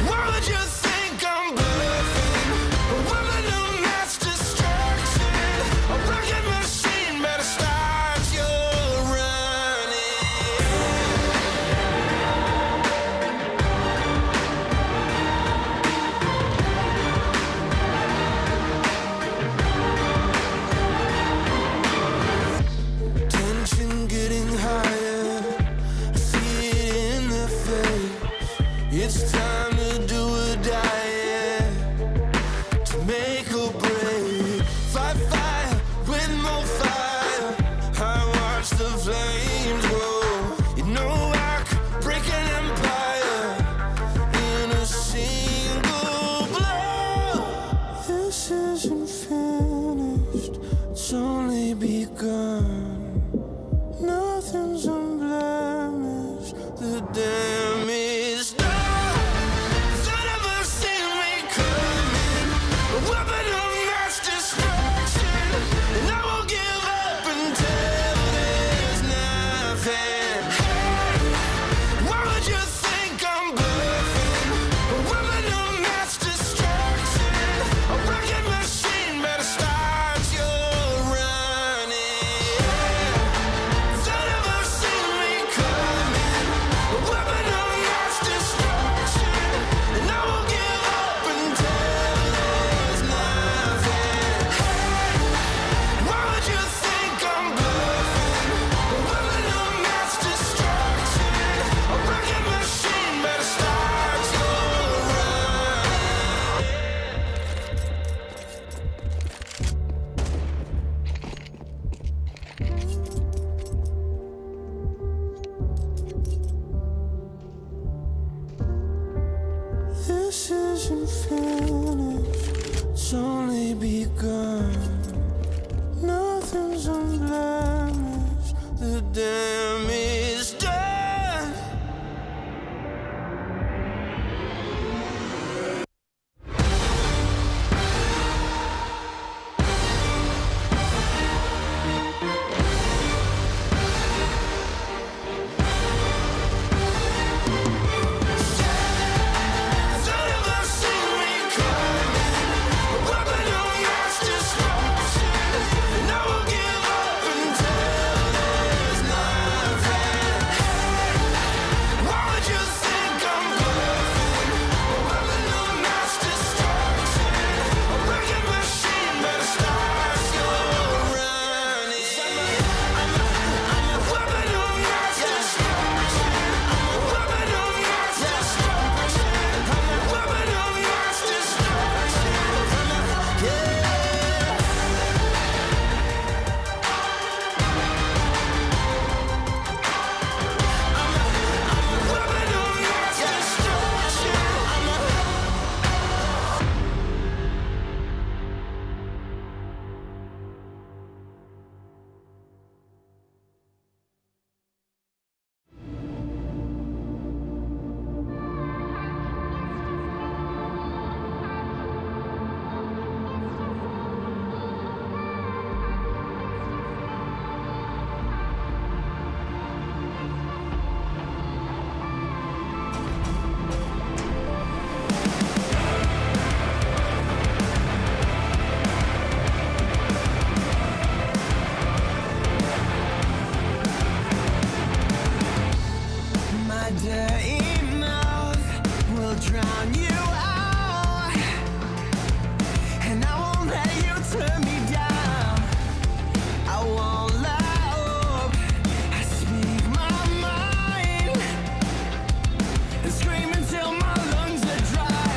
why would you think I'm bluffing? A woman of mass destruction, a rocket machine better start your running. Tension getting higher, I see it in their face. It's time to do or die, yeah. To make or break. Fight fire with no fire. I watch the flames grow. You know I could break an empire in a single blow. This isn't finished, it's only begun. Nothing's unblemished, the damage done. They never seen me coming, a weapon of mass destruction, and I won't give up until there's nothing. Hey, why would you think I'm bluffing? A weapon of mass destruction, a rocket machine better start your running. They never seen me coming, a weapon of mass destruction, and I won't give up until there's nothing. Hey, why would you think I'm bluffing? A weapon of mass destruction, a rocket machine better start your running. This isn't finished, it's only begun. Nothing's unblemished, the damage done. They never seen me coming, a weapon of mass destruction, and I won't give up until there's nothing. Hey, why would you think I'm bluffing? A weapon of mass destruction, a wrecking machine better start your running. I'm a weapon of mass destruction, I'm a weapon of mass destruction, I'm a weapon of mass destruction, yeah. My dirty mouth will drown you out, and I won't let you turn me down. I won't let up. I speak my mind and scream until my lungs are dry.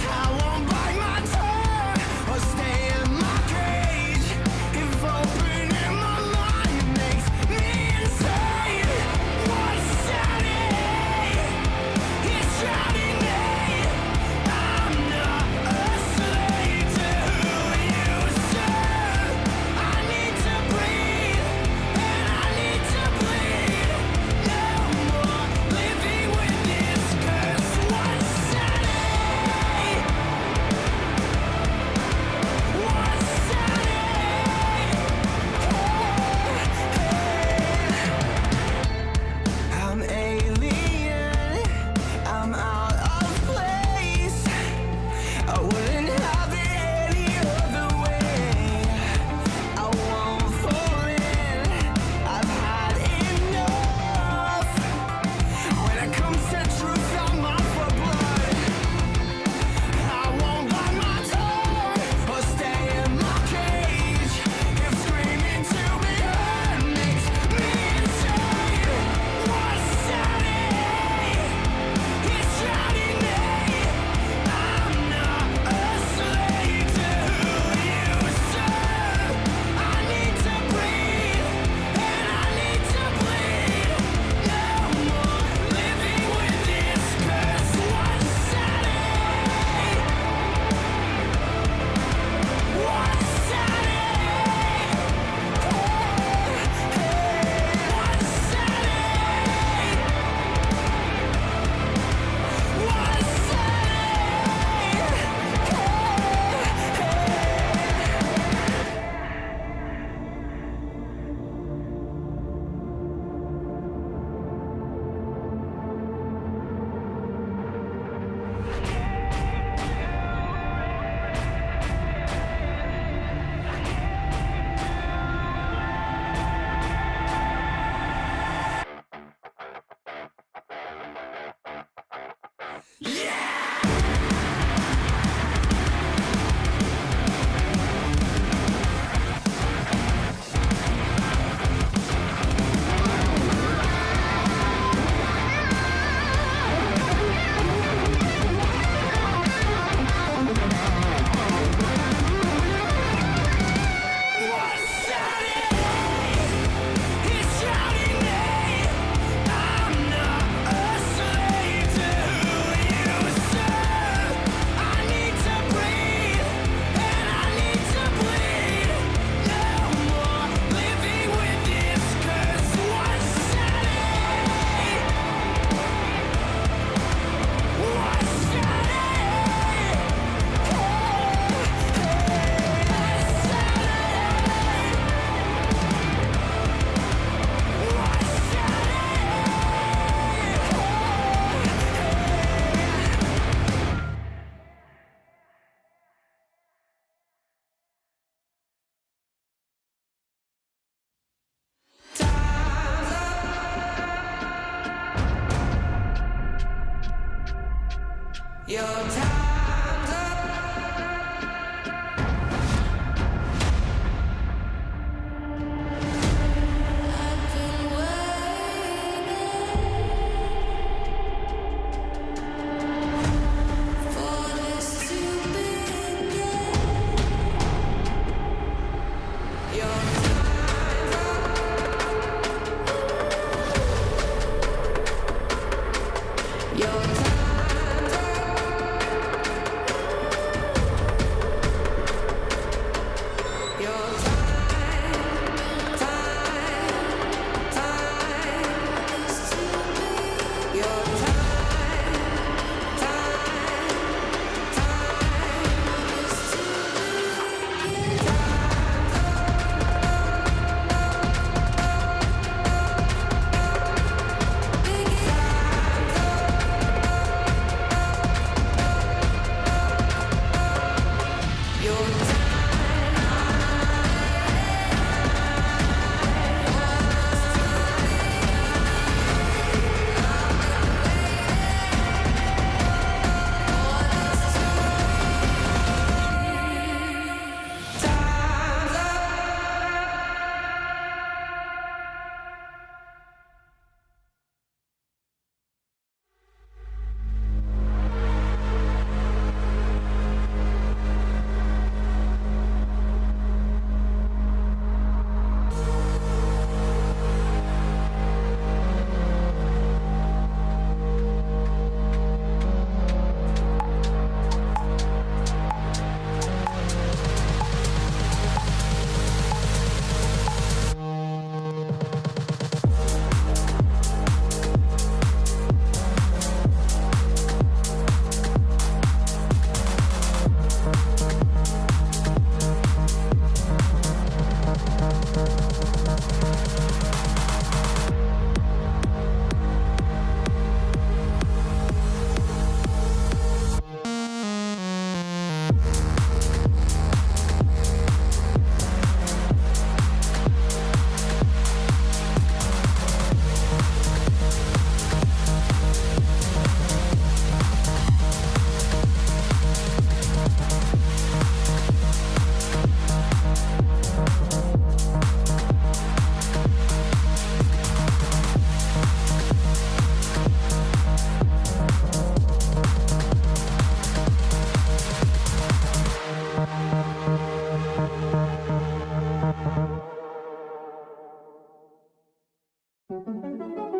I won't bite my tongue or stay in my cage. If opening my mind makes me insane, what's sanity? It's drowning me. I'm not a slave to who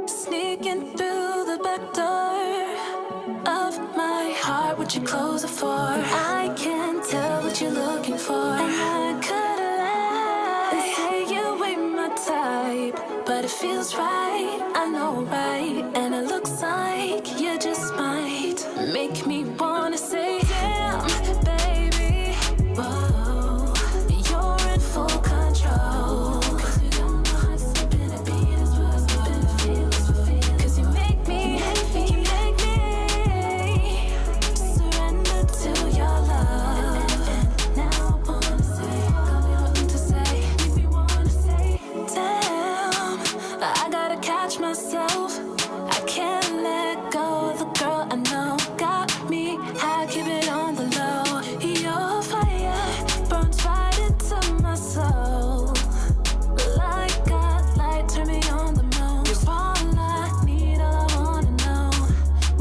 Sneaking through the back door of my heart, what you close it for? I can't tell what you're looking for. And I could've lied and say you ain't my type, but it feels right, I know right. And it looks like you just might make me wanna say, damn, baby, whoa, you're in full control. Myself, I can't let go of the girl I know. Got me, I keep it on the low. Your fire burns right into my soul. Like a light, turn me on the moon. You're all I need, all I wanna know.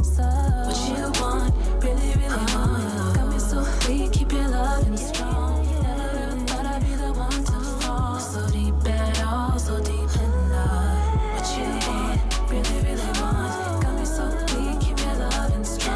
So, what you want, really, really want. Got me so weak, keep your loving strong. Never ever thought I'd be the one to fall so deep at all, so deep in love. What you want, really, really want. Got me so weak, keep your loving strong.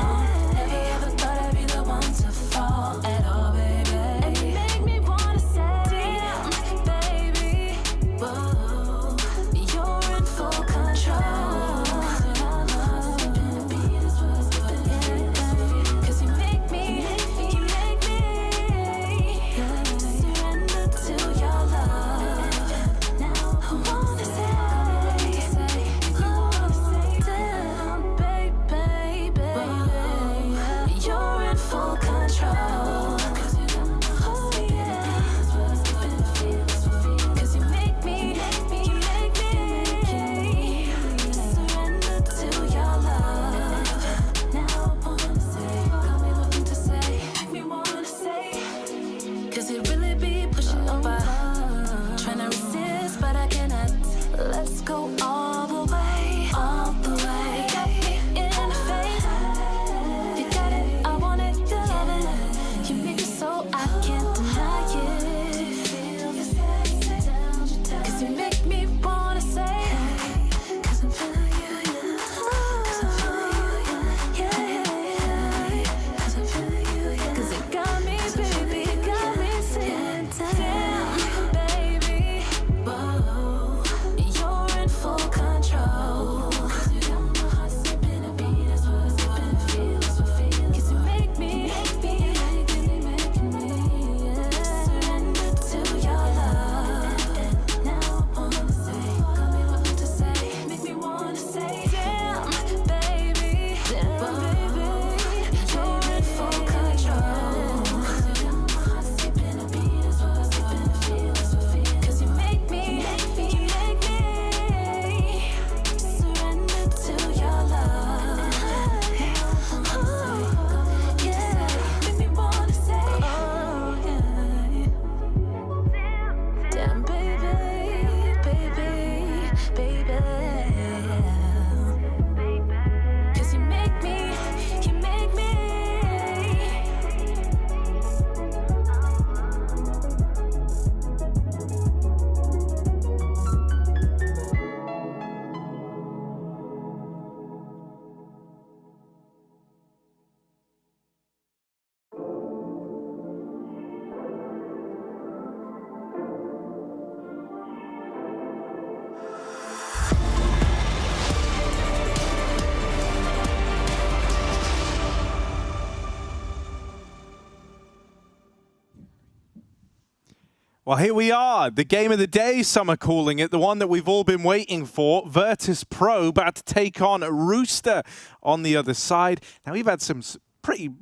Well, here we are, the game of the day, some are calling it, the one that we've all been waiting for. Virtus Pro about to take on Rooster on the other side. Now, we've had some pretty,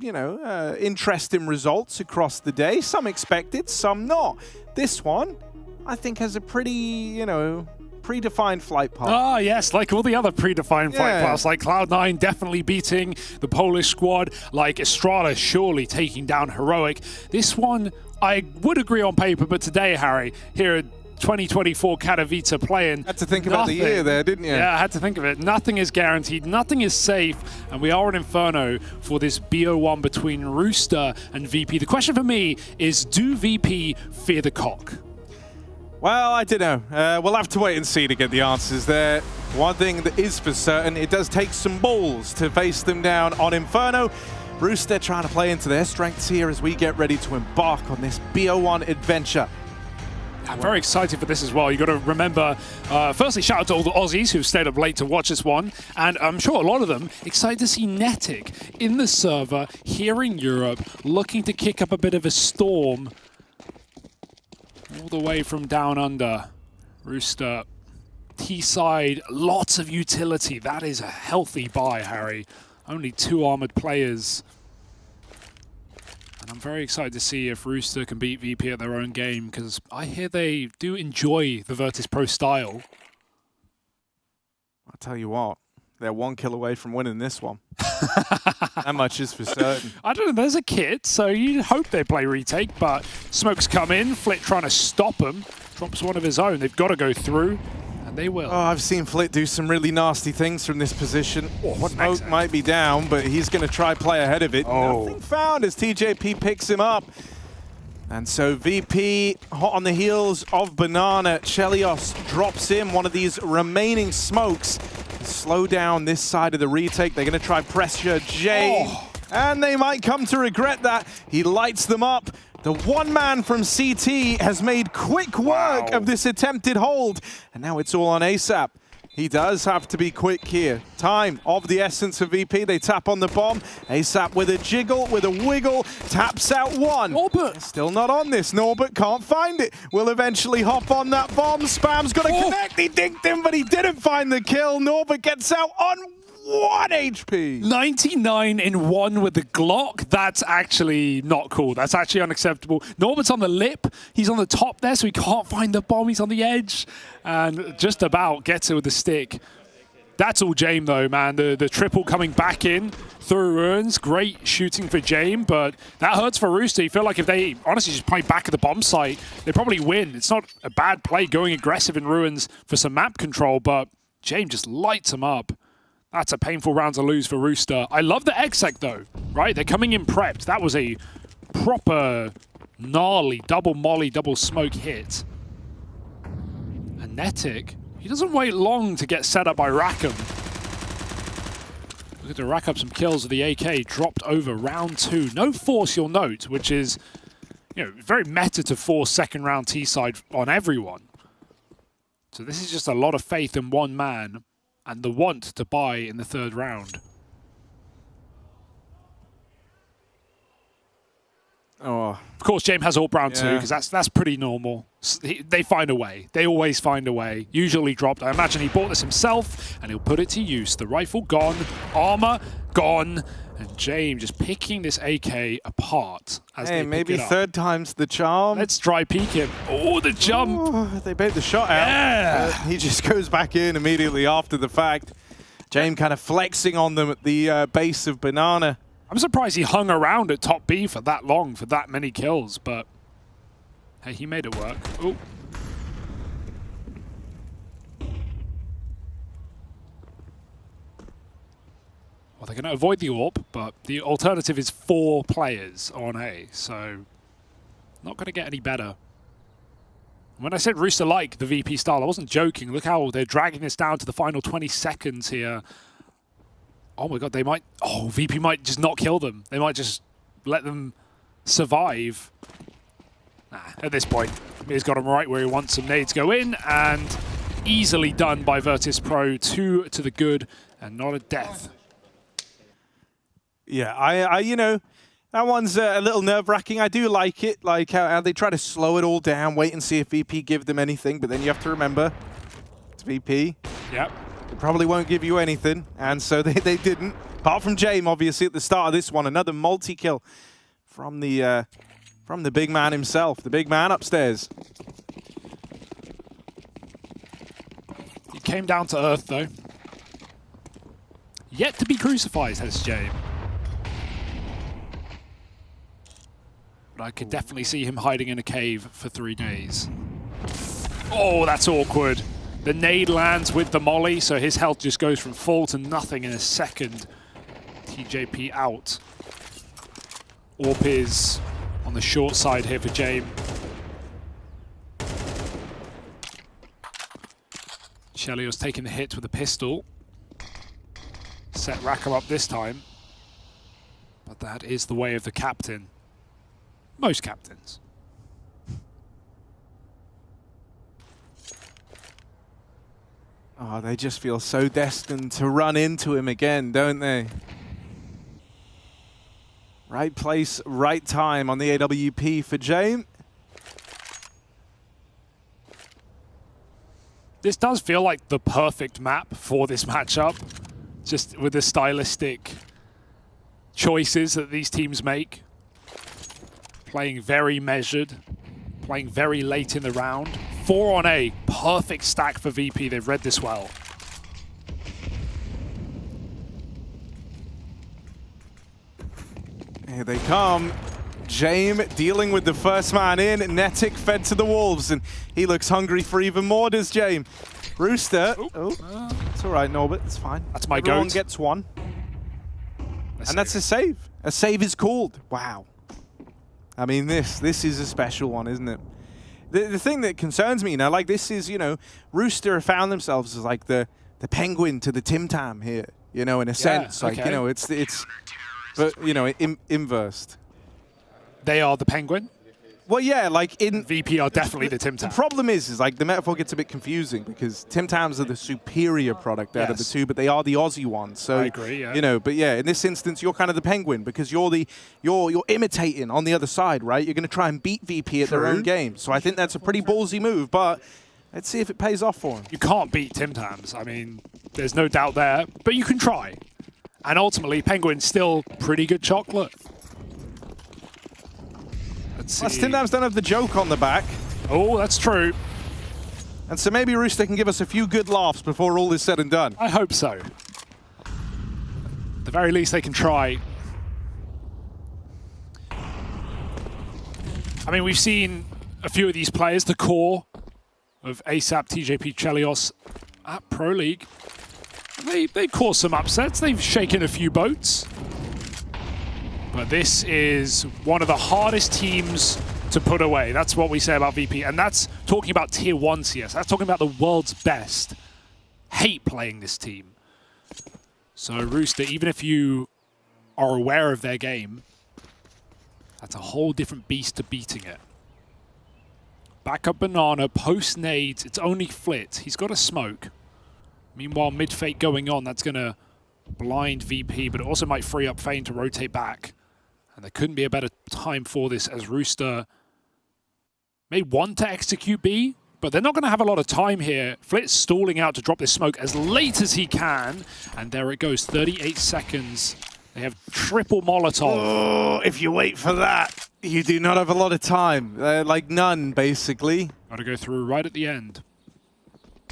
interesting results across the day. Some expected, some not. This one, I think, has a pretty, predefined flight path. Ah, yes, like all the other predefined flight paths, like Cloud9 definitely beating the Polish squad, like Estrada surely taking down Heroic. This one, I would agree on paper, but today, Harry, here at 2024 Katowice playing. Had to think about the year there, didn't you? Yeah, I had to think of it. Nothing is guaranteed, nothing is safe, and we are in Inferno for this BO1 between Rooster and VP. The question for me is, do VP fear the cock? Well, I don't know. We'll have to wait and see to get the answers there. One thing that is for certain, it does take some balls to face them down on Inferno. Rooster trying to play into their strengths here as we get ready to embark on this BO1 adventure. I'm very excited for this as well. You got to remember, firstly, shout out to all the Aussies who've stayed up late to watch this one. And I'm sure a lot of them excited to see Netic in the server here in Europe, looking to kick up a bit of a storm all the way from down under. Rooster, T-side, lots of utility. That is a healthy buy, Harry. Only 2 armored players. And I'm very excited to see if Rooster can beat VP at their own game, because I hear they do enjoy the Virtus Pro style. I'll tell you what, they're 1 kill away from winning this one. That much is for certain. I don't know, there's a kit, so you hope they play retake, but Smoke's come in, Flit trying to stop him, drops one of his own. They've got to go through. They will. Oh, I've seen Flit do some really nasty things from this position. Smoke might be down, but he's going to try play ahead of it. Nothing found as TJP picks him up. And so VP, hot on the heels of Banana. Chelios drops in one of these remaining smokes to slow down this side of the retake. They're going to try pressure Jay, and they might come to regret that. He lights them up. The one man from CT has made quick work of this attempted hold, and now it's all on ASAP. He does have to be quick here. Time of the essence of VP. They tap on the bomb. ASAP with a jiggle, with a wiggle, taps out one. Norbert. Still not on this. Norbert can't find it. Will eventually hop on that bomb. Spam's got to connect. He dinked him, but he didn't find the kill. Norbert gets out on 1 HP. 99 in 1 with the Glock. That's actually not cool. That's actually unacceptable. Norbert's on the lip. He's on the top there, so he can't find the bomb. He's on the edge and just about gets it with the stick. That's all Jame, though, man. The triple coming back in through Ruins. Great shooting for Jame, but that hurts for Rooster. You feel like if they honestly just play back at the bomb site, they probably win. It's not a bad play going aggressive in Ruins for some map control, but Jame just lights him up. That's a painful round to lose for Rooster. I love the exec though, right? They're coming in prepped. That was a proper gnarly double molly, double smoke hit. And Netic, he doesn't wait long to get set up by Rackham. Look to rack up some kills with the AK, dropped over round 2. No force, you'll note, which is, very meta to force second round T-side on everyone. So this is just a lot of faith in one man and the want to buy in the 3rd round. Oh. Of course, James has AWP round 2, because that's pretty normal. They find a way. They always find a way. Usually dropped. I imagine he bought this himself, and he'll put it to use. The rifle gone, armor gone, and James just picking this AK apart as they pick maybe it up. 3rd time's the charm. Let's try peek him. Oh, the jump. Oh, they bait the shot out. Yeah. He just goes back in immediately after the fact. James kind of flexing on them at the base of Banana. I'm surprised he hung around at top B for that long, for that many kills, but hey, he made it work. Oh. Well, they're going to avoid the AWP, but the alternative is 4 players on A, so not going to get any better. When I said Rooster like the VP style, I wasn't joking. Look how they're dragging this down to the final 20 seconds here. Oh my god, they might... Oh, VP might just not kill them. They might just let them survive. Nah, at this point, he's got him right where he wants some nades go in, and easily done by Virtus Pro. 2 to the good, and not a death. Yeah, That one's a little nerve-wracking. I do like it, like how they try to slow it all down, wait and see if VP give them anything, but then you have to remember, it's VP. Yep. They probably won't give you anything, and so they didn't. Apart from James, obviously, at the start of this one, another multi-kill from the big man himself, the big man upstairs. He came down to earth, though. Yet to be crucified, says James. But I could definitely see him hiding in a cave for 3 days. Oh, that's awkward. The nade lands with the molly, so his health just goes from full to nothing in a second. TJP out. AWP is on the short side here for James. Chelios taking the hit with a pistol. Set Rackham up this time. But that is the way of the captain. Most captains. Oh, they just feel so destined to run into him again, don't they? Right place, right time on the AWP for James. This does feel like the perfect map for this matchup, just with the stylistic choices that these teams make. Playing very measured, playing very late in the round. 4 on A, perfect stack for VP. They've read this well. Here they come. James dealing with the first man in. Netic fed to the wolves, and he looks hungry for even more, does James. Rooster. It's all right, Norbert. It's fine. That's my Everyone goat. gets one. And that's a save. A save is called. Wow. I mean, this is a special one, isn't it? The thing that concerns me, you know, like this is, you know, Rooster have found themselves as like the penguin to the Tim Tam here, you know, in a sense. Like, you know, it's but, you know, inversed. They are the penguin? Well, yeah, like in... VP are definitely the Tim Tam. The problem is like the metaphor gets a bit confusing because Tim Tams are the superior product out of the two, but they are the Aussie ones. So, I agree, yeah. You know, but yeah, in this instance, you're kind of the penguin because you're imitating on the other side, right? You're going to try and beat VP at their own game. So I think that's a pretty ballsy move, but let's see if it pays off for him. You can't beat Tim Tams. I mean, there's no doubt there, but you can try. And ultimately, Penguin's still pretty good chocolate. Plus, Tim Tams don't have the joke on the back. Oh, that's true. And so maybe Rooster can give us a few good laughs before all is said and done. I hope so. At the very least, they can try. I mean, we've seen a few of these players, the core of ASAP, TJP, Chelios at Pro League. They caused some upsets. They've shaken a few boats. But this is one of the hardest teams to put away. That's what we say about VP. And that's talking about Tier 1 CS. That's talking about the world's best. Hate playing this team. So Rooster, even if you are aware of their game, that's a whole different beast to beating it. Back up Banana, post nades. It's only Flit. He's got a smoke. Meanwhile, mid-fake going on. That's going to blind VP, but it also might free up Fane to rotate back. And there couldn't be a better time for this as Rooster may want to execute B, but they're not going to have a lot of time here. Flit's stalling out to drop this smoke as late as he can. And there it goes, 38 seconds. They have triple Molotov. Oh, if you wait for that, you do not have a lot of time. Like none, basically. Got to go through right at the end.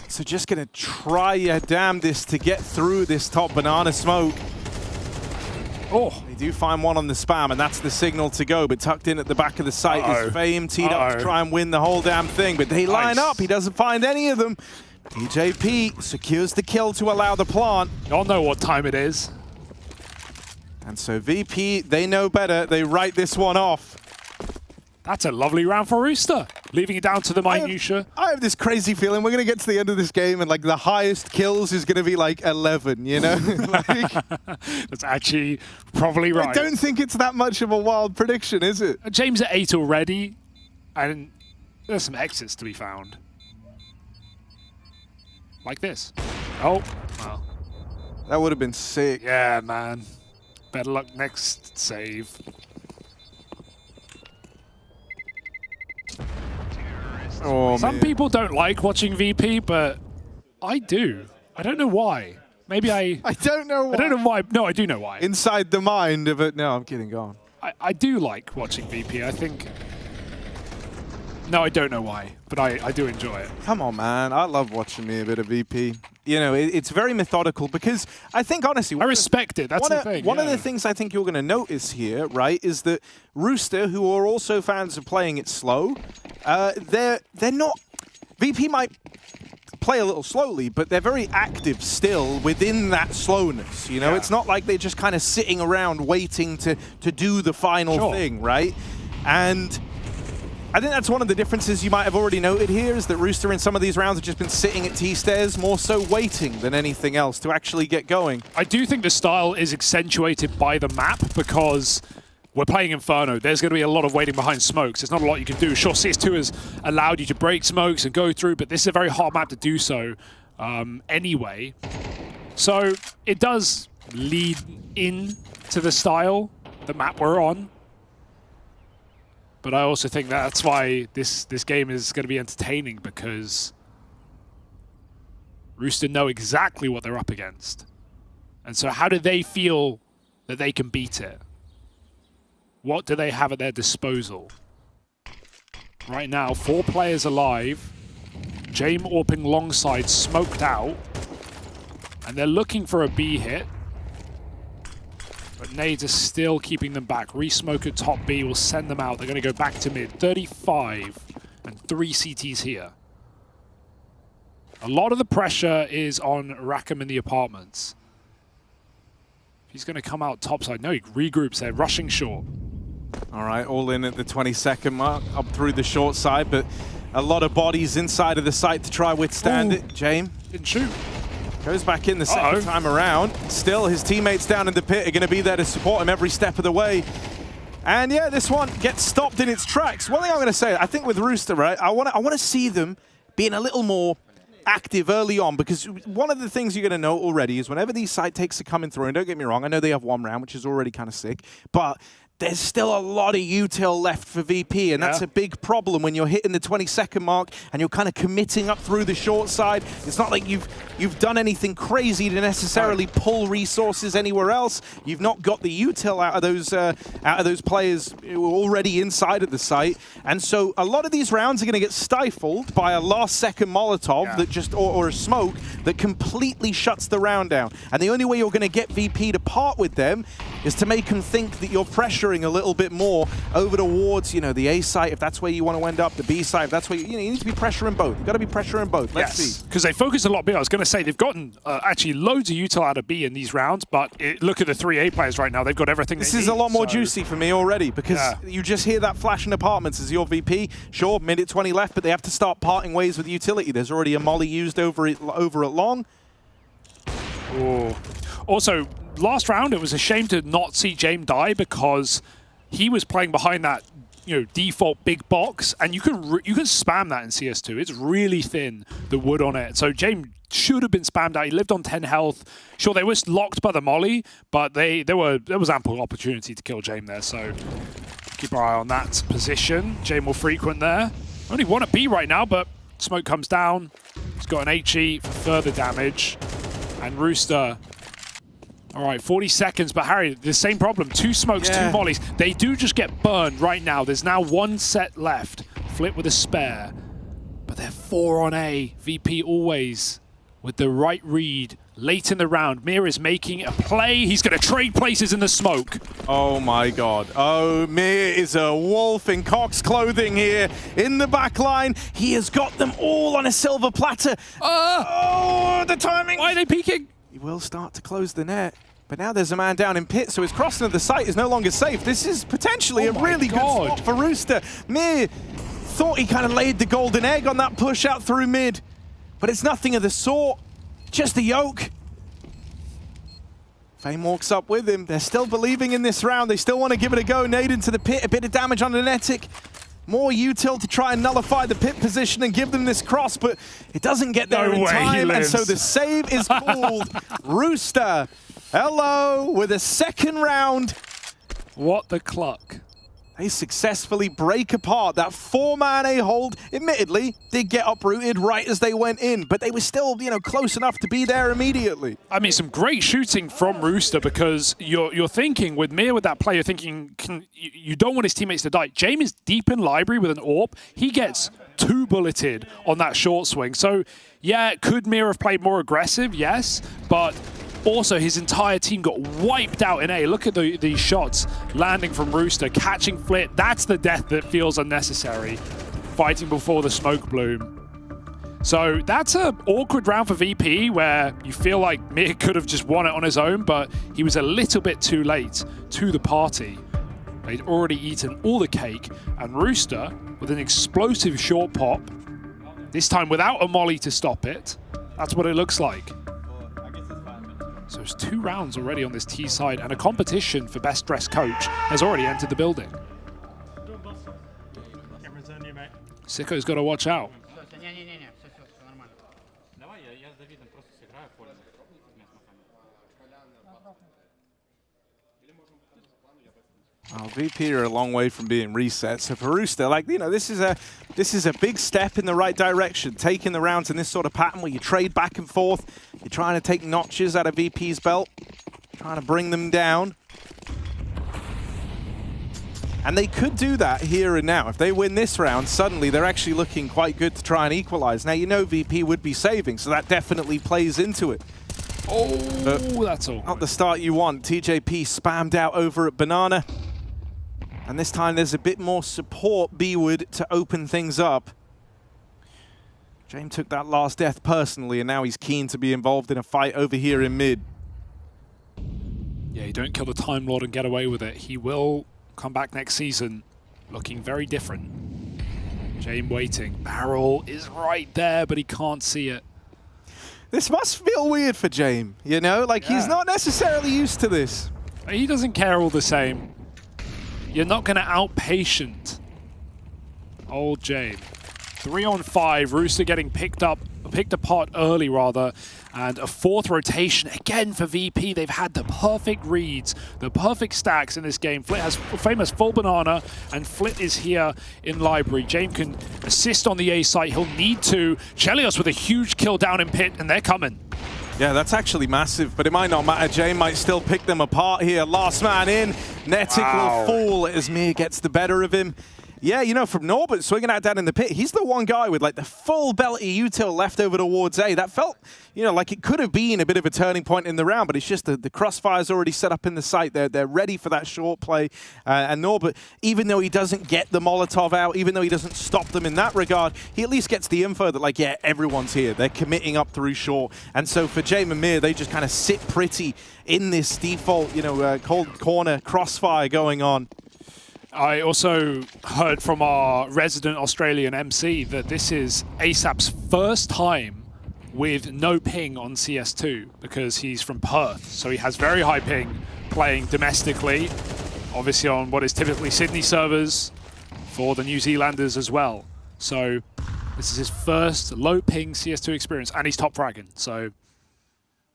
So just going to try your damnedest to get through this top banana smoke. Oh, they do find one on the spam, and that's the signal to go. But tucked in at the back of the site is Fame, teed up to try and win the whole damn thing. But they line up. He doesn't find any of them. TJP secures the kill to allow the plant. Y'all know what time it is. And so VP, they know better. They write this one off. That's a lovely round for Rooster, leaving it down to the minutia. I have this crazy feeling we're going to get to the end of this game and like the highest kills is going to be like 11, you know? Like, that's actually probably right. I don't think it's that much of a wild prediction, is it? James at 8 already, and there's some exits to be found. Like this. Oh, well. That would have been sick. Yeah, man. Better luck next save. Oh, Some people don't like watching VP, but I do. I don't know why. Maybe I don't know why. I don't know why. No, I do know why. Inside the mind of it. No, I'm kidding. Go on. I do like watching VP. I think... No, I don't know why, but I do enjoy it. Come on, man. I love watching me a bit of VP. You know, it's very methodical because I think, honestly... I respect it. That's the thing. One of the things I think you're going to notice here, right, is that Rooster, who are also fans of playing it slow, they're not... VP might play a little slowly, but they're very active still within that slowness, you know? It's not like they're just kind of sitting around waiting to do the final thing, right? And I think that's one of the differences you might have already noted here, is that Rooster in some of these rounds have just been sitting at T-stairs, more so waiting than anything else to actually get going. I do think the style is accentuated by the map because we're playing Inferno. There's going to be a lot of waiting behind smokes. There's not a lot you can do. Sure, CS2 has allowed you to break smokes and go through, but this is a very hard map to do so anyway. So it does lead in to the style, the map we're on. But I also think that's why this game is going to be entertaining, because Rooster know exactly what they're up against. And so how do they feel that they can beat it? What do they have at their disposal? Right now, 4 players alive. Jame Orping longside smoked out. And they're looking for a B hit. But nades are still keeping them back. Re-smoke at top B will send them out. They're going to go back to mid. 35 and 3 CTs here. A lot of the pressure is on Rackham in the apartments. He's going to come out topside. No, he regroups there, rushing short. All right, all in at the 22nd mark, up through the short side, but a lot of bodies inside of the site to try withstand it. Jame didn't shoot. Goes back in the second time around. Still, his teammates down in the pit are going to be there to support him every step of the way. And yeah, this one gets stopped in its tracks. One thing I'm going to say, I think with Rooster, right, I want to see them being a little more active early on, because one of the things you're going to know already is whenever these site takes are coming through, and don't get me wrong, I know they have 1 round, which is already kind of sick, but there's still a lot of util left for VP, and that's a big problem when you're hitting the 22nd mark and you're kind of committing up through the short side. It's not like you've done anything crazy to necessarily pull resources anywhere else. You've not got the util out of those players who are already inside of the site, and so a lot of these rounds are going to get stifled by a last-second Molotov that just or a smoke that completely shuts the round down. And the only way you're going to get VP to part with them is to make them think that you're pressuring a little bit more over towards, you know, the A site, if that's where you want to end up, the B site, if that's where you need to be pressuring both. You've got to be pressuring both. Let's see. Because they focus a lot B. I was going to say they've gotten actually loads of util out of B in these rounds, but look at the 3 A players right now. They've got everything This they is need, a lot more juicy for me already, because you just hear that flash in apartments as your VP. Sure, minute 20 left, but they have to start parting ways with utility. There's already a molly used over at long. Oh. Also, last round, it was a shame to not see Jame die, because he was playing behind that, you know, default big box, and you can spam that in CS2. It's really thin, the wood on it. So Jame should have been spammed out. He lived on 10 health. Sure, they were locked by the molly, but there was ample opportunity to kill Jame there. So keep our eye on that position. Jame will frequent there. Only 1 at B right now, but smoke comes down. He's got an HE for further damage, and Rooster. All right, 40 seconds, but Harry, the same problem. 2 smokes, 2 mollies. They do just get burned right now. There's now 1 set left. Flip with a spare. But they're 4 on A. VP always with the right read late in the round. Mir is making a play. He's going to trade places in the smoke. Oh my God. Oh, Mir is a wolf in Cox clothing here in the back line. He has got them all on a silver platter. Oh, the timing. Why are they peeking? He will start to close the net, but now there's a man down in pit, so his crossing of the site is no longer safe. This is potentially a really good spot for Rooster. Mir thought he kind of laid the golden egg on that push out through mid, but it's nothing of the sort, just a yoke. Fame walks up with him. They're still believing in this round. They still want to give it a go. Nade into the pit, a bit of damage on the Netic. More util to try and nullify the pit position and give them this cross, but it doesn't get there in time, and so the save is pulled. Rooster, hello, with a second round. What the cluck? They successfully break apart that 4-man A-hold. Admittedly, did get uprooted right as they went in, but they were still, close enough to be there immediately. I mean, some great shooting from Rooster, because you're thinking with Mir with that play, you're thinking you don't want his teammates to die. James is deep in library with an AWP. He gets 2 bulleted on that short swing. So yeah, could Mir have played more aggressive? Yes, but also his entire team got wiped out in A. Look at these shots landing from Rooster, catching Flit. That's the death that feels unnecessary. Fighting before the smoke bloom. So that's an awkward round for VP, where you feel like Mir could have just won it on his own, but he was a little bit too late to the party. They'd already eaten all the cake, and Rooster, with an explosive short pop, this time without a molly to stop it. That's what it looks like. So it's 2 rounds already on this T side, and a competition for best dressed coach has already entered the building. Sicko's got to watch out. Oh, VP are a long way from being reset. So for Rooster, this is a big step in the right direction. Taking the rounds in this sort of pattern where you trade back and forth. You're trying to take notches out of VP's belt, trying to bring them down. And they could do that here and now. If they win this round, suddenly they're actually looking quite good to try and equalize. Now, VP would be saving, so that definitely plays into it. Oh, that's all. Not the start you want. TJP spammed out over at Banana. And this time there's a bit more support B-Wood to open things up. James took that last death personally, and now he's keen to be involved in a fight over here in mid. Yeah, you don't kill the Time Lord and get away with it. He will come back next season looking very different. James waiting. Barrel is right there, but he can't see it. This must feel weird for James, He's not necessarily used to this. He doesn't care all the same. You're not going to out-patient old James. 3-on-5, Rooster getting picked apart early, rather, and a 4th rotation again for VP. They've had the perfect reads, the perfect stacks in this game. Flit has famous full banana, and Flit is here in library. James can assist on the A site. He'll need to. Chelios with a huge kill down in pit, and they're coming. Yeah, that's actually massive, but it might not matter. James might still pick them apart here. Last man in. Netic will fall as Mir gets the better of him. Yeah, from Norbert swinging out down in the pit, he's the one guy with the full belty util left over towards A. That felt, like it could have been a bit of a turning point in the round, but it's just the crossfire's already set up in the site. They're ready for that short play. And Norbert, even though he doesn't get the Molotov out, even though he doesn't stop them in that regard, he at least gets the info that, everyone's here. They're committing up through short. And so for James and Mir, they just kind of sit pretty in this default, cold corner crossfire going on. I also heard from our resident Australian MC that this is ASAP's first time with no ping on CS2 because he's from Perth. So he has very high ping playing domestically, obviously on what is typically Sydney servers for the New Zealanders as well. So this is his first low ping CS2 experience, and he's top fragging. So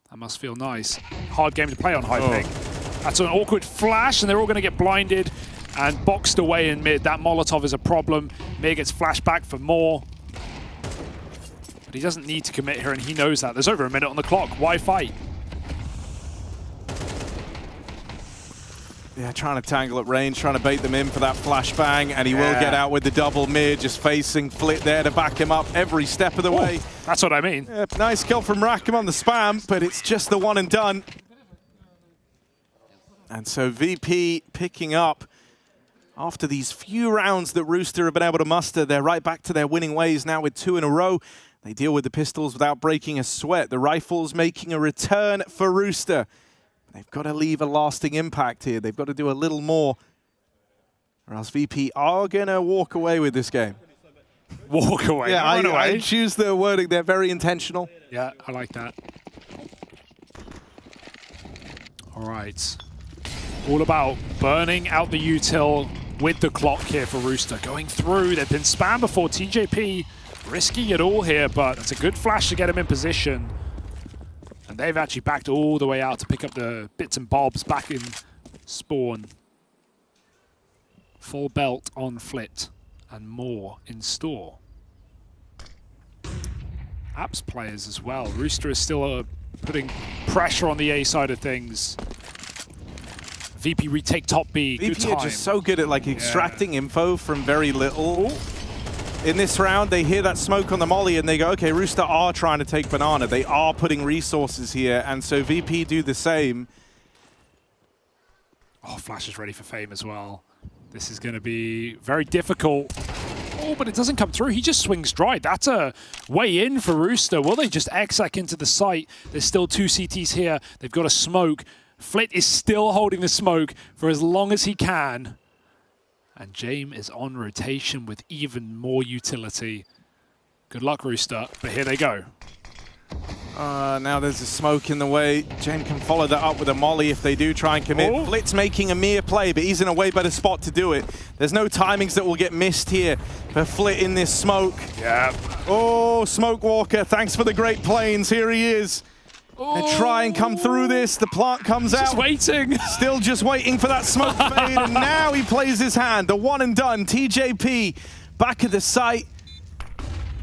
that must feel nice. Hard game to play on high ping. That's an awkward flash, and they're all going to get blinded and boxed away in mid. That Molotov is a problem. Mir gets flashed back for more. But he doesn't need to commit here, and he knows that. There's over a minute on the clock. Why fight? Yeah, trying to tangle at range, trying to bait them in for that flashbang, and he will get out with the double. Mir just facing Flit there to back him up every step of the way. That's what I mean. Yeah, nice kill from Rackham on the spam, but it's just the one and done. And so VP picking up. After these few rounds that Rooster have been able to muster, they're right back to their winning ways now with 2 in a row. They deal with the pistols without breaking a sweat. The rifles making a return for Rooster. They've got to leave a lasting impact here. They've got to do a little more, or else VP are going to walk away with this game. Walk away? Yeah, I choose the wording. They're very intentional. Yeah, I like that. All right. All about burning out the util with the clock here for Rooster. Going through, they've been spammed before. TJP risking it all here, but it's a good flash to get him in position. And they've actually backed all the way out to pick up the bits and bobs back in spawn. Full belt on Flit and more in store. Apps players as well. Rooster is still putting pressure on the A side of things. VP retake top B. Good VP time. are just so good at like extracting info from very little. In this round, they hear that smoke on the molly and they go, okay, Rooster are trying to take banana. They are putting resources here, and so VP do the same. Oh, Flash is ready for fame as well. This is going to be very difficult. Oh, but it doesn't come through. He just swings dry. That's a way in for Rooster. Will they just exec into the site? There's still 2 CTs here. They've got a smoke. Flit is still holding the smoke for as long as he can. And Jame is on rotation with even more utility. Good luck, Rooster. But here they go. Now there's a smoke in the way. Jame can follow that up with a molly if they do try and commit. Oh. Flit's making a mere play, but he's in a way better spot to do it. There's no timings that will get missed here for Flit in this smoke. Yeah. Oh, Smoke Walker, thanks for the great planes. Here he is. They try and come through this. The plant comes out. Just waiting. Still just waiting for that smoke fade, and now he plays his hand. The one and done. TJP back at the site.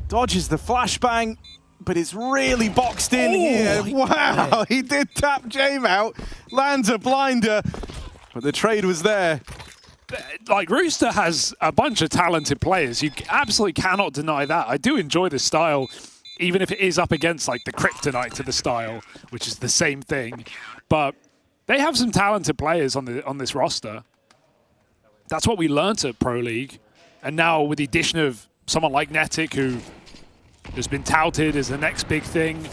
Dodges the flashbang, but it's really boxed in here. Wow, he did tap Jame out. Lands a blinder, but the trade was there. Like, Rooster has a bunch of talented players. You absolutely cannot deny that. I do enjoy this style, even if it is up against like the Kryptonite to the style, which is the same thing. But they have some talented players on this roster. That's what we learned at Pro League. And now with the addition of someone like Netic, who has been touted as the next big thing.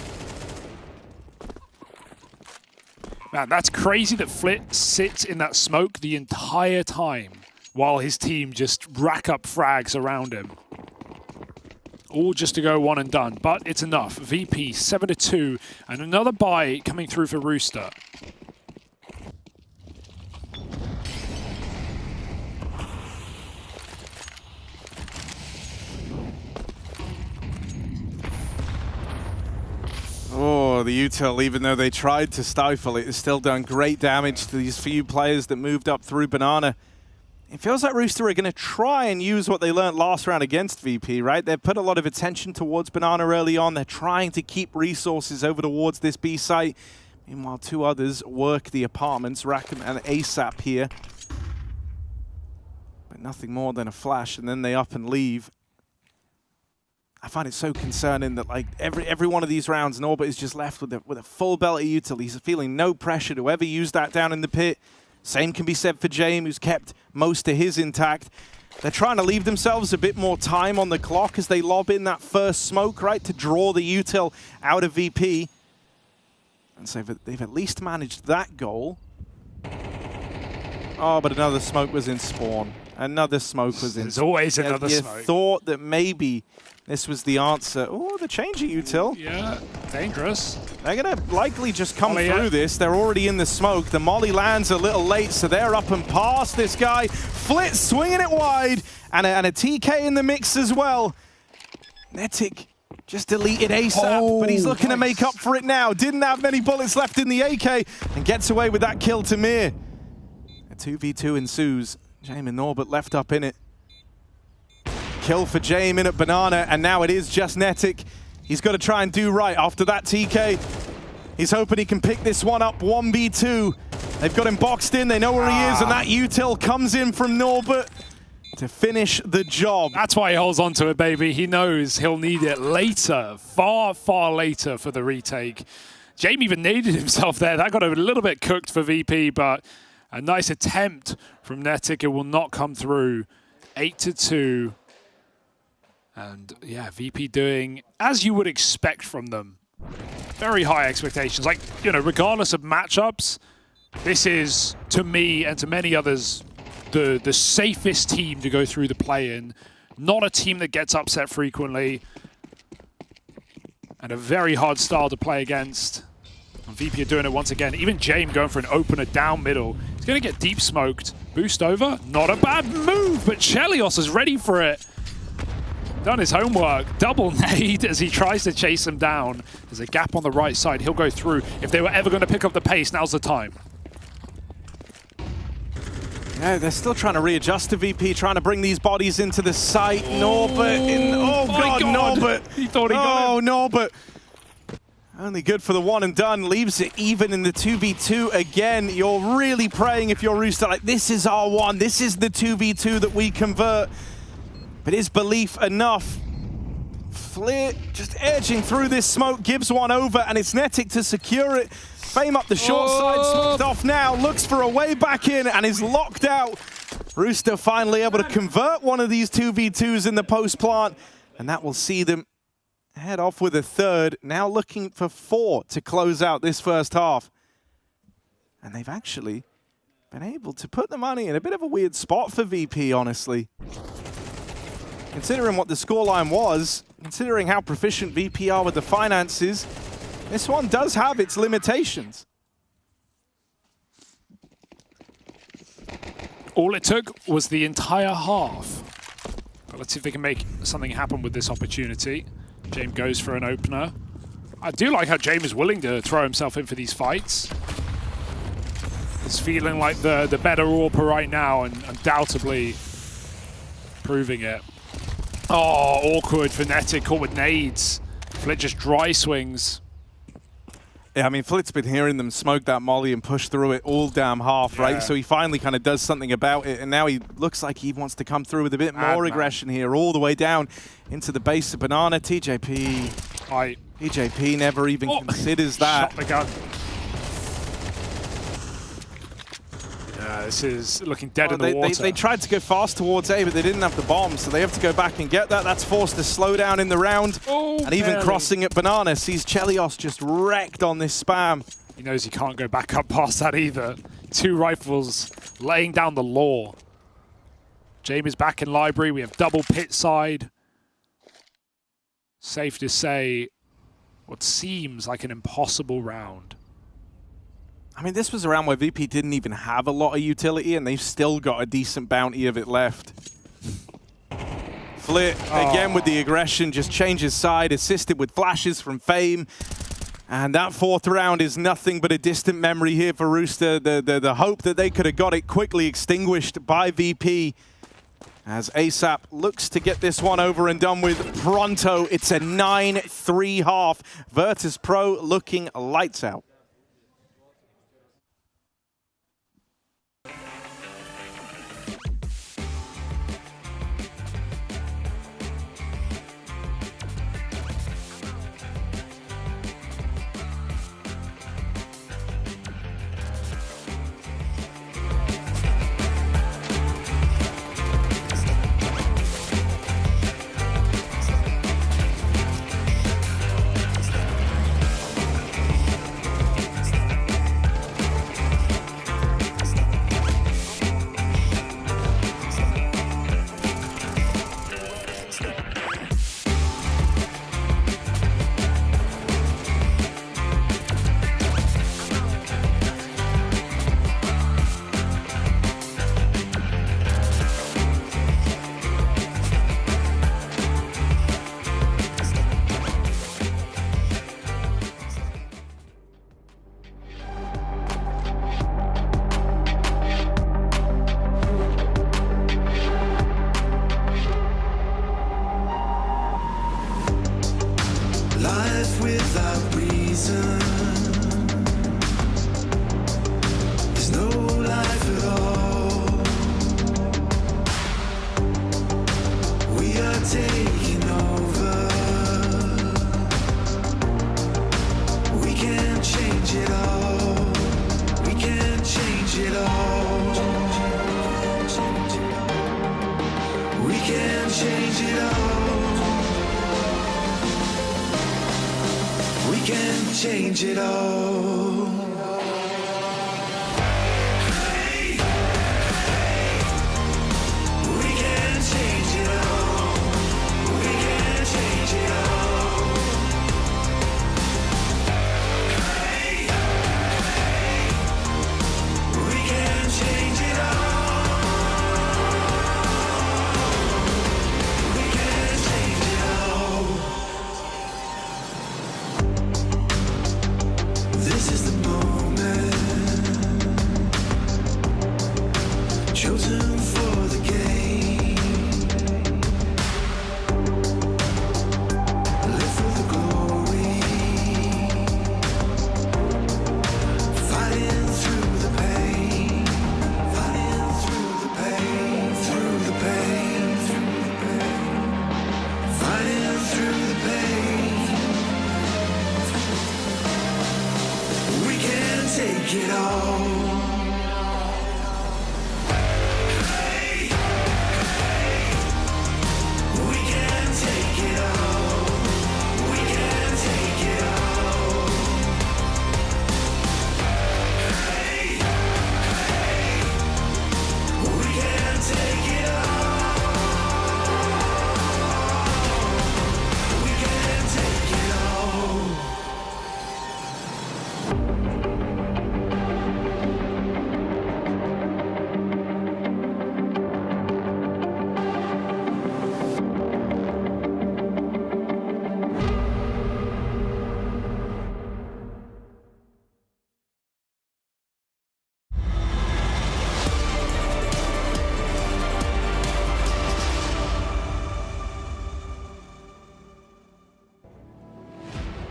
Man, that's crazy that Flit sits in that smoke the entire time while his team just rack up frags around him. All just to go one and done, but it's enough. VP 7-2, and another buy coming through for Rooster. Oh, the util, even though they tried to stifle it, has still done great damage to these few players that moved up through Banana. It feels like Rooster are going to try and use what they learned last round against VP, right? They've put a lot of attention towards Banana early on. They're trying to keep resources over towards this B site. Meanwhile, 2 others work the apartments, Rackham and ASAP here. But nothing more than a flash, and then they up and leave. I find it so concerning that like every one of these rounds, Norbert is just left with a full belt of util. He's feeling no pressure to ever use that down in the pit. Same can be said for Jame, who's kept most of his intact. They're trying to leave themselves a bit more time on the clock as they lob in that first smoke, right, to draw the util out of VP. And so they've at least managed that goal. Oh, but another smoke was in spawn. Another smoke was in. There's always another smoke. You thought that maybe this was the answer. Oh, the change of util. Yeah, dangerous. They're going to likely just come through this. They're already in the smoke. The molly lands a little late, so they're up and past this guy. Flit swinging it wide, and a TK in the mix as well. Netic just deleted ASAP, but he's looking to make up for it now. Didn't have many bullets left in the AK, and gets away with that kill to Mir. A 2v2 ensues. Jame and Norbert left up in it. Kill for Jame in at Banana, and now it is just Netic. He's got to try and do right after that TK. He's hoping he can pick this one up, 1v2. They've got him boxed in, they know where he is, and that util comes in from Norbert to finish the job. That's why he holds on to it, baby. He knows he'll need it later, far, far later for the retake. Jame even needed himself there. That got a little bit cooked for VP, but a nice attempt from Netic. It will not come through. 8-2. And yeah, VP doing as you would expect from them. Very high expectations. Like, you know, regardless of matchups, this is, to me and to many others, the safest team to go through the play-in. Not a team that gets upset frequently. And a very hard style to play against. And VP are doing it once again. Even Jame going for an opener down middle. He's going to get deep smoked. Boost over. Not a bad move, but Chelios is ready for it. Done his homework. Double nade as he tries to chase him down. There's a gap on the right side. He'll go through. If they were ever going to pick up the pace, now's the time. Yeah, they're still trying to readjust to VP, trying to bring these bodies into the site. Norbert in. Oh, God, Norbert. He thought he got him. Norbert. Only good for the one and done. Leaves it even in the 2v2 again. You're really praying if you're Rooster, like, this is our one. This is the 2v2 that we convert. But is belief enough? Flair just edging through this smoke, gives one over, and it's Netic to secure it. Fame up the short side, smoked off now, looks for a way back in and is locked out. Rooster finally able to convert one of these 2v2s in the post plant, and that will see them head off with a third. Now looking for 4 to close out this first half. And they've actually been able to put the money in a bit of a weird spot for VP, honestly. Considering what the scoreline was, considering how proficient VP are with the finances, this one does have its limitations. All it took was the entire half. But let's see if they can make something happen with this opportunity. James goes for an opener. I do like how James is willing to throw himself in for these fights. He's feeling like the better AWPer right now and undoubtedly proving it. Oh, awkward for Netic, caught with nades. Flit just dry swings. Yeah, I mean, Flit's been hearing them smoke that molly and push through it all damn half, right? So he finally kind of does something about it, and now he looks like he wants to come through with a bit more aggression here, all the way down into the base of Banana. TJP never even considers that. Shot the gun. Yeah, this is looking dead in the water. They tried to go fast towards A, but they didn't have the bomb, so they have to go back and get that. That's forced a slowdown in the round. And even crossing at Banana sees Chelios just wrecked on this spam. He knows he can't go back up past that either. 2 rifles laying down the law. James is back in library. We have double pit side. Safe to say, what seems like an impossible round. I mean, this was a round where VP didn't even have a lot of utility, and they've still got a decent bounty of it left. Flit, again with the aggression, just changes side, assisted with flashes from Fame. And that 4th round is nothing but a distant memory here for Rooster. The hope that they could have got it quickly extinguished by VP. As ASAP looks to get this one over and done with pronto. It's a 9-3 half. Virtus Pro looking lights out. Life without reason is no life at all. We are taking over. We can change it all. We can change it all. We can change it all. We can change it all. We can change it all. We can change it all. We can change it all. We can change it all. This is the moment. chosen for the game. Live for the glory. Fighting through the pain. Fighting through the pain. Through the pain. Through the pain. Fighting through the pain. We can take it all.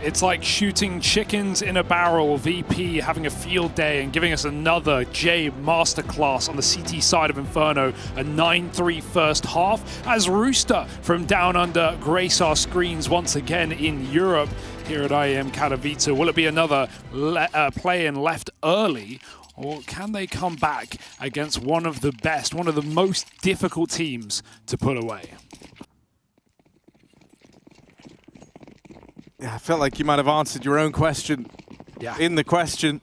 It's like shooting chickens in a barrel. VP having a field day and giving us another J masterclass on the CT side of Inferno. A 9-3 first half as Rooster from Down Under grace our screens once again in Europe here at IEM Katowice. Will it be another play-in left early? Or can they come back against one of the best, one of the most difficult teams to put away? Yeah, I felt like you might have answered your own question in the question.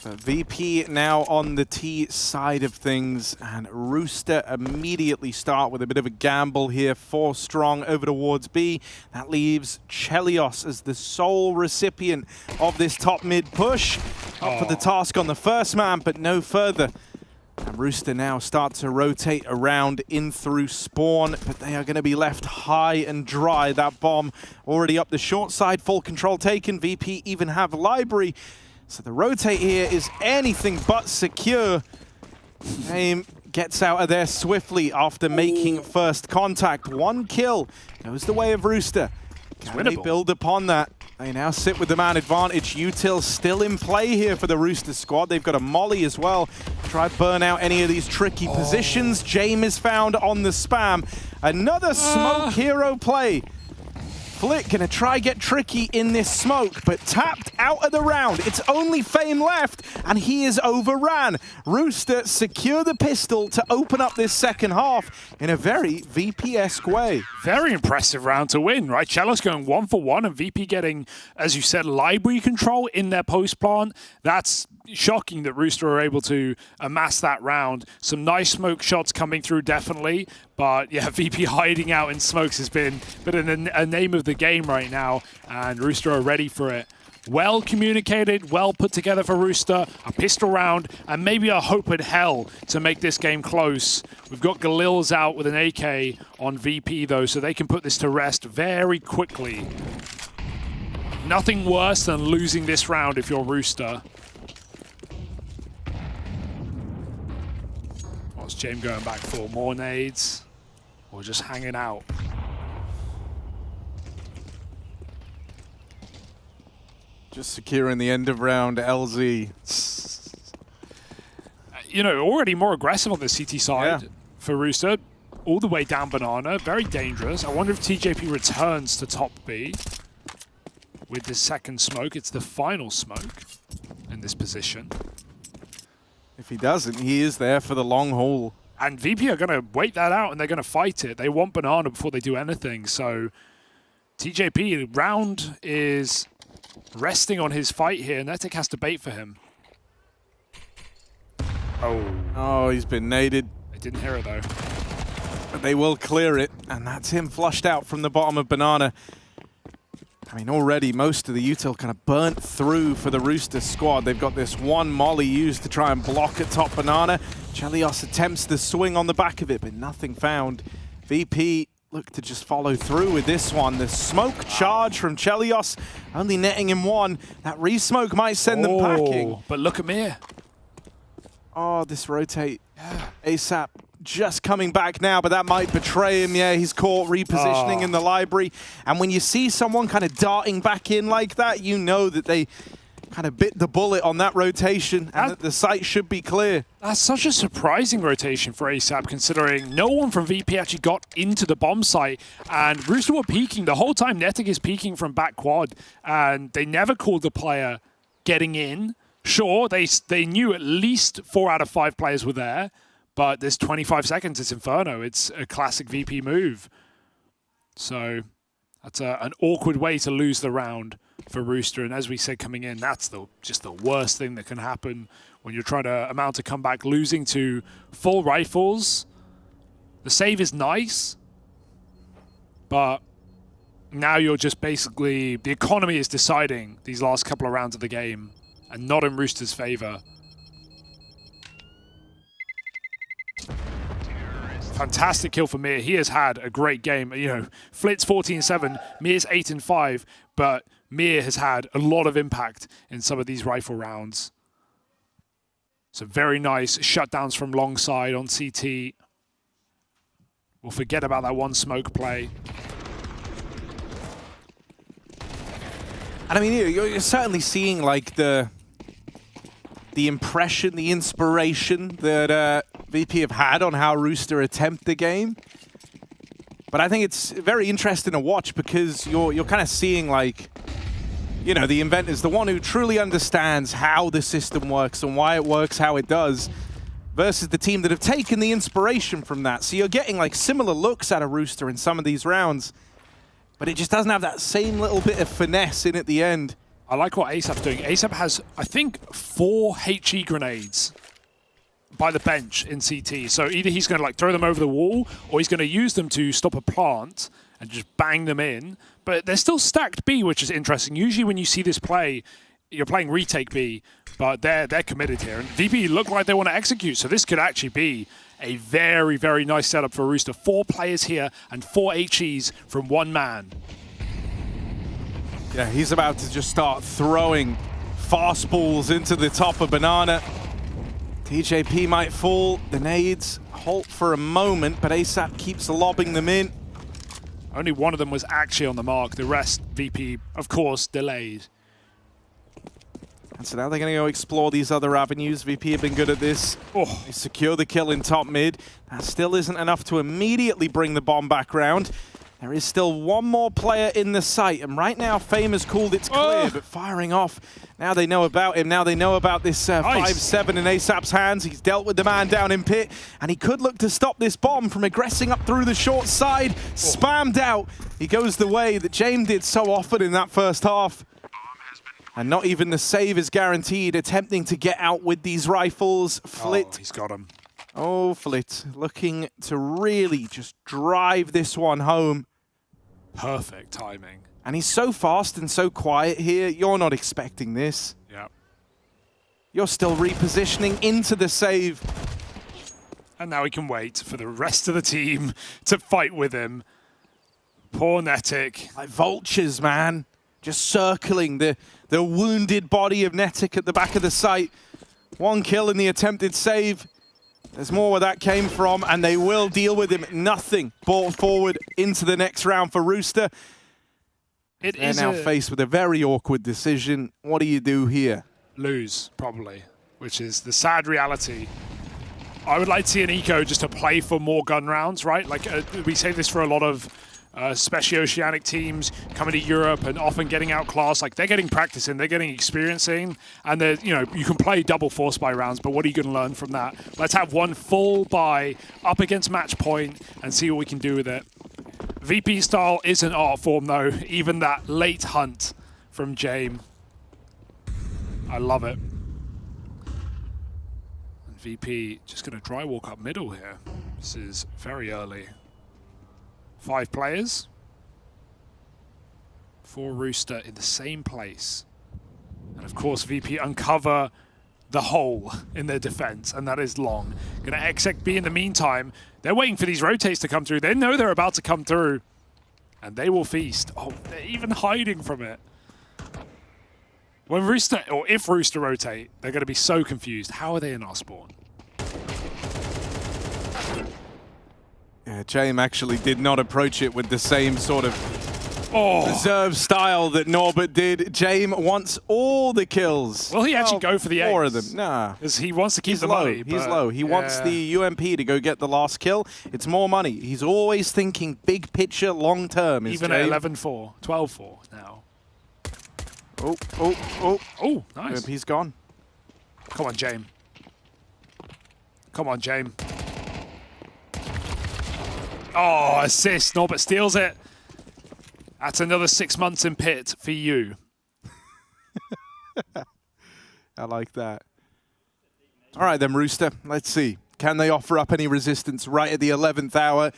But VP now on the T side of things, and Rooster immediately start with a bit of a gamble here. 4 strong over towards B. That leaves Chelios as the sole recipient of this top mid push. Up for the task on the first man, but no further. And Rooster now start to rotate around in through spawn, but they are going to be left high and dry. That bomb already up the short side, full control taken. VP even have library. So the rotate here is anything but secure. Aim gets out of there swiftly after making first contact. 1 kill goes the way of Rooster. Can they build upon that? They now sit with the man advantage. Util still in play here for the Rooster squad. They've got a molly as well. Try burn out any of these tricky positions. Jame is found on the spam. Another smoke hero play. Flick gonna try get tricky in this smoke, but tapped out of the round. It's only Fame left, and he is overran. Rooster secure the pistol to open up this second half in a very VP-esque way. Very impressive round to win, right? Chelos going 1 for 1, and VP getting, as you said, library control in their post plant. That's shocking that Rooster are able to amass that round. Some nice smoke shots coming through, definitely. But yeah, VP hiding out in smokes has been a name of the game right now, and Rooster are ready for it. Well communicated, well put together for Rooster. A pistol round, and maybe a hope in hell to make this game close. We've got Galil's out with an AK on VP though, so they can put this to rest very quickly. Nothing worse than losing this round if you're Rooster. What's James going back for? More nades? Or just hanging out? Just securing the end of round, LZ. You know, already more aggressive on the CT side for Rooster. All the way down Banana, very dangerous. I wonder if TJP returns to top B with the second smoke. It's the final smoke in this position. If he doesn't, he is there for the long haul. And VP are going to wait that out, and they're going to fight it. They want Banana before they do anything. So TJP, round is resting on his fight here. Netic has to bait for him. Oh, he's been naded. I didn't hear it, though. But they will clear it, and that's him flushed out from the bottom of Banana. I mean, already most of the util kind of burnt through for the Rooster squad. They've got this one molly used to try and block at top Banana. Chelios attempts the swing on the back of it, but nothing found. VP look to just follow through with this one. The smoke charge from Chelios, only netting him 1. That re-smoke might send them packing. But look at me. Oh, this rotate. ASAP just coming back now, but that might betray him. Yeah, he's caught repositioning in the library. And when you see someone kind of darting back in like that, you know that they kind of bit the bullet on that rotation and that the site should be clear. That's such a surprising rotation for ASAP, considering no one from VP actually got into the bomb site, and Rooster were peeking the whole time. Netic is peeking from back quad, and they never called the player getting in. Sure, they knew at least 4 out of 5 players were there, but there's 25 seconds. It's Inferno. It's a classic VP move. So that's an awkward way to lose the round for Rooster. And as we said coming in, that's just the worst thing that can happen when you're trying to mount a comeback, losing to full rifles. The save is nice, but now you're just basically, the economy is deciding these last couple of rounds of the game and not in Rooster's favor. Fantastic kill for Mir. He has had a great game. You know, Flitz 14-7, Mir's 8-5, but Mir has had a lot of impact in some of these rifle rounds. So very nice shutdowns from long side on CT. We'll forget about that one smoke play. And I mean, you're certainly seeing like the impression, the inspiration that VP have had on how Rooster attempt the game. But I think it's very interesting to watch because you're kind of seeing like, you know, the inventor's the one who truly understands how the system works and why it works how it does, versus the team that have taken the inspiration from that. So you're getting like similar looks out of Rooster in some of these rounds, but it just doesn't have that same little bit of finesse in at the end. I like what ASAP's doing. ASAP has, I think, 4 HE grenades by the bench in CT. So either he's going to like throw them over the wall, or he's going to use them to stop a plant and just bang them in. But they're still stacked B, which is interesting. Usually when you see this play, you're playing retake B, but they're committed here. And VP look like they want to execute, so this could actually be a very, very nice setup for Rooster. 4 players here and 4 HEs from one man. Yeah, he's about to just start throwing fastballs into the top of Banana. TJP might fall. The nades halt for a moment, but ASAP keeps lobbing them in. Only one of them was actually on the mark. The rest, VP, of course, delayed. And so now they're going to go explore these other avenues. VP have been good at this. Oh. They secure the kill in top mid. That still isn't enough to immediately bring the bomb back round. There is still one more player in the site, and right now Fame has called it's clear, but firing off. Now they know about him. Now they know about this 5-7 in ASAP's hands. He's dealt with the man down in pit, and he could look to stop this bomb from aggressing up through the short side. Spammed out. He goes the way that James did so often in that first half. And not even the save is guaranteed, attempting to get out with these rifles. Flit. Oh, he's got him. Oh, Flit looking to really just drive this one home. Perfect timing. And he's so fast and so quiet here. You're not expecting this. Yeah. You're still repositioning into the save. And now he can wait for the rest of the team to fight with him. Poor Netic. Like vultures, man. Just circling the wounded body of Netic at the back of the site. 1 kill in the attempted save. There's more where that came from, and they will deal with him. Nothing brought forward into the next round for Rooster. They're now faced with a very awkward decision. What do you do here? Lose, probably, which is the sad reality. I would like to see an eco just to play for more gun rounds, right? Like we say this for a lot of special oceanic teams coming to Europe and often getting outclassed. Like they're getting practice in, they're getting experience in, and you know, you can play double force buy rounds, but what are you going to learn from that? Let's have one full buy up against match point and see what we can do with it. VP style is an art form though, even that late hunt from Jame. I love it. And VP just going to dry walk up middle here. This is very early. 5 players. 4 Rooster in the same place. And of course, VP uncover the hole in their defense, and that is long. Gonna exec B in the meantime. They're waiting for these rotates to come through. They know they're about to come through, and they will feast. Oh, they're even hiding from it. When Rooster, or if Rooster rotate, they're going to be so confused. How are they in our spawn? Yeah, James actually did not approach it with the same sort of reserve style that Norbert did. James wants all the kills. Will he actually go for the 4 eggs? of them? Nah. Because he wants to keep the low. money. He's low. He wants the UMP to go get the last kill. It's more money. He's always thinking big picture, long term. Even at 11-4, 12-4 now. Oh, nice. UMP's gone. Come on, James. Come on, James. Oh, assist. Norbert steals it. That's another 6 months in pit for you. I like that. All right, then, Rooster. Let's see. Can they offer up any resistance right at the 11th hour?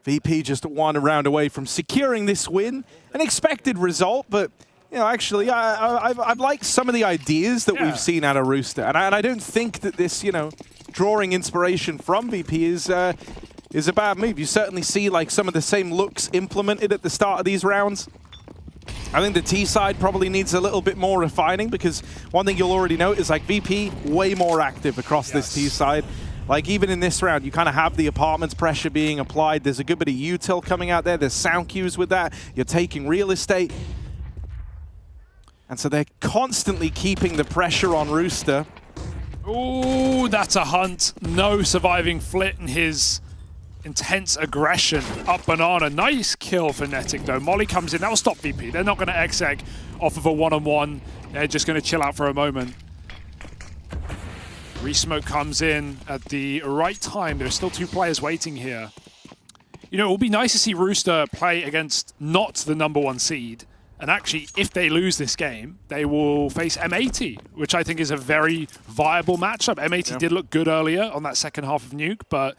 VP just 1 round away from securing this win. An expected result, but you know, actually, I've liked some of the ideas that we've seen out of Rooster, and I don't think that this, you know, drawing inspiration from VP is a bad move. You certainly see like some of the same looks implemented at the start of these rounds. I think the T side probably needs a little bit more refining, because one thing you'll already note is like VP way more active across this T side. Like even in this round, you kind of have the apartments pressure being applied. There's a good bit of util coming out there. There's sound cues with that. You're taking real estate. And so they're constantly keeping the pressure on Rooster. Ooh, that's a hunt. No surviving Flit and his intense aggression. Up banana. Nice kill for Netic, though. Molly comes in. That will stop VP. They're not going to exec off of a one-on-one. They're just going to chill out for a moment. Resmoke comes in at the right time. There's still 2 players waiting here. You know, it will be nice to see Rooster play against not the #1 seed. And actually, if they lose this game, they will face M80, which I think is a very viable matchup. M80 did look good earlier on that second half of Nuke, but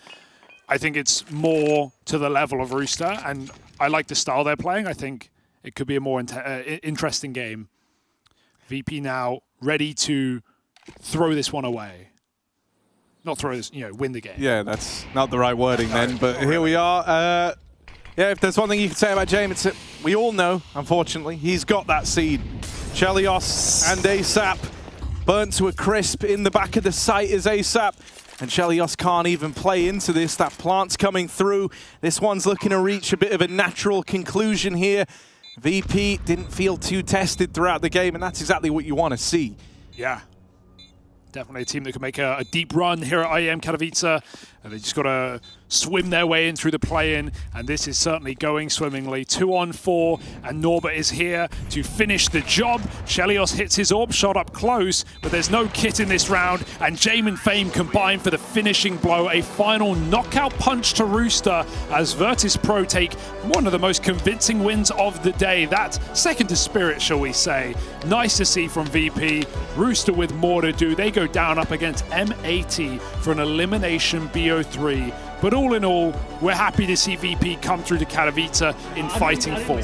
I think it's more to the level of Rooster, and I like the style they're playing. I think it could be a more interesting game. VP now ready to throw this one away. Not throw this, you know, win the game. Yeah, that's not the right wording then, but here we are. Yeah, if there's one thing you can say about James, it's that we all know, unfortunately, he's got that seed. Chelios and ASAP burnt to a crisp. In the back of the site is ASAP. And Chelios can't even play into this. That plant's coming through. This one's looking to reach a bit of a natural conclusion here. VP didn't feel too tested throughout the game, and that's exactly what you want to see. Yeah. Definitely a team that can make a deep run here at IEM Katowice. And they just got to swim their way in through the play-in, and this is certainly going swimmingly. 2-on-4, and Norbert is here to finish the job. Chelios hits his orb shot up close, but there's no kit in this round, and James and Fame combine for the finishing blow. A final knockout punch to Rooster as Virtus Pro take one of the most convincing wins of the day. That's second to Spirit, shall we say. Nice to see from VP. Rooster with more to do. They go down up against M80 for an elimination BO3. But all in all, we're happy to see VP come through to Katowice in fighting form.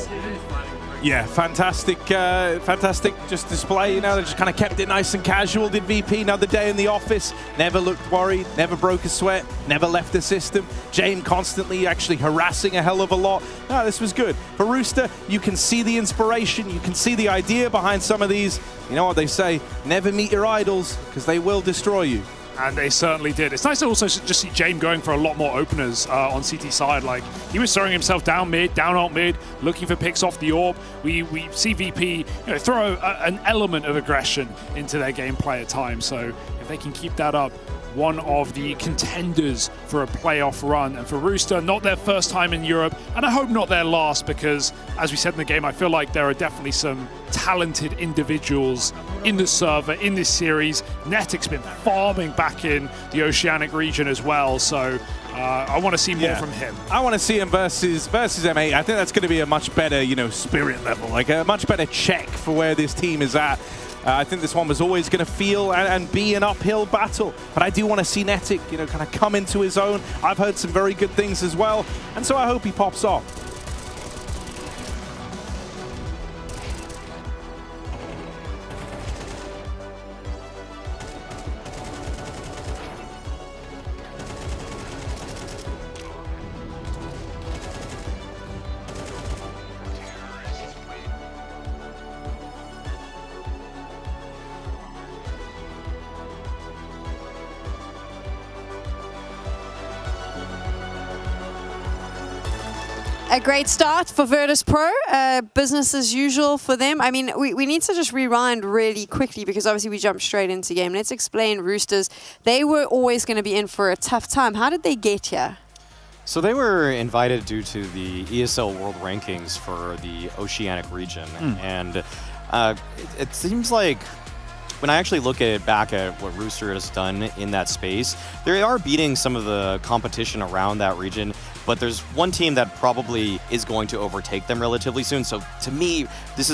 Yeah, fantastic, fantastic just display. You know, they just kind of kept it nice and casual, did VP. Another day in the office, never looked worried, never broke a sweat, never left the system. James constantly actually harassing a hell of a lot. No, this was good. For Rooster, you can see the inspiration, you can see the idea behind some of these. You know what they say, never meet your idols, because they will destroy you. And they certainly did. It's nice to also just see James going for a lot more openers on CT side. Like, he was throwing himself down mid, down alt mid, looking for picks off the orb. We see VP throw an element of aggression into their gameplay at times. So if they can keep that up, one of the contenders for a playoff run. And for Rooster, not their first time in Europe, and I hope not their last, because as we said in the game, I feel like there are definitely some talented individuals in the server, in this series. Netic's been farming back in the Oceanic region as well, so I want to see more from him. I want to see him versus M8. I think that's going to be a much better, you know, spirit level, like a much better check for where this team is at. I think this one was always going to feel and be an uphill battle, but I do want to see Netic, you know, kind of come into his own. I've heard some very good things as well, and so I hope he pops off. a great start for Virtus Pro. Business as usual for them. I mean, we need to just rewind really quickly because obviously we jumped straight into game. Let's explain Roosters. They were always going to be in for a tough time. How did they get here? So they were invited due to the ESL World Rankings for the Oceanic region. And it seems like when I actually look back at what Rooster has done in that space, they are beating some of the competition around that region, but there's one team that probably is going to overtake them relatively soon. So to me, this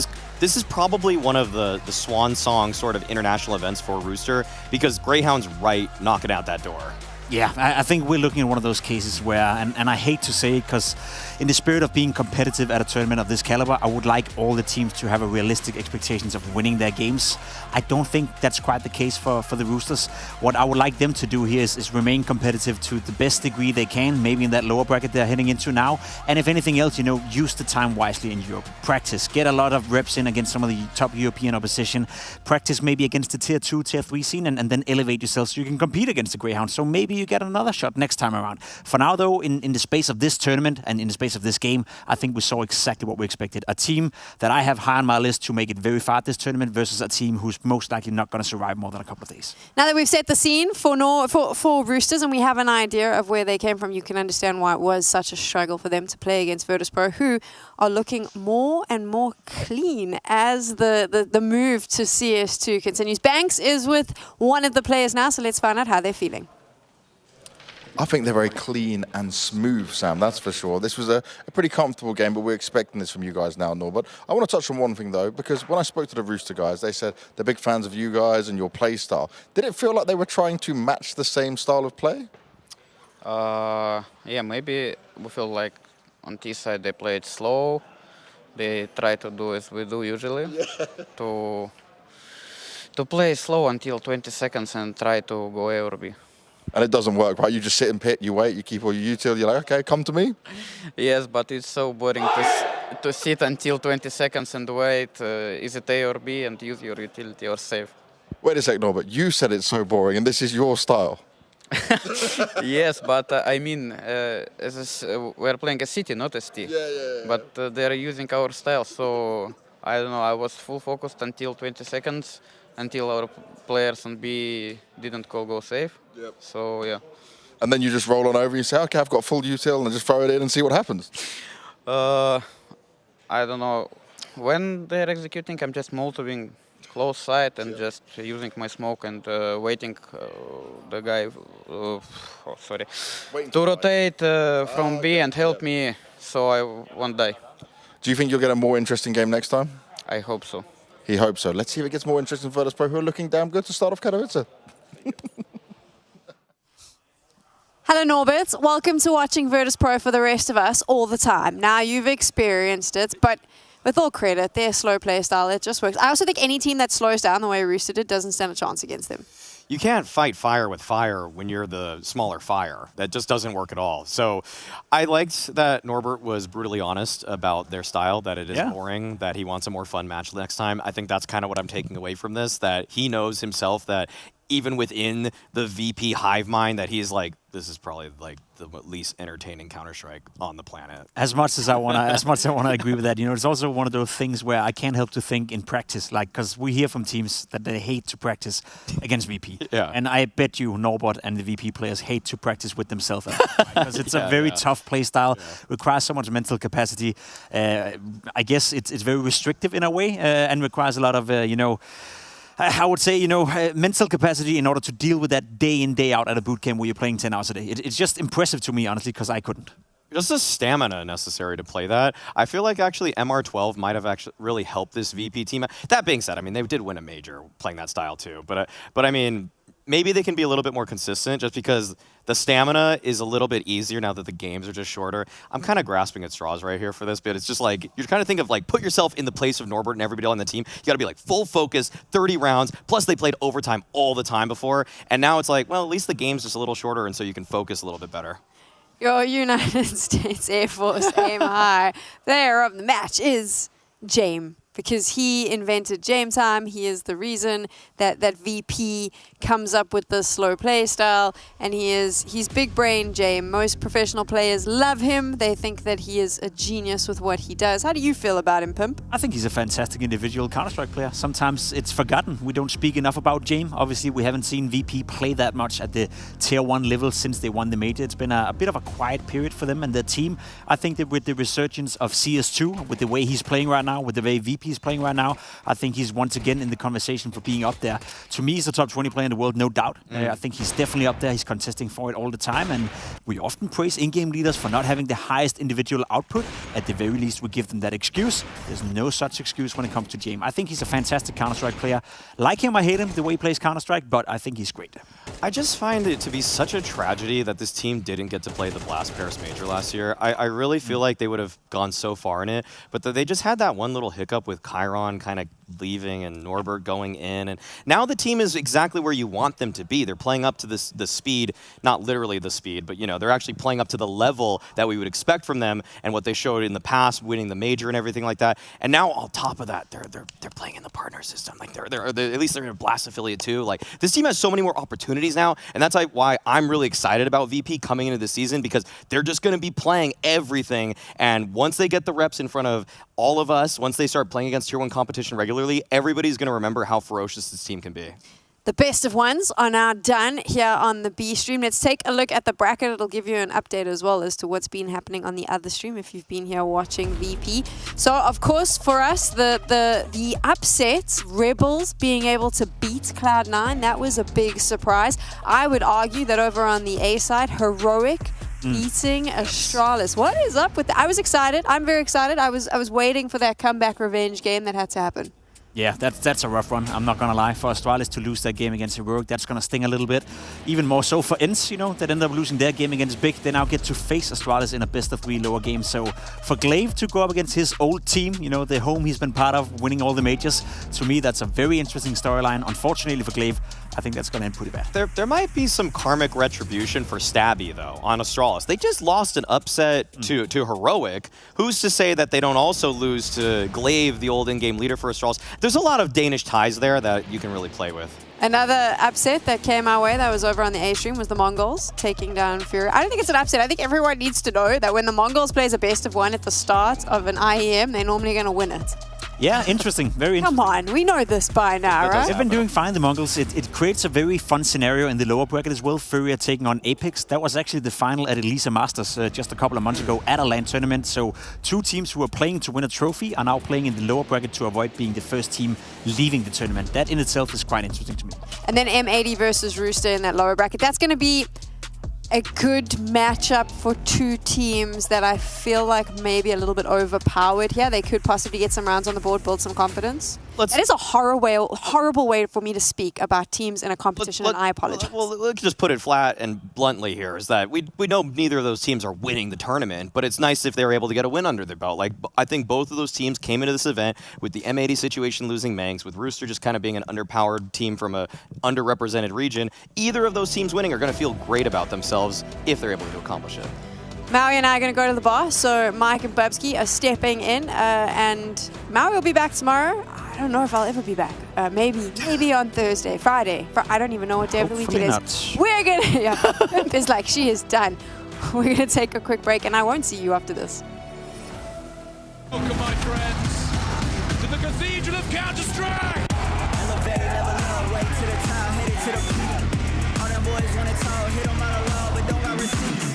is probably one of the swan song sort of international events for Rooster because Greyhound's right knocking out that door. Yeah, I think we're looking at one of those cases where, and I hate to say it because in the spirit of being competitive at a tournament of this caliber, I would like all the teams to have a realistic expectations of winning their games. I don't think that's quite the case for the Roosters. What I would like them to do here is remain competitive to the best degree they can, maybe in that lower bracket they're heading into now. And if anything else, use the time wisely in Europe. Practice, get a lot of reps in against some of the top European opposition. Practice maybe against the tier 2, tier 3 scene and then elevate yourself so you can compete against the Greyhound. So maybe you get another shot next time around. For now, though, in the space of this tournament and in the space of this game, I think we saw exactly what we expected. A team that I have high on my list to make it very far at this tournament versus a team who's most likely not going to survive more than a couple of days. Now that we've set the scene for Roosters and we have an idea of where they came from, you can understand why it was such a struggle for them to play against Virtus Pro, who are looking more and more clean as the move to CS2 continues. Banks is with one of the players now, so let's find out how they're feeling. I think they're very clean and smooth, Sam, that's for sure. This was a pretty comfortable game, but we're expecting this from you guys now, Norbert. I want to touch on one thing, though, because when I spoke to the Rooster guys, they said they're big fans of you guys and your play style. Did it feel like they were trying to match the same style of play? Yeah, maybe we feel like on T side they played slow. They try to do as we do usually, to play slow until 20 seconds and try to go A or B. And it doesn't work, right? You just sit and pit, you wait, you keep all your util, you're like, okay, come to me. Yes, but it's so boring to sit until 20 seconds and wait. Is it A or B and use your utility or save? Wait a sec, Norbert. You said it's so boring and this is your style. Yes, but I mean, we're playing a city, not a ST. But they're using our style, so I don't know, I was full focused until 20 seconds, until our players on B didn't call go save. So, yeah. And then you just roll on over and you say, okay, I've got full util, and just throw it in and see what happens. I don't know. When they're executing, I'm just moltoving close side and just using my smoke and waiting the guy, to rotate from B and help me so I won't die. Do you think you'll get a more interesting game next time? I hope so. He hopes so. Let's see if it gets more interesting for Virtus Pro, who are looking damn good to start off Katowice. Hello Norbert, welcome to watching Virtus Pro for the rest of us all the time. Now you've experienced it, but with all credit, their slow play style, it just works. I also think any team that slows down the way Rooster did doesn't stand a chance against them. You can't fight fire with fire when you're the smaller fire. That just doesn't work at all. So I liked that Norbert was brutally honest about their style, that it is boring, that he wants a more fun match next time. I think that's kind of what I'm taking away from this, that he knows himself that even within the VP hive mind that he's like, this is probably like the least entertaining Counter-Strike on the planet. As much as I want to agree with that, it's also one of those things where I can't help to think in practice, like, because we hear from teams that they hate to practice against VP. And I bet you Norbert and the VP players hate to practice with themselves because it's a very tough play style, requires so much mental capacity. I guess it's very restrictive in a way and requires a lot of, I would say, mental capacity in order to deal with that day in, day out at a boot camp where you're playing 10 hours a day. It's just impressive to me, honestly, because I couldn't. Just the stamina necessary to play that. I feel like actually MR12 might have actually really helped this VP team. That being said, I mean, they did win a major playing that style too. But I mean, maybe they can be a little bit more consistent just because the stamina is a little bit easier now that the games are just shorter. I'm kind of grasping at straws right here for this, but it's just like, you're kind of think of like, put yourself in the place of Norbert and everybody on the team. You got to be like full focus, 30 rounds, plus they played overtime all the time before. And now it's like, well, at least the game's just a little shorter and so you can focus a little bit better. Your United States Air Force aim high player of the match is James because he invented game time. He is the reason that VP comes up with this slow play style, and he's big brain Jame. Most professional players love him. They think that he is a genius with what he does. How do you feel about him, Pimp? I think he's a fantastic individual Counter-Strike player. Sometimes it's forgotten. We don't speak enough about Jame. Obviously, we haven't seen VP play that much at the Tier 1 level since they won the major. It's been a bit of a quiet period for them and their team. I think that with the resurgence of CS2, with the way he's playing right now, with the way VP is playing right now, I think he's once again in the conversation for being up there. To me, he's a top 20 player in the world, no doubt. I think he's definitely up there. He's contesting for it all the time, and we often praise in-game leaders for not having the highest individual output. At the very least, we give them that excuse. There's no such excuse when it comes to Jame. I think he's a fantastic Counter-Strike player. Like him, I hate him, the way he plays Counter-Strike, but I think he's great. I just find it to be such a tragedy that this team didn't get to play the Blast Paris Major last year. I really feel like they would have gone so far in it, but they just had that one little hiccup with Chiron kind of leaving and Norbert going in, and now the team is exactly where you want them to be. They're playing up to the speed, not literally the speed, but they're actually playing up to the level that we would expect from them and what they showed in the past, winning the major and everything like that. And now on top of that, they're playing in the partner system. Like they're at least they're in a Blast affiliate too. Like this team has so many more opportunities now, and that's why I'm really excited about VP coming into the season, because they're just going to be playing everything. And once they get the reps in front of all of us, once they start playing against Tier 1 competition regularly, everybody's going to remember how ferocious this team can be. The best of ones are now done here on the B stream. Let's take a look at the bracket. It'll give you an update as well as to what's been happening on the other stream if you've been here watching VP. So, of course, for us, the upset, Rebels being able to beat Cloud9, that was a big surprise. I would argue that over on the A side, Heroic beating Astralis. What is up with that? I was excited. I'm very excited. I was waiting for that comeback revenge game that had to happen. Yeah, that's a rough one. I'm not going to lie. For Astralis to lose that game against Heroic, that's going to sting a little bit. Even more so for ENCE, that ended up losing their game against Big. They now get to face Astralis in a best-of-3 lower game. So for Glaive to go up against his old team, the home he's been part of, winning all the majors, to me, that's a very interesting storyline. Unfortunately for Glaive, I think that's going to end pretty bad. There might be some karmic retribution for Stabby, though, on Astralis. They just lost an upset to Heroic. Who's to say that they don't also lose to Glaive, the old in-game leader for Astralis? There's a lot of Danish ties there that you can really play with. Another upset that came our way that was over on the A stream was the Mongols taking down Fury. I don't think it's an upset. I think everyone needs to know that when the Mongols plays a best of one at the start of an IEM, they're normally going to win it. Yeah, interesting. Very interesting. Come on, we know this by now, right? They've been doing fine, the Mongols. It creates a very fun scenario in the lower bracket as well. Fury are taking on Apex. That was actually the final at Elisa Masters just a couple of months ago at a LAN tournament. So two teams who were playing to win a trophy are now playing in the lower bracket to avoid being the first team leaving the tournament. That in itself is quite interesting to me. And then M80 versus Rooster in that lower bracket. That's going to be a good matchup for two teams that I feel like maybe a little bit overpowered here. They could possibly get some rounds on the board, build some confidence. That is a horrible way for me to speak about teams in a competition, and I apologize. Well, let's just put it flat and bluntly here, is that we know neither of those teams are winning the tournament, but it's nice if they're able to get a win under their belt. Like, I think both of those teams came into this event with the M80 situation losing Mangs, with Rooster just kind of being an underpowered team from a underrepresented region. Either of those teams winning are going to feel great about themselves if they're able to accomplish it. Maui and I are going to go to the bar, so Mike and Bubsky are stepping in, and Maui will be back tomorrow. I don't know if I'll ever be back. Maybe on Thursday, Friday. I don't even know what day of the week it is. Not. We're going to, yeah, it's like she is done. We're going to take a quick break, and I won't see you after this. Welcome, my friends, to the Cathedral of Counter-Strike! Elevated, level up, way to the top, headed to the peak. All them boys want to talk, hit them out of love, but don't got receipts.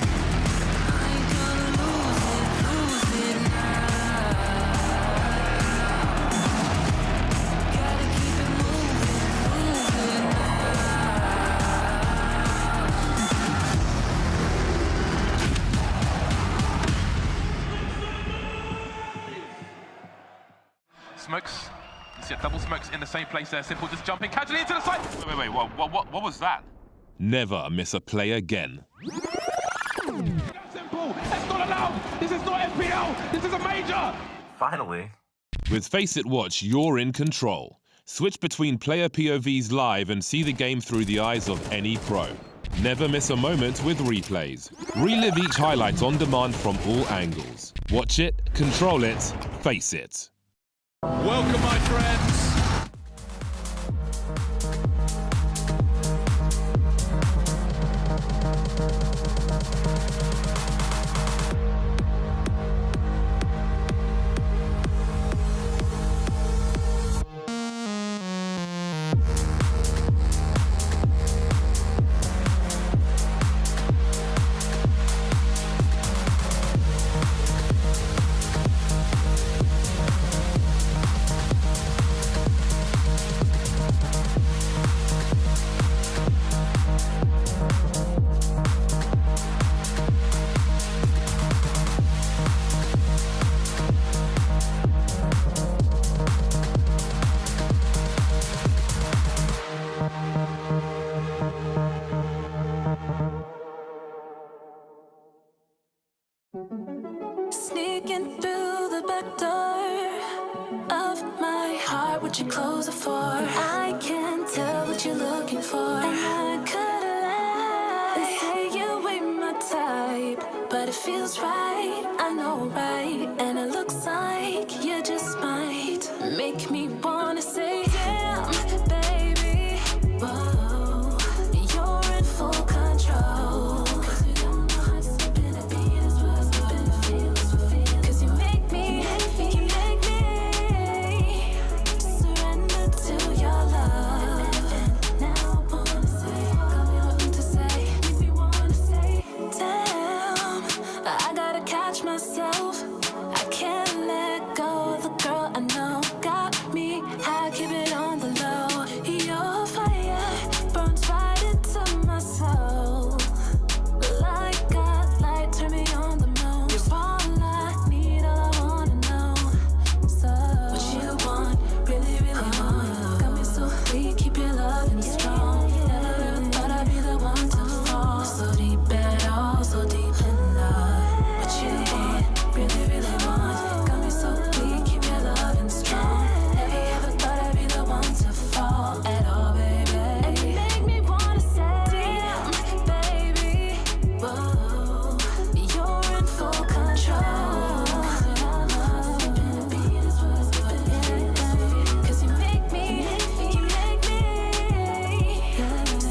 Smokes. You see double smokes in the same place there. Simple just jumping casually into the side. Wait. What was that? Never miss a play again. Simple. That's not allowed. This is not FPL. This is a major. Finally. With Faceit Watch, you're in control. Switch between player POVs live and see the game through the eyes of any pro. Never miss a moment with replays. Relive each highlight on demand from all angles. Watch it, control it, face it. Welcome, my friends. Sneaking through the back door of my heart, what you close it for? I can't tell what you're looking for, and I could lie and say you ain't my type, but it feels right, I know right, and it looks like you just might make me wanna say, damn, baby, whoa, you're in full control. Myself, I can't let go of the girl I know. Got me, I keep it on the low. Your fire burns right into my soul. Like God, light, turn me on the moon. You're all I need, all I wanna know. So, what you want, really, really want. Got me so weak, keep your loving strong. Never ever thought I'd be the one to fall so deep at all, so deep in love. Really, really want. Got me so weak, keep your loving strong. Never ever thought I'd be the one to fall at all, baby. And you make me wanna say, damn, baby, whoa, you're in full control. Cause you make me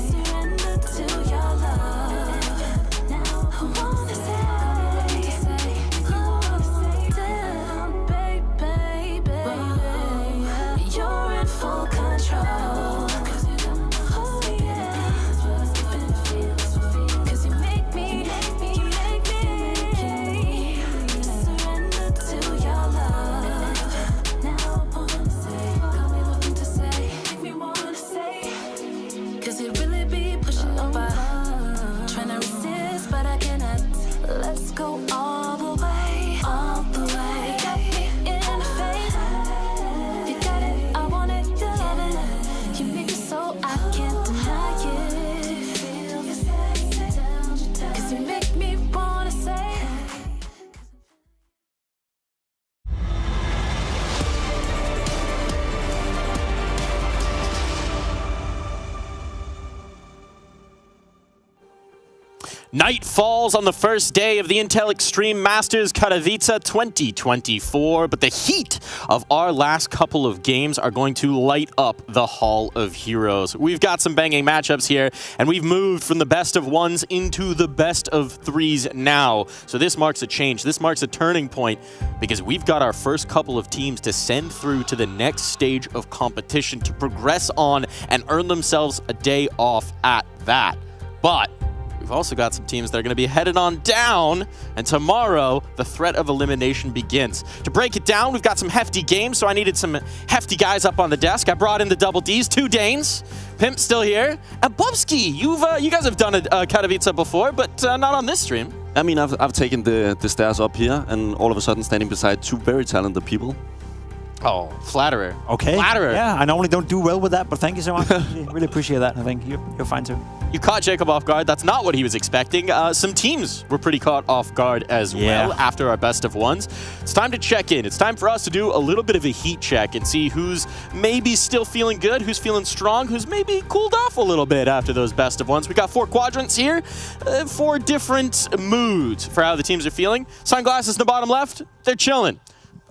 surrender to your love. Now I wanna say, you're in full control. Oh yeah. Cause you make me surrender to your love. Now I wanna say, got me wanting to say, make me wanna say, cause it really be pushing over. Trying to resist, but I cannot. Let's go all the way, all the way. Got me in the face. You got it, I want it, you love it. You make me so I can't deny it. Cause you make me wanna say. Night falls on the first day of the Intel Extreme Masters Katowice 2024, but the heat of our last couple of games are going to light up the Hall of Heroes. We've got some banging matchups here, and we've moved from the best of ones into the best of threes now. So this marks a change. This marks a turning point, because we've got our first couple of teams to send through to the next stage of competition to progress on and earn themselves a day off at that. But we've also got some teams that are going to be headed on down, and tomorrow the threat of elimination begins. To break it down, we've got some hefty games, so I needed some hefty guys up on the desk. I brought in the double Ds, 2 Danes, Pimp still here, and Bubsky. You guys have done a Katowice before, but not on this stream. I mean, I've taken the stairs up here, and all of a sudden standing beside 2 very talented people. Oh, flatterer. Okay. Flatterer. Yeah, I normally don't do well with that, but thank you so much. Really appreciate that. I think you're fine too. You caught Jacob off guard. That's not what he was expecting. Some teams were pretty caught off guard as well after our best of ones. It's time to check in. It's time for us to do a little bit of a heat check and see who's maybe still feeling good, who's feeling strong, who's maybe cooled off a little bit after those best of ones. We got 4 quadrants here, 4 different moods for how the teams are feeling. Sunglasses in the bottom left, they're chilling.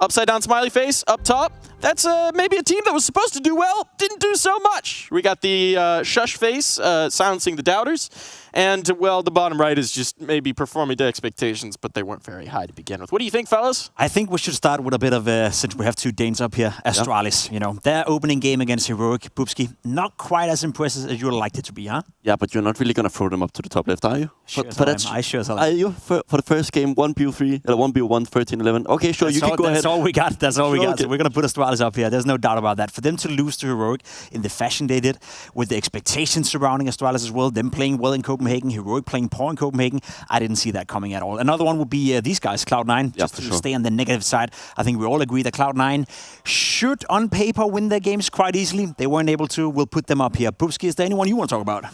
Upside down smiley face up top, that's maybe a team that was supposed to do well, didn't do so much. We got the shush face silencing the doubters. And, well, the bottom right is just maybe performing to expectations, but they weren't very high to begin with. What do you think, fellas? I think we should start with a bit of, since we have two Danes up here, Astralis. You know, their opening game against Heroic, Bubski, not quite as impressive as you would like it to be, huh? Yeah, but you're not really going to throw them up to the top left, are you? Sure I sure Are you? For the first game, 1BO3, 1BO1, 13-11. Okay, sure, you can go ahead. That's all we got. That's all we got. Okay. So we're going to put Astralis up here. There's no doubt about that. For them to lose to Heroic in the fashion they did, with the expectations surrounding Astralis as well, them playing well in Copenhagen, Heroic playing poor in Copenhagen, I didn't see that coming at all. Another one would be these guys, Cloud9, just to stay on the negative side. I think we all agree that Cloud9 should, on paper, win their games quite easily. They weren't able to. We'll put them up here. Bubski, is there anyone you want to talk about?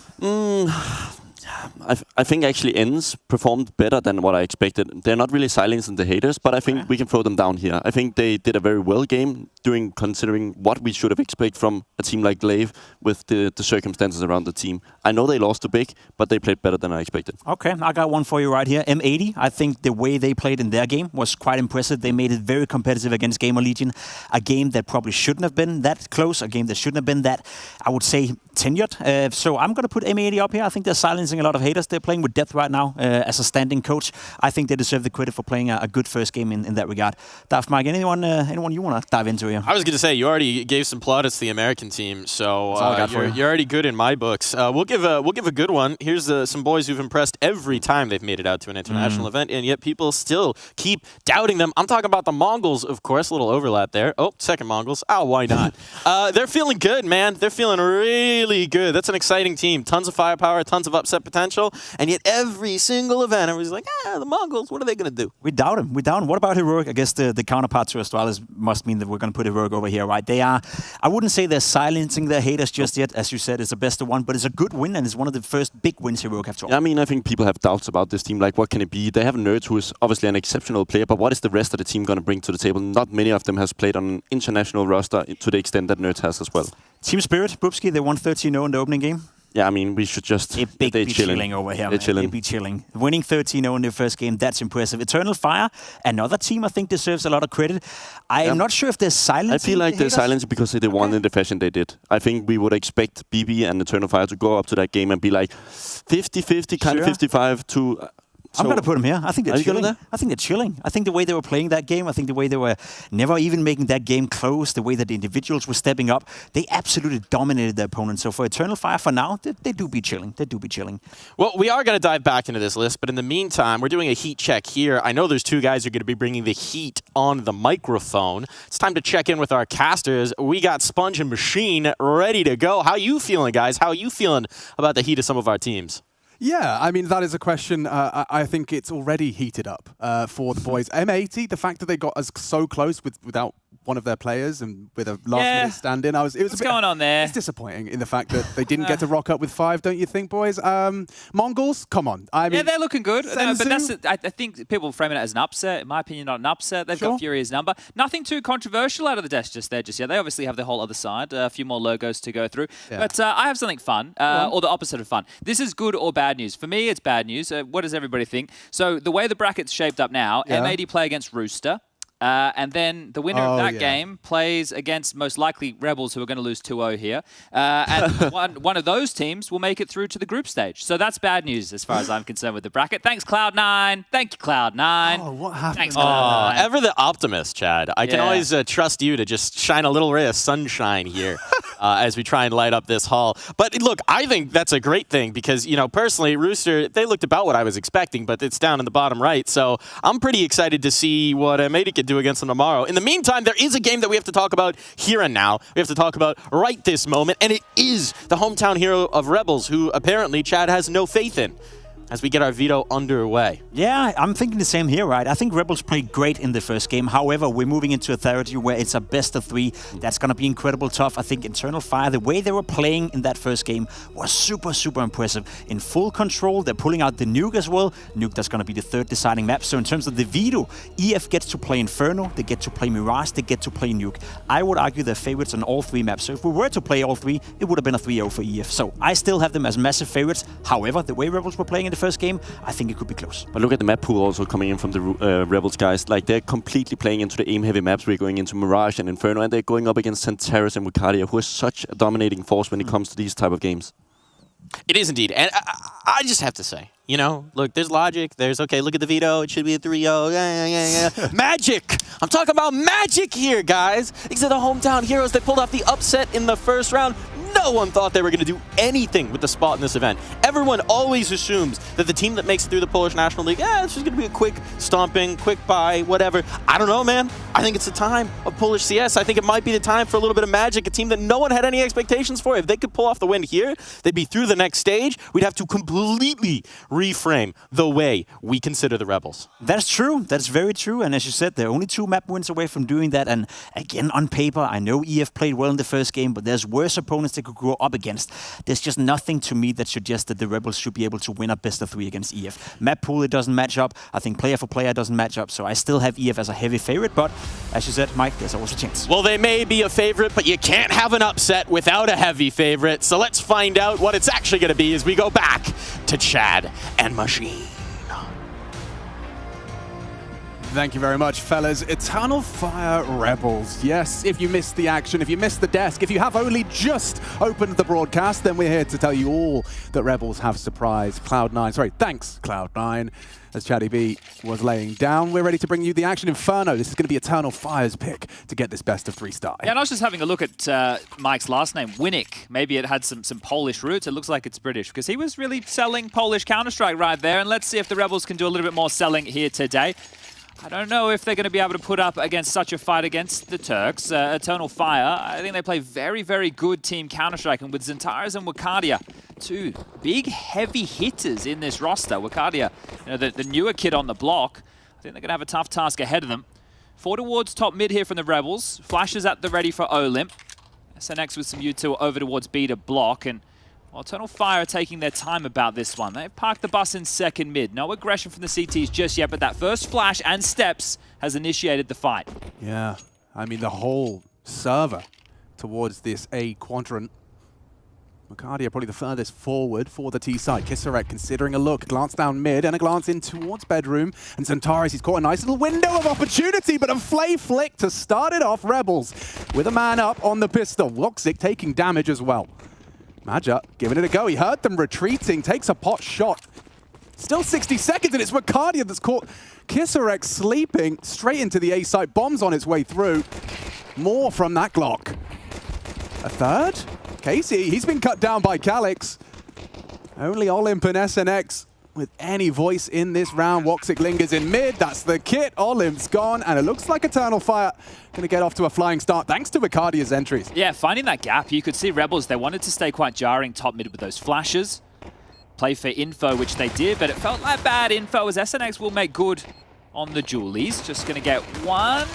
I think actually Ends performed better than what I expected. They're not really silencing the haters, but I think we can throw them down here. I think they did a very well game, considering what we should have expected from a team like Glaive with the circumstances around the team. I know they lost to Big, but they played better than I expected. Okay, I got one for you right here. M80, I think the way they played in their game was quite impressive. They made it very competitive against Gamer Legion, a game that probably shouldn't have been that close, a game that shouldn't have been that, I would say, tenured. So I'm going to put M80 up here. I think they're silencing a lot of haters. They're playing with depth right now as a standing coach. I think they deserve the credit for playing a good first game in that regard. Daf, Mike, anyone you want to dive into here? I was going to say, you already gave some plaudits to the American team, so you're already good in my books. We'll give a good one. Here's some boys who've impressed every time they've made it out to an international event, and yet people still keep doubting them. I'm talking about the Mongols, of course. A little overlap there. Oh, second Mongols. Oh, why not? They're feeling good, man. They're feeling really good. That's an exciting team. Tons of firepower, tons of upset potential, and yet every single event, everybody's like, the Mongols, what are they going to do? We doubt them. What about Heroic? I guess the counterpart to Astralis must mean that we're going to put Heroic over here, right? They are, I wouldn't say they're silencing their haters just yet. As you said, it's a best of one, but it's a good win, and it's one of the first big wins Heroic have to offer. Yeah, I mean, I think people have doubts about this team. Like, what can it be? They have Nerds, who is obviously an exceptional player, but what is the rest of the team going to bring to the table? Not many of them has played on an international roster to the extent that Nerds has as well. Team Spirit, Bubski, they won 13-0 in the opening game. Yeah, I mean, we should just... They're chilling over here. They'd be chilling. Winning 13-0 in their first game, that's impressive. Eternal Fire, another team I think deserves a lot of credit. I'm not sure if they're silencing. I feel like they're silencing because they won in the fashion they did. I think we would expect BB and Eternal Fire to go up to that game and be like 50-50, kind of 55 to... I'm going to put them here. I think they're chilling. I think they're chilling. I think the way they were playing that game, I think the way they were never even making that game close, the way that the individuals were stepping up, they absolutely dominated their opponents. So for Eternal Fire, for now, they do be chilling. They do be chilling. Well, we are going to dive back into this list, but in the meantime, we're doing a heat check here. I know there's two guys who are going to be bringing the heat on the microphone. It's time to check in with our casters. We got Sponge and Machine ready to go. How you feeling, guys? How are you feeling about the heat of some of our teams? Yeah, I mean, that is a question. I think it's already heated up for the boys. M80, the fact that they got us so close without one of their players and with a last-minute stand-in, it was What's going on there? It's disappointing in the fact that they didn't get to rock up with 5, don't you think, boys? Mongols, come on. I mean, yeah, they're looking good. No, but I think people frame it as an upset. In my opinion, not an upset. They've got Furious number. Nothing too controversial out of the desk just yet. They obviously have the whole other side. A few more logos to go through. Yeah. But I have something fun, or the opposite of fun. This is good or bad news. For me, it's bad news. What does everybody think? So the way the bracket's shaped up now, M80 play against Rooster. And then the winner of that game plays against most likely Rebels, who are going to lose 2-0 here. And one of those teams will make it through to the group stage. So that's bad news as far as I'm concerned with the bracket. Thanks, Cloud9. Thank you, Cloud9. Oh, what happened? Thanks, Cloud9. Ever the optimist, Chad. I can always trust you to just shine a little ray of sunshine here as we try and light up this hall. But look, I think that's a great thing because, personally, Rooster, they looked about what I was expecting, but it's down in the bottom right. So I'm pretty excited to see what M80 can do against them tomorrow. In the meantime, there is a game that we have to talk about here and now. We have to talk about right this moment, and it is the hometown hero of Rebels, who apparently Chad has no faith in. As we get our veto underway. Yeah, I'm thinking the same here, right? I think Rebels played great in the first game. However, we're moving into a territory where it's a best of 3. That's going to be incredible tough. I think Eternal Fire, the way they were playing in that first game was super, super impressive. In full control, they're pulling out the Nuke as well. Nuke, that's going to be the third deciding map. So in terms of the veto, EF gets to play Inferno, they get to play Mirage, they get to play Nuke. I would argue they're favorites on all 3 maps. So if we were to play all 3, it would have been a 3-0 for EF. So I still have them as massive favorites. However, the way Rebels were playing in the the first game, I think it could be close. But look at the map pool also coming in from the Rebels guys. Like, they're completely playing into the aim-heavy maps. We're going into Mirage and Inferno, and they're going up against Centaurus and Wukardia, who is such a dominating force when it comes to these type of games. It is indeed. And I just have to say, you know, look, there's logic. There's, okay, look at the veto. It should be a 3-0. Yeah. Magic! I'm talking about magic here, guys. These are the hometown heroes that pulled off the upset in the first round. No one thought they were going to do anything with the spot in this event. Everyone always assumes that the team that makes it through the Polish National League, it's just going to be a quick stomping, quick buy, whatever. I don't know, man. I think it's the time of Polish CS. I think it might be the time for a little bit of magic, a team that no one had any expectations for. If they could pull off the win here, they'd be through the next stage. We'd have to completely reframe the way we consider the Rebels. That's true. That's very true. And as you said, they're only 2 map wins away from doing that. And again, on paper, I know EF played well in the first game, but there's worse opponents they could go up against. There's just nothing to me that suggests that the Rebels should be able to win a best of 3 against EF. Map pool, it doesn't match up. I think player for player doesn't match up. So I still have EF as a heavy favorite. But as you said, Mike, there's always a chance. Well, they may be a favorite, but you can't have an upset without a heavy favorite. So let's find out what it's actually going to be as we go back to Chad and Machine. Thank you very much, fellas. Eternal Fire Rebels. Yes, if you missed the action, if you missed the desk, if you have only just opened the broadcast, then we're here to tell you all that Rebels have surprised Cloud9. Sorry, thanks, Cloud9. As Chatty B was laying down, we're ready to bring you the action. Inferno. This is going to be Eternal Fire's pick to get this best of 3 start. Yeah, and I was just having a look at Mike's last name, Winnick. Maybe it had some Polish roots. It looks like it's British because he was really selling Polish Counter-Strike right there. And let's see if the Rebels can do a little bit more selling here today. I don't know if they're going to be able to put up against such a fight against the Turks. Eternal Fire, I think they play very, very good team Counter-Strike. And with Zentaris and Wukardia, 2 big, heavy hitters in this roster. Wukardia, you know, the newer kid on the block. I think they're going to have a tough task ahead of them. 4 towards top mid here from the Rebels. Flashes at the ready for Olymp. SNX with some util over towards B to block. And Eternal Fire are taking their time about this one. They've parked the bus in second mid. No aggression from the CTs just yet, but that first flash and steps has initiated the fight. Yeah, I mean, the whole server towards this A quadrant. Wukardia probably the furthest forward for the T side. Kisarek considering a look, glance down mid and a glance in towards bedroom. And Zentaris, he's caught a nice little window of opportunity, but a flay flick to start it off. Rebels with a man up on the pistol. Woxic taking damage as well. Maja giving it a go. He heard them retreating, takes a pot shot. Still 60 seconds, and it's Wukardia that's caught Kisarek sleeping straight into the A site. Bombs on its way through. More from that Glock. A third? Casey, he's been cut down by Calix. Only Olymp and SNX with any voice in this round. Woxic lingers in mid. That's the kit. Olymp's gone, and it looks like Eternal Fire going to get off to a flying start thanks to Wukardia's entries. Yeah, finding that gap. You could see Rebels, they wanted to stay quite jarring top mid with those flashes. Play for info, which they did, but it felt like bad info as SNX will make good on the Julies. Just going to get one.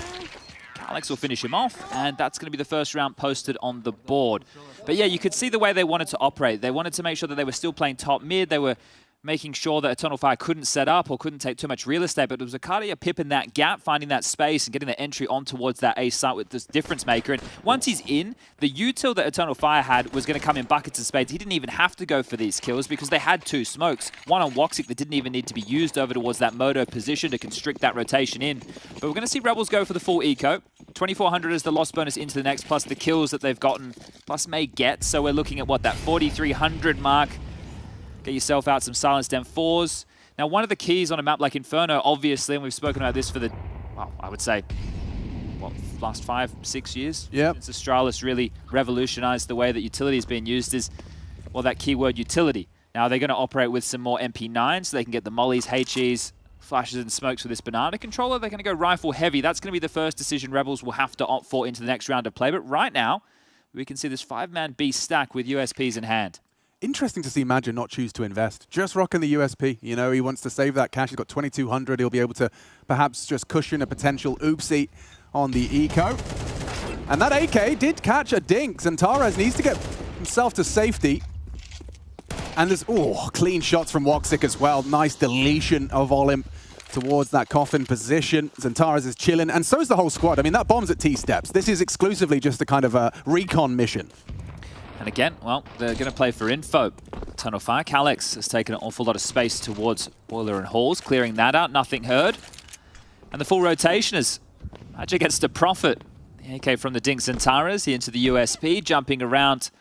Alex will finish him off, and that's going to be the first round posted on the board. But yeah, you could see the way they wanted to operate. They wanted to make sure that they were still playing top mid. They were making sure that Eternal Fire couldn't set up or couldn't take too much real estate, but it was Wukardia pipping that gap, finding that space and getting the entry on towards that A site with this difference maker. And once he's in, the util that Eternal Fire had was going to come in buckets and spades. He didn't even have to go for these kills because they had 2 smokes. One on Woxic that didn't even need to be used over towards that Moto position to constrict that rotation in. But we're going to see Rebels go for the full eco. 2,400 is the loss bonus into the next, plus the kills that they've gotten, plus may get. So we're looking at what, that 4,300 mark. Get yourself out some silenced M4s. Now, one of the keys on a map like Inferno, obviously, and we've spoken about this for the, well, I would say, what, last 5-6 years? Yeah. Since Astralis really revolutionized the way that utility is being used is, well, that keyword utility. Now, they're going to operate with some more MP9, so they can get the mollies, HEs, flashes and smokes with this banana controller. They're going to go rifle heavy. That's going to be the first decision Rebels will have to opt for into the next round of play. But right now, we can see this 5-man B stack with USPs in hand. Interesting to see Maja not choose to invest. Just rocking the USP. You know, he wants to save that cash. He's got 2,200. He'll be able to perhaps just cushion a potential oopsie on the eco. And that AK did catch a dink. Zentaris needs to get himself to safety. And there's, clean shots from Woxic as well. Nice deletion of Olymp towards that coffin position. Zentaris is chilling, and so is the whole squad. I mean, that bomb's at T-steps. This is exclusively just a kind of a recon mission. And again, well, they're going to play for info. Eternal Fire. Katowice has taken an awful lot of space towards Boiler and Halls, clearing that out. Nothing heard. And the full rotation as Magic gets to profit. The AK from the Dinks and Taras here into the USP, jumping around,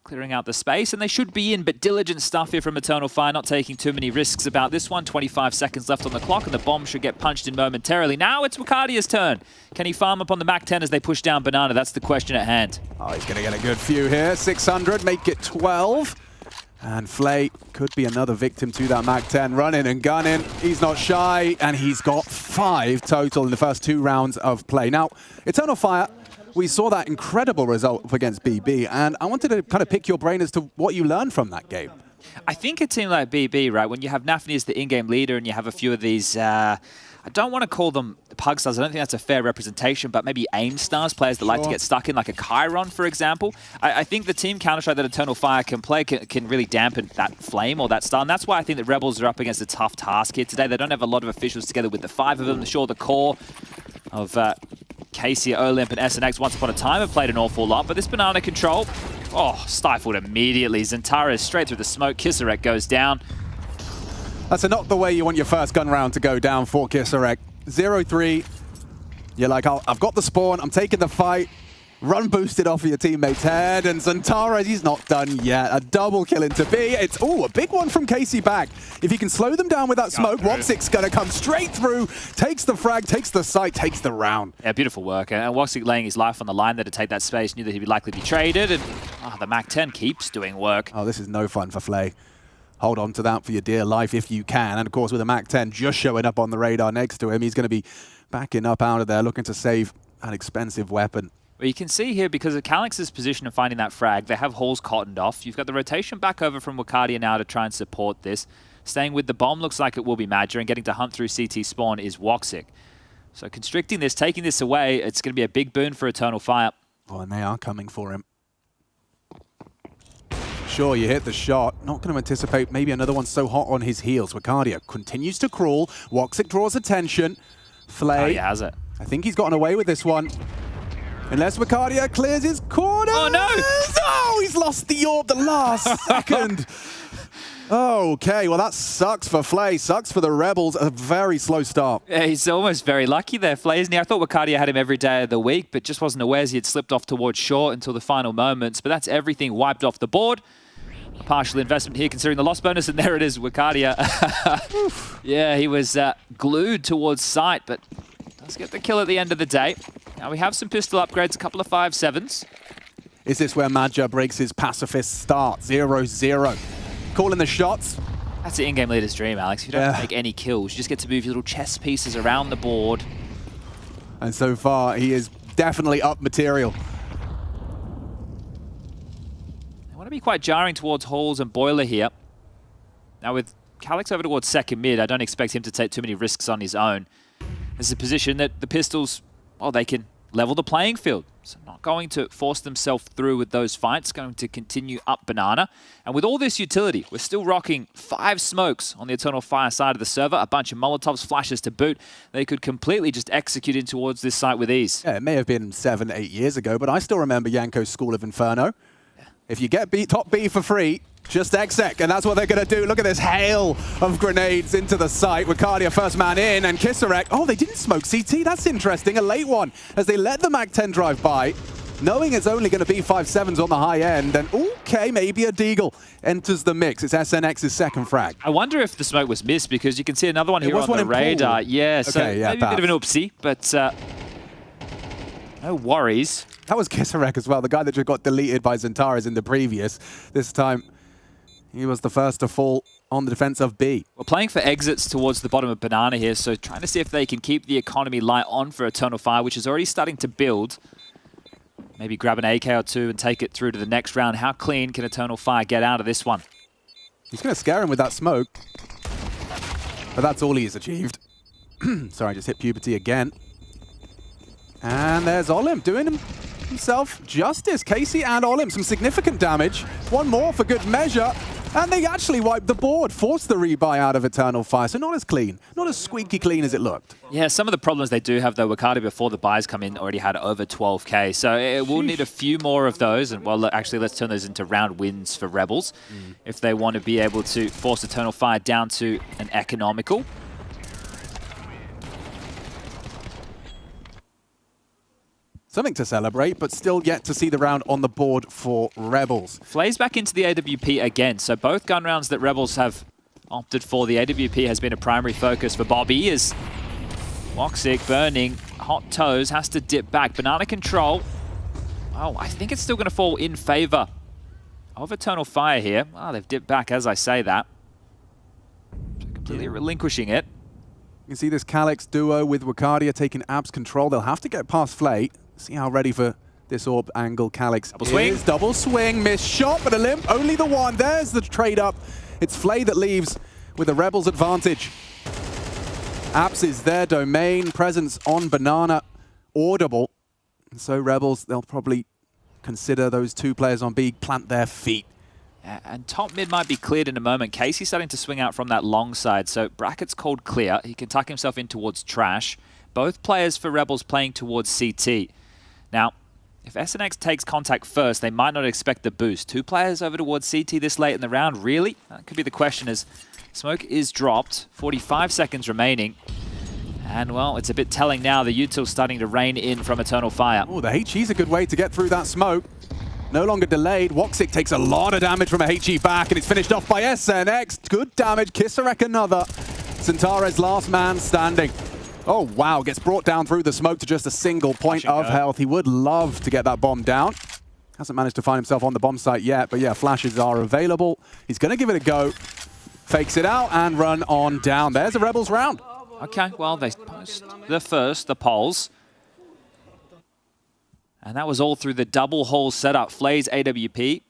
clearing out the space, and they should be in, but diligent stuff here from Eternal Fire, not taking too many risks about this one. 25 seconds left on the clock, and the bomb should get punched in momentarily. Now it's Wakadia's turn. Can he farm up on the MAC-10 as they push down Banana? That's the question at hand. Oh, he's going to get a good few here. 600, make it 12. And Flay could be another victim to that MAC-10. Running and gunning. He's not shy, and he's got 5 total in the first 2 rounds of play. Now, Eternal Fire, we saw that incredible result against BB, and I wanted to kind of pick your brain as to what you learned from that game. I think a team like BB, right, when you have Nafni as the in-game leader and you have a few of these, I don't want to call them pug stars, I don't think that's a fair representation, but maybe aim stars, players that like to get stuck in, like a Chiron, for example. I think the team Counter-Strike that Eternal Fire can play can really dampen that flame or that style, and that's why I think that Rebels are up against a tough task here today. They don't have a lot of officials together with the 5 of them. Sure, the core of Casey, Olymp, and SNX once upon a time have played an awful lot, but this Banana control, oh, stifled immediately. Zentara is straight through the smoke. Kisarek goes down. That's not the way you want your first gun round to go down for Kisarek. 0-3. You're like, I've got the spawn, I'm taking the fight. Run boosted off of your teammate's head, and Zentara, he's not done yet. A double kill into B. It's, a big one from Casey back. If he can slow them down with that smoke, Woxic's going to come straight through, takes the frag, takes the site, takes the round. Yeah, beautiful work. And Woxic laying his life on the line there to take that space, knew that he'd be likely to be traded, and the MAC-10 keeps doing work. Oh, this is no fun for Flay. Hold on to that for your dear life if you can. And of course, with a MAC-10 just showing up on the radar next to him, he's going to be backing up out of there, looking to save an expensive weapon. Well, you can see here, because of Katowice's position of finding that frag, they have Halls cottoned off. You've got the rotation back over from Wakadia now to try and support this. Staying with the bomb looks like it will be Madger, and getting to hunt through CT spawn is Woxic. So constricting this, taking this away, it's going to be a big boon for Eternal Fire. Oh, and they are coming for him. Sure, you hit the shot. Not going to anticipate maybe another one so hot on his heels. Wakadia continues to crawl. Woxic draws attention. Flay. Oh, he has it. I think he's gotten away with this one. Unless Wakadia clears his corner. Oh, no! Oh, he's lost the orb the last second. Okay, well, that sucks for Flay. Sucks for the Rebels. A very slow start. Yeah, he's almost very lucky there, Flay, isn't he? I thought Wakadia had him every day of the week, but just wasn't aware as he had slipped off towards short until the final moments. But that's everything wiped off the board. Partial investment here considering the loss bonus, and there it is, Wakadia. Yeah, he was glued towards sight, but does get the kill at the end of the day. Now we have some pistol upgrades, a couple of 5.7s. Is this where Madger breaks his pacifist start? 0-0. Calling the shots. That's the in-game leader's dream, Alex. You don't make any kills. You just get to move your little chess pieces around the board. And so far, he is definitely up material. I want to be quite jarring towards Halls and Boiler here. Now with Katowice over towards second mid, I don't expect him to take too many risks on his own. This is a position that the Pistols, well, they can level the playing field. So not going to force themselves through with those fights, going to continue up Banana. And with all this utility, we're still rocking 5 smokes on the Eternal Fire side of the server, a bunch of Molotovs, flashes to boot. They could completely just execute in towards this site with ease. Yeah, it may have been 7, 8 years ago, but I still remember Yanko's School of Inferno. If you get top B for free, just exec, and that's what they're going to do. Look at this hail of grenades into the site. Wakadia first man in, and Kisarek. Oh, they didn't smoke CT. That's interesting. A late one as they let the MAC-10 drive by, knowing it's only going to be 5.7s on the high end. And okay, maybe a Deagle enters the mix. It's SNX's second frag. I wonder if the smoke was missed, because you can see another one here on the radar. Yeah, so okay, yeah, maybe a bit of an oopsie, but no worries. That was Kisarek as well, the guy that just got deleted by Zentaras in the previous. This time, he was the first to fall on the defense of B. We're playing for exits towards the bottom of Banana here, so trying to see if they can keep the economy light on for Eternal Fire, which is already starting to build. Maybe grab an AK or two and take it through to the next round. How clean can Eternal Fire get out of this one? He's going to scare him with that smoke. But that's all he has achieved. Sorry, I just hit puberty again. And there's Olymp doing himself justice. Casey and Olymp, some significant damage. One more for good measure. And they actually wiped the board, forced the rebuy out of Eternal Fire. So not as clean, not as squeaky clean as it looked. Yeah, some of the problems they do have, though, Wakati before the buys come in already had over 12K. So it will need a few more of those. And, well, actually, let's turn those into round wins for Rebels if they want to be able to force Eternal Fire down to an economical. Something to celebrate, but still yet to see the round on the board for Rebels. Flay's back into the AWP again. So both gun rounds that Rebels have opted for, the AWP has been a primary focus for Bobby as Woxic burning hot toes, has to dip back. Banana control. Oh, I think it's still going to fall in favor of Eternal Fire here. Oh, they've dipped back as I say that. So completely relinquishing it. You can see this Calyx duo with Wakadia taking abs control. They'll have to get past Flay. See how ready for this orb angle Calyx double swing. is. Double swing, missed shot, but a limp. Only the one. There's the trade up. It's Flay that leaves with the Rebels advantage. Apps is their domain. Presence on Banana audible. And so Rebels, they'll probably consider those two players on B, plant their feet. Yeah, and top mid might be cleared in a moment. Casey's starting to swing out from that long side, so bracket's called clear. He can tuck himself in towards Trash. Both players for Rebels playing towards CT. Now, if SNX takes contact first, they might not expect the boost. Two players over towards CT this late in the round, really? That could be the question as smoke is dropped. 45 seconds remaining. And, well, it's a bit telling now. The util's starting to rain in from Eternal Fire. Oh, the HE's a good way to get through that smoke. No longer delayed. Woxic takes a lot of damage from a HE back, and it's finished off by SNX. Good damage. Kisarek another. Centaur's last man standing. Oh, wow. Gets brought down through the smoke to just a single point of health. He would love to get that bomb down. Hasn't managed to find himself on the bomb site yet, but yeah, flashes are available. He's going to give it a go. Fakes it out and run on down. There's a Rebels round. Okay, well, they post the polls. And that was all through the double hole setup. Flay's AWP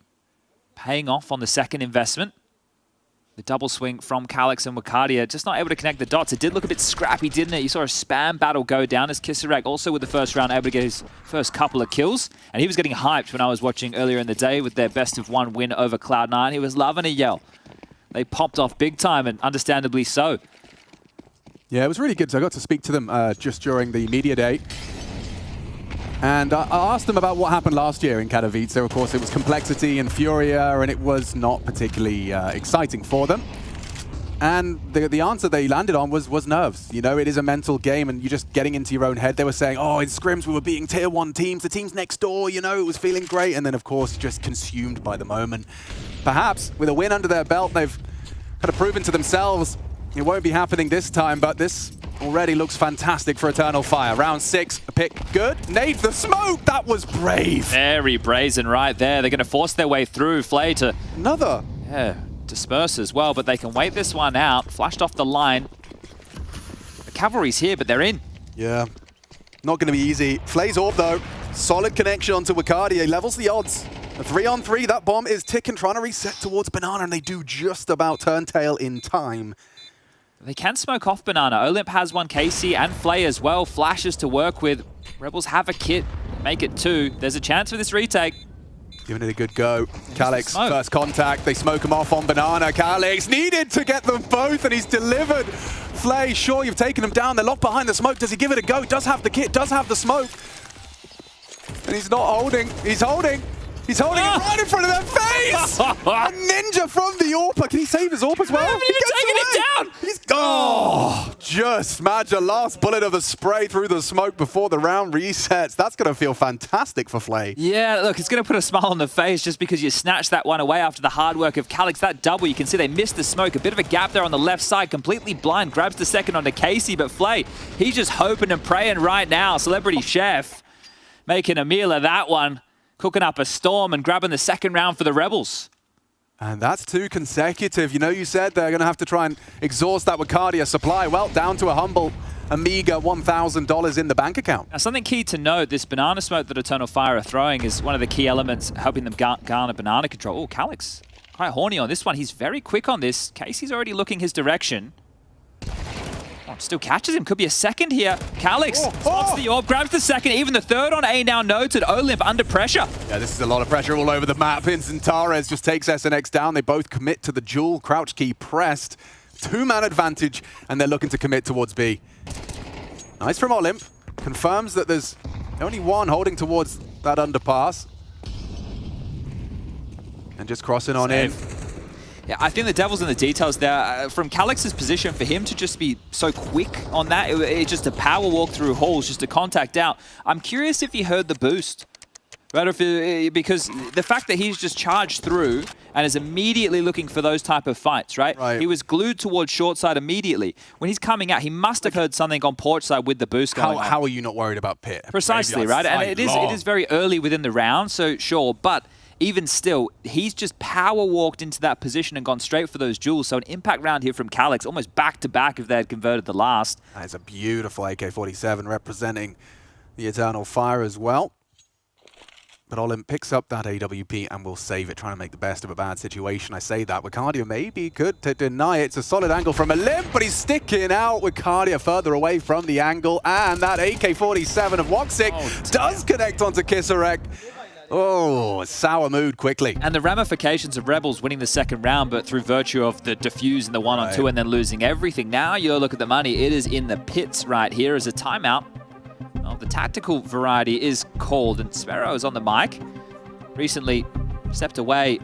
paying off on the second investment. The double swing from Calyx and Wakadia, just not able to connect the dots. It did look a bit scrappy, didn't it? You saw a spam battle go down as Kisarek also with the first round able to get his first couple of kills. And he was getting hyped when I was watching earlier in the day with their best of one win over Cloud9. He was loving a yell. They popped off big time, and understandably so. Yeah, it was really good. So I got to speak to them just during the media day. And I asked them about what happened last year in Katowice. Of course, it was complexity and Furia, and it was not particularly exciting for them. And the answer they landed on was nerves. You know, it is a mental game, and you're just getting into your own head. They were saying, oh, in scrims we were beating tier 1 teams, the teams next door, you know, it was feeling great. And then, of course, just consumed by the moment. Perhaps with a win under their belt, they've kind of proven to themselves it won't be happening this time, but this already looks fantastic for Eternal Fire. Round 6, a pick good. Nade the smoke, that was brave. Very brazen right there. They're going to force their way through. Flay to... Another. Yeah, disperse as well, but they can wait this one out. Flashed off the line. The cavalry's here, but they're in. Yeah, not going to be easy. Flay's orb, though. Solid connection onto Wakadia. He levels the odds. A 3-on-3, that bomb is ticking, trying to reset towards Banana, and they do just about turn tail in time. They can smoke off Banana. Olymp has one, Casey and Flay as well. Flashes to work with. Rebels have a kit. Make it 2. There's a chance for this retake. Giving it a good go. Calyx, first contact. They smoke him off on Banana. Calyx needed to get them both, and he's delivered. Flay, sure, you've taken him down. They're locked behind the smoke. Does he give it a go? Does have the kit, does have the smoke. And he's not holding. He's holding. He's holding it right in front of their face! A ninja from the AWP. Can he save his AWP as well? He's taking it down! Just match a last bullet of the spray through the smoke before the round resets. That's going to feel fantastic for Flay. Yeah, look, it's going to put a smile on the face just because you snatched that one away after the hard work of Calyx. That double, you can see they missed the smoke. A bit of a gap there on the left side, completely blind. Grabs the second onto Casey, but Flay, he's just hoping and praying right now. Celebrity Chef making a meal of that one. Cooking up a storm and grabbing the second round for the Rebels. And that's 2 consecutive. You know, you said they're going to have to try and exhaust that Wakadia supply. Well, down to a meager $1,000 in the bank account. Now, something key to note, this banana smoke that Eternal Fire are throwing is one of the key elements helping them garner banana control. Oh, Calyx, quite horny on this one. He's very quick on this. Casey's already looking his direction. Oh, still catches him. Could be a second here. Calix spots the orb, grabs the second, even the third on A now noted. Olymp under pressure. Yeah, this is a lot of pressure all over the map. Zentares just takes SNX down. They both commit to the duel. Crouch key pressed. 2-man advantage, and they're looking to commit towards B. Nice from Olymp. Confirms that there's only one holding towards that underpass. And just crossing on in. Yeah, I think the devil's in the details there. From Calix's position, for him to just be so quick on that, it's just a power walk through halls, just a contact out. I'm curious if he heard the boost, right? Because the fact that he's just charged through and is immediately looking for those type of fights, right? He was glued towards short side immediately. When he's coming out, he must have heard something on porch side with the boost going on. How are you not worried about Pit? Precisely, right? And it is very early within the round, so sure, but even still, he's just power walked into that position and gone straight for those duels. So an impact round here from Calix, almost back-to-back if they had converted the last. That is a beautiful AK-47 representing the Eternal Fire as well. But Olymp picks up that AWP and will save it, trying to make the best of a bad situation. I say that. Wicardia maybe could deny it. It's a solid angle from Olymp, but he's sticking out. Wicardia further away from the angle. And that AK-47 of Woxic does connect onto Kisarek. Oh, sour mood quickly. And the ramifications of Rebels winning the second round, but through virtue of the defuse and the 1-on-2 and then losing everything. Now you look at the money. It is in the pits right here as a timeout. Well, the tactical variety is called, and Sparrow is on the mic. Recently stepped away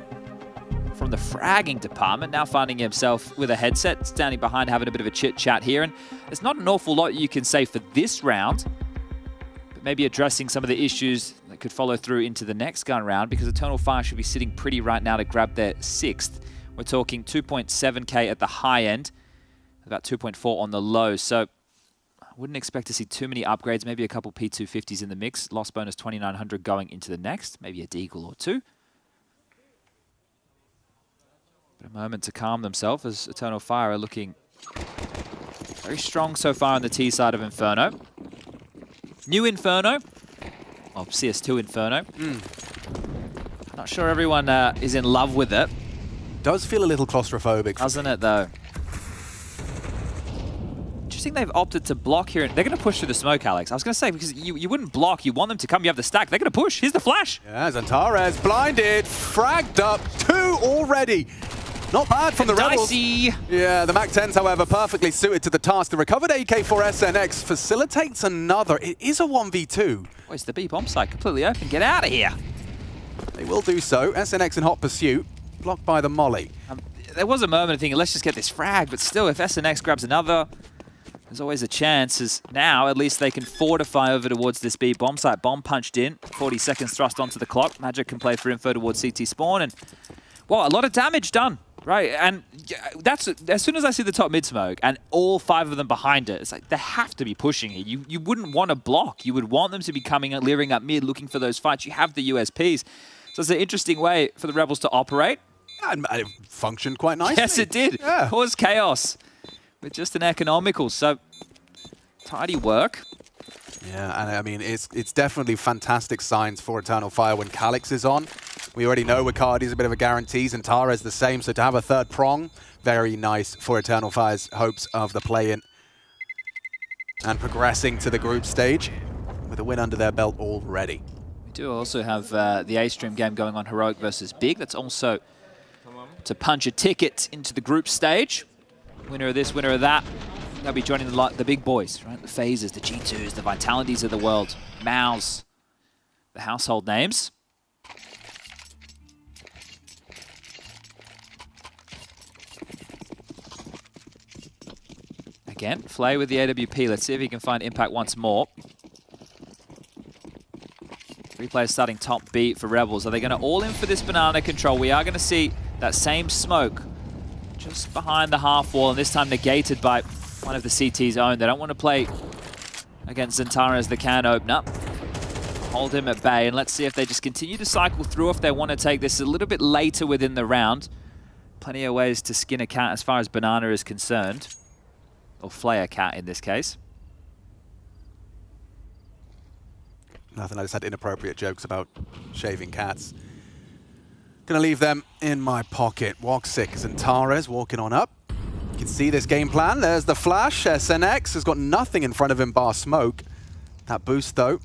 from the fragging department, now finding himself with a headset, standing behind, having a bit of a chit-chat here. And there's not an awful lot you can say for this round, but maybe addressing some of the issues that could follow through into the next gun round, because Eternal Fire should be sitting pretty right now to grab their 6th. We're talking 2.7k at the high end, about 2.4 on the low. So I wouldn't expect to see too many upgrades, maybe a couple P250s in the mix. Loss bonus 2,900 going into the next, maybe a Deagle or two. But a moment to calm themselves as Eternal Fire are looking very strong so far on the T side of Inferno. New Inferno, well, CS2 Inferno. Not sure everyone is in love with it. Does feel a little claustrophobic. Doesn't it, though? Interesting they've opted to block here. They're going to push through the smoke, Alex. I was going to say, because you wouldn't block. You want them to come. You have the stack. They're going to push. Here's the flash. Yeah, Zentares blinded, fragged up, 2 already. Not bad from the Rebels. Yeah, the MAC-10s, however, perfectly suited to the task. The recovered AK-4 facilitates another. It is a 1v2. Oh, it's the B bomb site completely open. Get out of here. They will do so. SNX in hot pursuit, blocked by the molly. There was a moment of thinking, let's just get this frag, but still, if SNX grabs another, there's always a chance, as now at least they can fortify over towards this B bomb site. Bomb punched in, 40 seconds thrust onto the clock. Magic can play for info towards CT spawn, and, well, a lot of damage done. Right, and that's as soon as I see the top mid smoke and all 5 of them behind it, it's like they have to be pushing it. You wouldn't want to block. You would want them to be coming and leering up mid, looking for those fights. You have the USPs. So it's an interesting way for the Rebels to operate. And it functioned quite nicely. Yes, it did. Yeah. Caused chaos with just an economical. So tidy work. Yeah, and I mean, it's definitely fantastic signs for Eternal Fire when Calix is on. We already know Wicardia's a bit of a guarantee, and Tara's the same, so to have a third prong, very nice for Eternal Fire's hopes of the play-in. And progressing to the group stage with a win under their belt already. We do also have the A-Stream game going on, Heroic versus Big. That's also to punch a ticket into the group stage. Winner of this, winner of that. They'll be joining the big boys, right? The Phases, the G2s, the Vitalities of the world. Maus, the household names. Again, Flay with the AWP. Let's see if he can find impact once more. 3 players starting top B for Rebels. Are they going to all in for this banana control? We are going to see that same smoke just behind the half wall, and this time negated by one of the CT's own. They don't want to play against Zentara as the can opener. Hold him at bay, and let's see if they just continue to cycle through, if they want to take this a little bit later within the round. Plenty of ways to skin a cat as far as banana is concerned. Or flay a cat in this case. Nothing, I just had inappropriate jokes about shaving cats. Gonna leave them in my pocket. Woxic, Zentares walking on up. can see this game plan. There's the flash. SNX has got nothing in front of him bar smoke. That boost, though,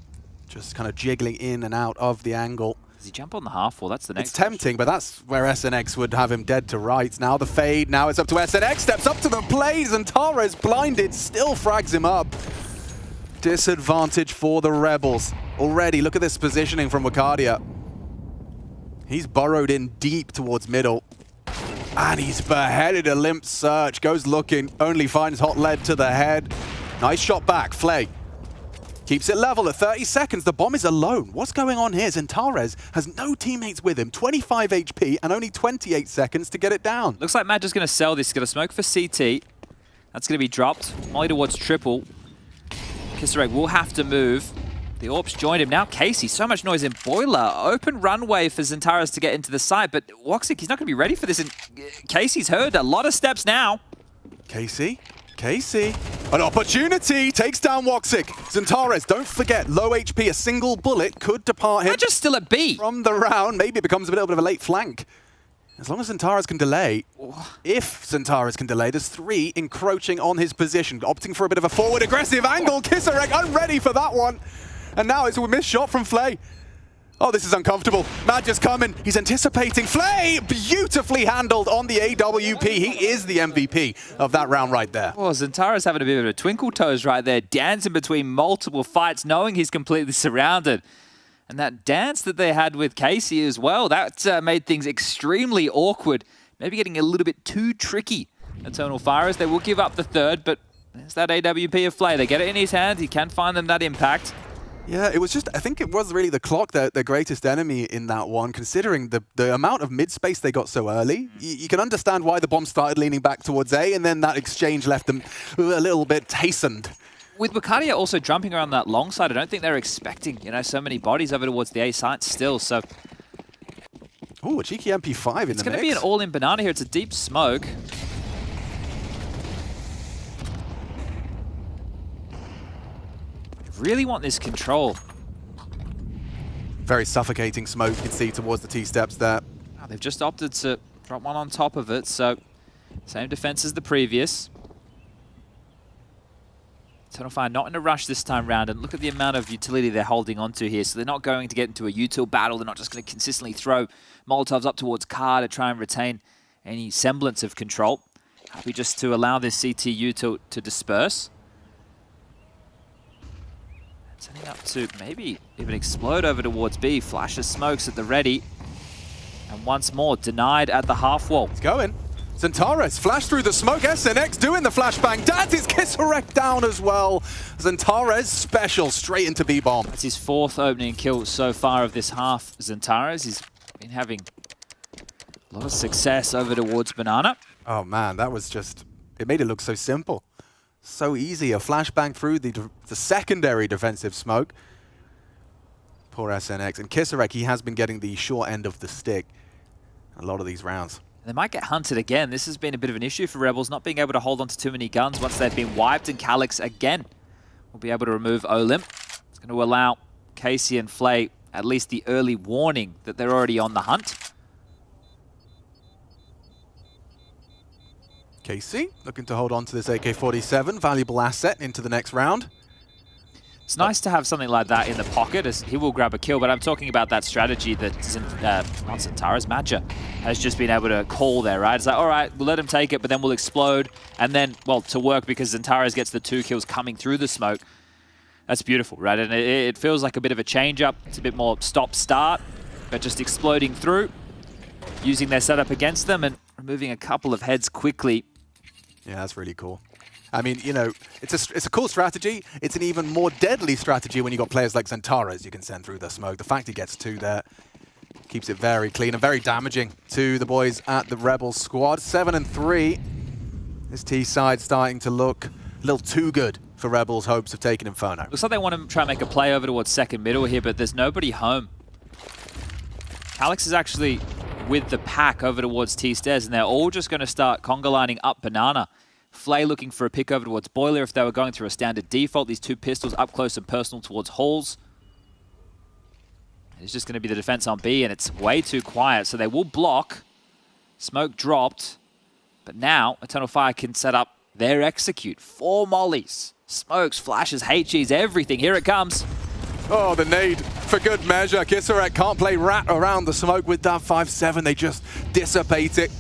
just kind of jiggling in and out of the angle. Does he jump on the half wall? That's the next. It's tempting, but that's where SNX would have him dead to rights. Now the fade. Now it's up to SNX. Steps up to the plate, and Tara's blinded. Still frags him up. Disadvantage for the Rebels. Already, look at this positioning from Wakadia. He's burrowed in deep towards middle. And he's beheaded a limp search. Goes looking, only finds hot lead to the head. Nice shot back, Flay. Keeps it level at 30 seconds. The bomb is alone. What's going on here? Zentares has no teammates with him. 25 HP and only 28 seconds to get it down. Looks like Matt is going to sell this. He's going to smoke for CT. That's going to be dropped. Molly towards triple. Kisarek will have to move. The Orps joined him. Now Casey, so much noise in Boiler. Open runway for Zentares to get into the site, but Woxic, he's not going to be ready for this. And Casey's heard a lot of steps now. Casey, an opportunity, takes down Woxic. Zentares, don't forget, low HP, a single bullet could depart him. They're just still at B. From the round, maybe it becomes a little bit of a late flank. As long as Zentares can delay, if Zentares can delay, there's 3 encroaching on his position, opting for a bit of a forward aggressive angle. Kisarek unready for that one. And now it's a missed shot from Flay. Oh, this is uncomfortable. Madge is coming. He's anticipating. Flay, beautifully handled on the AWP. He is the MVP of that round right there. Oh, Zentares having a bit of a twinkle toes right there, dancing between multiple fights, knowing he's completely surrounded. And that dance that they had with Casey as well, that made things extremely awkward. Maybe getting a little bit too tricky. Eternal Fires, they will give up the third, but there's that AWP of Flay. They get it in his hands. He can find them that impact. Yeah, it was just, I think it was really the clock, their greatest enemy in that one, considering the amount of mid-space they got so early. You can understand why the bomb started leaning back towards A, and then that exchange left them a little bit hastened. With Wakadia also jumping around that long side, I don't think they're expecting, so many bodies over towards the A site still, so... Ooh, a cheeky MP5 in the mix. It's going to be an all-in banana here. It's a deep smoke. Really want this control. Very suffocating smoke you can see towards the T-steps there. Oh, they've just opted to drop one on top of it, so same defense as the previous. Eternal Fire not in a rush this time round, and look at the amount of utility they're holding onto here. So they're not going to get into a util battle. They're not just going to consistently throw Molotovs up towards Car to try and retain any semblance of control. Happy just to allow this CT util to disperse. Setting up to maybe even explode over towards B. Flashes smokes at the ready. And once more, denied at the half wall. It's going. Zentares flash through the smoke. SNX doing the flashbang. That is Kisarek down as well. Zentares special straight into B-bomb. That's his 4th opening kill so far of this half. Zentares, he's been having a lot of success over towards Banana. Oh man, that was just, it made it look so simple. So easy, a flashbang through the secondary defensive smoke. Poor SNX. And Kisarek, he has been getting the short end of the stick a lot of these rounds. They might get hunted again. This has been a bit of an issue for Rebels, not being able to hold on to too many guns once they've been wiped. And Calix again will be able to remove Olimp. It's going to allow Casey and Flay at least the early warning that they're already on the hunt. Casey looking to hold on to this AK-47, valuable asset into the next round. It's nice to have something like that in the pocket, as he will grab a kill, but I'm talking about that strategy that not Zentares, Madja has just been able to call there, right? It's like, all right, we'll let him take it, but then we'll explode, and then, well, to work because Zentares gets the 2 kills coming through the smoke. That's beautiful, right? And it feels like a bit of a change-up. It's a bit more stop-start, but just exploding through, using their setup against them, and removing a couple of heads quickly. Yeah, that's really cool. I mean, it's a cool strategy. It's an even more deadly strategy when you got players like Zentares you can send through the smoke. The fact he gets 2 there keeps it very clean and very damaging to the boys at the Rebels squad. 7-3. This T side starting to look a little too good for Rebels' hopes of taking Inferno. Looks like they want to try and make a play over towards second middle here, but there's nobody home. Calix is actually with the pack over towards T-stairs, and they're all just going to start conga lining up Banana. Flay looking for a pick over towards Boiler if they were going through a standard default. These 2 pistols up close and personal towards Halls. It's just going to be the defense on B, and it's way too quiet, so they will block. Smoke dropped. But now, Eternal Fire can set up their execute. 4 mollies, smokes, flashes, HGs, everything. Here it comes. Oh, the nade for good measure. Kisserek can't play rat around the smoke with that 5-7. They just dissipate it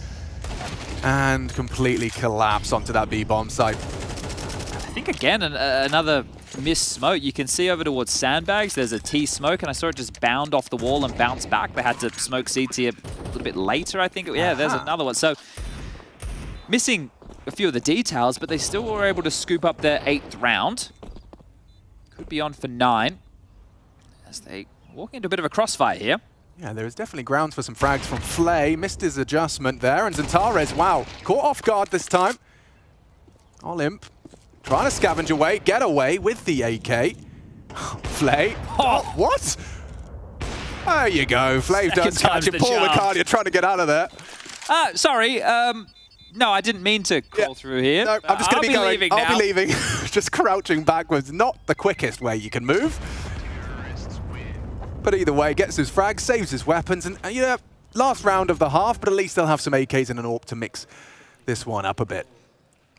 and completely collapse onto that B-bomb site. I think, again, another missed smoke. You can see over towards Sandbags, there's a T smoke, and I saw it just bound off the wall and bounce back. They had to smoke CT a little bit later, I think. Yeah, there's another one. So, missing a few of the details, but they still were able to scoop up their 8th round. Could be on for 9 as they walk into a bit of a crossfire here. Yeah, there is definitely grounds for some frags from Flay. Missed his adjustment there, and Zantares, wow, caught off guard this time. Olymp trying to scavenge away, get away with the AK. Flay, oh, what? There you go, Flay does catch it. Poor Lucadia trying to get out of there. Sorry, no, I didn't mean to crawl through here. No, I'm just going to be going. leaving now. I'll be leaving. Just crouching backwards, not the quickest way you can move. But either way, gets his frag, saves his weapons, and you know, last round of the half, but at least they'll have some AKs and an AWP to mix this one up a bit.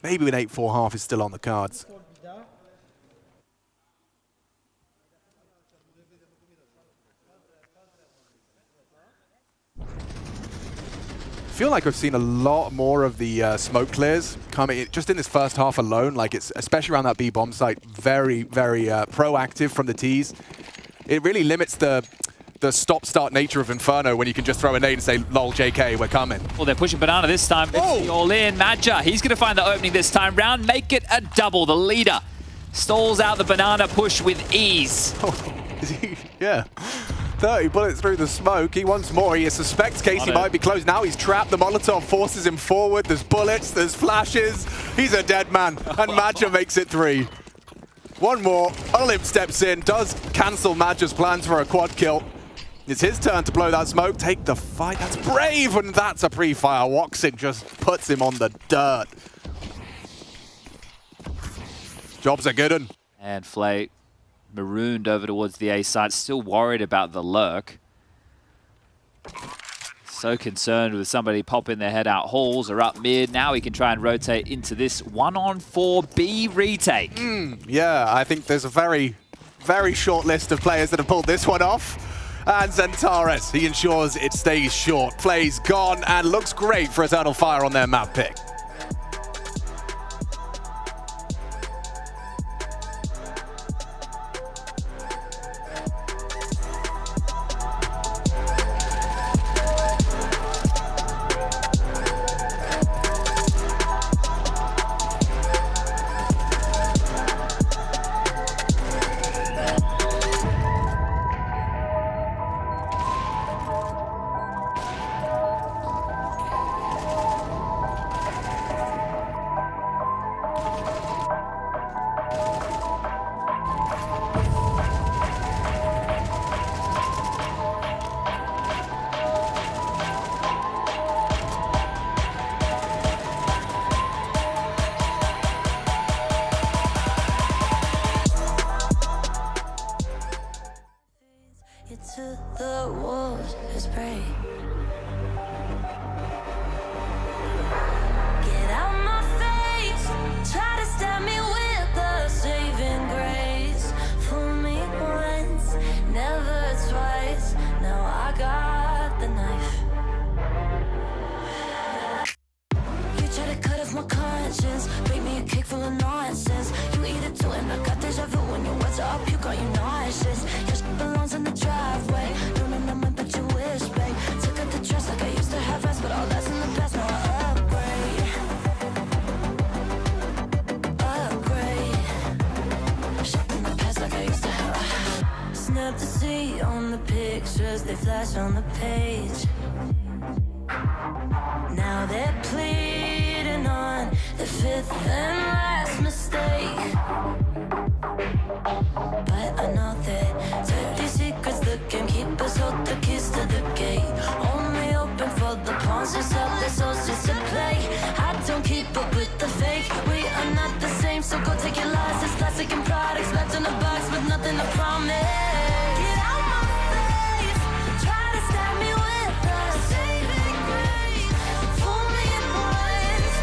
Maybe an 8-4 half is still on the cards. I feel like I've seen a lot more of the smoke clears coming just in this first half alone. Like it's especially around that B bomb site, very, very proactive from the T's. It really limits the stop-start nature of Inferno when you can just throw a nade and say, lol, JK, we're coming. Well, they're pushing Banana this time. It's the all-in. Madja, he's going to find the opening this time round. Make it a double. The leader stalls out the Banana push with ease. Is he? Yeah. 30 bullets through the smoke. He wants more. He suspects Casey might be close. Now he's trapped. The Molotov forces him forward. There's bullets. There's flashes. He's a dead man. And Madja makes it 3. One more. Olymp steps in. Does cancel Madja's plans for a quad kill. It's his turn to blow that smoke. Take the fight. That's brave. And that's a pre-fire. Woxin just puts him on the dirt. Job's a good one. And Flay marooned over towards the A side, still worried about the lurk. So concerned with somebody popping their head out. Halls are up mid. Now he can try and rotate into this 1-on-4 B retake. Yeah, I think there's a very, very short list of players that have pulled this one off. And Zantares, he ensures it stays short. Plays gone and looks great for Eternal Fire on their map pick. To the wolves as prey. Get out my face, try to stab me with a saving grace. Fool me once, never twice. Now I got the knife. You try to cut off my conscience, bake me a cake full of nonsense. You eat it too, and I got deja vu when your words are up. You got you nauseous. Your shit belongs in the driveway. Don't remember, but you wish, babe. Took out the trust like I used to have rest, but all that's in the past. Now I upgrade. Shit in the past like I used to have. Snap to see on the pictures, they flash on the page. Now they're pleading on the 5th and last mistake. But I know that dirty secrets the gamekeepers hold the keys to the gate. Only open for the pawns who sell their souls just to play. I don't keep up with the fake. We are not the same, so go take your lies. It's plastic and products left in a box with nothing to promise. Get out my face, try to stab me with a saving grace. Fool me once,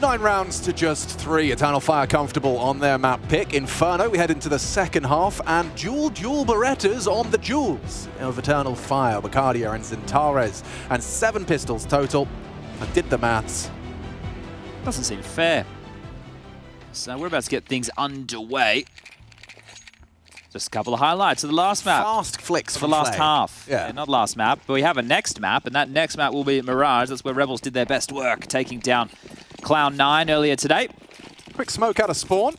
9 rounds to just 3. Eternal Fire comfortable on their map pick. Inferno, we head into the second half, and dual Berettas on the duels of Eternal Fire, Bacardia and Zentares, and 7 pistols total. I did the maths. Doesn't seem fair. So we're about to get things underway. Just a couple of highlights of the last map. Fast flicks for the last Flay. half. Yeah. Not last map, but we have a next map, and that next map will be at Mirage. That's where Rebels did their best work, taking down Cloud9 earlier today. Quick smoke out of spawn.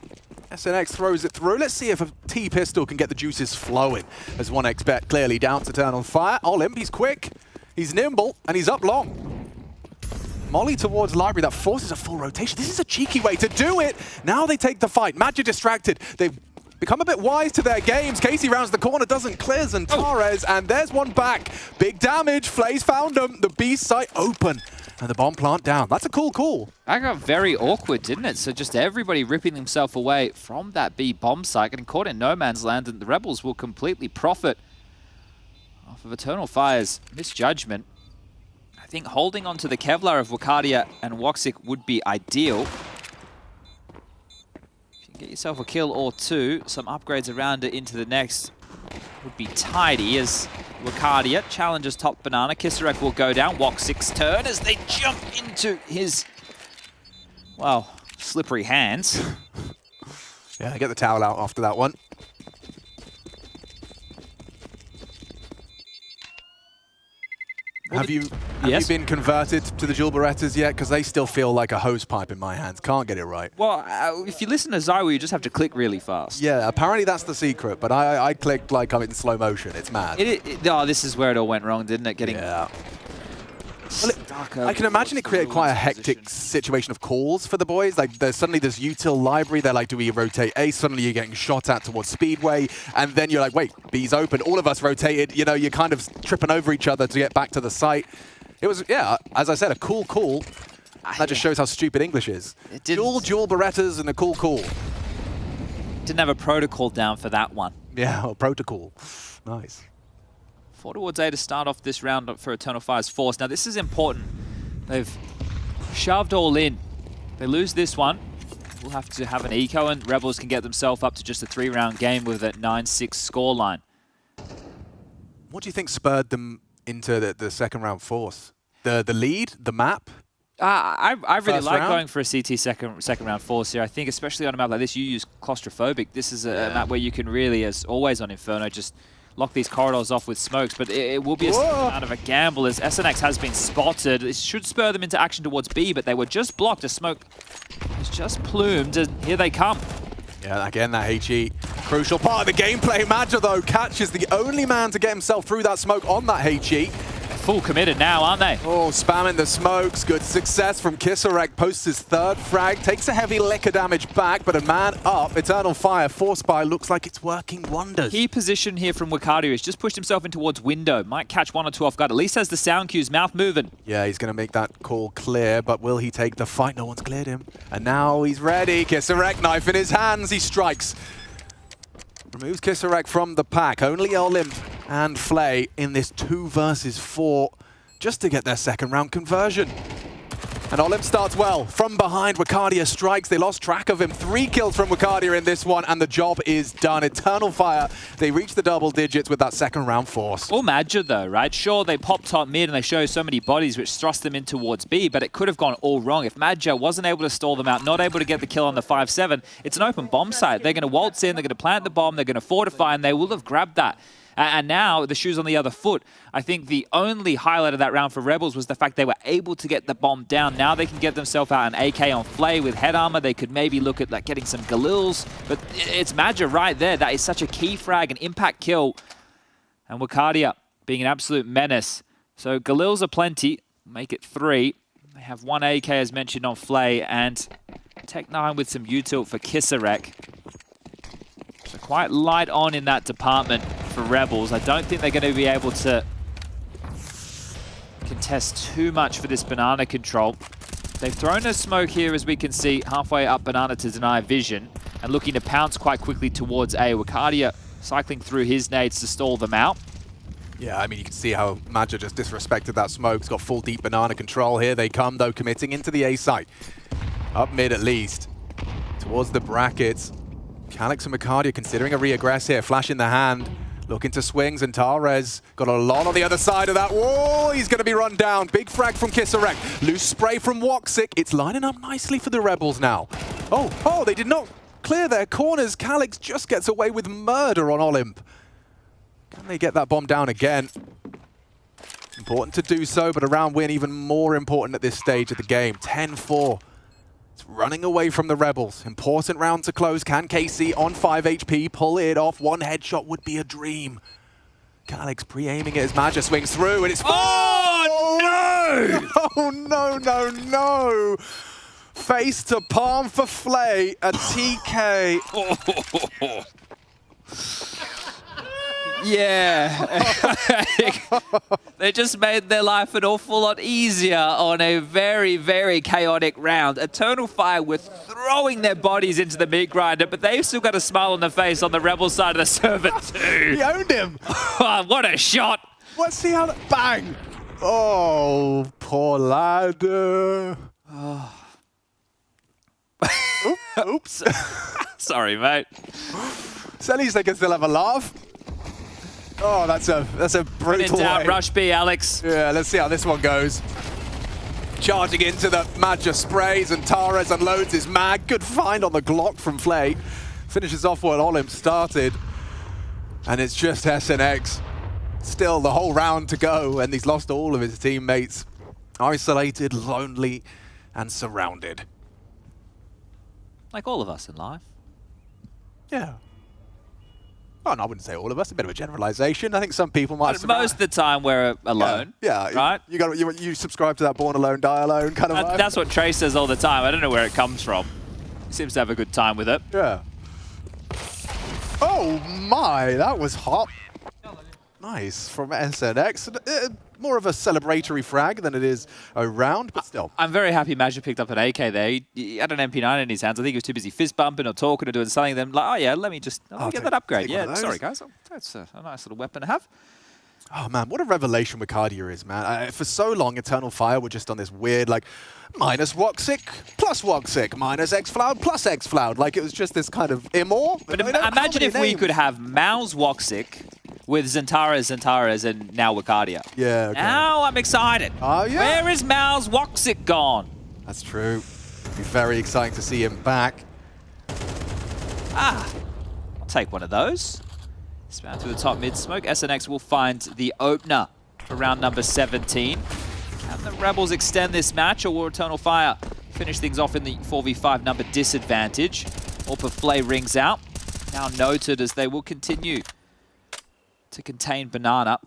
SNX throws it through. Let's see if a T-pistol can get the juices flowing. As 1x bet clearly doubts Eternal Fire. Olymp, he's quick, he's nimble, and he's up long. Molly towards Library, that forces a full rotation. This is a cheeky way to do it. Now they take the fight. Magic distracted. They've become a bit wise to their games. Casey rounds the corner, doesn't clear Zentares, and there's one back. Big damage. Flay's found him. The B site open, and the bomb plant down. That's a cool call. That got very awkward, didn't it? So just everybody ripping themselves away from that B bomb site, getting caught in no man's land, and the Rebels will completely profit off of Eternal Fire's misjudgment. I think holding on to the Kevlar of Wakadia and Woxic would be ideal. If you get yourself a kill or two, some upgrades around it into the next would be tidy as Wakadia challenges top banana. Kisarek will go down. Woxic's turn as they jump into his, well, slippery hands. Yeah, get the towel out after that one. Have you been converted to the dual Berettas yet? Because they still feel like a hose pipe in my hands. Can't get it right. Well, if you listen to Zywu, you just have to click really fast. Yeah, apparently that's the secret, but I clicked like I'm in slow motion. It's mad. Oh, this is where it all went wrong, didn't it? Getting Well, I can imagine it created quite a hectic situation of calls for the boys. Like, suddenly there's util library. They're like, do we rotate A? Suddenly you're getting shot at towards Speedway. And then you're like, wait, B's open. All of us rotated. You know, you're kind of tripping over each other to get back to the site. It was, yeah, as I said, a cool call. That just shows how stupid English is. Dual Berettas and a cool call. Didn't have a protocol down for that one. Yeah, a protocol. Nice. 4 towards A to start off this round for Eternal Fire's Force. Now, this is important. They've shoved all in. They lose this one. We'll have to have an eco, and Rebels can get themselves up to just a 3-round game with a 9-6 scoreline. What do you think spurred them into the second round Force? The lead? The map? I really First like round? going for a CT second round Force here. I think especially on a map like this, you use claustrophobic. This is a map where you can really, as always on Inferno, just lock these corridors off with smokes, but it will be a out of a gamble as SNX has been spotted. It should spur them into action towards B, but they were just blocked. A smoke was just plumed, and here they come. Yeah, again, that HE. Crucial part of the gameplay. Madja, though, catches the only man to get himself through that smoke on that HE. Full committed now, aren't they? Oh, spamming the smokes. Good success from Kisarek. Posts his 3rd frag. Takes a heavy liquor damage back, but a man up. Eternal Fire, Force by looks like it's working wonders. Key position here from Wakadia. He's just pushed himself in towards window. Might catch 1 or 2 off guard. At least has the sound cues, mouth moving. Yeah, he's going to make that call clear, but will he take the fight? No one's cleared him. And now he's ready. Kisarek, knife in his hands. He strikes. Removes Kisarek from the pack. Only Olymp and Flay in this 2 versus 4 just to get their second round conversion. And Olymp starts well. From behind, Wakadia strikes. They lost track of him. 3 kills from Wakadia in this one, and the job is done. Eternal Fire, they reach the double digits with that second round Force. All Madja though, right? Sure, they pop top mid and they show so many bodies which thrust them in towards B, but it could have gone all wrong. If Madja wasn't able to stall them out, not able to get the kill on the 5-7, it's an open bomb site. They're going to waltz in, they're going to plant the bomb, they're going to fortify, and they will have grabbed that. And now the shoe's on the other foot. I think the only highlight of that round for Rebels was the fact they were able to get the bomb down. Now they can get themselves out an AK on Flay with head armor. They could maybe look at like getting some Galils, but it's Madja right there. That is such a key frag, an impact kill. And Wakadia being an absolute menace. So Galils are plenty, make it 3. They have 1 AK as mentioned on Flay, and Tech9 with some util for Kisarek. So quite light on in that department for Rebels. I don't think they're going to be able to contest too much for this banana control. They've thrown a smoke here, as we can see, halfway up banana to deny vision, and looking to pounce quite quickly towards A. Wakadia cycling through his nades to stall them out. Yeah, I mean, you can see how Madja just disrespected that smoke. He's got full deep banana control. Here they come, though, committing into the A site. Up mid at least. Towards the brackets. Calix and Micardia considering a reaggress here. Flash in the hand. Looking to swings, and Tares got a lot on the other side of that. Whoa, he's going to be run down. Big frag from Kisarek. Loose spray from Woxic. It's lining up nicely for the Rebels now. Oh, they did not clear their corners. Calix just gets away with murder on Olymp. Can they get that bomb down again? Important to do so, but a round win even more important at this stage of the game. 10-4. It's running away from the Rebels. Important round to close. Can KC on 5 HP pull it off? One headshot would be a dream. Calix pre-aiming it as Maja swings through, and it's... Oh, no! Oh, no. Face to palm for Flay, a TK. Yeah. They just made their life an awful lot easier on a very, very chaotic round. Eternal Fire were throwing their bodies into the meat grinder, but they've still got a smile on their face on the Rebel side of the server too. He owned him. What a shot. Let's see how that... Bang! Oh, poor lad. Oops. Sorry, mate. So at least they can still have a laugh. Oh, that's a brutal In doubt, way. rush B, Alex. Yeah, let's see how this one goes. Charging into the Maja sprays, and Tares unloads his mag. Good find on the Glock from Flay. Finishes off what Olymp started. And it's just SNX. Still the whole round to go, and he's lost all of his teammates. Isolated, lonely, and surrounded. Like all of us in life. Yeah. Oh, no, I wouldn't say all of us. A bit of a generalization. I think some people might. But most of the time, we're alone. Yeah. Right. You subscribe to that born alone, die alone kind of vibe. That's what Trey says all the time. I don't know where it comes from. He seems to have a good time with it. Yeah. Oh my, that was hot. Nice from SNX. More of a celebratory frag than it is a round, but still. I'm very happy Maja picked up an AK there. He had an MP9 in his hands. I think he was too busy fist bumping or talking or doing something. Then like, oh yeah, let me just get that upgrade. Yeah, sorry guys. That's a nice little weapon to have. Oh man, what a revelation Micardia is, man. For so long, Eternal Fire were just on this weird, like, minus Woxic, plus Woxic, minus X-Floud, plus X-Floud. Like, it was just this kind of immor. But imagine if we could have Maus Woxic with Zentares, and now Wicardia. Yeah, okay. Now I'm excited. Oh, yeah. Where is Maus Woxic gone? That's true. It'd be very exciting to see him back. I'll take one of those. Span through the top mid smoke. SNX will find the opener for round number 17. Can the Rebels extend this match, or will Eternal Fire finish things off in the 4v5 number disadvantage? Orpa Flay rings out. Now noted as they will continue to contain Banana.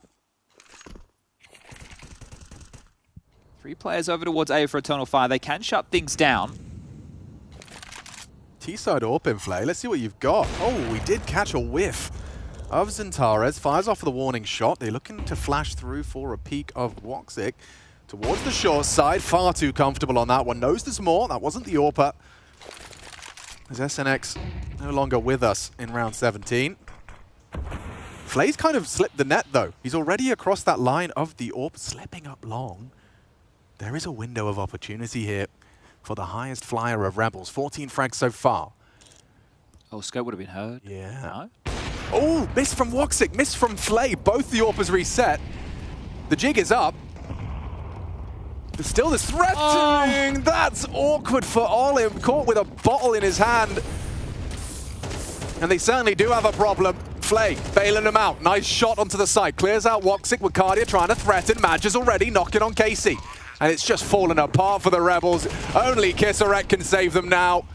3 players over towards A for Eternal Fire. They can shut things down. T-side AWP in Flay. Let's see what you've got. Oh, we did catch a whiff of Zentares. Fires off the warning shot. They're looking to flash through for a peek of Woxic towards the short side. Far too comfortable on that one. Knows there's more. That wasn't the AWPer. As SNX no longer with us in round 17. Flay's kind of slipped the net, though. He's already across that line of the AWP, slipping up long. There is a window of opportunity here for the highest flyer of Rebels. 14 frags so far. Oh, Scope would have been heard. Yeah. No? Oh, miss from Woxic, miss from Flay. Both the AWPers reset. The jig is up. But still there's threatening. Oh. That's awkward for Olymp. Caught with a bottle in his hand. And they certainly do have a problem. Flay bailing him out. Nice shot onto the side. Clears out Woxic. Wicardia trying to threaten. Maja's already knocking on Casey. And it's just fallen apart for the Rebels. Only Kisarek can save them now.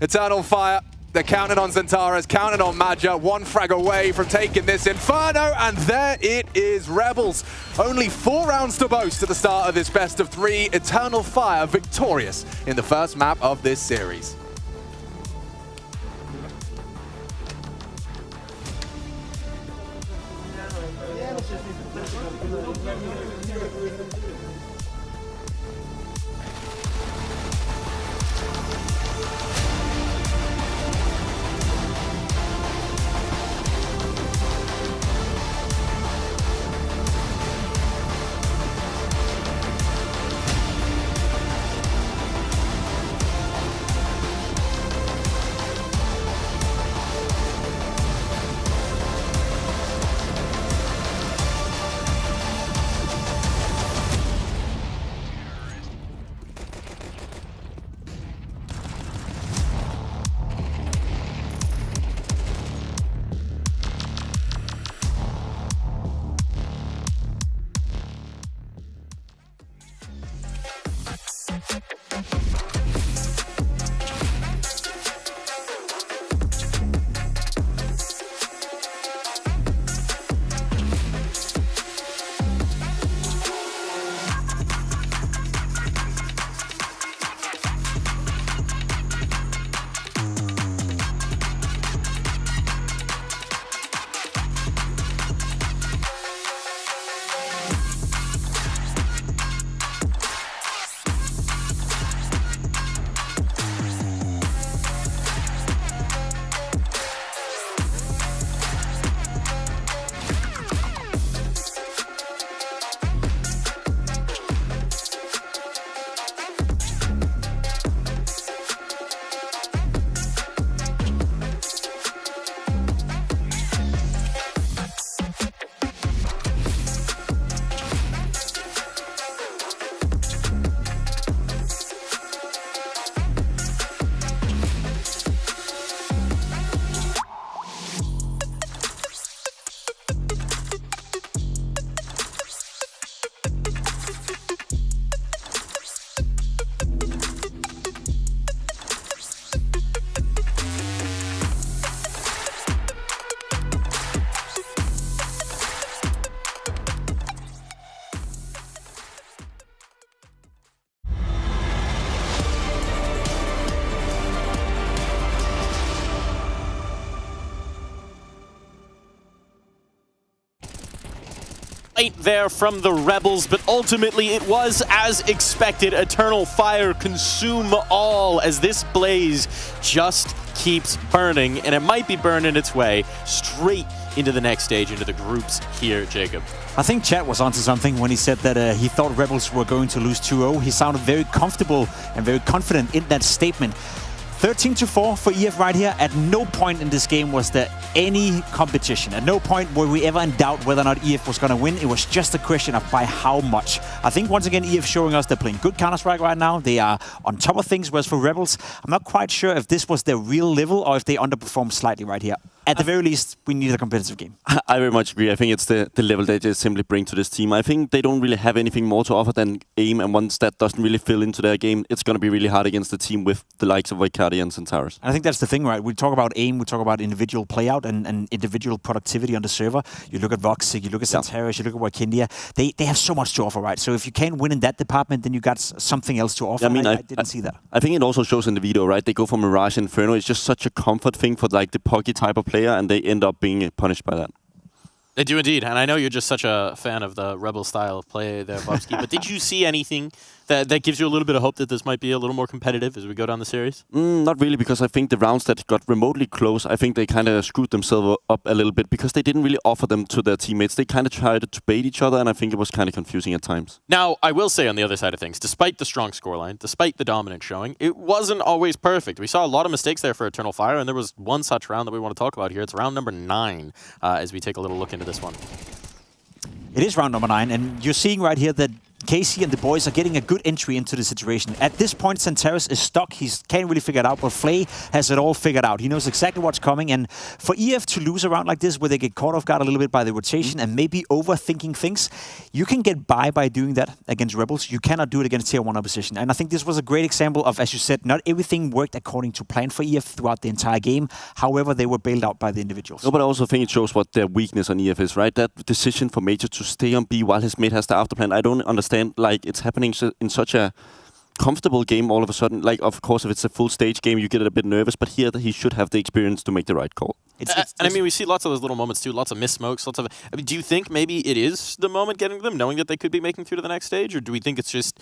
Eternal Fire. They're counting on Zentares, counting on Maja. 1 frag away from taking this Inferno. And there it is, Rebels. Only 4 rounds to boast at the start of this best of 3. Eternal Fire victorious in the first map of this series. fight there from the Rebels, but ultimately it was as expected. Eternal Fire consume all as this blaze just keeps burning, and it might be burning its way straight into the next stage, into the groups here, Jacob. I think Chad was onto something when he said that he thought Rebels were going to lose 2-0. He sounded very comfortable and very confident in that statement. 13-4 for EF right here. At no point in this game was there any competition. At no point were we ever in doubt whether or not EF was going to win. It was just a question of by how much. I think once again EF showing us they're playing good Counter-Strike right now. They are on top of things, whereas for Rebels, I'm not quite sure if this was their real level or if they underperformed slightly right here. At the very least, we need a competitive game. I very much agree. I think it's the level they just simply bring to this team. I think they don't really have anything more to offer than aim, and once that doesn't really fill into their game, it's going to be really hard against the team with the likes of Vicaria and Centaurus. And I think that's the thing, right? We talk about aim, we talk about individual playout and individual productivity on the server. You look at Voxic, you look at Centaurus, you look at Wikindia. They have so much to offer, right? So if you can't win in that department, then you got something else to offer. Yeah, I mean, I didn't see that. I think it also shows in the video, right? They go for Mirage Inferno. It's just such a comfort thing for like the Pocky type of player, and they end up being punished by that. They do indeed, and I know you're just such a fan of the Rebel style of play there, Bobski, but did you see anything that gives you a little bit of hope that this might be a little more competitive as we go down the series? Not really, because I think the rounds that got remotely close, I think they kind of screwed themselves up a little bit because they didn't really offer them to their teammates. They kind of tried to bait each other, and I think it was kind of confusing at times. Now, I will say on the other side of things, despite the strong scoreline, despite the dominant showing, it wasn't always perfect. We saw a lot of mistakes there for Eternal Fire, and there was one such round that we want to talk about here. It's round number 9 as we take a little look into this one. It is round number 9, and you're seeing right here that Casey and the boys are getting a good entry into the situation. At this point, Centaurus is stuck. He can't really figure it out, but Flay has it all figured out. He knows exactly what's coming, and for EF to lose a round like this, where they get caught off guard a little bit by the rotation and maybe overthinking things, you can get by doing that against Rebels. You cannot do it against Tier 1 opposition. And I think this was a great example of, as you said, not everything worked according to plan for EF throughout the entire game. However, they were bailed out by the individuals. No, but I also think it shows what their weakness on EF is, right? That decision for Major to stay on B while his mate has the afterplan, I don't understand, like, it's happening in such a comfortable game all of a sudden. Like, of course, if it's a full stage game, you get a bit nervous, but here he should have the experience to make the right call. And I mean, we see lots of those little moments too, lots of missed smokes, lots of... I mean, do you think maybe it is the moment getting to them, knowing that they could be making through to the next stage, or do we think it's just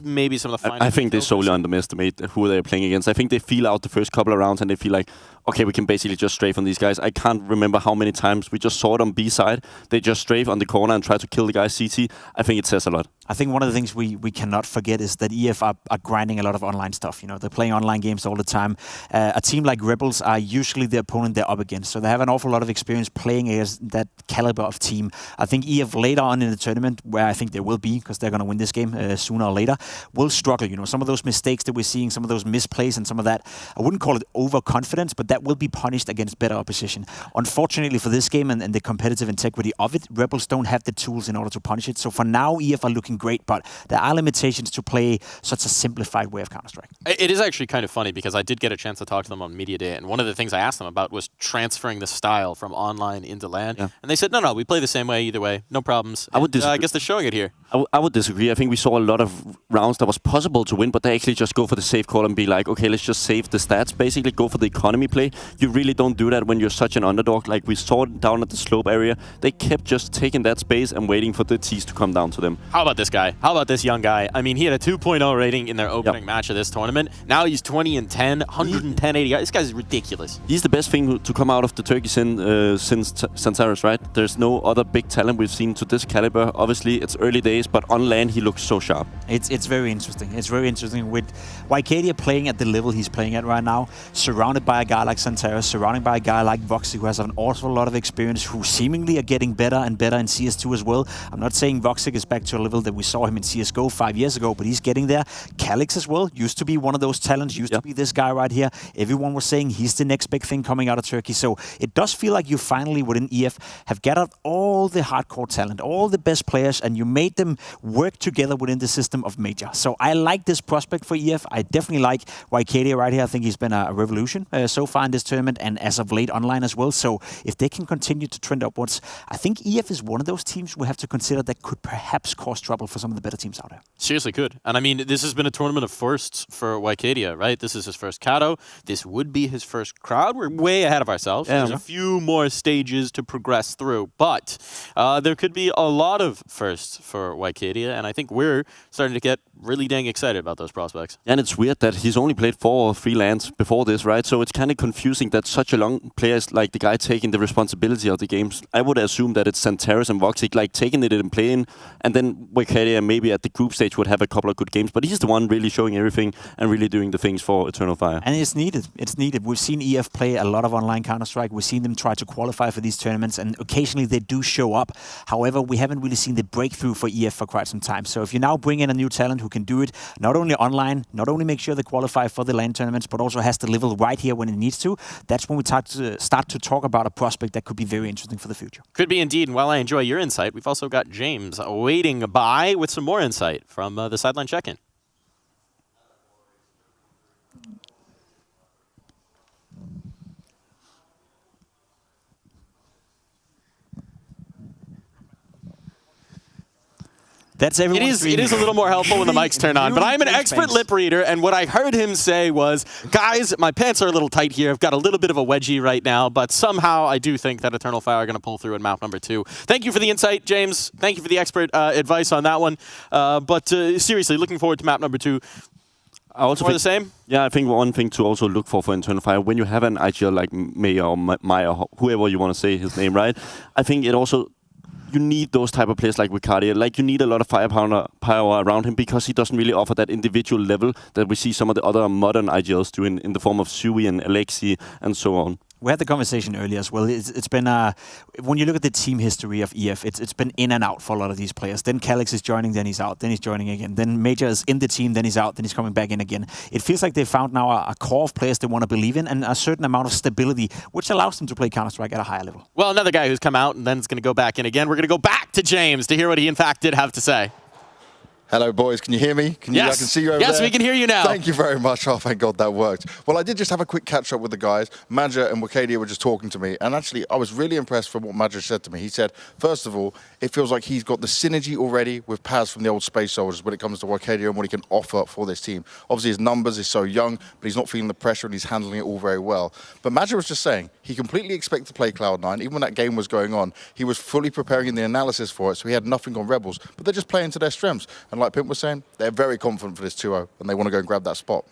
maybe some of the final... I think they solely underestimate who they're playing against. I think they feel out the first couple of rounds and they feel like, okay, we can basically just strafe on these guys. I can't remember how many times we just saw it on B side. They just strafe on the corner and try to kill the guy CT. I think it says a lot. I think one of the things we cannot forget is that EF are grinding a lot of online stuff. You know, they're playing online games all the time. A team like Rebels are usually the opponent they're up against, so they have an awful lot of experience playing against that caliber of team. I think EF later on in the tournament, where I think they will be, because they're going to win this game sooner or later, will struggle. You know, some of those mistakes that we're seeing, some of those misplays and some of that, I wouldn't call it overconfidence, but that will be punished against better opposition. Unfortunately for this game and the competitive integrity of it, Rebels don't have the tools in order to punish it. So for now, EF are looking great, but there are limitations to play such a simplified way of Counter-Strike. It is actually kind of funny because I did get a chance to talk to them on Media Day, and one of the things I asked them about was transferring the style from online into LAN. Yeah. And they said, no, we play the same way either way, no problems. I guess they're showing it here. I would disagree. I think we saw a lot of rounds that was possible to win, but they actually just go for the safe call and be like, okay, let's just save the stats, basically go for the economy play. You really don't do that when you're such an underdog. Like we saw it down at the slope area. They kept just taking that space and waiting for the T's to come down to them. How about this guy? How about this young guy? I mean, he had a 2.0 rating in their opening match of this tournament. Now he's 20-10, 110, 80. This guy's ridiculous. He's the best thing to come out of the Turkey scene since Centaurus, right? There's no other big talent we've seen to this caliber. Obviously, it's early days, but on LAN, he looks so sharp. It's very interesting. It's very interesting with Wicadia playing at the level he's playing at right now, surrounded by a guy like Centaurus, surrounded by a guy like Voxic, who has an awful lot of experience, who seemingly are getting better and better in CS2 as well. I'm not saying Voxic is back to a level that we saw him in CSGO 5 years ago, but he's getting there. Calix as well, used to be one of those talents, used to be this guy right here. Everyone was saying he's the next big thing coming out of Turkey. So it does feel like you finally, within EF, have gathered all the hardcore talent, all the best players, and you made them work together within the system of Major. So I like this prospect for EF. I definitely like Wicadia right here. I think he's been a revolution so far in this tournament, and as of late online as well. So if they can continue to trend upwards, I think EF is one of those teams we have to consider that could perhaps cause trouble trouble for some of the better teams out there. Seriously could. And I mean, this has been a tournament of firsts for Wycadia, right? This is his first Kato. This would be his first crowd. We're way ahead of ourselves. Yeah. There's a few more stages to progress through. But there could be a lot of firsts for Wycadia, and I think we're starting to get really dang excited about those prospects. And it's weird that he's only played 4 or 3 lands before this, right? So it's kind of confusing that such a long player is like the guy taking the responsibility of the games. I would assume that it's Santaris and Voxic like taking it and playing, and then Wycadia maybe at the group stage would have a couple of good games, but he's the one really showing everything and really doing the things for Eternal Fire. And it's needed. It's needed. We've seen EF play a lot of online Counter-Strike. We've seen them try to qualify for these tournaments, and occasionally they do show up. However, we haven't really seen the breakthrough for EF for quite some time. So if you now bring in a new talent who can do it, not only online, not only make sure they qualify for the LAN tournaments, but also has the level right here when it needs to, that's when we start to talk about a prospect that could be very interesting for the future. Could be indeed. And while I enjoy your insight, we've also got James waiting by with some more insight from the sideline check-in. That's everyone's dream. It is a little more helpful when the mics turn on, but I'm an expert lip reader, and what I heard him say was, guys, my pants are a little tight here. I've got a little bit of a wedgie right now, but somehow I do think that Eternal Fire are going to pull through in map number 2. Thank you for the insight, James. Thank you for the expert advice on that one. But seriously, looking forward to map number 2. I also the same? Yeah, I think one thing to also look for Eternal Fire, when you have an IGL like Maya or Maya, whoever you want to say his name, right? I think it also... You need those type of players like Wycadia. Like, you need a lot of firepower around him because he doesn't really offer that individual level that we see some of the other modern IGLs do in the form of Sui and Alexi and so on. We had the conversation earlier as well. It's been, when you look at the team history of EF, it's been in and out for a lot of these players. Then Calix is joining, then he's out, then he's joining again. Then Major is in the team, then he's out, then he's coming back in again. It feels like they found now a core of players they want to believe in and a certain amount of stability, which allows them to play Counter-Strike at a higher level. Well, another guy who's come out and then is going to go back in again. We're going to go back to James to hear what he in fact did have to say. Hello, boys. Can you hear me? Yes. I can see you over there. Yes, we can hear you now. Thank you very much. Oh, thank God that worked. Well, I did just have a quick catch-up with the guys. Madja and Wycadia were just talking to me, and actually, I was really impressed from what Madja said to me. He said, first of all, it feels like he's got the synergy already with Paz from the old Space Soldiers when it comes to Wycadia and what he can offer for this team. Obviously, his numbers is so young, but he's not feeling the pressure, and he's handling it all very well. But Madja was just saying, he completely expected to play Cloud9. Even when that game was going on, he was fully preparing in the analysis for it, so he had nothing on Rebels. But they're just playing to their strengths. And like Pimp was saying, they're very confident for this 2-0, and they want to go and grab that spot.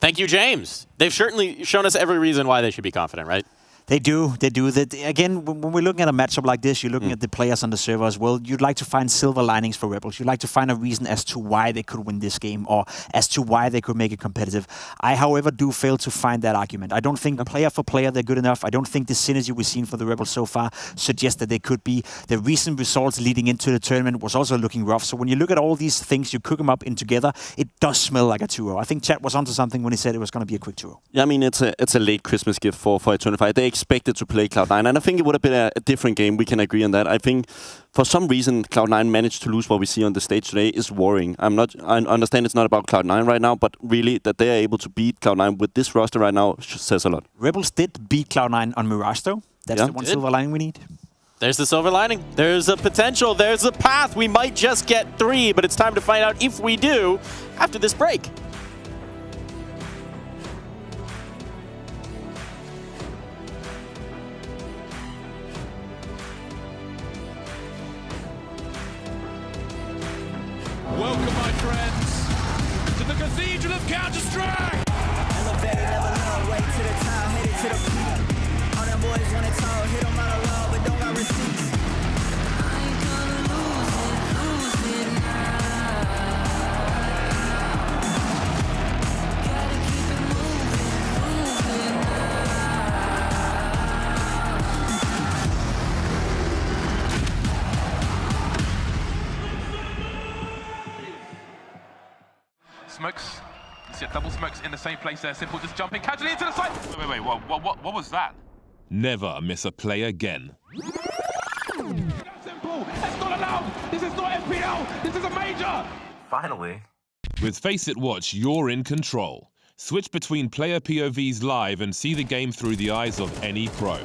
Thank you, James. They've certainly shown us every reason why they should be confident, right? They do. That again, when we're looking at a matchup like this, you're looking at the players on the server as well. You'd like to find silver linings for Rebels. You'd like to find a reason as to why they could win this game or as to why they could make it competitive. I, however, do fail to find that argument. I don't think player for player they're good enough. I don't think the synergy we've seen for the Rebels so far suggests that they could be. The recent results leading into the tournament was also looking rough. So when you look at all these things, you cook them up in together, it does smell like a 2-0. I think Chat was onto something when he said it was going to be a quick 2-0. Yeah, I mean, it's a late Christmas gift for Eternal Fire. They expected to play Cloud9, and I think it would have been a different game. We can agree on that. I think for some reason Cloud9 managed to lose what we see on the stage today is worrying. I understand it's not about Cloud9 right now, but really that they are able to beat Cloud9 with this roster right now says a lot. Rebels did beat Cloud9 on Mirage though. That's the one silver lining we need. There's the silver lining. There's a potential. There's a path. We might just get 3, but it's time to find out if we do after this break. Welcome, my friends, to the Cathedral of Counter-Strike! Elevated level up, way to the top, headed to the peak. All them boys wanna talk, hit them out of love, but don't got receipts. I ain't gonna lose it now. Gotta keep it moving Smokes. You see double smokes in the same place there. Simple just jumping casually into the side. Wait. What was that? Never miss a play again. Simple. That's not allowed. This is not FPL. This is a major. Finally. With Face It Watch, you're in control. Switch between player POVs live and see the game through the eyes of any pro.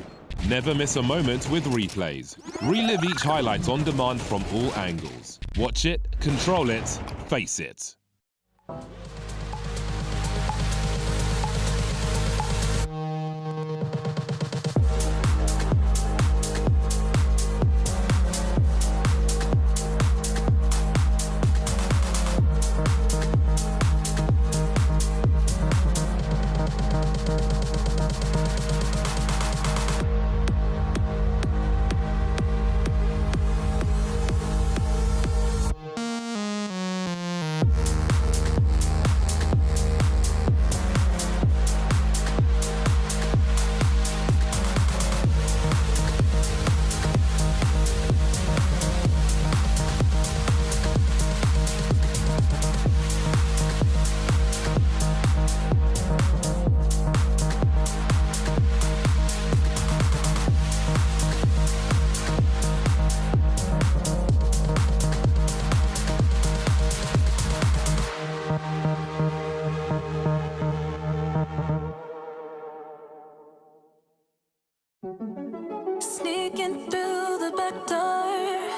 Never miss a moment with replays. Relive each highlight on demand from all angles. Watch it, control it, face it. Sneaking through the back door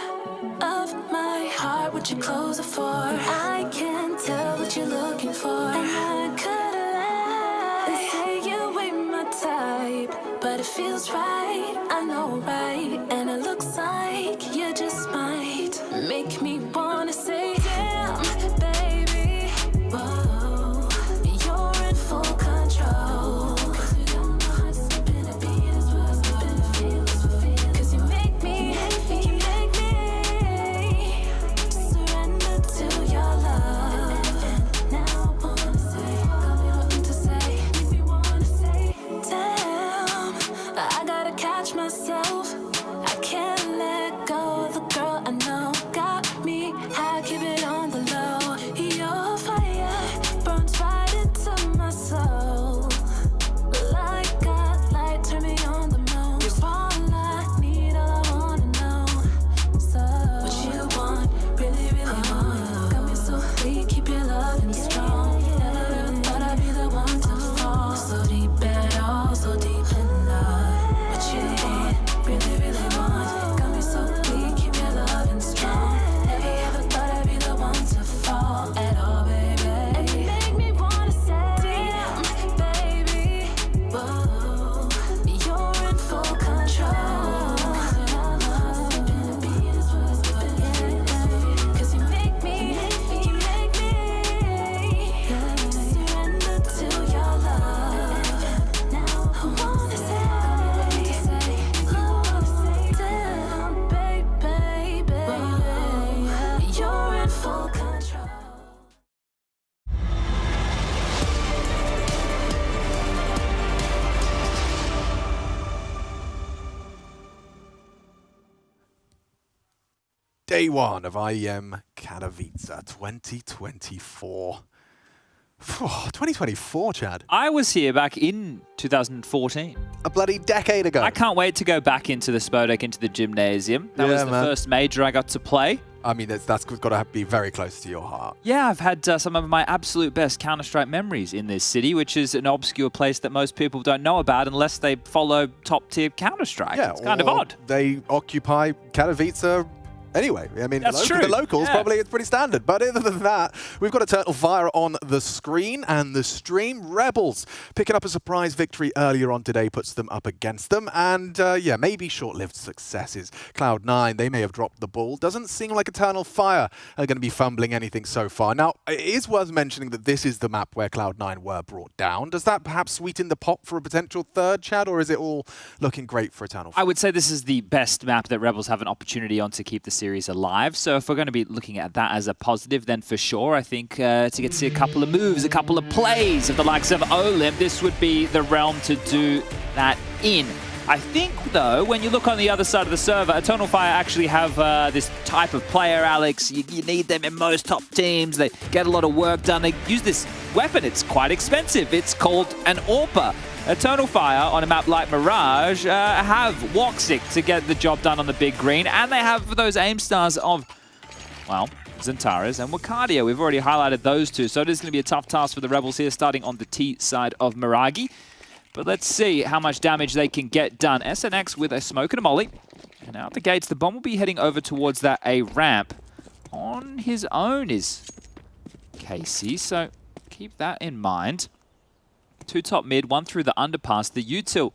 of my heart, would you close it for? I can't tell what you're looking for, and I could lie and say you ain't my type, but it feels right, I know right, and it looks like you just might make me wanna say, damn, baby, whoa, you're in full control. Myself, I can't let go of the girl I know. Got me, I keep it on the low. Your fire burns right into my soul. Like a light, turn me on the most. You're all I need, all I wanna know. So, what you want, really, really want. Got me so weak, keep your loving strong. Never ever thought I'd be the one to fall so deep at all, so deep in love. Really, really want. Got me so weak, keep your loving strong. Never ever thought I'd be the one to fall at all, baby. And you make me wanna say, damn, baby, whoa, you're in full control. Cause you make me surrender to your love. Now I wanna say, Day one of IEM Katowice 2024. 2024, Chad. I was here back in 2014. A bloody decade ago. I can't wait to go back into the Spodek, into the gymnasium. That was the first major I got to play. I mean, that's got to be very close to your heart. Yeah, I've had some of my absolute best Counter-Strike memories in this city, which is an obscure place that most people don't know about unless they follow top-tier Counter-Strike. Yeah, it's kind of odd. They occupy Katowice. Anyway, I mean, the locals probably it's pretty standard. But other than that, we've got Eternal Fire on the screen and the stream. Rebels picking up a surprise victory earlier on today puts them up against them. And yeah, maybe short-lived successes. Cloud9, they may have dropped the ball. Doesn't seem like Eternal Fire are going to be fumbling anything so far. Now, it is worth mentioning that this is the map where Cloud9 were brought down. Does that perhaps sweeten the pot for a potential third, Chad, or is it all looking great for Eternal Fire? I would say this is the best map that Rebels have an opportunity on to keep the series alive. So if we're going to be looking at that as a positive, then for sure, I think to get to see a couple of moves, a couple of plays of the likes of Olim, this would be the realm to do that in. I think, though, when you look on the other side of the server, Eternal Fire actually have this type of player, Alex. You need them in most top teams. They get a lot of work done. They use this weapon. It's quite expensive. It's called an AWPer. Eternal Fire on a map like Mirage have Woxic to get the job done on the big green, and they have those aim stars of, well, Zentaras and Wakadia. We've already highlighted those two, so it is going to be a tough task for the Rebels here, starting on the T side of Miragi. But let's see how much damage they can get done. SNX with a smoke and a molly. And out the gates, the bomb will be heading over towards that A ramp. on his own is Casey, so keep that in mind. 2 top mid, 1 through the underpass. The util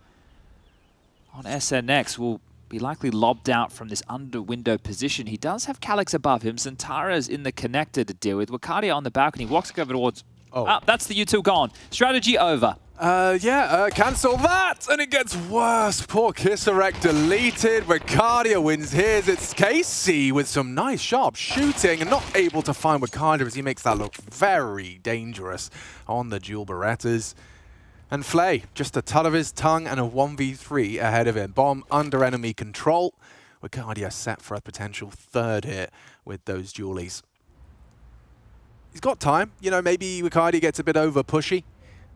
on SNX will be likely lobbed out from this under window position. He does have Calix above him. Zantara's in the connector to deal with. Wakadia on the balcony, walks over towards... Oh, that's the util gone. Strategy over. Cancel that, and it gets worse. Poor Kisarek deleted. Wakadia wins his. It's Casey with some nice sharp shooting and not able to find Wakadia as he makes that look very dangerous on the dual Berettas. And Flay, just a tut of his tongue and a 1v3 ahead of him. Bomb under enemy control. Wakadia set for a potential 3rd hit with those dualies. He's got time. You know, maybe Wakadia gets a bit over pushy.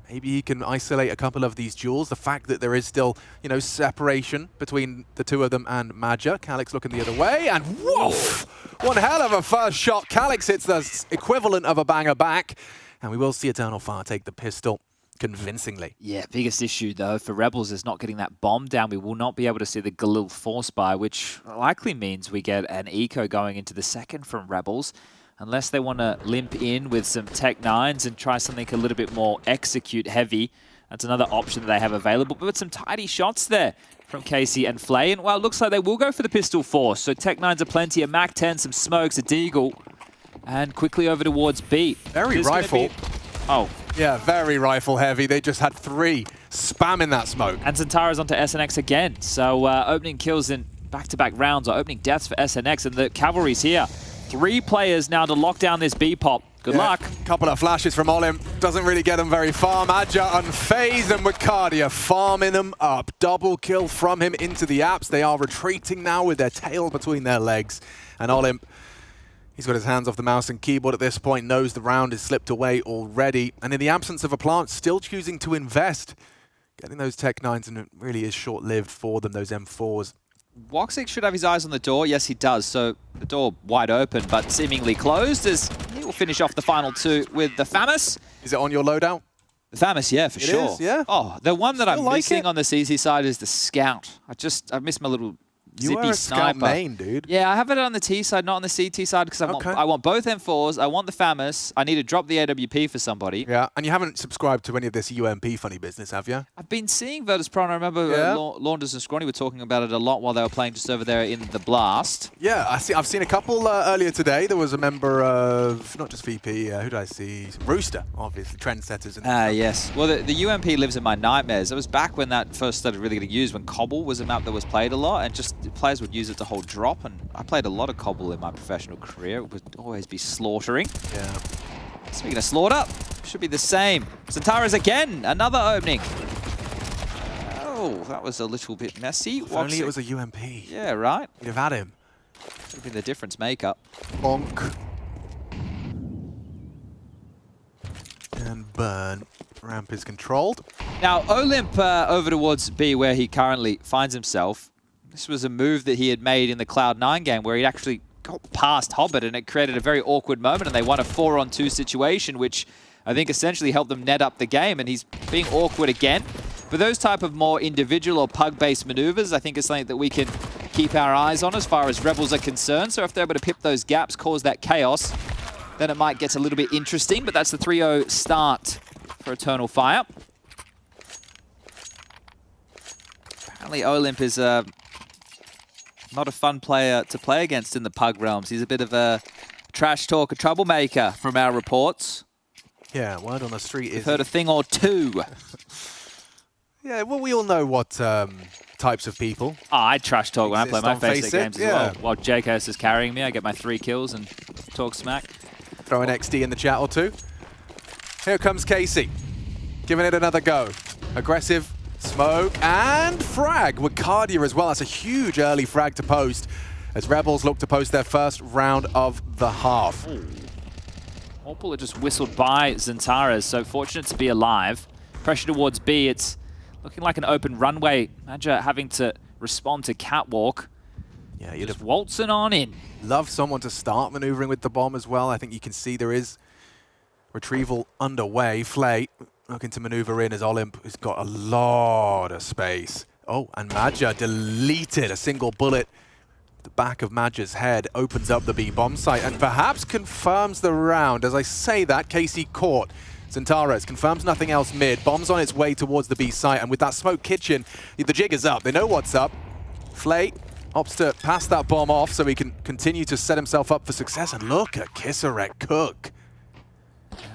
Maybe he can isolate a couple of these duels. The fact that there is still, you know, separation between the 2 of them and Maja. Calix looking the other way, and woof! One hell of a first shot. Calix hits the equivalent of a banger back. And we will see Eternal Fire take the pistol convincingly. Yeah, biggest issue, though, for Rebels is not getting that bomb down. We will not be able to see the Galil force buy, which likely means we get an eco going into the second from Rebels. Unless they want to limp in with some Tech 9s and try something a little bit more execute heavy. That's another option that they have available. But with some tidy shots there from Casey and Flay. And, well, it looks like they will go for the pistol force. So Tech 9s are plenty. A Mac 10, some smokes, a Deagle. And quickly over towards B. Very rifle. Oh. Yeah, very rifle heavy. They just had 3 spamming that smoke. And Zantara's onto SNX again. So opening kills in back-to-back rounds, or opening deaths for SNX. And the cavalry's here. 3 players now to lock down this B-pop. Good luck. Couple of flashes from Olim. Doesn't really get them very far. Maja unfazed, and Wakadia farming them up. Double kill from him into the apps. They are retreating now with their tail between their legs. And Olim, he's got his hands off the mouse and keyboard at this point, knows the round is slipped away already. And in the absence of a plant, still choosing to invest. Getting those Tech 9s, and it really is short-lived for them, those M4s. Woxic should have his eyes on the door. Yes, he does. So the door wide open, but seemingly closed, as he will finish off the final 2 with the FAMAS. Is it on your loadout? The FAMAS, yeah, for sure. It is, yeah. Oh, the one that I'm missing on the CZ side is the Scout. I missed my little You zippy are a sniper. Scout main, dude. Yeah, I have it on the T side, not on the CT side, because I want both M4s. I want the FAMAS. I need to drop the AWP for somebody. Yeah, and you haven't subscribed to any of this UMP funny business, have you? I've been seeing Virtus Pro, and I remember Launders and Scrawny were talking about it a lot while they were playing just over there in the Blast. Yeah, I've seen a couple earlier today. There was a member of, not just VP, who did I see? Rooster, obviously, trendsetters. Yes. Well, the UMP lives in my nightmares. It was back when that first started really getting used, when Cobble was a map that was played a lot, and just players would use it to hold drop, and I played a lot of Cobble in my professional career. It would always be slaughtering. Yeah. Speaking of slaughter, should be the same. Zantara's again, another opening. Oh, that was a little bit messy. If only it was a UMP. Yeah, right. You'd have had him. Would have been the difference maker. Bonk. And burn. Ramp is controlled. Now, Olymp over towards B, where he currently finds himself. This was a move that he had made in the Cloud9 game where he'd actually got past Hobbit, and it created a very awkward moment, and they won a 4-on-2 situation, which I think essentially helped them net up the game, and he's being awkward again. But those type of more individual or pug-based maneuvers, I think is something that we can keep our eyes on as far as Rebels are concerned. So if they're able to pip those gaps, cause that chaos, then it might get a little bit interesting. But that's the 3-0 start for Eternal Fire. Apparently Olymp is not a fun player to play against in the pug realms. He's a bit of a trash talk, a troublemaker from our reports. Yeah, word on the street is... Heard a thing or two. Yeah, well, we all know what types of people. Oh, I trash talk when I play my Face Faceit games as well. While JKS is carrying me, I get my 3 kills and talk smack. Throw an XD in the chat or two. Here comes Casey, giving it another go. Aggressive. Smoke and frag. Wakadia as well. That's a huge early frag to post as Rebels look to post their first round of the half. Bullet just whistled by Zantara, so fortunate to be alive. Pressure towards B. It's looking like an open runway. Maja having to respond to Catwalk. Yeah, you'd just waltzing on in. Love someone to start maneuvering with the bomb as well. I think you can see there is retrieval underway. Flay looking to maneuver in as Olymp has got a lot of space. Oh, and Maja deleted a single bullet The back of Madja's head opens up the B bomb site and perhaps confirms the round. As I say that, Casey caught Zentares, confirms nothing else mid, bombs on its way towards the B site, and with that smoke kitchen, the jig is up. They know what's up. Flay opts to pass that bomb off so he can continue to set himself up for success, and look at Kisarek cook.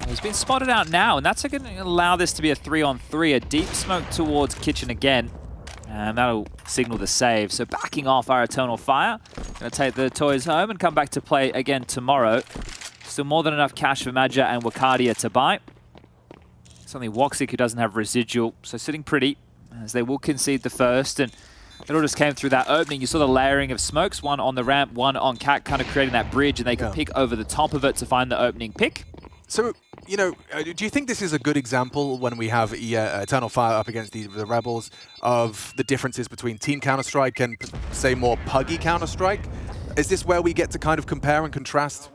He's been spotted out now, and that's going to allow this to be a 3-on-3. A deep smoke towards kitchen again, and that'll signal the save. So backing off our Eternal Fire. Going to take the toys home and come back to play again tomorrow. Still more than enough cash for Madja and Wakadia to buy. It's only Woxic who doesn't have residual, so sitting pretty, as they will concede the first. And it all just came through that opening. You saw the layering of smokes, one on the ramp, one on Cat, kind of creating that bridge, and they could pick over the top of it to find the opening pick. So, you know, do you think this is a good example when we have Eternal Fire up against the Rebels of the differences between Team Counter-Strike and, say, more puggy Counter-Strike? Is this where we get to kind of compare and contrast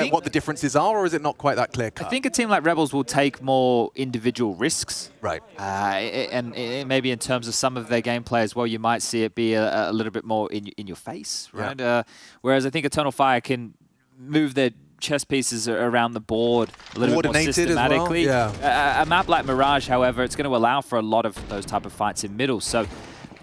what the differences are, or is it not quite that clear cut? I think a team like Rebels will take more individual risks. Right. And maybe in terms of some of their gameplay as well, you might see it be a little bit more in your face, right? Yeah. Whereas I think Eternal Fire can move their chess pieces around the board a little bit more systematically. As well? Yeah. A map like Mirage, however, it's going to allow for a lot of those type of fights in middle. So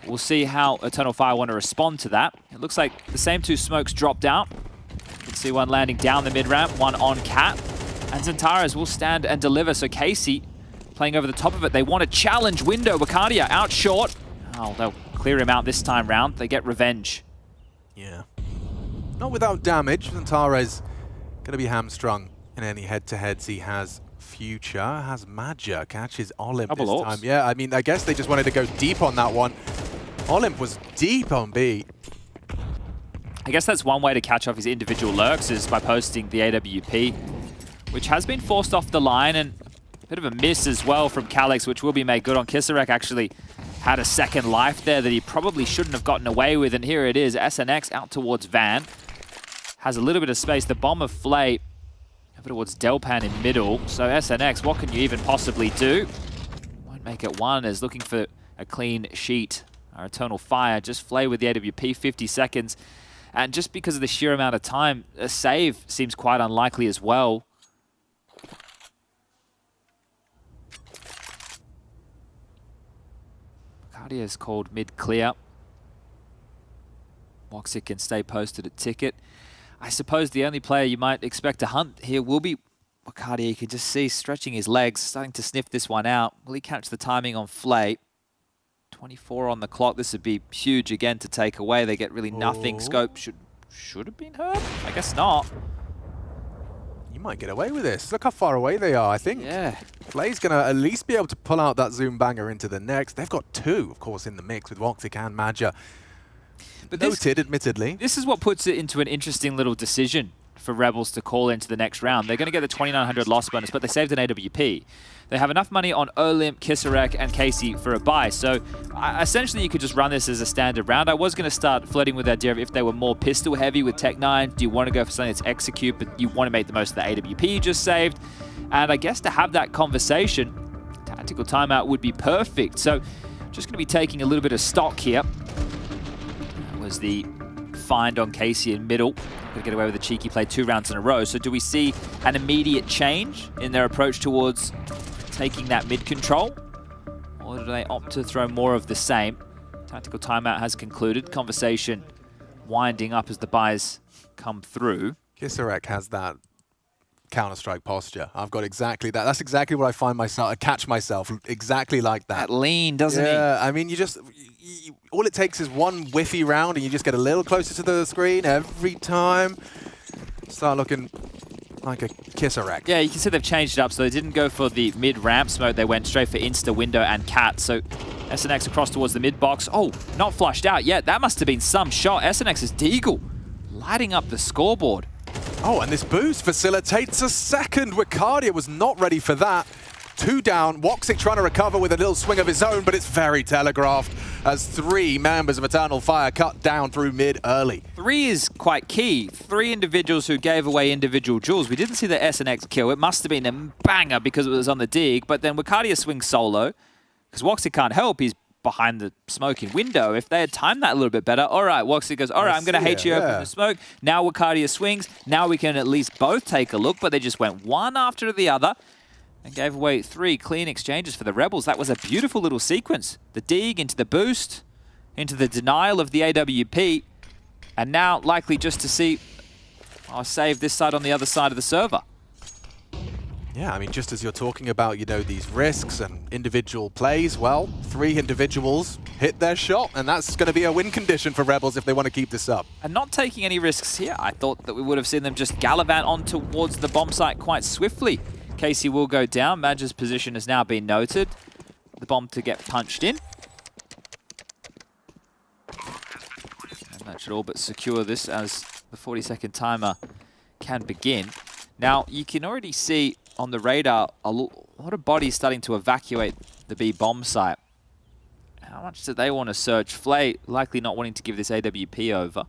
we'll see how Eternal Fire want to respond to that. It looks like the same two smokes dropped out. You can see one landing down the mid-ramp, one on Cat. And Zentares will stand and deliver. So Casey playing over the top of it. They want to challenge window. Wakadia out short. Oh, they'll clear him out this time round. They get revenge. Yeah. Not without damage. Zentares going to be hamstrung in any head-to-heads he has. Future has Madja, catches Olymp this time. Yeah, I mean, I guess they just wanted to go deep on that one. Olymp was deep on B. I guess that's one way to catch off his individual lurks is by posting the AWP, which has been forced off the line, and a bit of a miss as well from Calix, which will be made good on. Kisarek actually had a second life there that he probably shouldn't have gotten away with, and here it is. SNX out towards Van. Has a little bit of space. The bomb of Flay over towards Delpan in middle. So SNX, what can you even possibly do? Won't make it one, is looking for a clean sheet. Our Eternal Fire, just Flay with the AWP, 50 seconds. And just because of the sheer amount of time, a save seems quite unlikely as well. Cardia is called mid-clear. Woxic can stay posted at ticket. I suppose the only player you might expect to hunt here will be Wakadia. You can just see stretching his legs, starting to sniff this one out. Will he catch the timing on Flay? 24 on the clock. This would be huge again to take away. They get really nothing. Scope should have been heard. I guess not. You might get away with this. Look how far away they are, I think. Yeah. Flay's going to at least be able to pull out that Zoom banger into the next. They've got two, of course, in the mix with Woxic and Madja. But noted, admittedly. This is what puts it into an interesting little decision for Rebels to call into the next round. They're going to get the 2,900 loss bonus, but they saved an AWP. They have enough money on Olymp, Kisarek, and Casey for a buy. So essentially, you could just run this as a standard round. I was going to start flirting with the idea of if they were more pistol heavy with Tech 9, do you want to go for something that's execute, but you want to make the most of the AWP you just saved? And I guess to have that conversation, tactical timeout would be perfect. So just going to be taking a little bit of stock here. That was the find on Casey in middle. Going to get away with a cheeky play 2 rounds in a row. So do we see an immediate change in their approach towards taking that mid control? Or do they opt to throw more of the same? Tactical timeout has concluded. Conversation winding up as the buys come through. Kisarek has that Counter-Strike posture. I've got exactly that. That's exactly what I find myself, I catch myself exactly like that. That lean, doesn't he? Yeah, I mean, all it takes is one whiffy round and you just get a little closer to the screen every time. Start looking like a Kisarek. Yeah, you can see they've changed it up. So they didn't go for the mid-ramp smoke. They went straight for Insta, Window, and Cat. So SNX across towards the mid-box. Oh, not flushed out yet. That must have been some shot. SNX's Deagle lighting up the scoreboard. Oh, and this boost facilitates a second. Wakadia was not ready for that. 2 down. Woxic trying to recover with a little swing of his own, but it's very telegraphed as 3 members of Eternal Fire cut down through mid early. 3 is quite key. 3 individuals who gave away individual jewels. We didn't see the SNX kill. It must have been a banger because it was on the dig, but then Wakadia swings solo because Woxic can't help. He's behind the smoking window. If they had timed that a little bit better, all right, Woxic goes, all right, I'm going to HE open the smoke. Now Wakadia swings. Now we can at least both take a look, but they just went one after the other and gave away 3 clean exchanges for the Rebels. That was a beautiful little sequence. The dig into the boost, into the denial of the AWP, and now likely just to see save this side on the other side of the server. Yeah, I mean, just as you're talking about, you know, these risks and individual plays, well, 3 individuals hit their shot, and that's going to be a win condition for Rebels if they want to keep this up. And not taking any risks here. I thought that we would have seen them just gallivant on towards the bomb site quite swiftly. Casey will go down. Madge's position has now been noted. The bomb to get punched in. And that should all but secure this as the 40-second timer can begin. Now, you can already see on the radar a lot of bodies starting to evacuate the B bomb site. How much do they want to search? Flay likely not wanting to give this AWP over.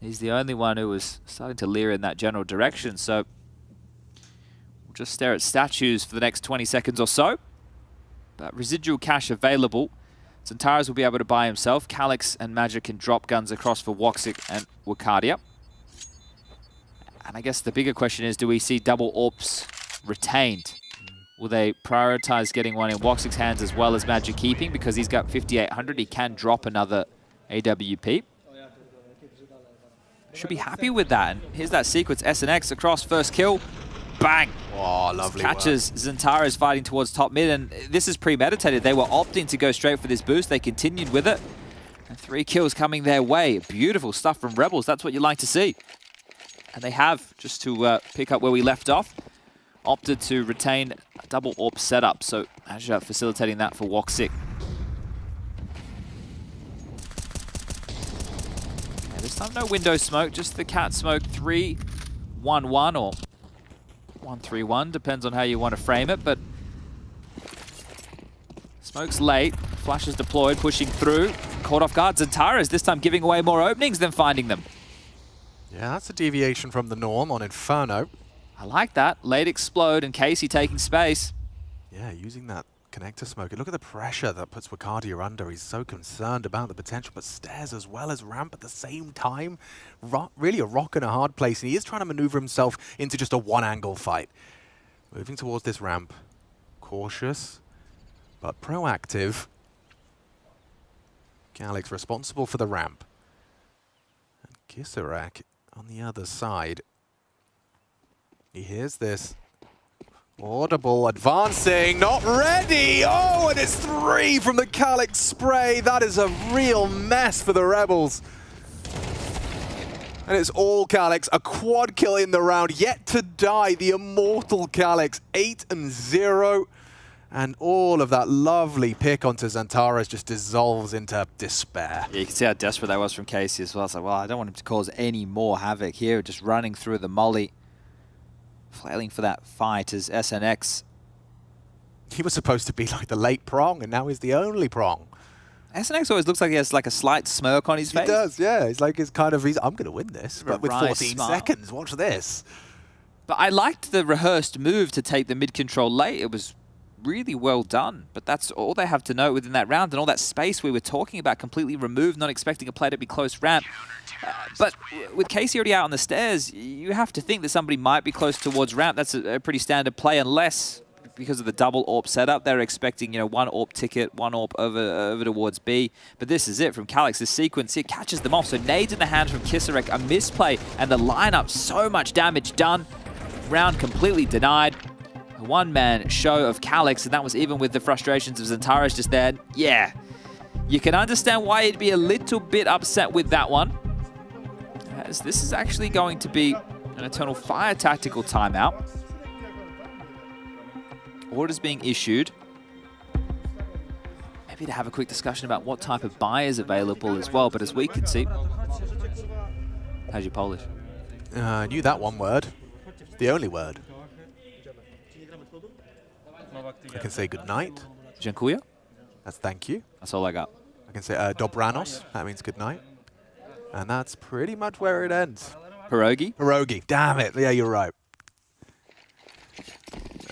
He's the only one who was starting to leer in that general direction, so we'll just stare at statues for the next 20 seconds or so. But residual cash available. Zantares will be able to buy himself. Calix and Magic can drop guns across for Woxic and Wakadia. And I guess the bigger question is, do we see double AWPs retained? Will they prioritize getting one in Woxic's hands as well as Magic keeping? Because he's got 5,800, he can drop another AWP. Should be happy with that. And here's that sequence, SNX across, first kill. Bang! Oh, lovely Catches Zantares fighting towards top mid, and this is premeditated. They were opting to go straight for this boost. They continued with it. And 3 kills coming their way. Beautiful stuff from Rebels. That's what you like to see. And they have, just to pick up where we left off, opted to retain a double AWP setup. So Azure facilitating that for Woxic. Yeah, this time no window smoke, just the cat smoke 3-1-1 or 1-3-1, depends on how you want to frame it, but smoke's late, flash is deployed, pushing through, caught off guard. Zantares this time giving away more openings than finding them. Yeah, that's a deviation from the norm on Inferno. I like that. Late explode and Casey taking space. Yeah, using that connector smoke. Look at the pressure that puts Wakadia under. He's so concerned about the potential, but stairs as well as ramp at the same time. Really a rock and a hard place, and he is trying to maneuver himself into just a one-angle fight. Moving towards this ramp. Cautious, but proactive. Calix responsible for the ramp. And Kissarak on the other side. He hears this. Audible advancing, not ready! Oh, and it's 3 from the Calix spray. That is a real mess for the Rebels. And it's all Calix, a quad kill in the round, yet to die, the immortal Calix, 8-0. And all of that lovely pick onto Zantares just dissolves into despair. Yeah, you can see how desperate that was from Casey as well. It's like, well, I don't want him to cause any more havoc here, just running through the molly. Flailing for that fight as SNX. He was supposed to be like the late prong, and now he's the only prong. SNX always looks like he has like a slight smirk on his face. He does, yeah. It's like I'm going to win this, but with 14 seconds, watch this. But I liked the rehearsed move to take the mid-control late. It was really well done, but that's all they have to know within that round, and all that space we were talking about completely removed, not expecting a play to be close ramp. But with Casey already out on the stairs, you have to think that somebody might be close towards ramp. That's a pretty standard play, unless, because of the double AWP setup, they're expecting, you know, 1 AWP ticket, 1 AWP over towards B. But this is it from Calix. This sequence, it catches them off. So nades in the hands from Kissarak, a misplay, and the lineup, so much damage done. Round completely denied. A one-man show of Calix, and that was even with the frustrations of Zantares just there. Yeah, you can understand why he'd be a little bit upset with that one, as this is actually going to be an Eternal Fire tactical timeout. Orders being issued. Maybe to have a quick discussion about what type of buy is available as well, but as we can see... How's your Polish? I knew that one word. The only word. I can say good night. Dziękuję. That's thank you. That's all I got. I can say Dobranos. That means good night. And that's pretty much where it ends. Pierogi? Pierogi. Damn it. Yeah, you're right.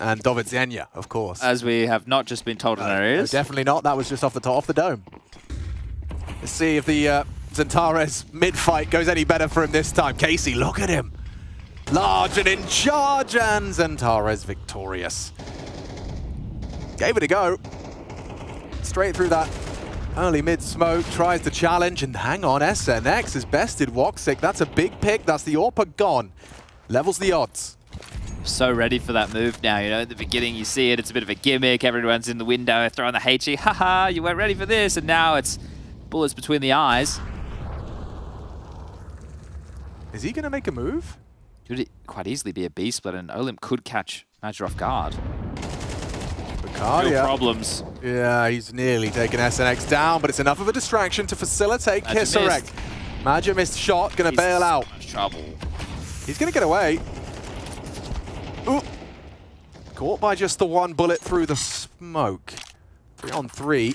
And Dovidzenia, of course. As we have not just been told in our ears. No, definitely not. That was just off the top, off the dome. Let's see if the Xantares mid-fight goes any better for him this time. Casey, look at him. Large and in charge, and Xantares victorious. Gave it a go. Straight through that early mid-smoke, tries to challenge, and hang on, SNX has bested Woxic. That's a big pick. That's the AWP gone. Levels the odds. So ready for that move now, you know, at the beginning you see it, it's a bit of a gimmick, everyone's in the window throwing the HE, haha, you weren't ready for this, and now it's bullets between the eyes. Is he going to make a move? Could quite easily be a B-split, and Olymp could catch Major off guard. Real problems. Yeah, he's nearly taken SNX down, but it's enough of a distraction to facilitate Kisserek. Major missed shot, going to bail out. Trouble. He's going to get away. Ooh. Caught by just the one bullet through the smoke. 3 on 3.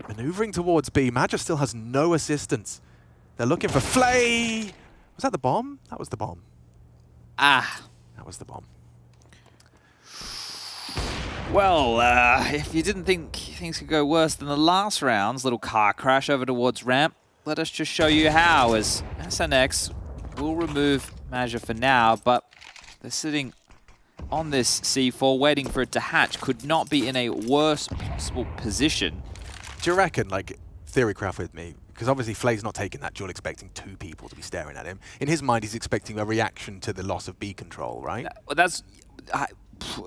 Maneuvering towards B. Major still has no assistance. They're looking for Flay. Was that the bomb? That was the bomb. Ah. That was the bomb. Well, if you didn't think things could go worse than the last round's little car crash over towards ramp, let us just show you how, as SNX will remove Major for now, but they're sitting on this C4 waiting for it to hatch. Could not be in a worse possible position. Do you reckon, like, theorycraft with me, because obviously Flay's not taking that duel expecting 2 people to be staring at him. In his mind, he's expecting a reaction to the loss of B control, right? Well, that's...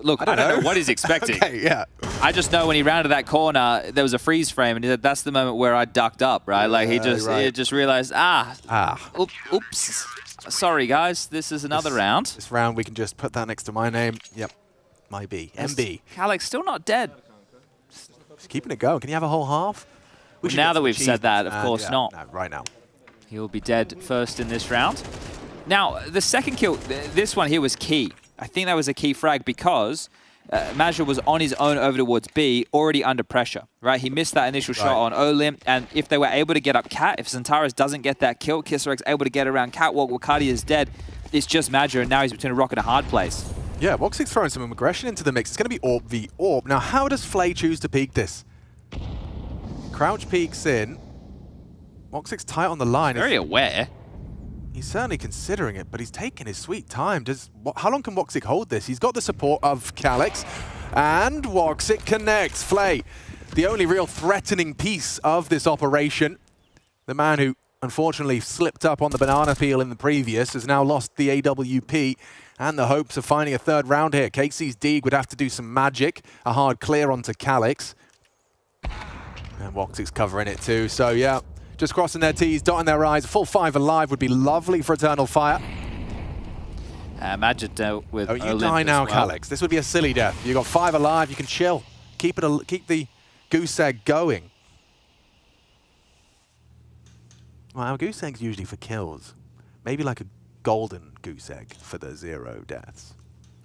Look, I don't know what he's expecting. Okay, yeah. I just know when he rounded that corner, there was a freeze frame, and he said, that's the moment where I ducked up, right? Like, he just realized, oops. Sorry, guys, this is another round. This round, we can just put that next to my name. Yep, my B. MB. Calyx still not dead. He's keeping it going. Can you have a whole half? Well, now that we've said that, of course not. No, right now. He will be dead first in this round. Now, the second kill, this one here was key. I think that was a key frag because Major was on his own over towards B, already under pressure, right? He missed that initial shot on Olymp, and if they were able to get up Cat, if Xantares doesn't get that kill, Kisserek's able to get around Catwalk, Wakadi is dead. It's just Major, and now he's between a rock and a hard place. Yeah, Woxic's throwing some aggression into the mix. It's going to be AWP v AWP. Now, how does Flay choose to peek this? Crouch peeks in. Woxic's tight on the line. Very aware. He's certainly considering it, but he's taking his sweet time. How long can Woxic hold this? He's got the support of Calyx, and Woxic connects. Flay, the only real threatening piece of this operation. The man who unfortunately slipped up on the banana peel in the previous has now lost the AWP and the hopes of finding a third round here. Casey's Deeg would have to do some magic. A hard clear onto Calyx. And Woxic's covering it too, so yeah. Just crossing their T's, dotting their I's. A full 5 alive would be lovely for Eternal Fire. Major dealt with you die now, Calyx. This would be a silly death. You got 5 alive. You can chill. Keep the goose egg going. Well, our goose egg's usually for kills. Maybe like a golden goose egg for the 0 deaths.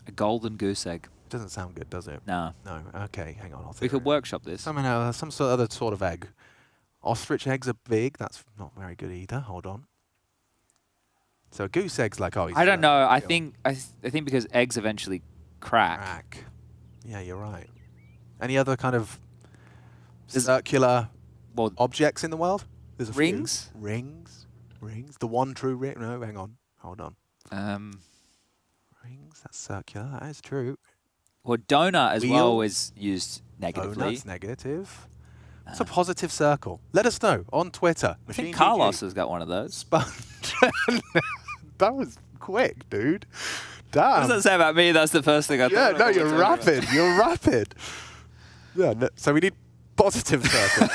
A golden goose egg. Doesn't sound good, does it? No. No. Okay, hang on. We could workshop this. Some other sort of egg. Ostrich eggs are big. That's not very good either. Hold on. So a goose egg's like, oh, he's... I don't know. I think because eggs eventually crack. Yeah, you're right. Any other kind of circular objects in the world? There's a rings. Few. Rings. The one true ring. No, hang on. Hold on. Rings. That's circular. That is true. Well, donut as well is used negatively. Donut's negative. It's a positive circle. Let us know on Twitter. I think Carlos has got one of those. That was quick, dude. Damn. What does that say about me? That's the first thing I thought. Yeah, no, you're rapid. You're rapid. Yeah, no, so we need positive circle.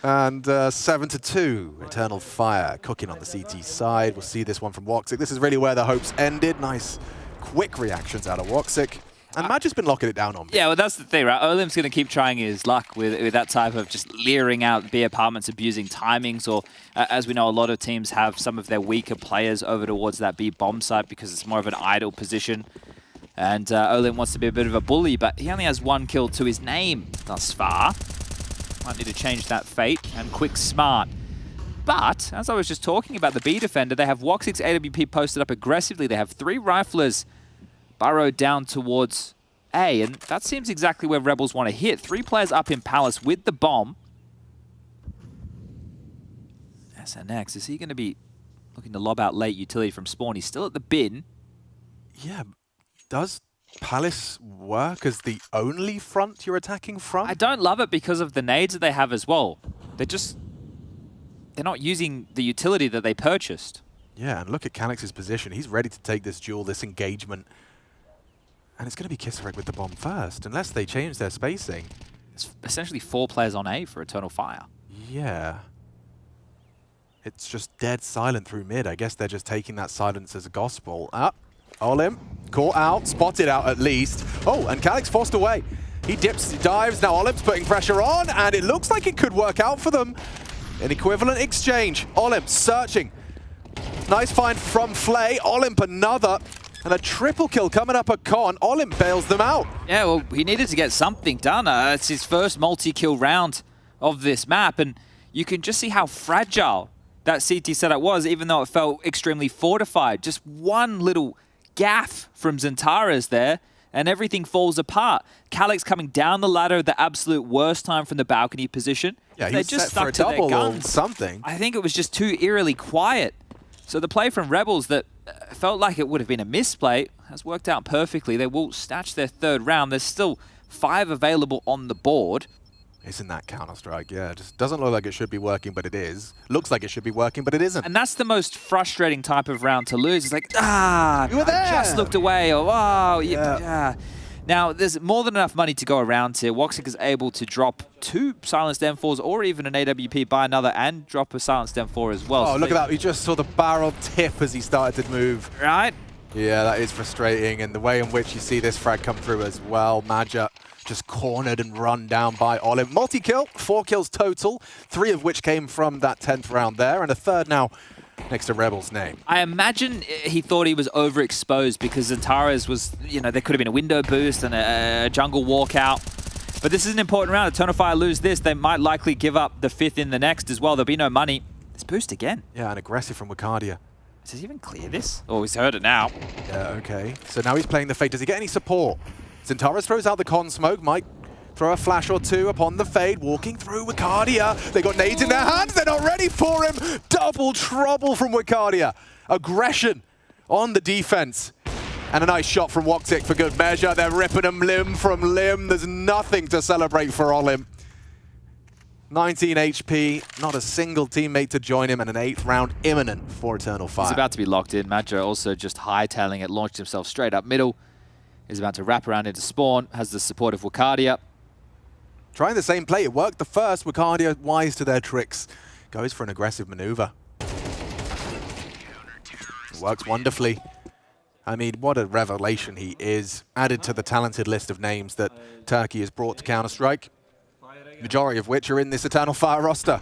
And 7-2, Eternal Fire cooking on the CT side. We'll see this one from Woxic. This is really where the hopes ended. Nice, quick reactions out of Woxic. And Maj's been locking it down on me. Yeah, well, that's the thing, right? Olymp's going to keep trying his luck with that type of just leering out B apartments, abusing timings, or as we know, a lot of teams have some of their weaker players over towards that B bomb site because it's more of an idle position. And Olymp wants to be a bit of a bully, but he only has 1 kill to his name thus far. Might need to change that fate, and quick smart. But, as I was just talking about the B defender, they have Woxic's AWP posted up aggressively. They have 3 riflers burrow down towards A, and that seems exactly where Rebels want to hit. 3 players up in Palace with the bomb. SNX, is he going to be looking to lob out late utility from spawn? He's still at the bin. Yeah, does Palace work as the only front you're attacking from? I don't love it because of the nades that they have as well. They're not using the utility that they purchased. Yeah, and look at Calix's position. He's ready to take this duel, this engagement. And it's going to be Kisarek with the bomb first, unless they change their spacing. It's essentially 4 players on A for Eternal Fire. Yeah. It's just dead silent through mid. I guess they're just taking that silence as a gospel. Olim, caught out, spotted out at least. Oh, and Calix forced away. He dips, he dives. Now Olim's putting pressure on, and it looks like it could work out for them. An equivalent exchange. Olim searching. Nice find from Flay. Olymp another. And a triple kill coming up at Con. Olymp bails them out. Yeah, well, he needed to get something done. It's his first multi-kill round of this map, and you can just see how fragile that CT setup was, even though it felt extremely fortified. Just one little gaff from Zentaras there, and everything falls apart. Calix coming down the ladder at the absolute worst time from the balcony position. Yeah, they he's just set for stuck a to their double or guns. something. I think it was just too eerily quiet. So the play from Rebels that felt like it would have been a misplay has worked out perfectly. They will snatch their 3rd round. There's still 5 available on the board. Isn't that Counter-Strike? Yeah, it just doesn't look like it should be working, but it is. Looks like it should be working, but it isn't. And that's the most frustrating type of round to lose. It's like, you were there. I just looked away. Or, oh, yeah. Now, there's more than enough money to go around here. Woxic is able to drop 2 silenced M4s or even an AWP by another and drop a silenced M4 as well. Oh, so look at that. We just saw the barrel tip as he started to move. Right? Yeah, that is frustrating. And the way in which you see this frag come through as well. Maja just cornered and run down by Olive. Multi-kill, 4 kills total, 3 of which came from that 10th round there, and a 3rd now next to Rebel's name. I imagine he thought he was overexposed because Zentaras was, there could have been a window boost and a jungle walkout. But this is an important round. If Eternal Fire lose this, they might likely give up the 5th in the next as well. There'll be no money. It's boost again. Yeah, and aggressive from Wicardia. Does he even clear this? Oh, he's heard it now. Yeah, okay. So now he's playing the Fade. Does he get any support? Zentaras throws out the con smoke. Might throw a flash or 2 upon the Fade. Walking through Wicardia. They got nades in their hands. They're not ready for him. Double trouble from Wicardia. Aggression on the defense. And a nice shot from Woxic for good measure. They're ripping him limb from limb. There's nothing to celebrate for Olim. 19 HP, not a single teammate to join him, and an 8th round imminent for Eternal Fire. He's about to be locked in. Maja also just hightailing it, launched himself straight up middle. He's about to wrap around into spawn, has the support of Wicardia. Trying the same play, it worked the first. Wicardia, wise to their tricks, goes for an aggressive maneuver. It works wonderfully. I mean, what a revelation he is, added to the talented list of names that Turkey has brought to Counter-Strike, majority of which are in this Eternal Fire roster.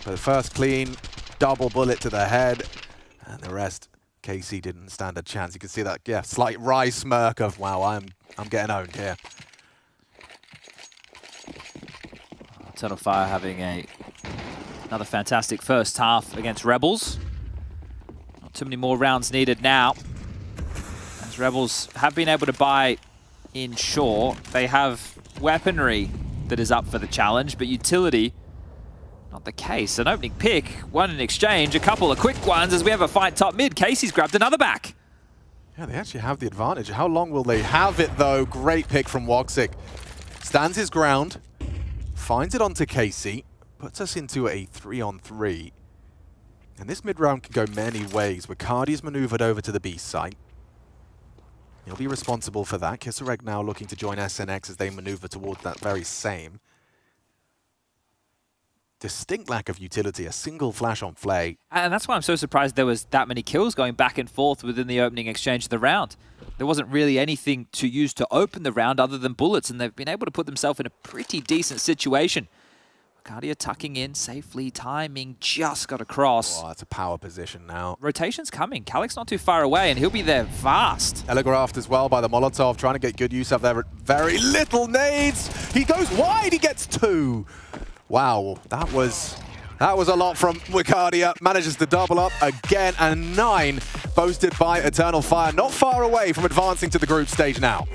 But the first clean, double bullet to the head, and the rest, KC didn't stand a chance. You can see that, yeah, slight wry smirk of, wow, I'm getting owned here. Eternal Fire having another fantastic first half against Rebels. Not too many more rounds needed now. As Rebels have been able to buy in shore, they have weaponry that is up for the challenge, but utility, not the case. An opening pick, one in exchange, a couple of quick ones as we have a fight top mid. Casey's grabbed another back. Yeah, they actually have the advantage. How long will they have it, though? Great pick from Woxic. Stands his ground, finds it onto Casey, puts us into a 3-on-3. And this mid-round can go many ways. Wicardia's maneuvered over to the B site. He'll be responsible for that. Kisarek now looking to join SNX as they maneuver towards that very same. Distinct lack of utility, a single flash on Flay. And that's why I'm so surprised there was that many kills going back and forth within the opening exchange of the round. There wasn't really anything to use to open the round other than bullets, and they've been able to put themselves in a pretty decent situation. Wicardia tucking in safely, timing just got across. Oh, that's a power position now. Rotation's coming. Calix not too far away, and he'll be there fast. Telegraphed as well by the Molotov, trying to get good use of their very little nades. He goes wide, he gets 2. Wow, that was That was a lot from Wicardia. Manages to double up again, and 9 boasted by Eternal Fire. Not far away from advancing to the group stage now.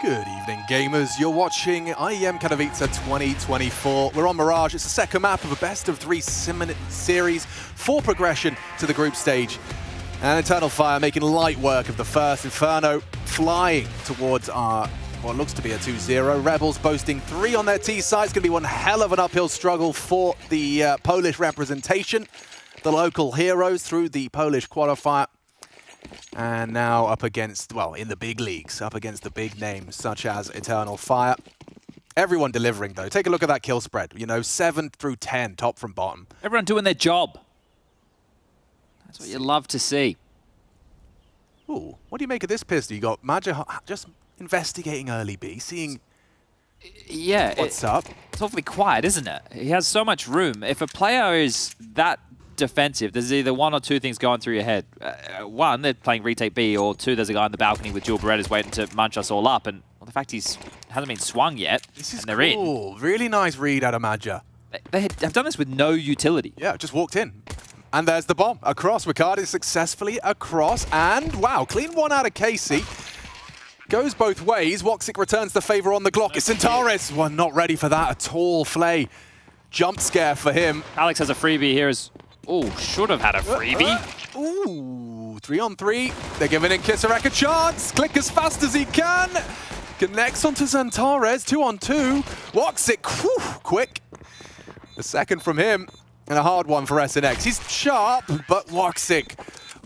Good evening, gamers. You're watching IEM Katowice 2024. We're on Mirage. It's the second map of a best-of-3 series for progression to the group stage. And Eternal Fire making light work of the first. Inferno flying towards our what looks to be a 2-0. Rebels boasting 3 on their T side. It's going to be one hell of an uphill struggle for the Polish representation. The local heroes through the Polish qualifier. And now up against, well, in the big leagues, up against the big names such as Eternal Fire. Everyone delivering, though. Take a look at that kill spread. You know, 7 through 10, top from bottom. Everyone doing their job. That's what you love to see. Ooh, what do you make of this pistol? You got Maja just investigating early B, seeing what's up. It's awfully quiet, isn't it? He has so much room. If a player is that defensive, there's either one or two things going through your head. One, they're playing retake B, or two, there's a guy on the balcony with dual Berettas waiting to munch us all up. And well, the fact he hasn't been swung yet, this is and they're cool. Really nice read out of Maja. They have done this with no utility. Yeah, just walked in. And there's the bomb. Across, Wicardia successfully across. And wow, clean one out of Casey. Goes both ways. Woxic returns the favor on the Glock. It's Centaurus. Well, not ready for that at all. Flay. Jump scare for him. Alex has a freebie here. Oh, should have had a freebie. Ooh, 3-on-3. They're giving in Kisarek a chance. Click as fast as he can. Connects onto Zantares, 2-on-2. Woxic, quick. The second from him, and a hard one for SNX. He's sharp, but Woxic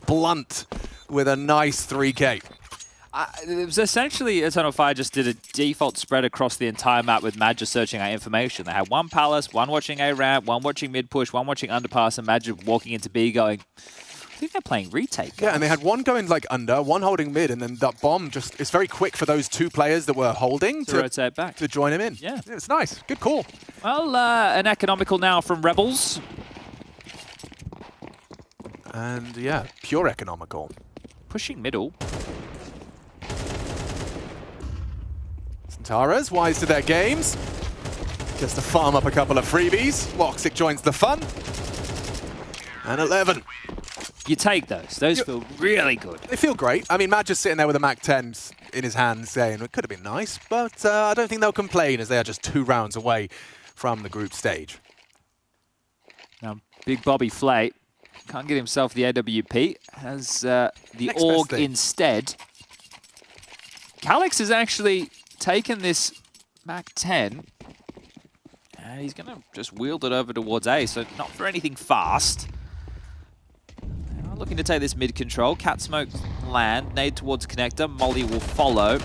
blunt with a nice 3K. It was essentially Eternal Fire just did a default spread across the entire map with Mad just searching out information. They had one Palace, one watching A ramp, one watching mid push, one watching underpass, and Mad walking into B going, I think they're playing retake. Guys. Yeah, and they had one going like under, one holding mid, and then that bomb just is very quick for those two players that were holding to rotate back. To join him in. Yeah. It's nice. Good call. Well, an economical now from Rebels. And yeah, pure economical. Pushing middle. Zantares, wise to their games. Just to farm up a couple of freebies. Woxic joins the fun. And 11. You take those. Those feel really good. They feel great. I mean, Matt just sitting there with a Mac-10 in his hand saying, it could have been nice, but I don't think they'll complain as they are just 2 rounds away from the group stage. Now, Big Bobby Flay can't get himself the AWP. Has the AUG instead. Calix has actually taken this Mac-10. And he's going to just wield it over towards A, so not for anything fast. Looking to take this mid control. Cat smoke land, nade towards connector. Molly will follow.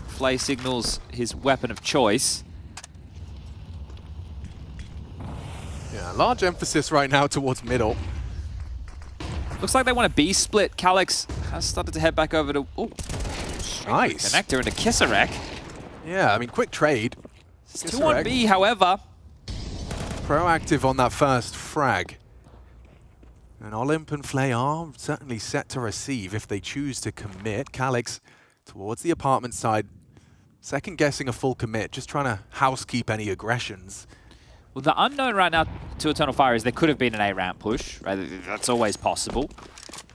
Flay signals his weapon of choice. Yeah, large emphasis right now towards middle. Looks like they want a B split. Calix has started to head back over to... Ooh, nice. Connector into Kisarek. Yeah, I mean, quick trade. It's 2 on B, however. Proactive on that first frag. And Olymp and Flay are certainly set to receive if they choose to commit. Calix towards the apartment side, second guessing a full commit, just trying to housekeep any aggressions. Well, the unknown right now to Eternal Fire is there could have been an A ramp push, right? That's always possible.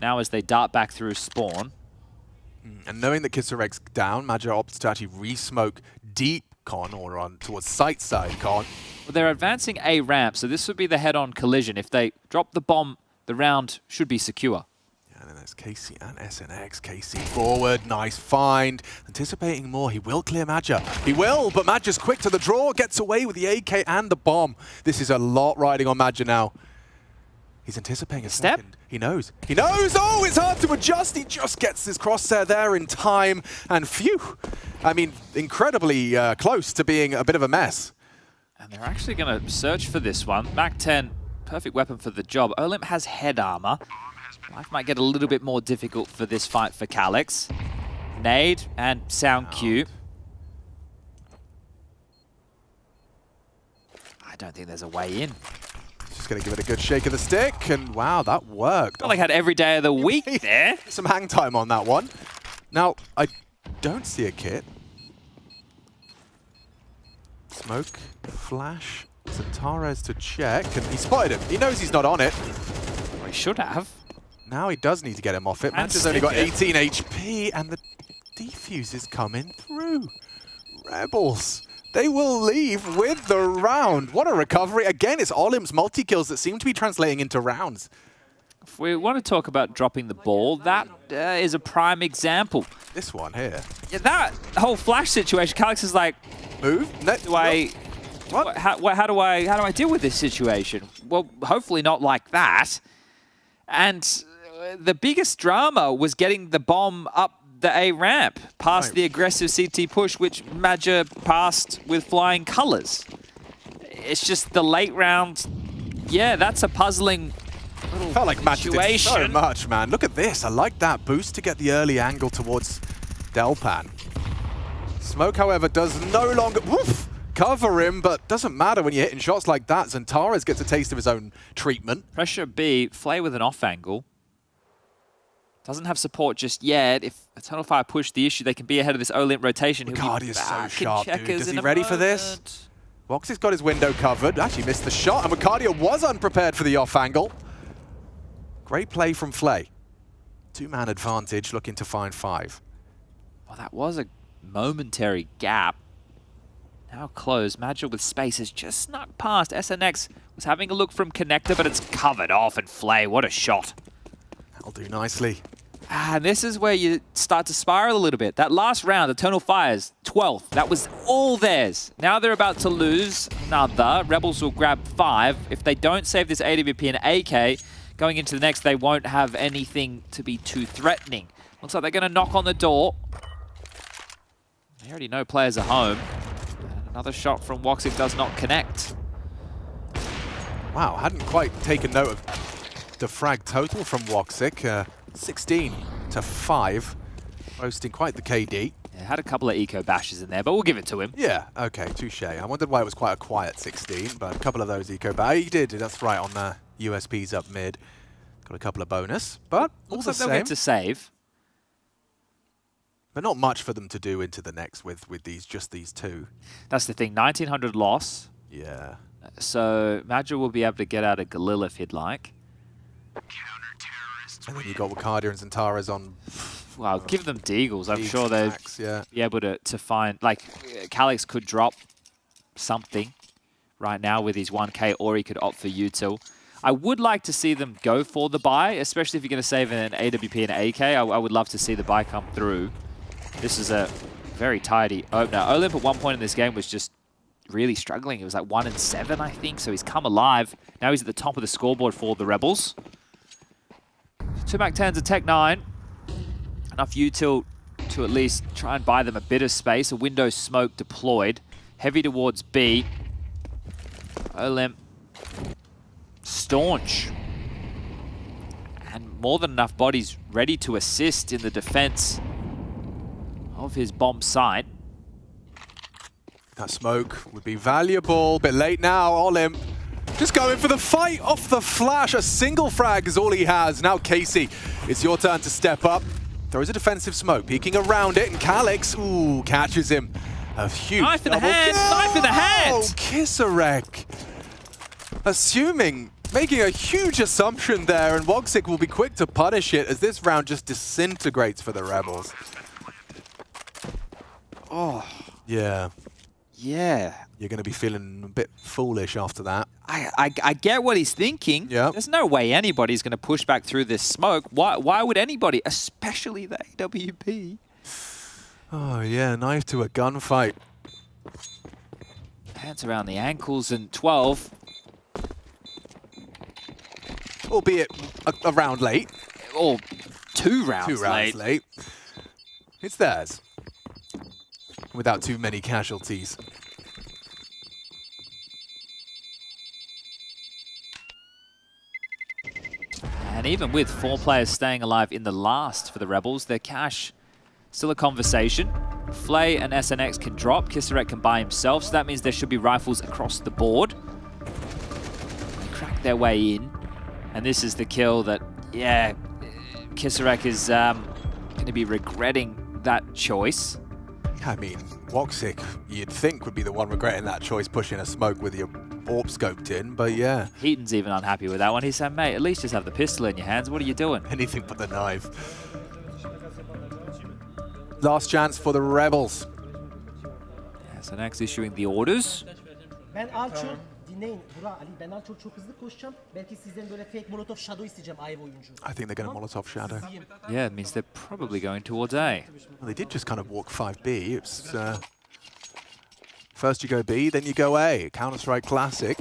Now as they dart back through spawn. And knowing that Kisarek's down, Major opts to actually re-smoke deep con or on towards site side con. Well, they're advancing A ramp, so this would be the head-on collision. If they drop the bomb, the round should be secure. Yeah, and then there's KC and SNX. KC forward, nice find. Anticipating more, he will clear Madja. He will, but Madja's quick to the draw, gets away with the AK and the bomb. This is a lot riding on Madja now. He's anticipating a second. He knows. He knows! Oh, it's hard to adjust. He just gets his crosshair there in time. And phew. I mean, incredibly close to being a bit of a mess. And they're actually going to search for this one. Mac-10, perfect weapon for the job. Olymp has head armor. Life might get a little bit more difficult for this fight for Calix. Nade and sound cue. I don't think there's a way in. Just going to give it a good shake of the stick, and wow, that worked. Well, they had every day of the week there. Some hang time on that one. Now, I don't see a kit. Smoke, flash, Zantares to check, and he spotted him. He knows he's not on it. Well, he should have. Now he does need to get him off it. Mancha's only got 18 HP, and the defuse is coming through. Rebels. They will leave with the round. What a recovery. Again, it's Olimp's multi-kills that seem to be translating into rounds. If we want to talk about dropping the ball, that is a prime example. This one here. Yeah, that whole flash situation, Calix is like, move? How do I deal with this situation? Well, hopefully not like that. And the biggest drama was getting the bomb up the A ramp past the aggressive CT push, which Madja passed with flying colors. It's just the late round. Yeah, that's a puzzling little felt like Madja did so situation. much, man. Look at this. I like that boost to get the early angle towards Delpan. Smoke, however, does no longer cover him, but doesn't matter when you're hitting shots like that. Zantares gets a taste of his own treatment. Pressure B, Flay with an off angle. Doesn't have support just yet. If Eternal Fire push the issue, they can be ahead of this Olymp rotation. Cardi is so sharp, dude. Is he ready for this? Woxic's got his window covered. Actually missed the shot, and Wicardia was unprepared for the off angle. Great play from Flay. 2-man advantage, looking to find 5. Well, that was a momentary gap. Now closed. Madja with space has just snuck past. SNX was having a look from connector, but it's covered off, and Flay, what a shot. That'll do nicely. And this is where you start to spiral a little bit. That last round, Eternal Fires, 12th, that was all theirs. Now they're about to lose another. Rebels will grab 5. If they don't save this AWP and AK, going into the next, they won't have anything to be too threatening. Looks like they're going to knock on the door. They already know players are home. And another shot from Woxic does not connect. Wow, hadn't quite taken note of the frag total from Woxic. 16 to 5, boasting quite the KD. Yeah, had a couple of eco bashes in there, but we'll give it to him. Yeah, okay, touche. I wondered why it was quite a quiet 16, but a couple of those eco bashes. He did, that's right, on the USPs up mid. Got a couple of bonus, but all Looks the like they'll same. get to save. But not much for them to do into the next with just these two. That's the thing, 1900 loss. Yeah. So Madra will be able to get out of Galil if he'd like. And then you got Wakadia and Zentaras on. Well, give them Deagles. I'm sure they'd yeah. be able to find, like, Calix could drop something right now with his 1K, or he could opt for util. I would like to see them go for the buy, especially if you're going to save an AWP and AK. I would love to see the buy come through. This is a very tidy opener. Olymp at one point in this game was just really struggling. It was like 1-7, I think, so he's come alive. Now he's at the top of the scoreboard for the Rebels. 2 Mac-10s and Tech 9. Enough util to at least try and buy them a bit of space. A window smoke deployed. Heavy towards B. Olymp staunch. And more than enough bodies ready to assist in the defense of his bomb site. That smoke would be valuable. Bit late now, Olymp. Just going for the fight off the flash. A single frag is all he has. Now, Casey, it's your turn to step up. There is a defensive smoke peeking around it, and Calix, ooh, catches him. A huge knife in the hand! Knife in the hand! Oh, Kisarek. Making a huge assumption there, and Woxic will be quick to punish it as this round just disintegrates for the Rebels. Oh. Yeah. Yeah. You're going to be feeling a bit foolish after that. I get what he's thinking. Yeah. There's no way anybody's going to push back through this smoke. Why would anybody, especially the AWP? Oh, yeah, knife to a gunfight. Hands around the ankles, and 12. Albeit a round late. Or 2 rounds late. It's theirs. Without too many casualties. And even with 4 players staying alive in the last for the Rebels, their cash still a conversation. Flay and SNX can drop. Kisarek can buy himself, so that means there should be rifles across the board. They crack their way in. And this is the kill that, yeah, Kisarek is going to be regretting that choice. I mean, Woxic, you'd think, would be the one regretting that choice, pushing a smoke with your AWP scoped in, but yeah. Heaton's even unhappy with that one. He said, mate, at least just have the pistol in your hands. What are you doing? Anything but the knife. Last chance for the Rebels. Yeah, so next issuing the orders. Ben Alçur, dinleyin Burak Ali, ben Alçur çok hızlı koşacağım. Belki sizden böyle fake Molotov Shadow isteyeceğim Ayva oyuncu. I think they're going to Molotov Shadow. Yeah, it means they're probably going towards A. Well, they did just kind of walk 5B. It's first you go B, then you go A. Counter-Strike classic.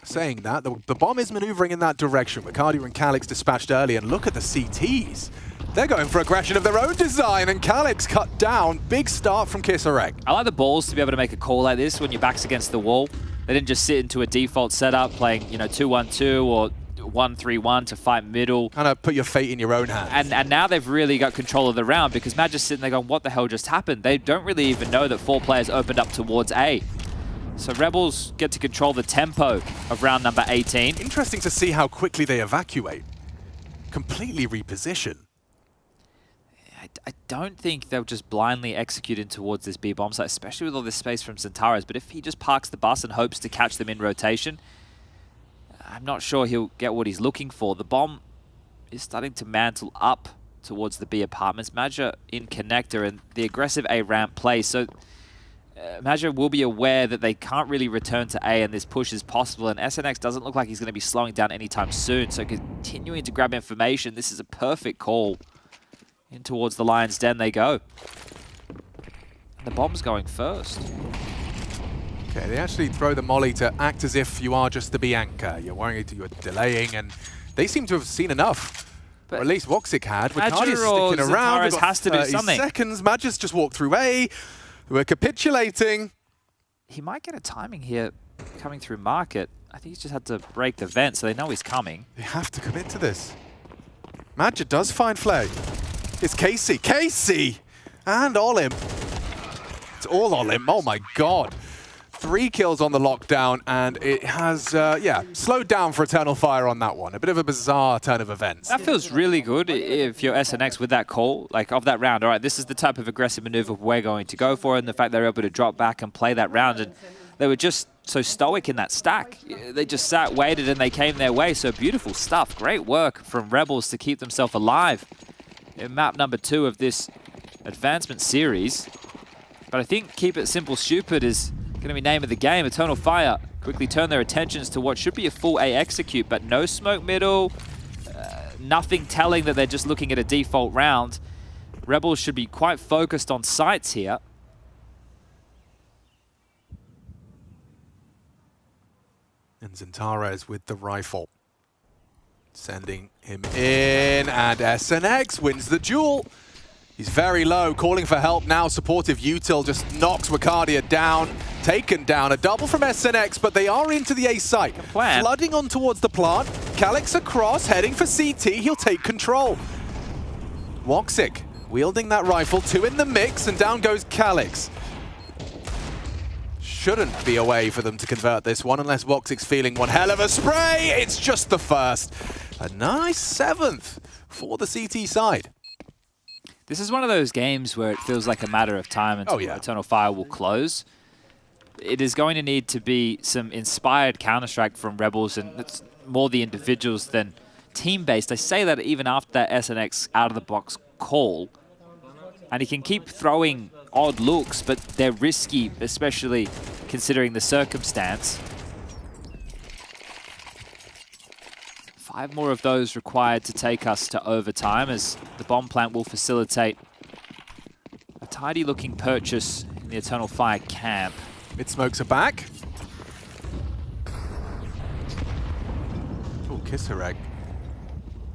Saying that, the bomb is maneuvering in that direction. Wakadia and Calix dispatched early, and look at the CTs. They're going for aggression of their own design, and Calix cut down. Big start from Kisarek. I like the balls to be able to make a call like this when your back's against the wall. They didn't just sit into a default setup playing, 2-1-2 or 1-3-1 to fight middle. Kind of put your fate in your own hands. And now they've really got control of the round because Mad just sitting there going, what the hell just happened? They don't really even know that 4 players opened up towards A. So Rebels get to control the tempo of round number 18. Interesting to see how quickly they evacuate. Completely reposition. I don't think they'll just blindly execute in towards this B bomb site, especially with all this space from Zentaras. But if he just parks the bus and hopes to catch them in rotation, I'm not sure he'll get what he's looking for. The bomb is starting to mantle up towards the B apartments. Madja in connector and the aggressive A ramp play. So Major will be aware that they can't really return to A and this push is possible, and SNX doesn't look like he's going to be slowing down anytime soon, so continuing to grab information, this is a perfect call. In towards the Lion's Den they go. And the bomb's going first. Okay, they actually throw the molly to act as if you are just the Bianca. You're worried, you're delaying, and they seem to have seen enough. Or at least Woxic had. Major sticking around. We've got has to do something. seconds. Major's just walked through A. We're capitulating. He might get a timing here coming through market. I think he's just had to break the vent, so they know he's coming. They have to commit to this. Major does find Flay. It's Casey. Casey! And Olim. It's all Olim. Oh my god. 3 kills on the lockdown, and it has, yeah, slowed down for Eternal Fire on that one. A bit of a bizarre turn of events. That feels really good if you're SNX with that call, like of that round. All right, this is the type of aggressive maneuver we're going to go for, and the fact they're able to drop back and play that round. And they were just so stoic in that stack. They just sat, waited, and they came their way. So beautiful stuff. Great work from Rebels to keep themselves alive in map number 2 of this advancement series. But I think Keep It Simple Stupid is going to be name of the game. Eternal Fire quickly turn their attentions to what should be a full A execute, but no smoke middle, nothing telling that they're just looking at a default round. Rebels should be quite focused on sights here. And Zentares with the rifle. Sending him in, and SNX wins the duel. He's very low, calling for help now. Supportive Util just knocks Wakadia down. Taken down, a double from SNX, but they are into the A site. Flooding on towards the plant. Calix across, heading for CT. He'll take control. Woxic wielding that rifle, 2 in the mix, and down goes Calix. Shouldn't be a way for them to convert this one unless Woxic's feeling one hell of a spray. It's just the first. A nice 7th for the CT side. This is one of those games where it feels like a matter of time until Eternal Fire will close. It is going to need to be some inspired Counter-Strike from Rebels, and it's more the individuals than team-based. I say that even after that SNX out-of-the-box call. And he can keep throwing odd looks, but they're risky, especially considering the circumstance. 5 more of those required to take us to overtime, as the bomb plant will facilitate a tidy-looking purchase in the Eternal Fire camp. Mid-smokes are back. Oh, Kisarek.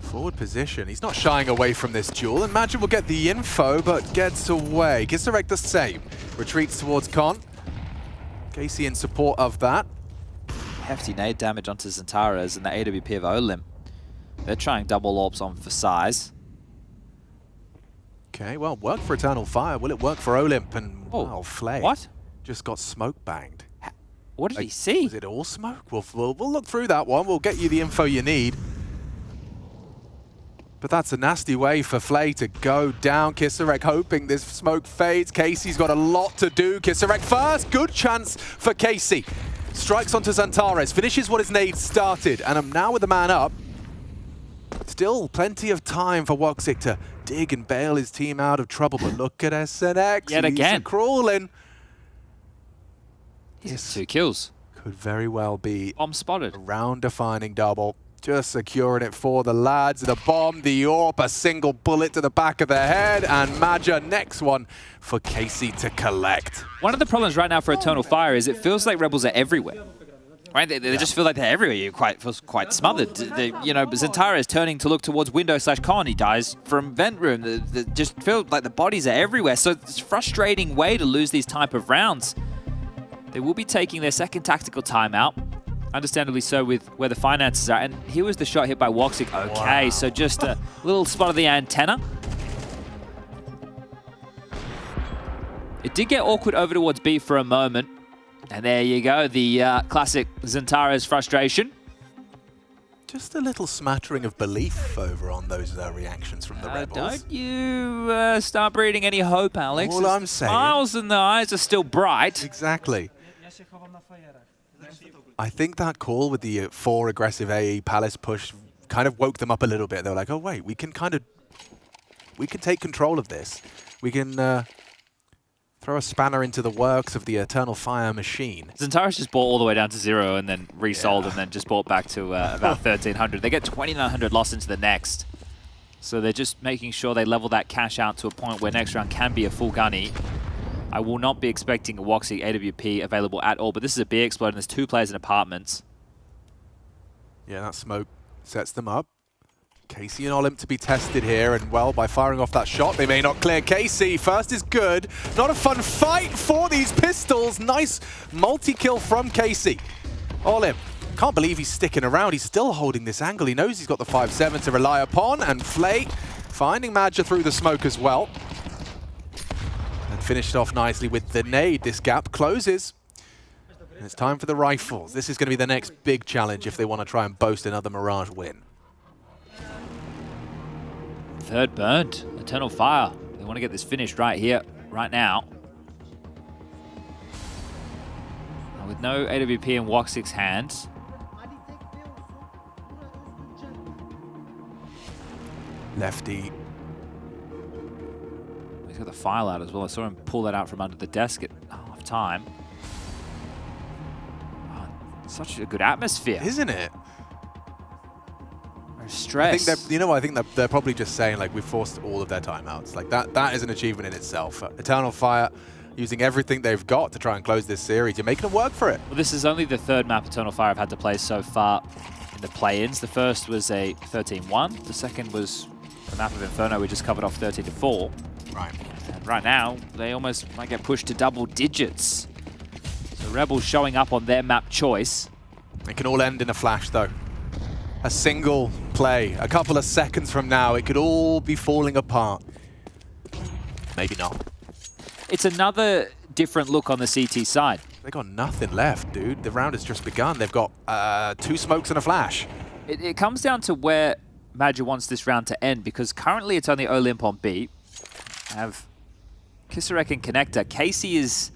Forward position. He's not shying away from this duel. Imagine we'll get the info, but gets away. Kisarek the same. Retreats towards Con. Casey in support of that. Hefty nade damage onto Zentares and the AWP of Olim. They're trying double AWPs on for size. Okay, well, work for Eternal Fire. Will it work for Olymp? And, wow, Flay. What? Just got smoke banged. What did he see? Was it all smoke? We'll look through that one. We'll get you the info you need. But that's a nasty way for Flay to go down. Kisarek hoping this smoke fades. Casey's got a lot to do. Kisarek first. Good chance for Casey. Strikes onto Zentares. Finishes what his nade started. And I'm now with the man up. Still plenty of time for Woxic to dig and bail his team out of trouble. But look at SNX. Yet again. Crawling. He's 2 kills. Could very well be bomb spotted. A round-defining double. Just securing it for the lads. The bomb, the AWP, a single bullet to the back of the head, and Major next one for Casey to collect. One of the problems right now for Eternal Fire is it feels like Rebels are everywhere. Right? They just feel like they're everywhere. You feels quite smothered. You know, Zentara is turning to look towards window/con. He dies from vent room. They just feel like the bodies are everywhere. So it's a frustrating way to lose these type of rounds. They will be taking their second tactical timeout. Understandably so with where the finances are. And here was the shot hit by Woxic. Okay, wow. So just a little spot of the antenna. It did get awkward over towards B for a moment. And there you go, the classic Zentare's frustration. Just a little smattering of belief over on those reactions from the Rebels. Don't you start breeding any hope, Alex. All I'm saying. Smiles in the eyes are still bright. Exactly. I think that call with the 4 aggressive AE Palace push kind of woke them up a little bit. They were like, oh wait, we can take control of this. We can throw a spanner into the works of the Eternal Fire machine. Zentaris just bought all the way down to 0 and then resold and then just bought back to about 1,300. They get 2,900 lost into the next. So they're just making sure they level that cash out to a point where next round can be a full gunny. I will not be expecting a Woxic AWP available at all, but this is a B explode and there's 2 players in apartments. Yeah, that smoke sets them up. Casey and Olymp to be tested here, and well, by firing off that shot, they may not clear Casey. First is good. Not a fun fight for these pistols. Nice multi-kill from Casey. Olymp, can't believe he's sticking around. He's still holding this angle. He knows he's got the 5-7 to rely upon, and Flay finding Madja through the smoke as well. And finished off nicely with the nade. This gap closes. And it's time for the rifles. This is going to be the next big challenge if they want to try and boast another Mirage win. Third burned. Eternal Fire. They want to get this finished right here, right now. With no AWP in Woxic's hands. Lefty. He's got the file out as well. I saw him pull that out from under the desk at half time. Oh, such a good atmosphere. Isn't it? Stress. I think you know what? I think they're probably just saying like we've forced all of their timeouts. Like that is an achievement in itself. Eternal Fire using everything they've got to try and close this series. You're making them work for it. Well, this is only the third map Eternal Fire have had to play so far in the play-ins. The first was a 13-1. The second was the map of Inferno we just covered off 13-4. Right. And right now they almost might get pushed to double digits. So Rebels showing up on their map choice. It can all end in a flash though. A single play, a couple of seconds from now, it could all be falling apart. Maybe not. It's another different look on the CT side. They got nothing left, dude. The round has just begun. They've got 2 smokes and a flash. It comes down to where Madja wants this round to end, because currently it's only Olymp on B. Have Kisarek and Connector. Casey is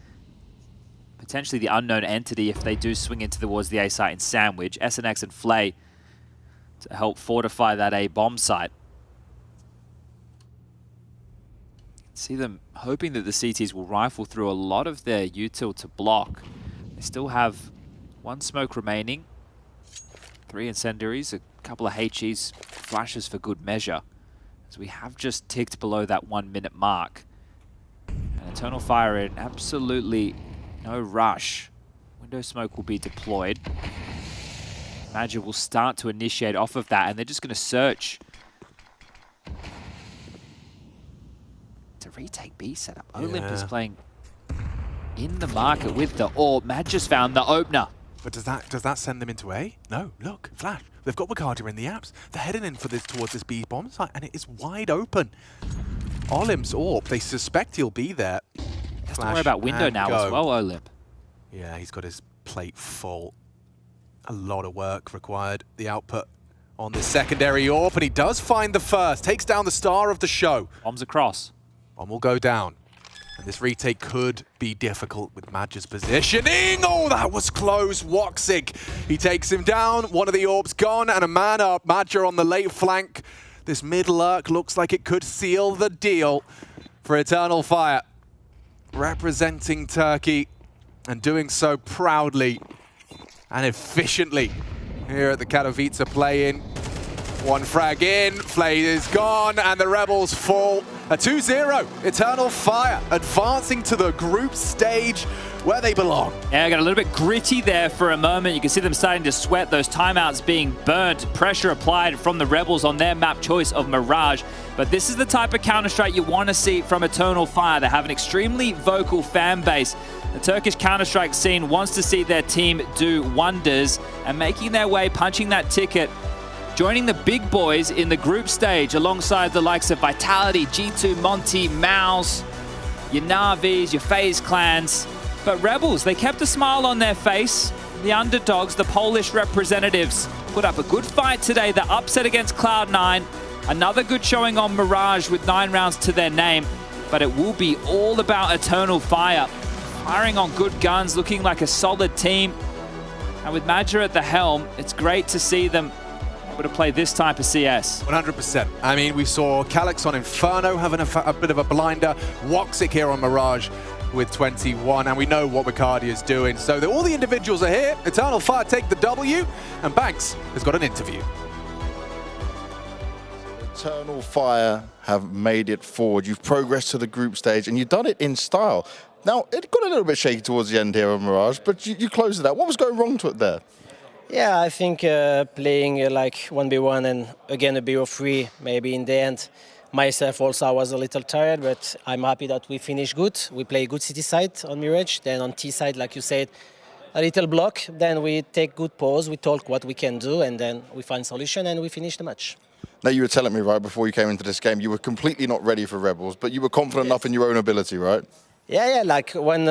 potentially the unknown entity if they do swing into towards the A site in Sandwich. SNX and Flay to help fortify that A bomb site. See them hoping that the CTs will rifle through a lot of their util to block. They still have 1 smoke remaining, 3 incendiaries, a couple of HEs, flashes for good measure, as we have just ticked below that 1 minute mark. And Eternal Fire in absolutely no rush. Window smoke will be deployed. Madja will start to initiate off of that, and they're just going to search to retake B setup. Olymp is playing in the market with the AWP. Madja's found the opener. But does that send them into A? No, look, flash. They've got Wicardia in the apps. They're heading in for this towards this B bomb site, and it is wide open. Olymp's AWP, they suspect he'll be there. Has to worry about window now as well, Olymp. Yeah, he's got his plate full. A lot of work required. The output on this secondary AWP, and he does find the first. Takes down the star of the show. Bombs across. Bomb will go down. And this retake could be difficult with Madja's positioning. Oh, that was close. Woxic, he takes him down. One of the AWPs gone and a man up. Madja on the late flank. This mid lurk looks like it could seal the deal for Eternal Fire. Representing Turkey and doing so proudly and efficiently here at the Katowice play-in. 1 frag in, Flay is gone, and the Rebels fall. A 2-0, Eternal Fire advancing to the group stage where they belong. Yeah, got a little bit gritty there for a moment. You can see them starting to sweat, those timeouts being burnt, pressure applied from the Rebels on their map choice of Mirage. But this is the type of Counter-Strike you want to see from Eternal Fire. They have an extremely vocal fan base. The Turkish Counter-Strike scene wants to see their team do wonders, and making their way, punching that ticket, joining the big boys in the group stage alongside the likes of Vitality, G2, Monty, Mouse, your Navis, your FaZe clans. But Rebels, they kept a smile on their face. The underdogs, the Polish representatives, put up a good fight today. The upset against Cloud9. Another good showing on Mirage with 9 rounds to their name. But it will be all about Eternal Fire. Firing on good guns, looking like a solid team. And with Madja at the helm, it's great to see them able to play this type of CS. 100%. I mean, we saw Calyx on Inferno having a bit of a blinder. Woxic here on Mirage. with 21, and we know what Bacardi is doing. So all the individuals are here. Eternal Fire take the W, and Banks has got an interview. Eternal Fire have made it forward. You've progressed to the group stage, and you've done it in style. Now, it got a little bit shaky towards the end here of Mirage, but you closed it out. What was going wrong to it there? Yeah, I think playing like 1v1 and again a BO3, maybe in the end, myself also I was a little tired, but I'm happy that we finished good. We play good city side on Mirage, then on T side, like you said, a little block, then we take good pause, we talk what we can do, and then we find solution and we finish the match. Now, you were telling me, right, before you came into this game, you were completely not ready for Rebels, but you were confident enough in your own ability, right? Yeah, like when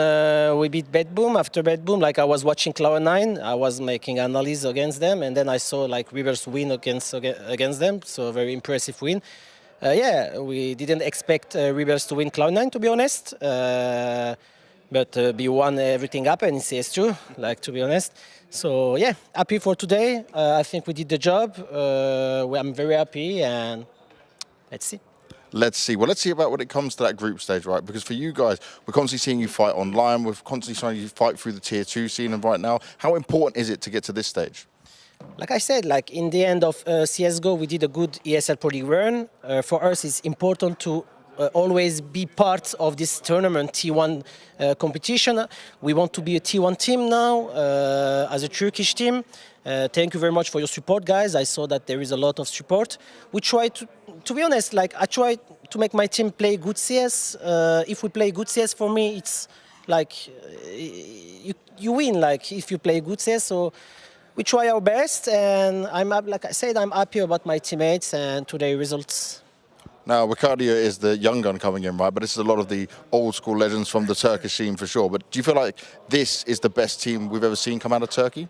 we beat Bad Boom, after Bad Boom, like I was watching Cloud9, I was making analysis against them, and then I saw like Rivers win against them, so a very impressive win. Yeah, we didn't expect Rivers to win Cloud9, to be honest, but B1, everything happened in CS2, like, to be honest. So yeah, happy for today. I think we did the job. I'm very happy, and let's see. Let's see. Well, let's see about when it comes to that group stage, right? Because for you guys, we're constantly seeing you fight online. We're constantly seeing you fight through the tier 2 scene. And right now, how important is it to get to this stage? Like I said, like in the end of CSGO, we did a good ESL Pro League run. For us, it's important to always be part of this tournament T1 competition. We want to be a T1 team now as a Turkish team. Thank you very much for your support, guys. I saw that there is a lot of support. We try to be honest, like I try to make my team play good CS. If we play good CS, for me, it's like you win. Like if you play good CS, so we try our best. And like I said, I'm happy about my teammates and today's results. Now, Bacardi is the young gun coming in, right? But this is a lot of the old school legends from the Turkish scene for sure. But do you feel like this is the best team we've ever seen come out of Turkey?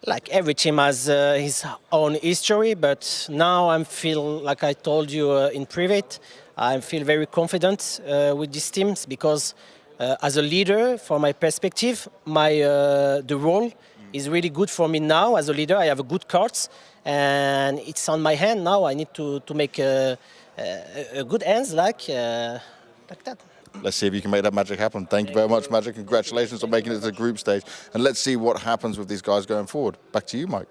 Like every team has his own history, but now I feel, like I told you in private, I feel very confident with these teams because as a leader, from my perspective, the role is really good for me now. As a leader, I have a good cards, and it's on my hand now. I need to make a good ends like that. Let's see if you can make that magic happen. Thank you very much, Magic. Congratulations on making it to the group stage. And let's see what happens with these guys going forward. Back to you, Mike.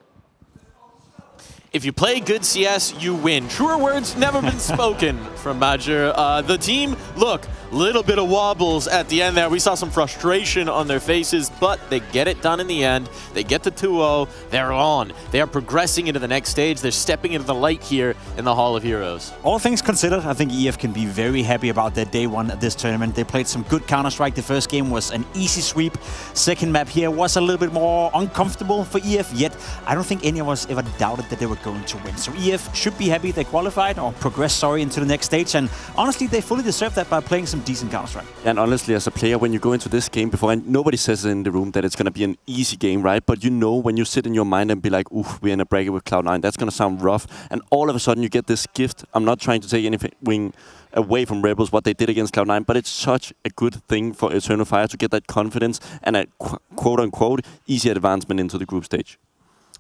If you play good CS, you win. Truer words never been spoken from Badger. The team, look, little bit of wobbles at the end there. We saw some frustration on their faces, but they get it done in the end. They get to 2-0. They're on. They are progressing into the next stage. They're stepping into the light here in the Hall of Heroes. All things considered, I think EF can be very happy about their day one at this tournament. They played some good Counter-Strike. The first game was an easy sweep. Second map here was a little bit more uncomfortable for EF, yet I don't think any of us ever doubted that they were going to win. So EF should be happy they qualified, or progressed, into the next stage. And honestly, they fully deserve that by playing some decent Counter-Strike. And honestly, as a player, when you go into this game before, and nobody says in the room that it's going to be an easy game, right? But you know when you sit in your mind and be like, oof, we're in a bracket with Cloud9, that's going to sound rough. And all of a sudden you get this gift. I'm not trying to take anything away from Rebels, what they did against Cloud9, but it's such a good thing for Eternal Fire to get that confidence and a quote-unquote easy advancement into the group stage.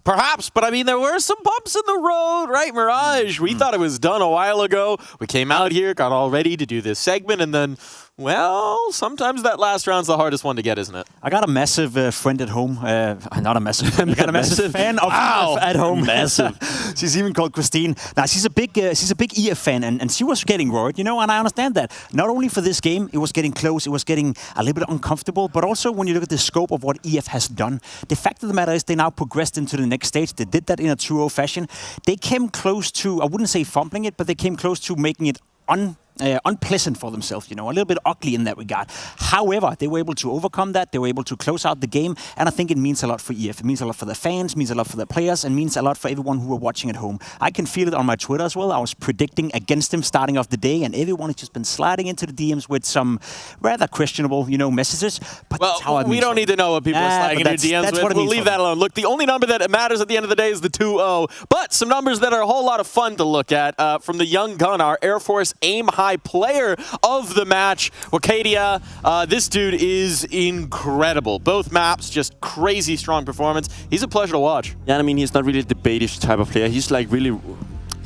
Perhaps, but I mean, there were some bumps in the road, right, Mirage? We thought it was done a while ago. We came out here, got all ready to do this segment, and then, well, sometimes that last round's the hardest one to get, isn't it? I got a massive friend at home. Not a massive. I got a massive fan of EF at home. Massive. She's even called Christine. Now she's a big EF fan, and she was getting worried, and I understand that. Not only for this game, it was getting close, it was getting a little bit uncomfortable, but also when you look at the scope of what EF has done. The fact of the matter is they now progressed into the next stage. They did that in a 2-0 fashion. They came close to, I wouldn't say fumbling it, but they came close to making it unpleasant for themselves, a little bit ugly in that regard. However, they were able to overcome that. They were able to close out the game, and I think it means a lot for EF. It means a lot for the fans, means a lot for the players, and means a lot for everyone who are watching at home. I can feel it on my Twitter as well. I was predicting against them starting off the day, and everyone has just been sliding into the DMs with some rather questionable, messages. But that's how we don't need to know what people are sliding into DMs with. We'll leave that alone. Look, the only number that matters at the end of the day is the 2-0, but some numbers that are a whole lot of fun to look at from the young gun, our Air Force aim high player of the match, Wakadia. This dude is incredible. Both maps, just crazy strong performance. He's a pleasure to watch. Yeah, I mean, he's not really the baitish type of player. He's like really...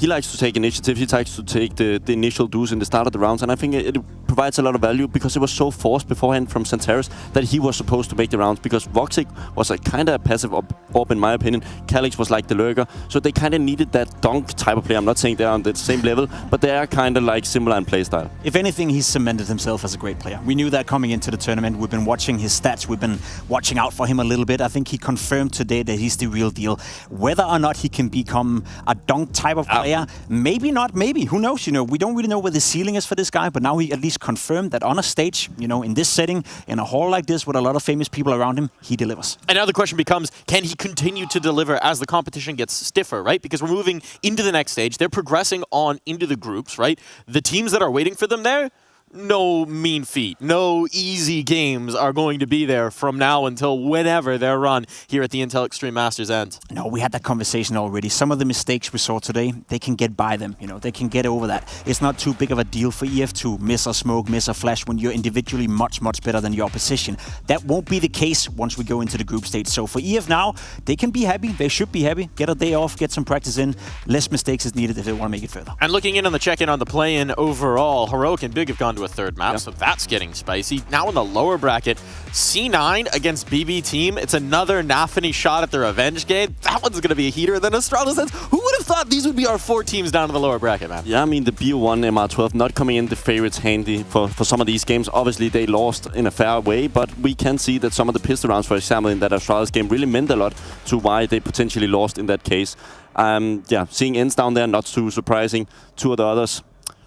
he likes to take initiative. He likes to take the initial duels in the start of the rounds, and I think it provides a lot of value because it was so forced beforehand from Santaris that he was supposed to make the rounds because Voxic was a kind of passive op in my opinion. Calyx was like the lurker, so they kind of needed that dunk type of player. I'm not saying they're on the same level, but they are kind of like similar in play style. If anything, he's cemented himself as a great player. We knew that coming into the tournament. We've been watching his stats. We've been watching out for him a little bit. I think he confirmed today that he's the real deal. Whether or not he can become a dunk type of player, maybe not, maybe. Who knows? You know, we don't really know where the ceiling is for this guy, but now he at least confirmed that on a stage, you know, in this setting, in a hall like this with a lot of famous people around him, he delivers. And now the question becomes, can he continue to deliver as the competition gets stiffer, right? Because we're moving into the next stage. They're progressing on into the groups, right? The teams that are waiting for them there, no mean feat, no easy games are going to be there from now until whenever their run here at the Intel Extreme Masters ends. No, we had that conversation already. Some of the mistakes we saw today, they can get by them. You know, they can get over that. It's not too big of a deal for EF to miss a smoke, miss a flash when you're individually much, much better than your opposition. That won't be the case once we go into the group stage. So for EF now, they can be happy. They should be happy. Get a day off, get some practice in. Less mistakes is needed if they want to make it further. And looking in on the check-in on the play-in overall, Heroic and Big have gone to a third map, so that's getting spicy. Now in the lower bracket, C9 against BB Team. It's another Nafany shot at the revenge game. That one's going to be a heater. Then Astralis says, who would have thought these would be our 4 teams down in the lower bracket, man? Yeah, I mean, the BO1 MR12 not coming in the favorites handy for some of these games. Obviously, they lost in a fair way, but we can see that some of the pistol rounds, for example, in that Astralis game really meant a lot to why they potentially lost in that case. Yeah, seeing ends down there, not too surprising. 2 of the others.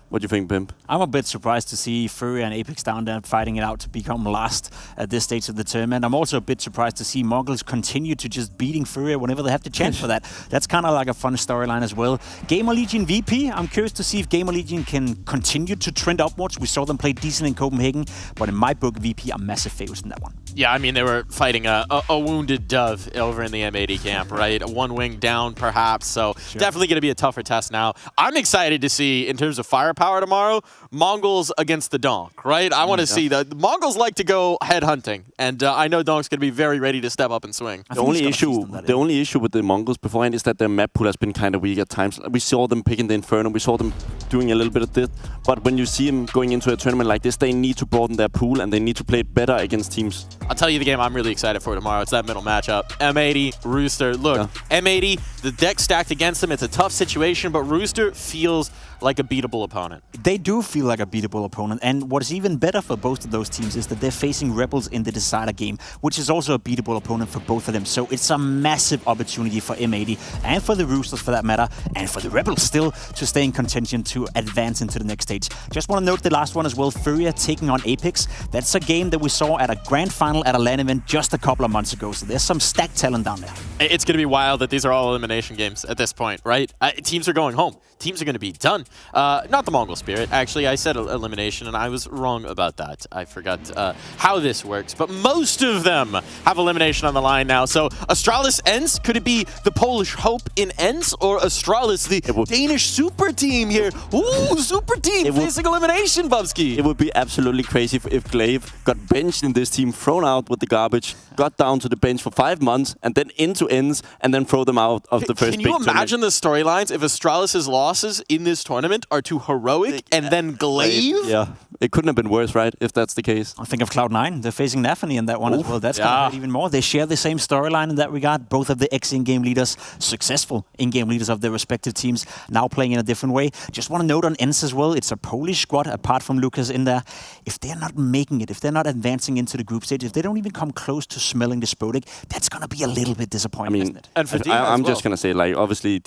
What do you think, Pimp? I'm a bit surprised to see Fury and Apex down there fighting it out to become last at this stage of the tournament. I'm also a bit surprised to see Mongols continue to just beating Fury whenever they have the chance for that. That's kind of like a fun storyline as well. Gamer Legion VP, I'm curious to see if Gamer Legion can continue to trend upwards. We saw them play decent in Copenhagen, but in my book, VP are massive favorites in that one. Yeah, I mean, they were fighting a wounded dove over in the M80 camp, right? One wing down, perhaps, so definitely going to be a tougher test now. I'm excited to see, in terms of firepower tomorrow, Mongols against the Donk, right? I want to see the Mongols like to go head hunting, and I know Donk's going to be very ready to step up and swing. The only issue with the Mongols beforehand is that their map pool has been kind of weak at times. We saw them picking the Inferno, we saw them doing a little bit of this, but when you see them going into a tournament like this, they need to broaden their pool and they need to play better against teams. I'll tell you the game I'm really excited for tomorrow. It's that middle matchup. M80, Rooster. Look, M80, the deck stacked against them. It's a tough situation, but Rooster feels like a beatable opponent. They do feel like a beatable opponent, and what is even better for both of those teams is that they're facing Rebels in the decider game, which is also a beatable opponent for both of them. So it's a massive opportunity for M80 and for the Roosters for that matter, and for the Rebels still to stay in contention to advance into the next stage. Just want to note the last one as well, Furia taking on Apex. That's a game that we saw at a grand final at a LAN event just a couple of months ago, so there's some stacked talent down there. It's going to be wild that these are all elimination games at this point, right? Teams are going home. Teams are going to be done. Not the Mongol Spirit. Actually, I said elimination, and I was wrong about that. I forgot how this works, but most of them have elimination on the line now. So Astralis ends. Could it be the Polish Hope in ends, or Astralis, the Danish super team here? Ooh, super team facing elimination, Bubsky. It would be absolutely crazy if Glaive got benched in this team, thrown out with the garbage, got down to the bench for 5 months, and then into ends, and then throw them out of the first big tournament. Can you imagine the storylines if Astralis' losses in this tournament are to Heroic and then Glaive? Yeah, it couldn't have been worse, right, if that's the case. I think of Cloud9. They're facing Nafany in that one as well. That's going to hurt even more. They share the same storyline in that regard. Both of the ex-in-game leaders, successful in-game leaders of their respective teams, now playing in a different way. Just want to note on ends as well, it's a Polish squad, apart from Lucas in there. If they're not making it, if they're not advancing into the group stage, if they don't even come close to smelling Despotic, that's going to be a little bit disappointing, isn't it? And for I'm just going to say, like, obviously,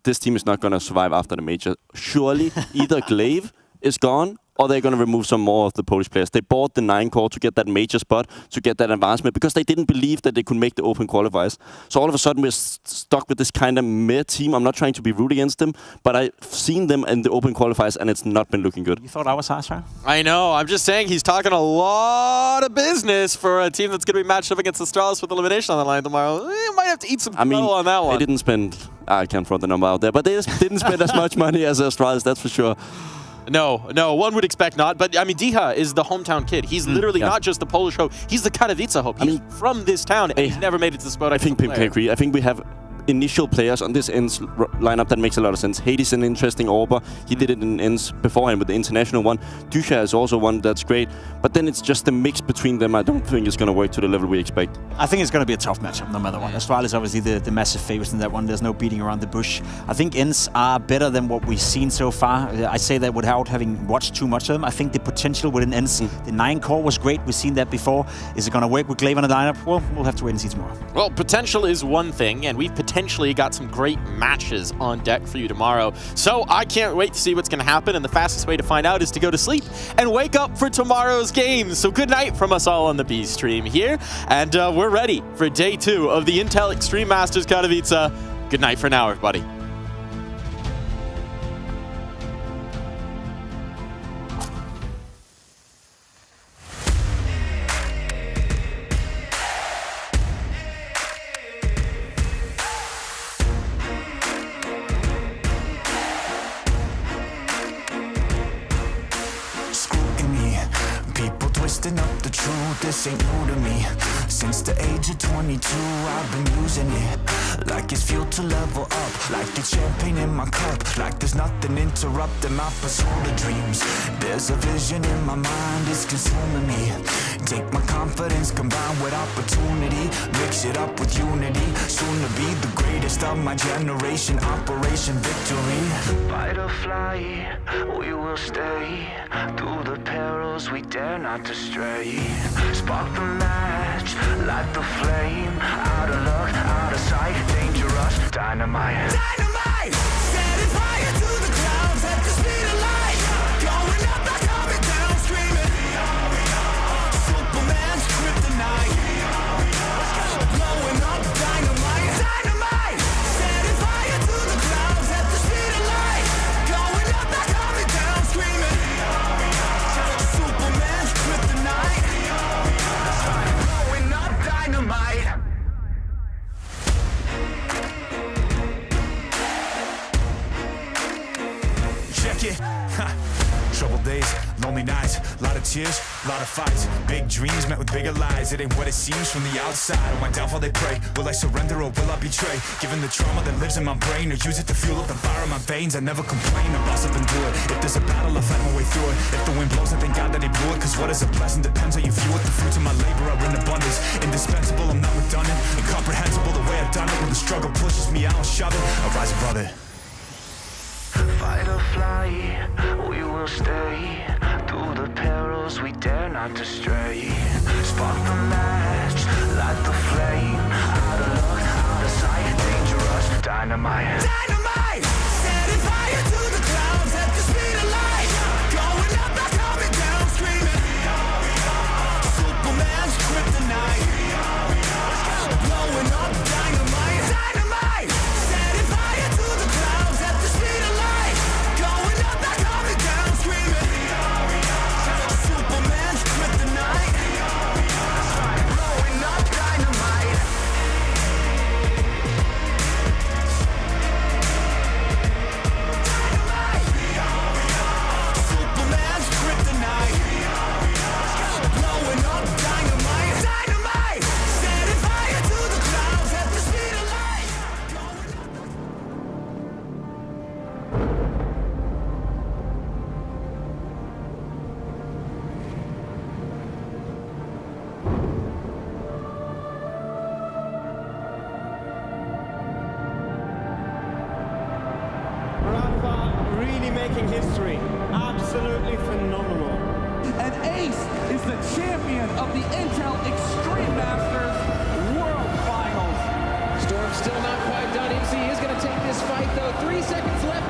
this team is not going to survive after the major. Surely, either Glaive is gone, or they're going to remove some more of the Polish players. They bought the 9 core to get that major spot, to get that advancement, because they didn't believe that they could make the open qualifiers. So all of a sudden, we're stuck with this kind of meh team. I'm not trying to be rude against them, but I've seen them in the open qualifiers, and it's not been looking good. You thought I was harsh, right? I know. I'm just saying he's talking a lot of business for a team that's going to be matched up against Astralis with elimination on the line tomorrow. You might have to eat some crow on that one. They didn't spend... I can't throw the number out there, but they didn't spend as much money as Astralis, that's for sure. No, one would expect not. But, I mean, Diha is the hometown kid. He's literally not just the Polish hope. He's the Katowice hope. He's from this town, and he's never made it to Spot. I think Pimp can agree. I think we have initial players on this ends lineup that makes a lot of sense. Hades is an interesting AWPer. He did it in ends beforehand with the international one. Dusha is also one that's great. But then it's just the mix between them. I don't think it's going to work to the level we expect. I think it's going to be a tough matchup no matter what. Astral is obviously the massive favorites in that one. There's no beating around the bush. I think ends are better than what we've seen so far. I say that without having watched too much of them. I think the potential within ends, the 9 core was great. We've seen that before. Is it going to work with Glaive on the lineup? Well, we'll have to wait and see tomorrow. Well, potential is one thing, and we've potentially got some great matches on deck for you tomorrow. So I can't wait to see what's going to happen, and the fastest way to find out is to go to sleep and wake up for tomorrow's games. So good night from us all on the B stream here, and we're ready for day 2 of the Intel Extreme Masters Katowice. Good night for now, everybody. Up the truth, this ain't new to me. Since the age of 22, I've been using it like it's fuel to level up, like it's champagne in my cup, like there's nothing interrupting my pursuit of dreams. There's a vision in my mind, it's consuming me. Take my confidence combined with opportunity, mix it up with unity, soon to be the greatest of my generation. Operation Victory. Fight or fly, we will stay through the perils we dare not to stray. Spark the match, light the flame. Out of luck, out of sight, dangerous, dynamite. Dynamite! Setting fire to the clouds at the speed of light. Going up, not coming down, screaming. Superman's kryptonite. Blowing up, dynamite. Dynamite! Setting fire to the clouds at the speed of light. Going up, not coming down, screaming. Superman's kryptonite. Blowing up, dynamite. Check it. Troubled days, lonely nights, lot of tears, lot of fights. Big dreams met with bigger lies. It ain't what it seems from the outside. On my downfall they pray. Will I surrender or will I betray? Given the trauma that lives in my brain, or use it to fuel up the fire in my veins. I never complain, I rise up and do it. If there's a battle, I fight my way through it. If the wind blows, I thank God that it blew it. Cause what is a blessing depends how you view it. The fruits of my labor are in abundance. Indispensable, I'm not redundant. Incomprehensible the way I've done it. When the struggle pushes me, I'll shove it. I rise above it. Fight or fly, we will stay through the perils we dare not to stray. Spark the match, light the flame. Out of luck, out of sight, dangerous, dynamite. Dynamite! Setting fire to the clouds at the speed of light. Going up, not coming down, screaming. Superman's kryptonite. Blowing up, dynamite. Dynamite! Setting fire to the clouds at the speed of light. Going up, not coming down, screaming. Superman's kryptonite. Blowing up, dynamite. Superman's kryptonite. Blowing up, dynamite. Dynamite. Setting fire to the clouds at the speed of light. Rafa really making history. Absolutely phenomenal. And Ace is the champion of the Intel Extreme Masters World Finals. Storm's still not quite done. MC is going to take this fight, though. 3 seconds left.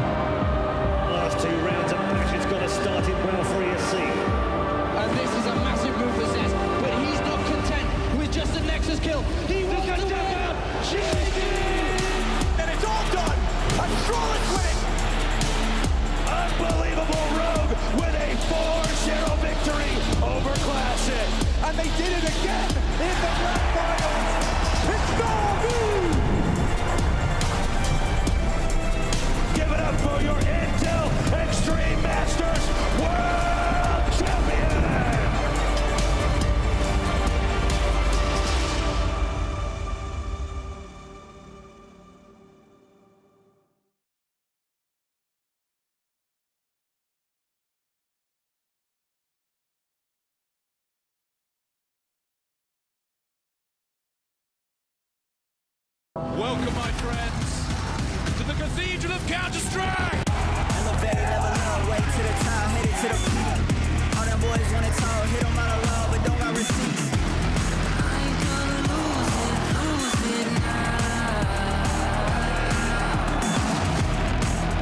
Last 2 rounds of matches got us started well for ESC. And this is a massive move for Zez, but he's not content with just a Nexus kill. He wants to win. And it's all done. Astralis winning. Unbelievable Rogue with a 4-0 victory over Classic. And they did it again in the grand finals. It's gold! Give it up for your Intel Extreme Masters World Welcome, my friends, to the Cathedral of Counter-Strike! Elevated level up, way to the top, headed to the peak. All them boys want it tall, hit them out of love, but don't got receipts. I ain't gonna lose it now.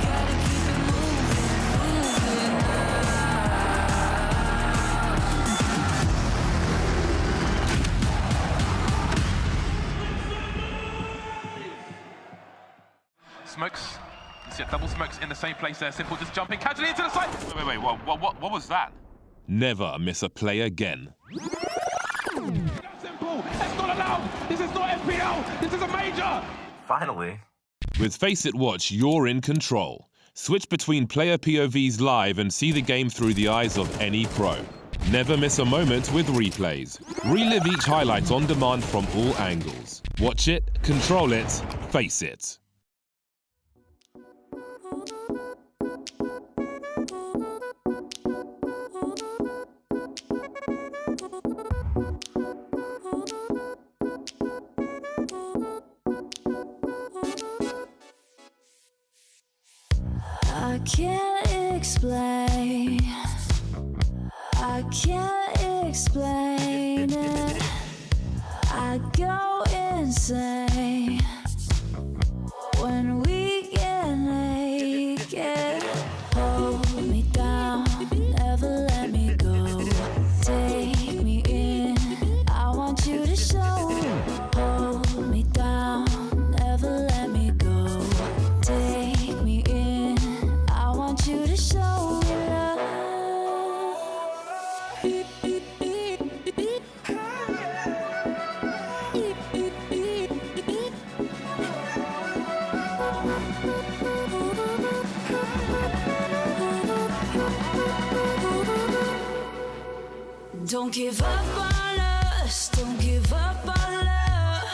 Gotta keep it moving Smokes. You see double smokes in the same place there. Simple just jumping casually into the side. Wait, what was that? Never miss a play again. Simple, that's not allowed. This is not FPL. This is a major. Finally. With Face It Watch, you're in control. Switch between player POVs live and see the game through the eyes of any pro. Never miss a moment with replays. Relive each highlight on demand from all angles. Watch it, control it, face it. I can't explain. I can't explain it. I go insane when we get naked. Hold me down, never let me go. Take me in, I want you to show. Hold me down, never let me go. Take me in, I want you to show me love. Don't give up on us, don't give up on love.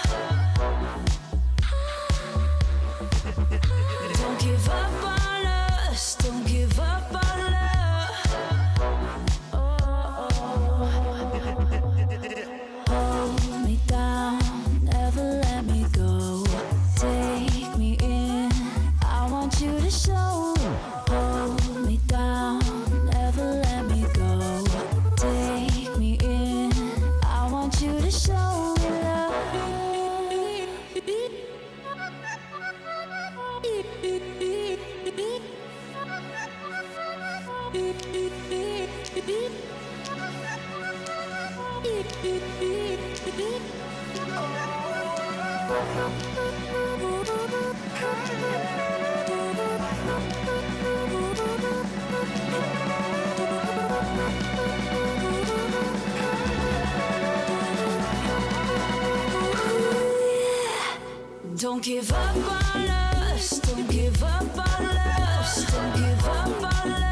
Don't give up on us, don't give up on love. Hold me down, never let me go. Take me in, I want you to show. Hold me down, never let me go. Take me in, I want you to show me love. Don't give up on us, don't give up on us, don't give up on us.